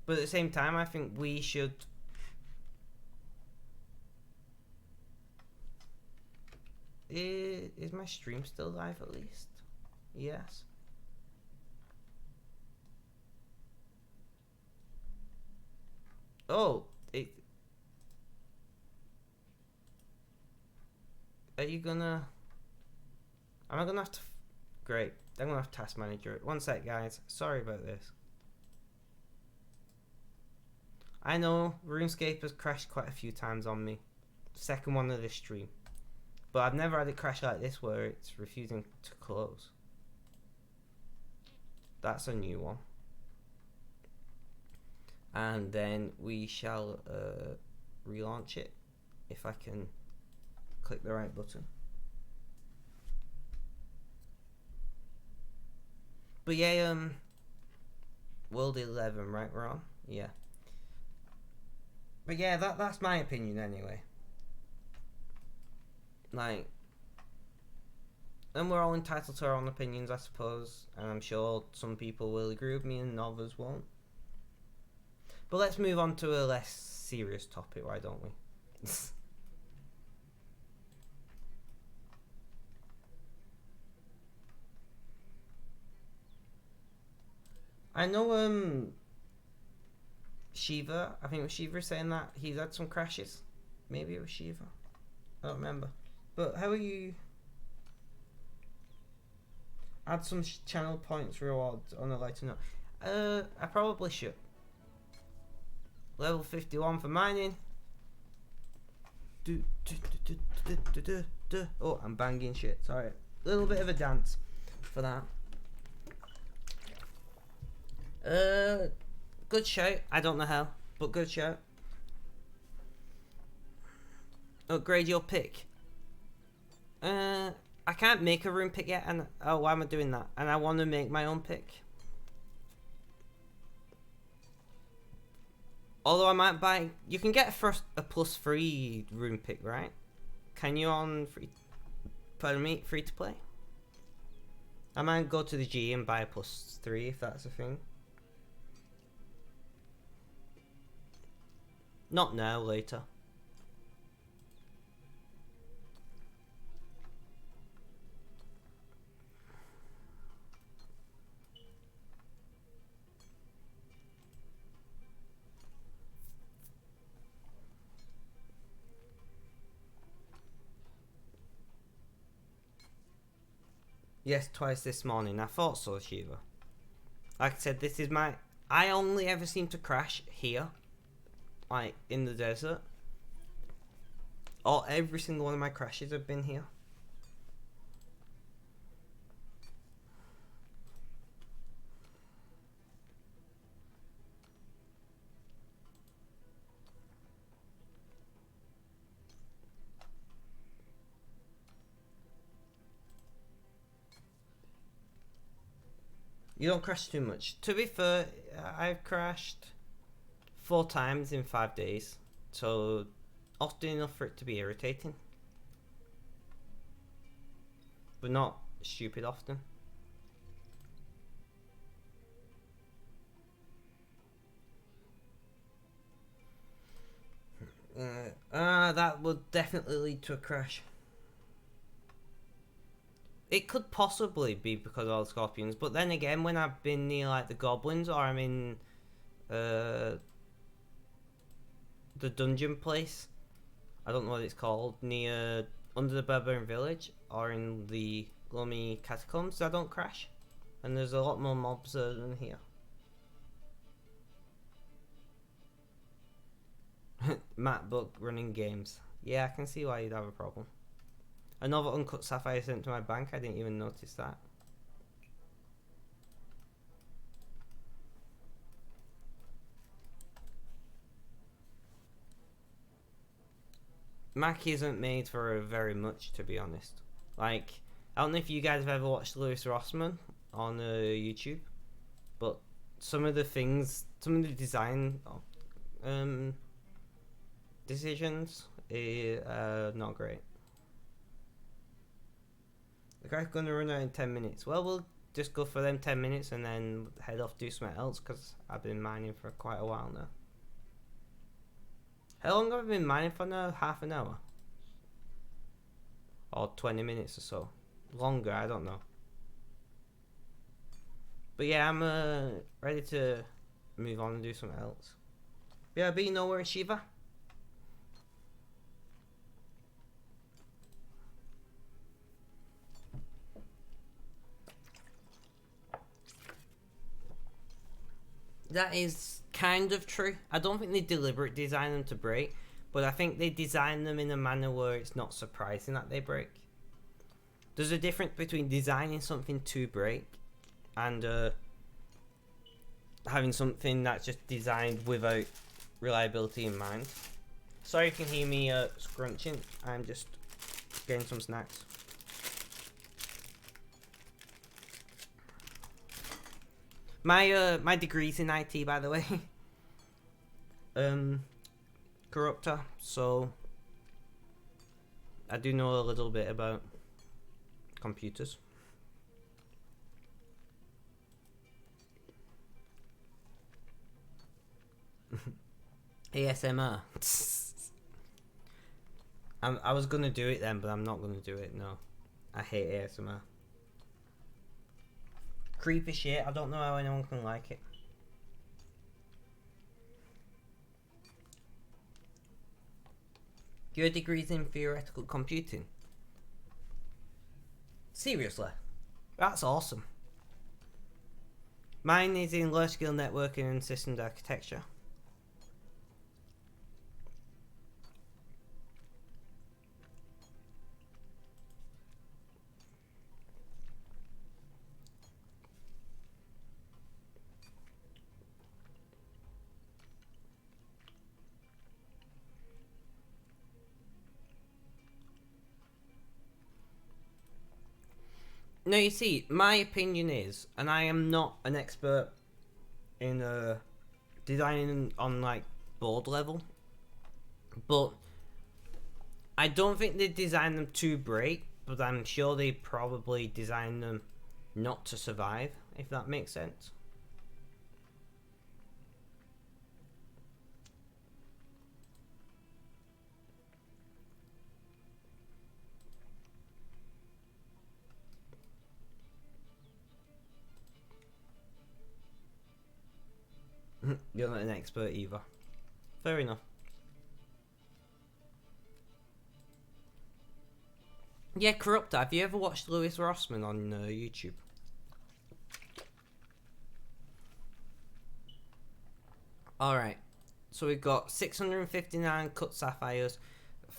S1: But at the same time, I think we should. Is my stream still live at least? Yes. Oh, are you gonna? Am I gonna have to? Great. I'm gonna have to task manager it. One sec, guys. Sorry about this. I know RuneScape has crashed quite a few times on me. Second one of this stream. But I've never had it crash like this where it's refusing to close. That's a new one. And then we shall relaunch it if I can click the right button. But yeah, World 11, right, we're on? Yeah. But yeah, that's my opinion anyway. Like, and we're all entitled to our own opinions, I suppose, and I'm sure some people will agree with me and others won't. But let's move on to a less serious topic, why don't we? I know Shiva, I think it was Shiva saying that he's had some crashes. Maybe it was Shiva, I don't remember. But how are you? Add some channel points rewards on a lighter note. I probably should. Level 51 for mining. Oh, I'm banging shit. Sorry. A little bit of a dance for that. Good shout. I don't know how, but good shout. Upgrade your pick. I can't make a rune pick yet, and why am I doing that? And I want to make my own pick. Although I might buy, you can get a +3 rune pick, right? Can you on free to play? I might go to the G and buy a +3 if that's a thing. Not now, later. Yes, twice this morning. I thought so, Shiva. Like I said, this is my... I only ever seem to crash here. Like, in the desert. Every single one of my crashes have been here. You don't crash too much. To be fair, I've crashed 4 times in 5 days, so often enough for it to be irritating, but not stupid often. That would definitely lead to a crash. It could possibly be because of all the scorpions, but then again, when I've been near like the goblins, or I'm in the dungeon place, I don't know what it's called, near under the barbarian village, or in the gloomy catacombs, I don't crash, and there's a lot more mobs than here. MacBook running games. Yeah, I can see why you'd have a problem. Another uncut sapphire sent to my bank. I didn't even notice that. Mac isn't made for very much, to be honest. Like, I don't know if you guys have ever watched Lewis Rossman on YouTube, but some of the things, some of the design decisions are not great. The guy's gonna run out in 10 minutes. Well, we'll just go for them 10 minutes and then head off do something else, because I've been mining for quite a while now. How long have I been mining for now? Half an hour? Or 20 minutes or so? Longer, I don't know. But yeah, I'm ready to move on and do something else. BRB, no worries, Shiva. That is kind of true. I don't think they deliberately design them to break, but I think they design them in a manner where it's not surprising that they break. There's a difference between designing something to break and having something that's just designed without reliability in mind. Sorry you can hear me scrunching. I'm just getting some snacks. My degree's in IT, by the way. Corruptor, so I do know a little bit about computers. ASMR. I was gonna do it then, but I'm not gonna do it. No, I hate ASMR. Creepy shit. I don't know how anyone can like it. Your degree's in theoretical computing? Seriously? That's awesome. Mine is in low skill networking and systems architecture. No, you see, my opinion is, and I am not an expert in designing on like board level, but I don't think they design them to break, but I'm sure they probably design them not to survive, if that makes sense. You're not an expert either. Fair enough. Yeah, Corruptor, have you ever watched Lewis Rossman on YouTube? Alright, so we've got 659 cut sapphires,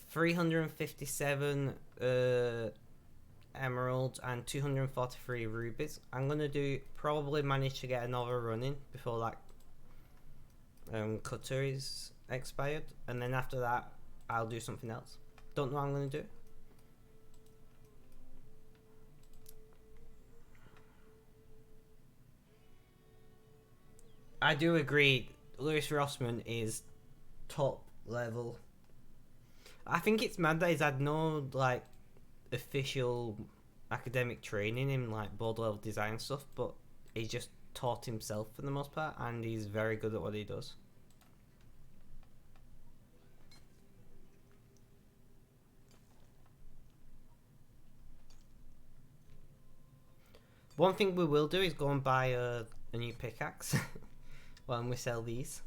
S1: 357 emeralds, and 243 rubies. I'm gonna probably manage to get another run in before that cutter is expired, and then after that I'll do something else. Don't know what I'm gonna do. I do agree. Lewis Rossman is top level. I think it's mad that he's had no like official academic training in like board level design stuff, but he's just taught himself for the most part, and he's very good at what he does. One thing we will do is go and buy a new pickaxe when we sell these.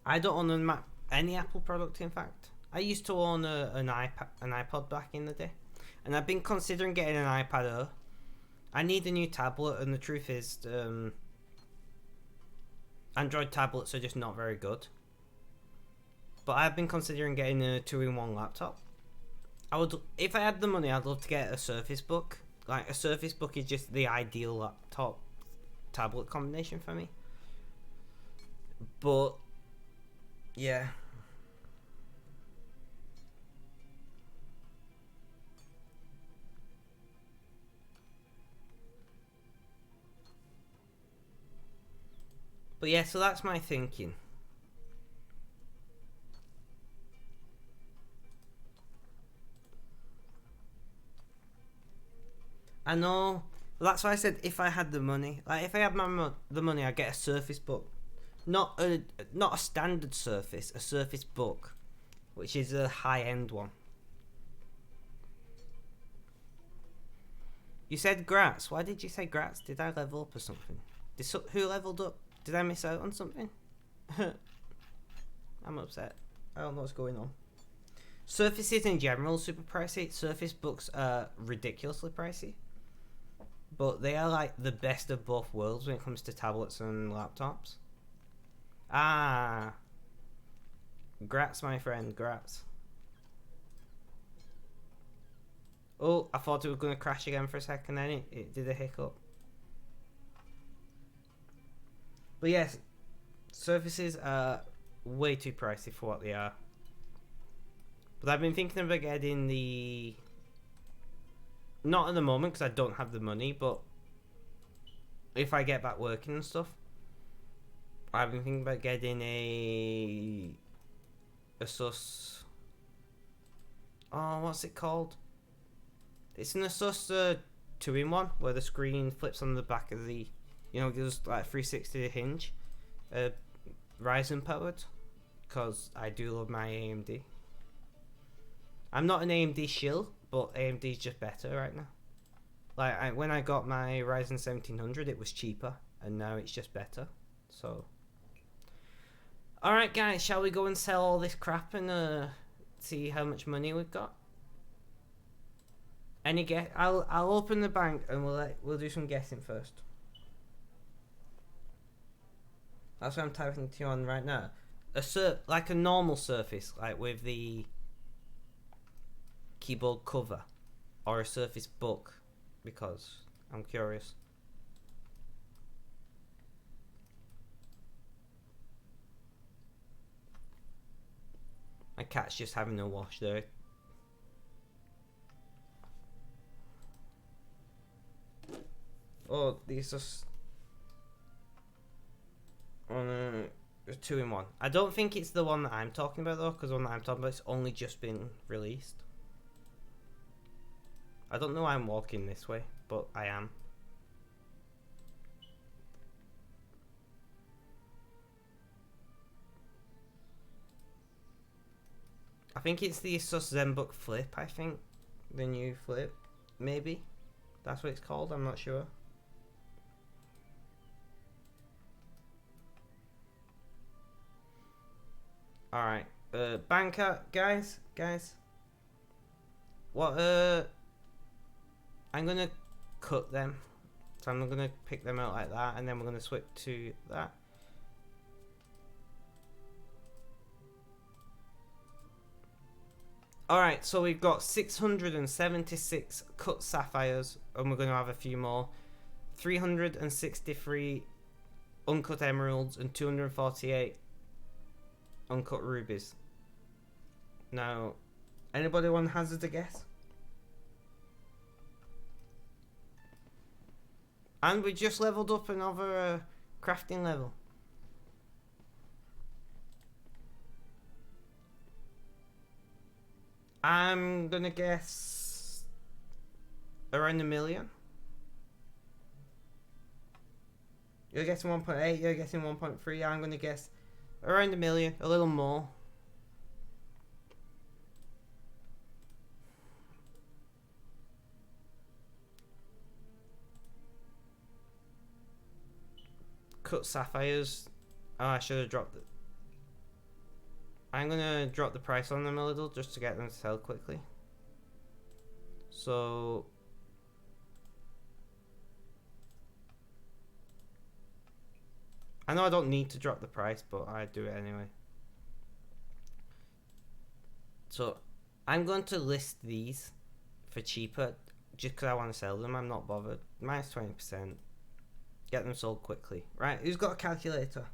S1: I don't own any Apple product, in fact. I used to own an iPod back in the day, and I've been considering getting an iPad Air. I need a new tablet, and the truth is, Android tablets are just not very good. But I've been considering getting a 2-in-1 laptop. If I had the money, I'd love to get a Surface Book. Like, a Surface Book is just the ideal laptop tablet combination for me. But yeah. But yeah, so that's my thinking. I know. That's why I said if I had the money. Like, if I had the money, I'd get a Surface Book. Not a standard Surface, a Surface Book, which is a high-end one. You said Gratz. Why did you say Gratz? Did I level up or something? Who leveled up? Did I miss out on something? I'm upset. I don't know what's going on. Surfaces in general are super pricey. Surface Books are ridiculously pricey. But they are like the best of both worlds when it comes to tablets and laptops. Ah. Grats, my friend. Grats. Oh, I thought it was going to crash again for a second, then it did a hiccup. But yes, Surfaces are way too pricey for what they are. But I've been thinking about getting the... Not at the moment because I don't have the money, but if I get back working and stuff, I've been thinking about getting a Asus... Oh, what's it called? It's an Asus 2-in-1 where the screen flips on the back of the... You know, gives like 360 hinge. Ryzen powered. Because I do love my AMD. I'm not an AMD shill, but AMD's just better right now. Like, when I got my Ryzen 1700, it was cheaper. And now it's just better. So... Alright guys, shall we go and sell all this crap and see how much money we've got? Any guess? I'll open the bank and we'll do some guessing first. That's what I'm typing to you on right now. Like a normal Surface, like with the keyboard cover, or a Surface Book, because I'm curious. My cat's just having a wash there. Oh, these just on a 2-in-1. I don't think it's the one that I'm talking about though, because the one that I'm talking about has only just been released. I don't know why I'm walking this way, but I am. I think it's the Asus ZenBook Flip, I think. The new Flip. Maybe. That's what it's called, I'm not sure. Alright. Banker, guys. What, I'm gonna cut them. So I'm gonna pick them out like that, and then we're gonna switch to that. Alright, so we've got 676 cut sapphires, and we're going to have a few more. 363 uncut emeralds, and 248 uncut rubies. Now, anybody want to hazard a guess? And we just leveled up another crafting level. I'm gonna guess around 1 million. You're guessing 1.8, you're guessing 1.3. I'm gonna guess around 1 million, a little more. Cut sapphires. Oh, I should have dropped it. I'm gonna drop the price on them a little just to get them to sell quickly. So I know I don't need to drop the price, but I do it anyway. So I'm going to list these for cheaper just because I want to sell them. I'm not bothered. Minus 20%. Get them sold quickly. Right, who's got a calculator?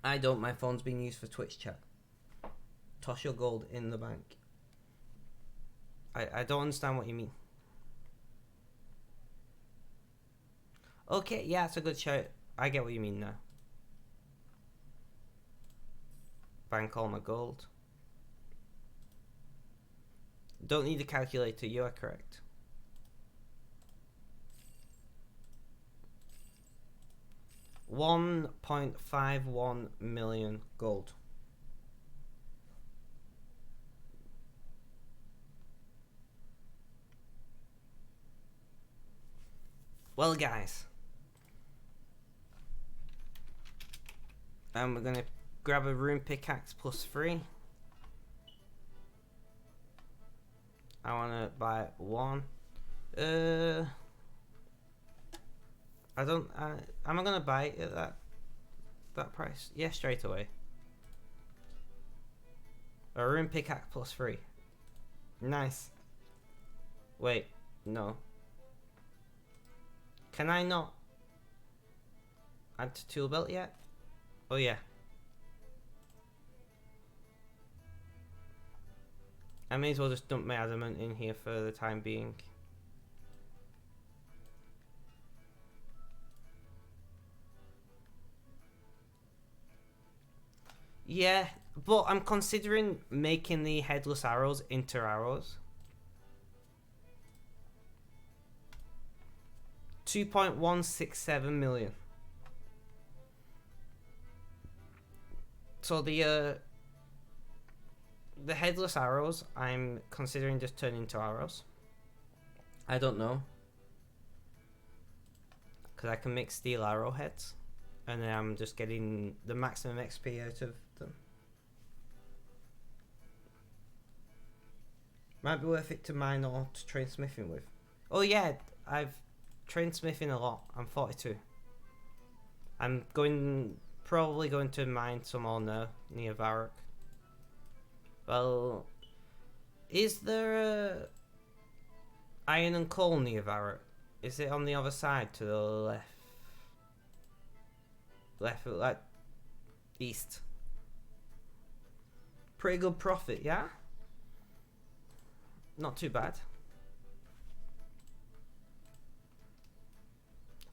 S1: I don't. My phone's being used for Twitch chat. Toss your gold in the bank. I don't understand what you mean. Okay, yeah, it's a good shout. I get what you mean now. Bank all my gold. Don't need a calculator, you are correct. $1.51 million gold. Well, guys, we're gonna grab a rune pickaxe +3. I wanna buy one. I don't. Am I gonna buy it at that price? Yeah, straight away. A rune pickaxe +3. Nice. Wait, no. Can I not add to tool belt yet? Oh yeah. I may as well just dump my adamant in here for the time being. Yeah, but I'm considering making the headless arrows into arrows. 2.167 million. So the headless arrows, I'm considering just turning into arrows. I don't know. Because I can make steel arrowheads. And then I'm just getting the maximum XP out of them. Might be worth it to mine or to train smithing with. Oh yeah, I've trained smithing a lot. I'm 42. I'm probably going to mine some more now, near Varrock. Well, is there a iron and coal near Varrock? Is it on the other side to the left? Like east. Pretty good profit, yeah? Not too bad.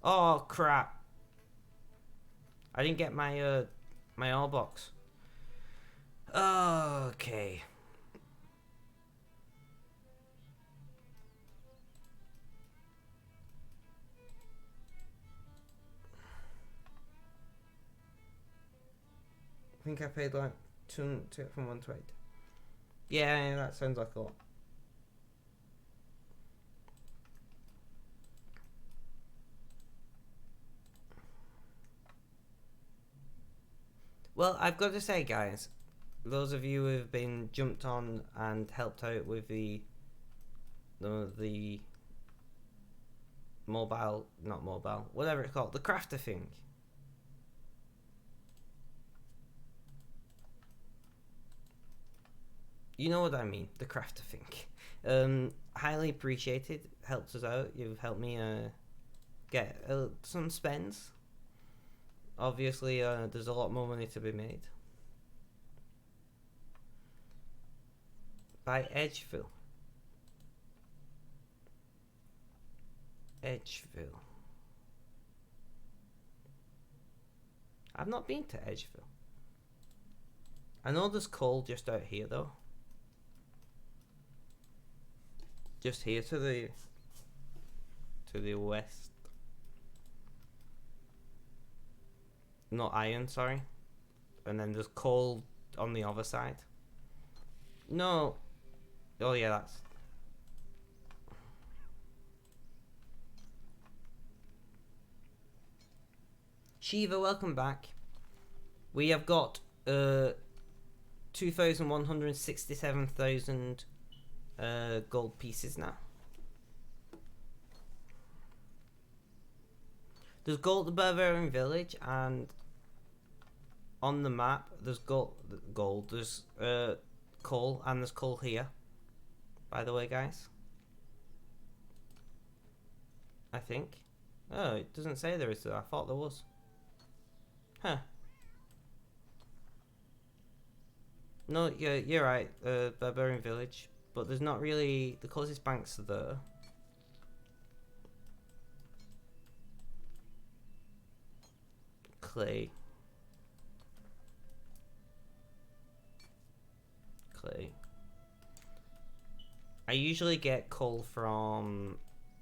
S1: Oh crap. I didn't get my my ore box. Okay. I think I paid like 2 from 1 to 8. Yeah, that sounds like a lot. Well, I've got to say, guys, those of you who have been jumped on and helped out with the mobile, not mobile, whatever it's called, the crafter thing. You know what I mean, the crafter thing. Highly appreciated, helped us out. You've helped me get some spends. Obviously, there's a lot more money to be made. By Edgeville. Edgeville. I've not been to Edgeville. I know there's coal just out here though. Just here to the west. Not iron, sorry. And then there's coal on the other side. No. Oh yeah, that's... Shiva, welcome back. We have got 2,167,000 gold pieces now. There's gold at the Barbarian Village, and on the map there's gold. There's coal, and there's coal here. By the way, guys. I think. Oh, it doesn't say there is. I thought there was. Huh. No, you're right. Barbarian Village, but there's not really. The closest banks are there. Clay. I usually get coal from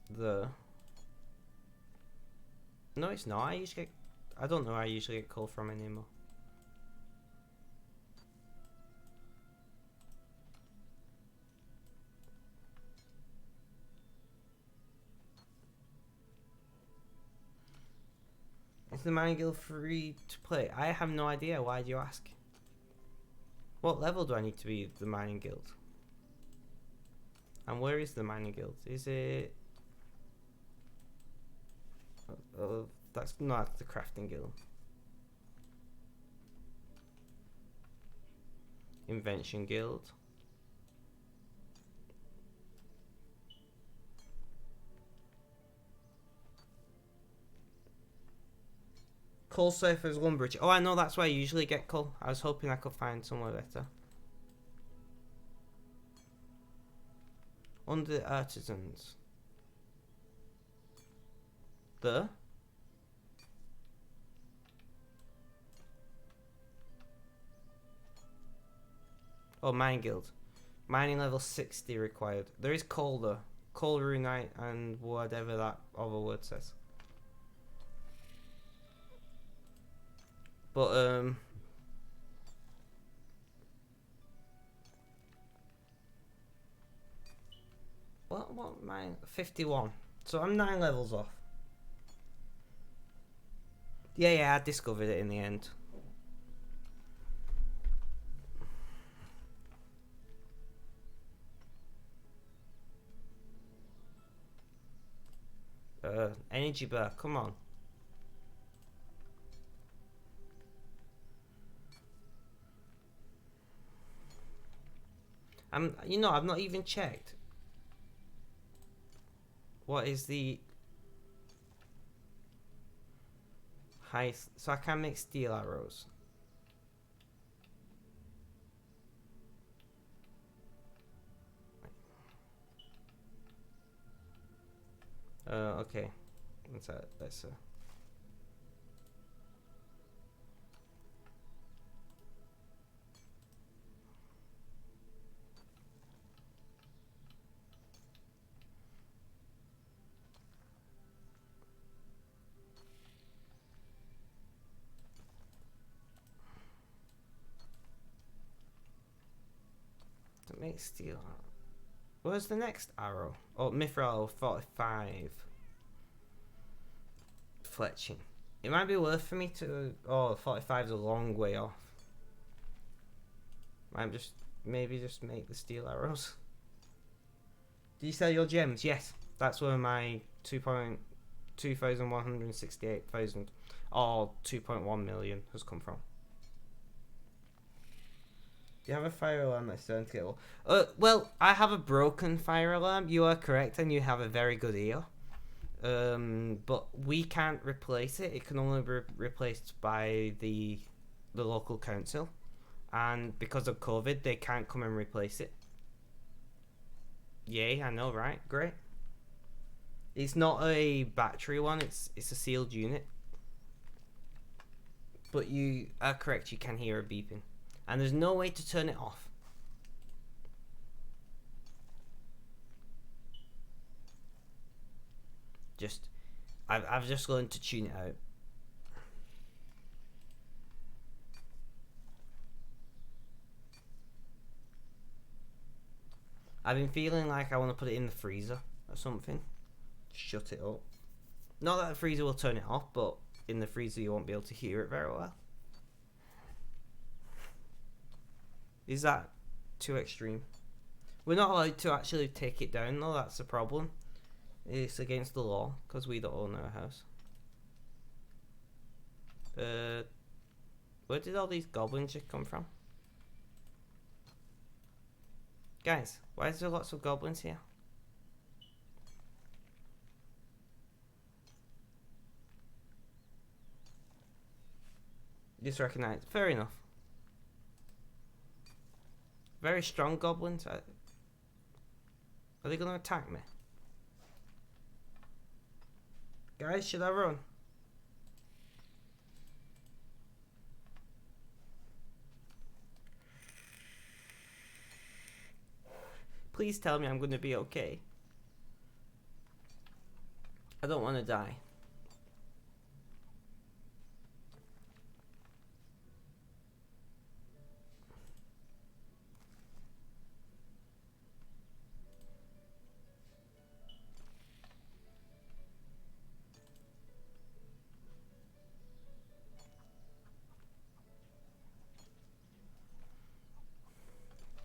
S1: the... No, it's not. I don't know where I usually get coal from anymore. Is the mining guild free to play? I have no idea. Why do you ask? What level do I need to be the mining guild? And where is the mining guild? Is it... that's not the crafting guild. Invention guild. Coal surfers, lumberage. Oh, I know, that's where I usually get coal. I was hoping I could find somewhere better. Under the artisans. There? Oh, mine guild. Mining level 60 required. There is coal though. Coal, runite, and whatever that other word says. But what mine? 51. So I'm 9 levels off. Yeah, I discovered it in the end. Energy bar, come on. You know, I've not even checked. What is the highest? So I can make steel arrows. Okay. Let's make steel. Where's the next arrow? Oh, mithril 45. Fletching. It might be worth for me to... Oh, 45 is a long way off. Might maybe just make the steel arrows. Do you sell your gems? Yes. That's where my 2,168,000 or 2.1 million has come from. Do you have a fire alarm that's starting to get low? Well, I have a broken fire alarm. You are correct, and you have a very good ear. But we can't replace it. It can only be replaced by the local council, and because of COVID, they can't come and replace it. Yay, I know, right? Great. It's not a battery one, it's a sealed unit. But you are correct, you can hear a beeping. And there's no way to turn it off. I've just learned to tune it out. I've been feeling like I want to put it in the freezer or something. Shut it up. Not that the freezer will turn it off, but in the freezer you won't be able to hear it very well. Is that too extreme? We're not allowed to actually take it down though, that's the problem. It's against the law, because we don't own our house. Where did all these goblins just come from? Guys, why is there lots of goblins here? Just recognize. Fair enough. Very strong goblins. Are they going to attack me? Guys, should I run? Please tell me I'm going to be okay. I don't want to die.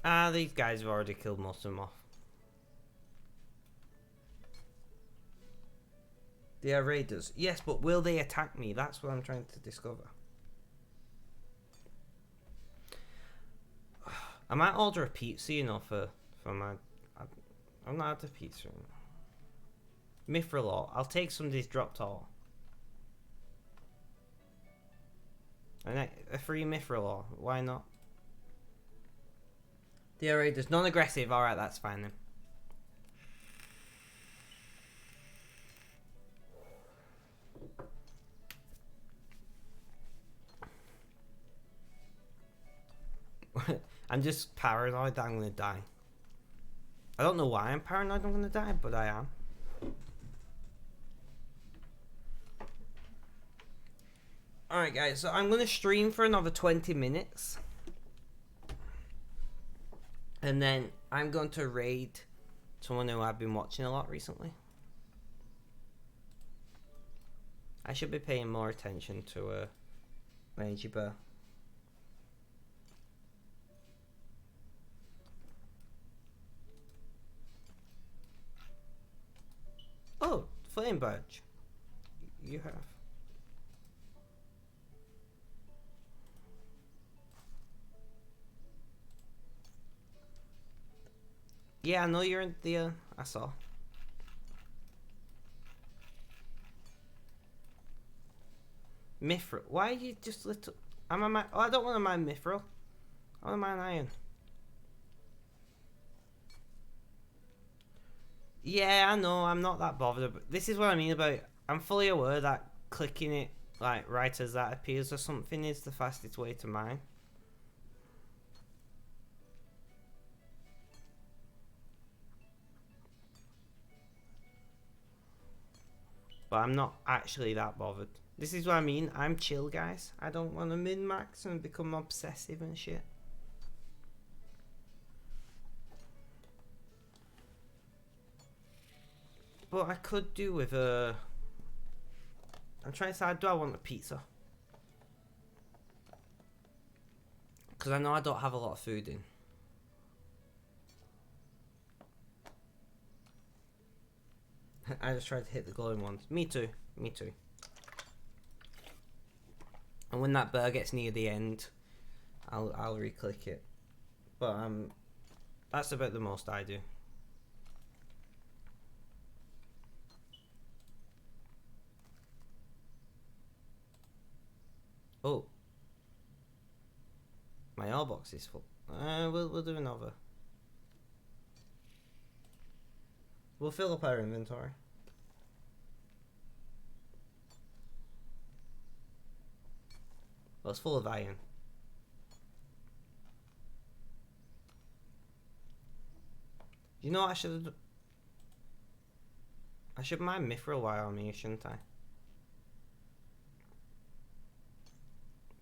S1: Ah, these guys have already killed most of them off. They are raiders. Yes, but will they attack me? That's what I'm trying to discover. I might order a pizza, you know, for my... I'm not out of pizza. Mithril ore. I'll take some of these dropped ore. And a free mithril ore. Why not? The raiders. Non-aggressive. Alright, that's fine then. I'm just paranoid that I'm gonna die. I don't know why I'm paranoid I'm gonna die, but I am. Alright guys, so I'm gonna stream for another 20 minutes. And then I'm going to raid someone who I've been watching a lot recently. I should be paying more attention to Mangy Bear. Oh, flame badge. You have. Yeah, I know you're in the. I saw. Mithril. Why are you just little? I'm a man. Oh, I don't want to mine Mithril. I want to mine iron. Yeah, I know. I'm not that bothered. But this is what I mean about. I'm fully aware that clicking it like right as that appears or something is the fastest way to mine. But I'm not actually that bothered. This is what I mean. I'm chill, guys. I don't want to min-max and become obsessive and shit. But I could do with a... I'm trying to decide, do I want a pizza? Because I know I don't have a lot of food in. I just tried to hit the glowing ones. Me too. Me too. And when that bear gets near the end, I'll re-click it. But that's about the most I do. Oh, my ore box is full. We'll do another. We'll fill up our inventory. Well, it's full of iron. You know what I should... I should mine mithril while I'm here, shouldn't I?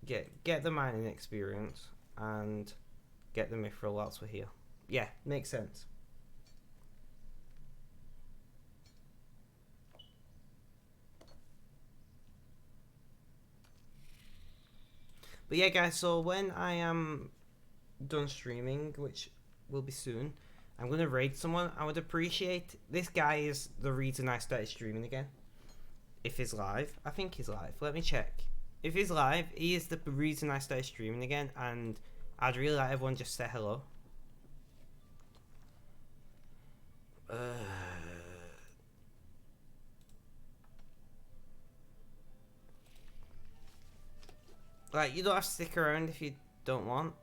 S1: Get the mining experience and get the mithril whilst we're here. Yeah, makes sense. But yeah, guys, so when I am done streaming, which will be soon, I'm going to raid someone. I would appreciate... This guy is the reason I started streaming again. If he's live. I think he's live. Let me check. If he's live, he is the reason I started streaming again, and I'd really like everyone just say hello. Like, you don't have to stick around if you don't want.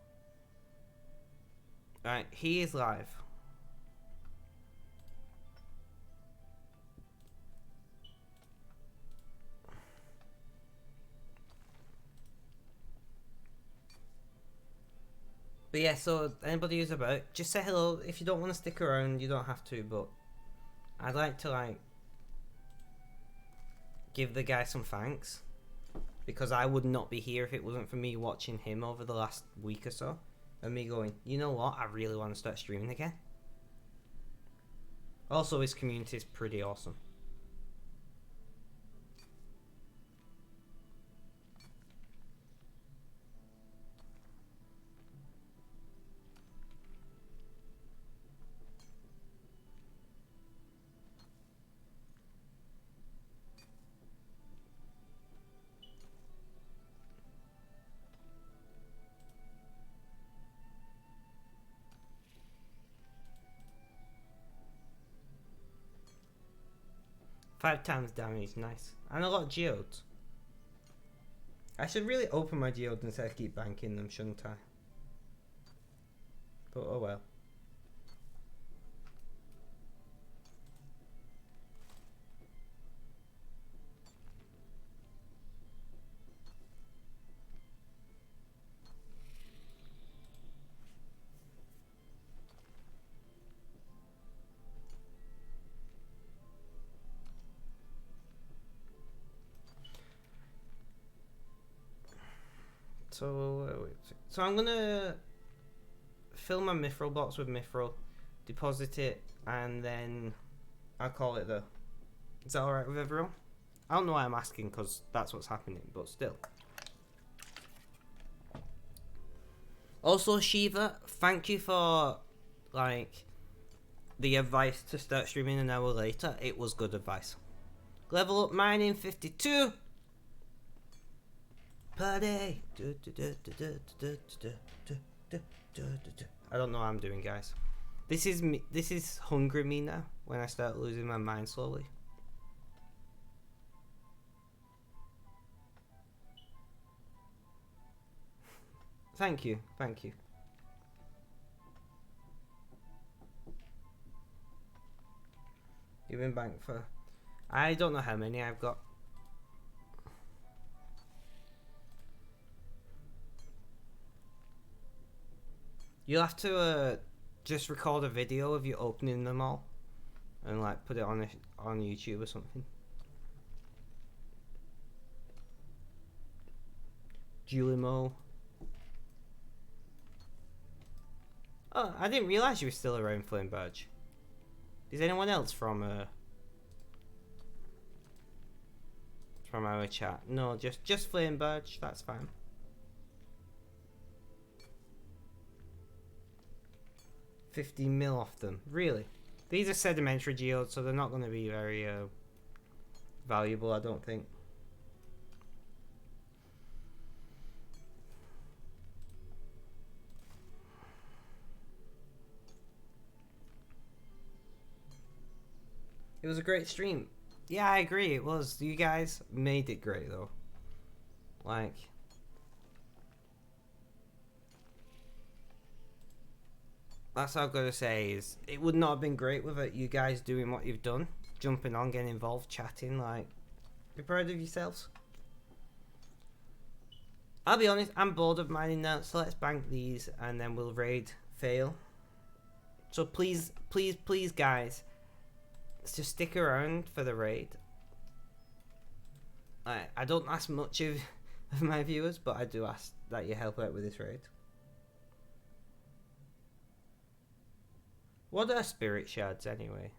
S1: Right, he is live. But yeah, so anybody who's about, just say hello. If you don't want to stick around, you don't have to, but I'd like to, like, give the guy some thanks. Because I would not be here if it wasn't for me watching him over the last week or so. And me going, you know what, I really want to start streaming again. Also, his community is pretty awesome. Five times damage, nice. And a lot of geodes. I should really open my geodes instead of keep banking them, shouldn't I? But oh well. So I'm gonna fill my mithril box with mithril, deposit it, and then I'll call it the... Is that alright with everyone? I don't know why I'm asking, because that's what's happening, but still. Also, Shiva, thank you for, like, the advice to start streaming an hour later. It was good advice. Level up mining 52. Party. I don't know what I'm doing, guys. This is me. This is hungry me now. When I start losing my mind slowly. Thank you. Thank you. You've been banked for... I don't know how many I've got. You'll have to just record a video of you opening them all, and like put it on YouTube or something. Julimo. Oh, I didn't realise you were still around, Flame Badge. Is anyone else from our chat? No, just Flame Badge. That's fine. $50 mil off them. Really? These are sedimentary geodes, so they're not going to be very valuable, I don't think. It was a great stream. Yeah, I agree, it was. You guys made it great, though. Like... That's all I've got to say is it would not have been great without you guys doing what you've done, jumping on, getting involved, chatting. Like, be proud of yourselves. I'll be honest, I'm bored of mining now, so let's bank these and then we'll raid fail. So please, please, please, guys, let's just stick around for the raid. I don't ask much of my viewers, but I do ask that you help out with this raid. What are spirit shards anyway?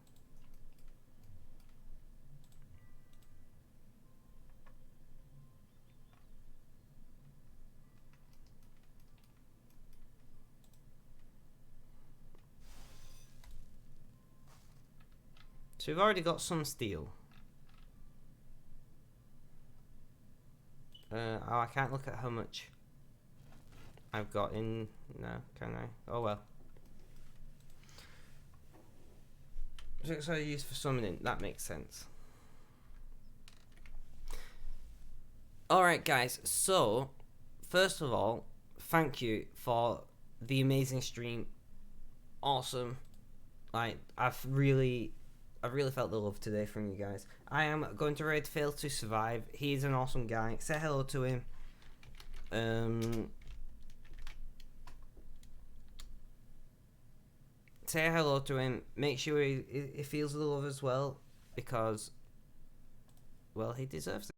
S1: So we've already got some steel. Oh, I can't look at how much I've got in. No, can I? Oh well. So I use for summoning. That makes sense. Alright guys, so first of all, thank you for the amazing stream. Awesome. Like, I've really felt the love today from you guys. I am going to raid Fail to Survive. He's an awesome guy. Say hello to him. Say hello to him. Make sure he feels the love as well, because, well, he deserves it.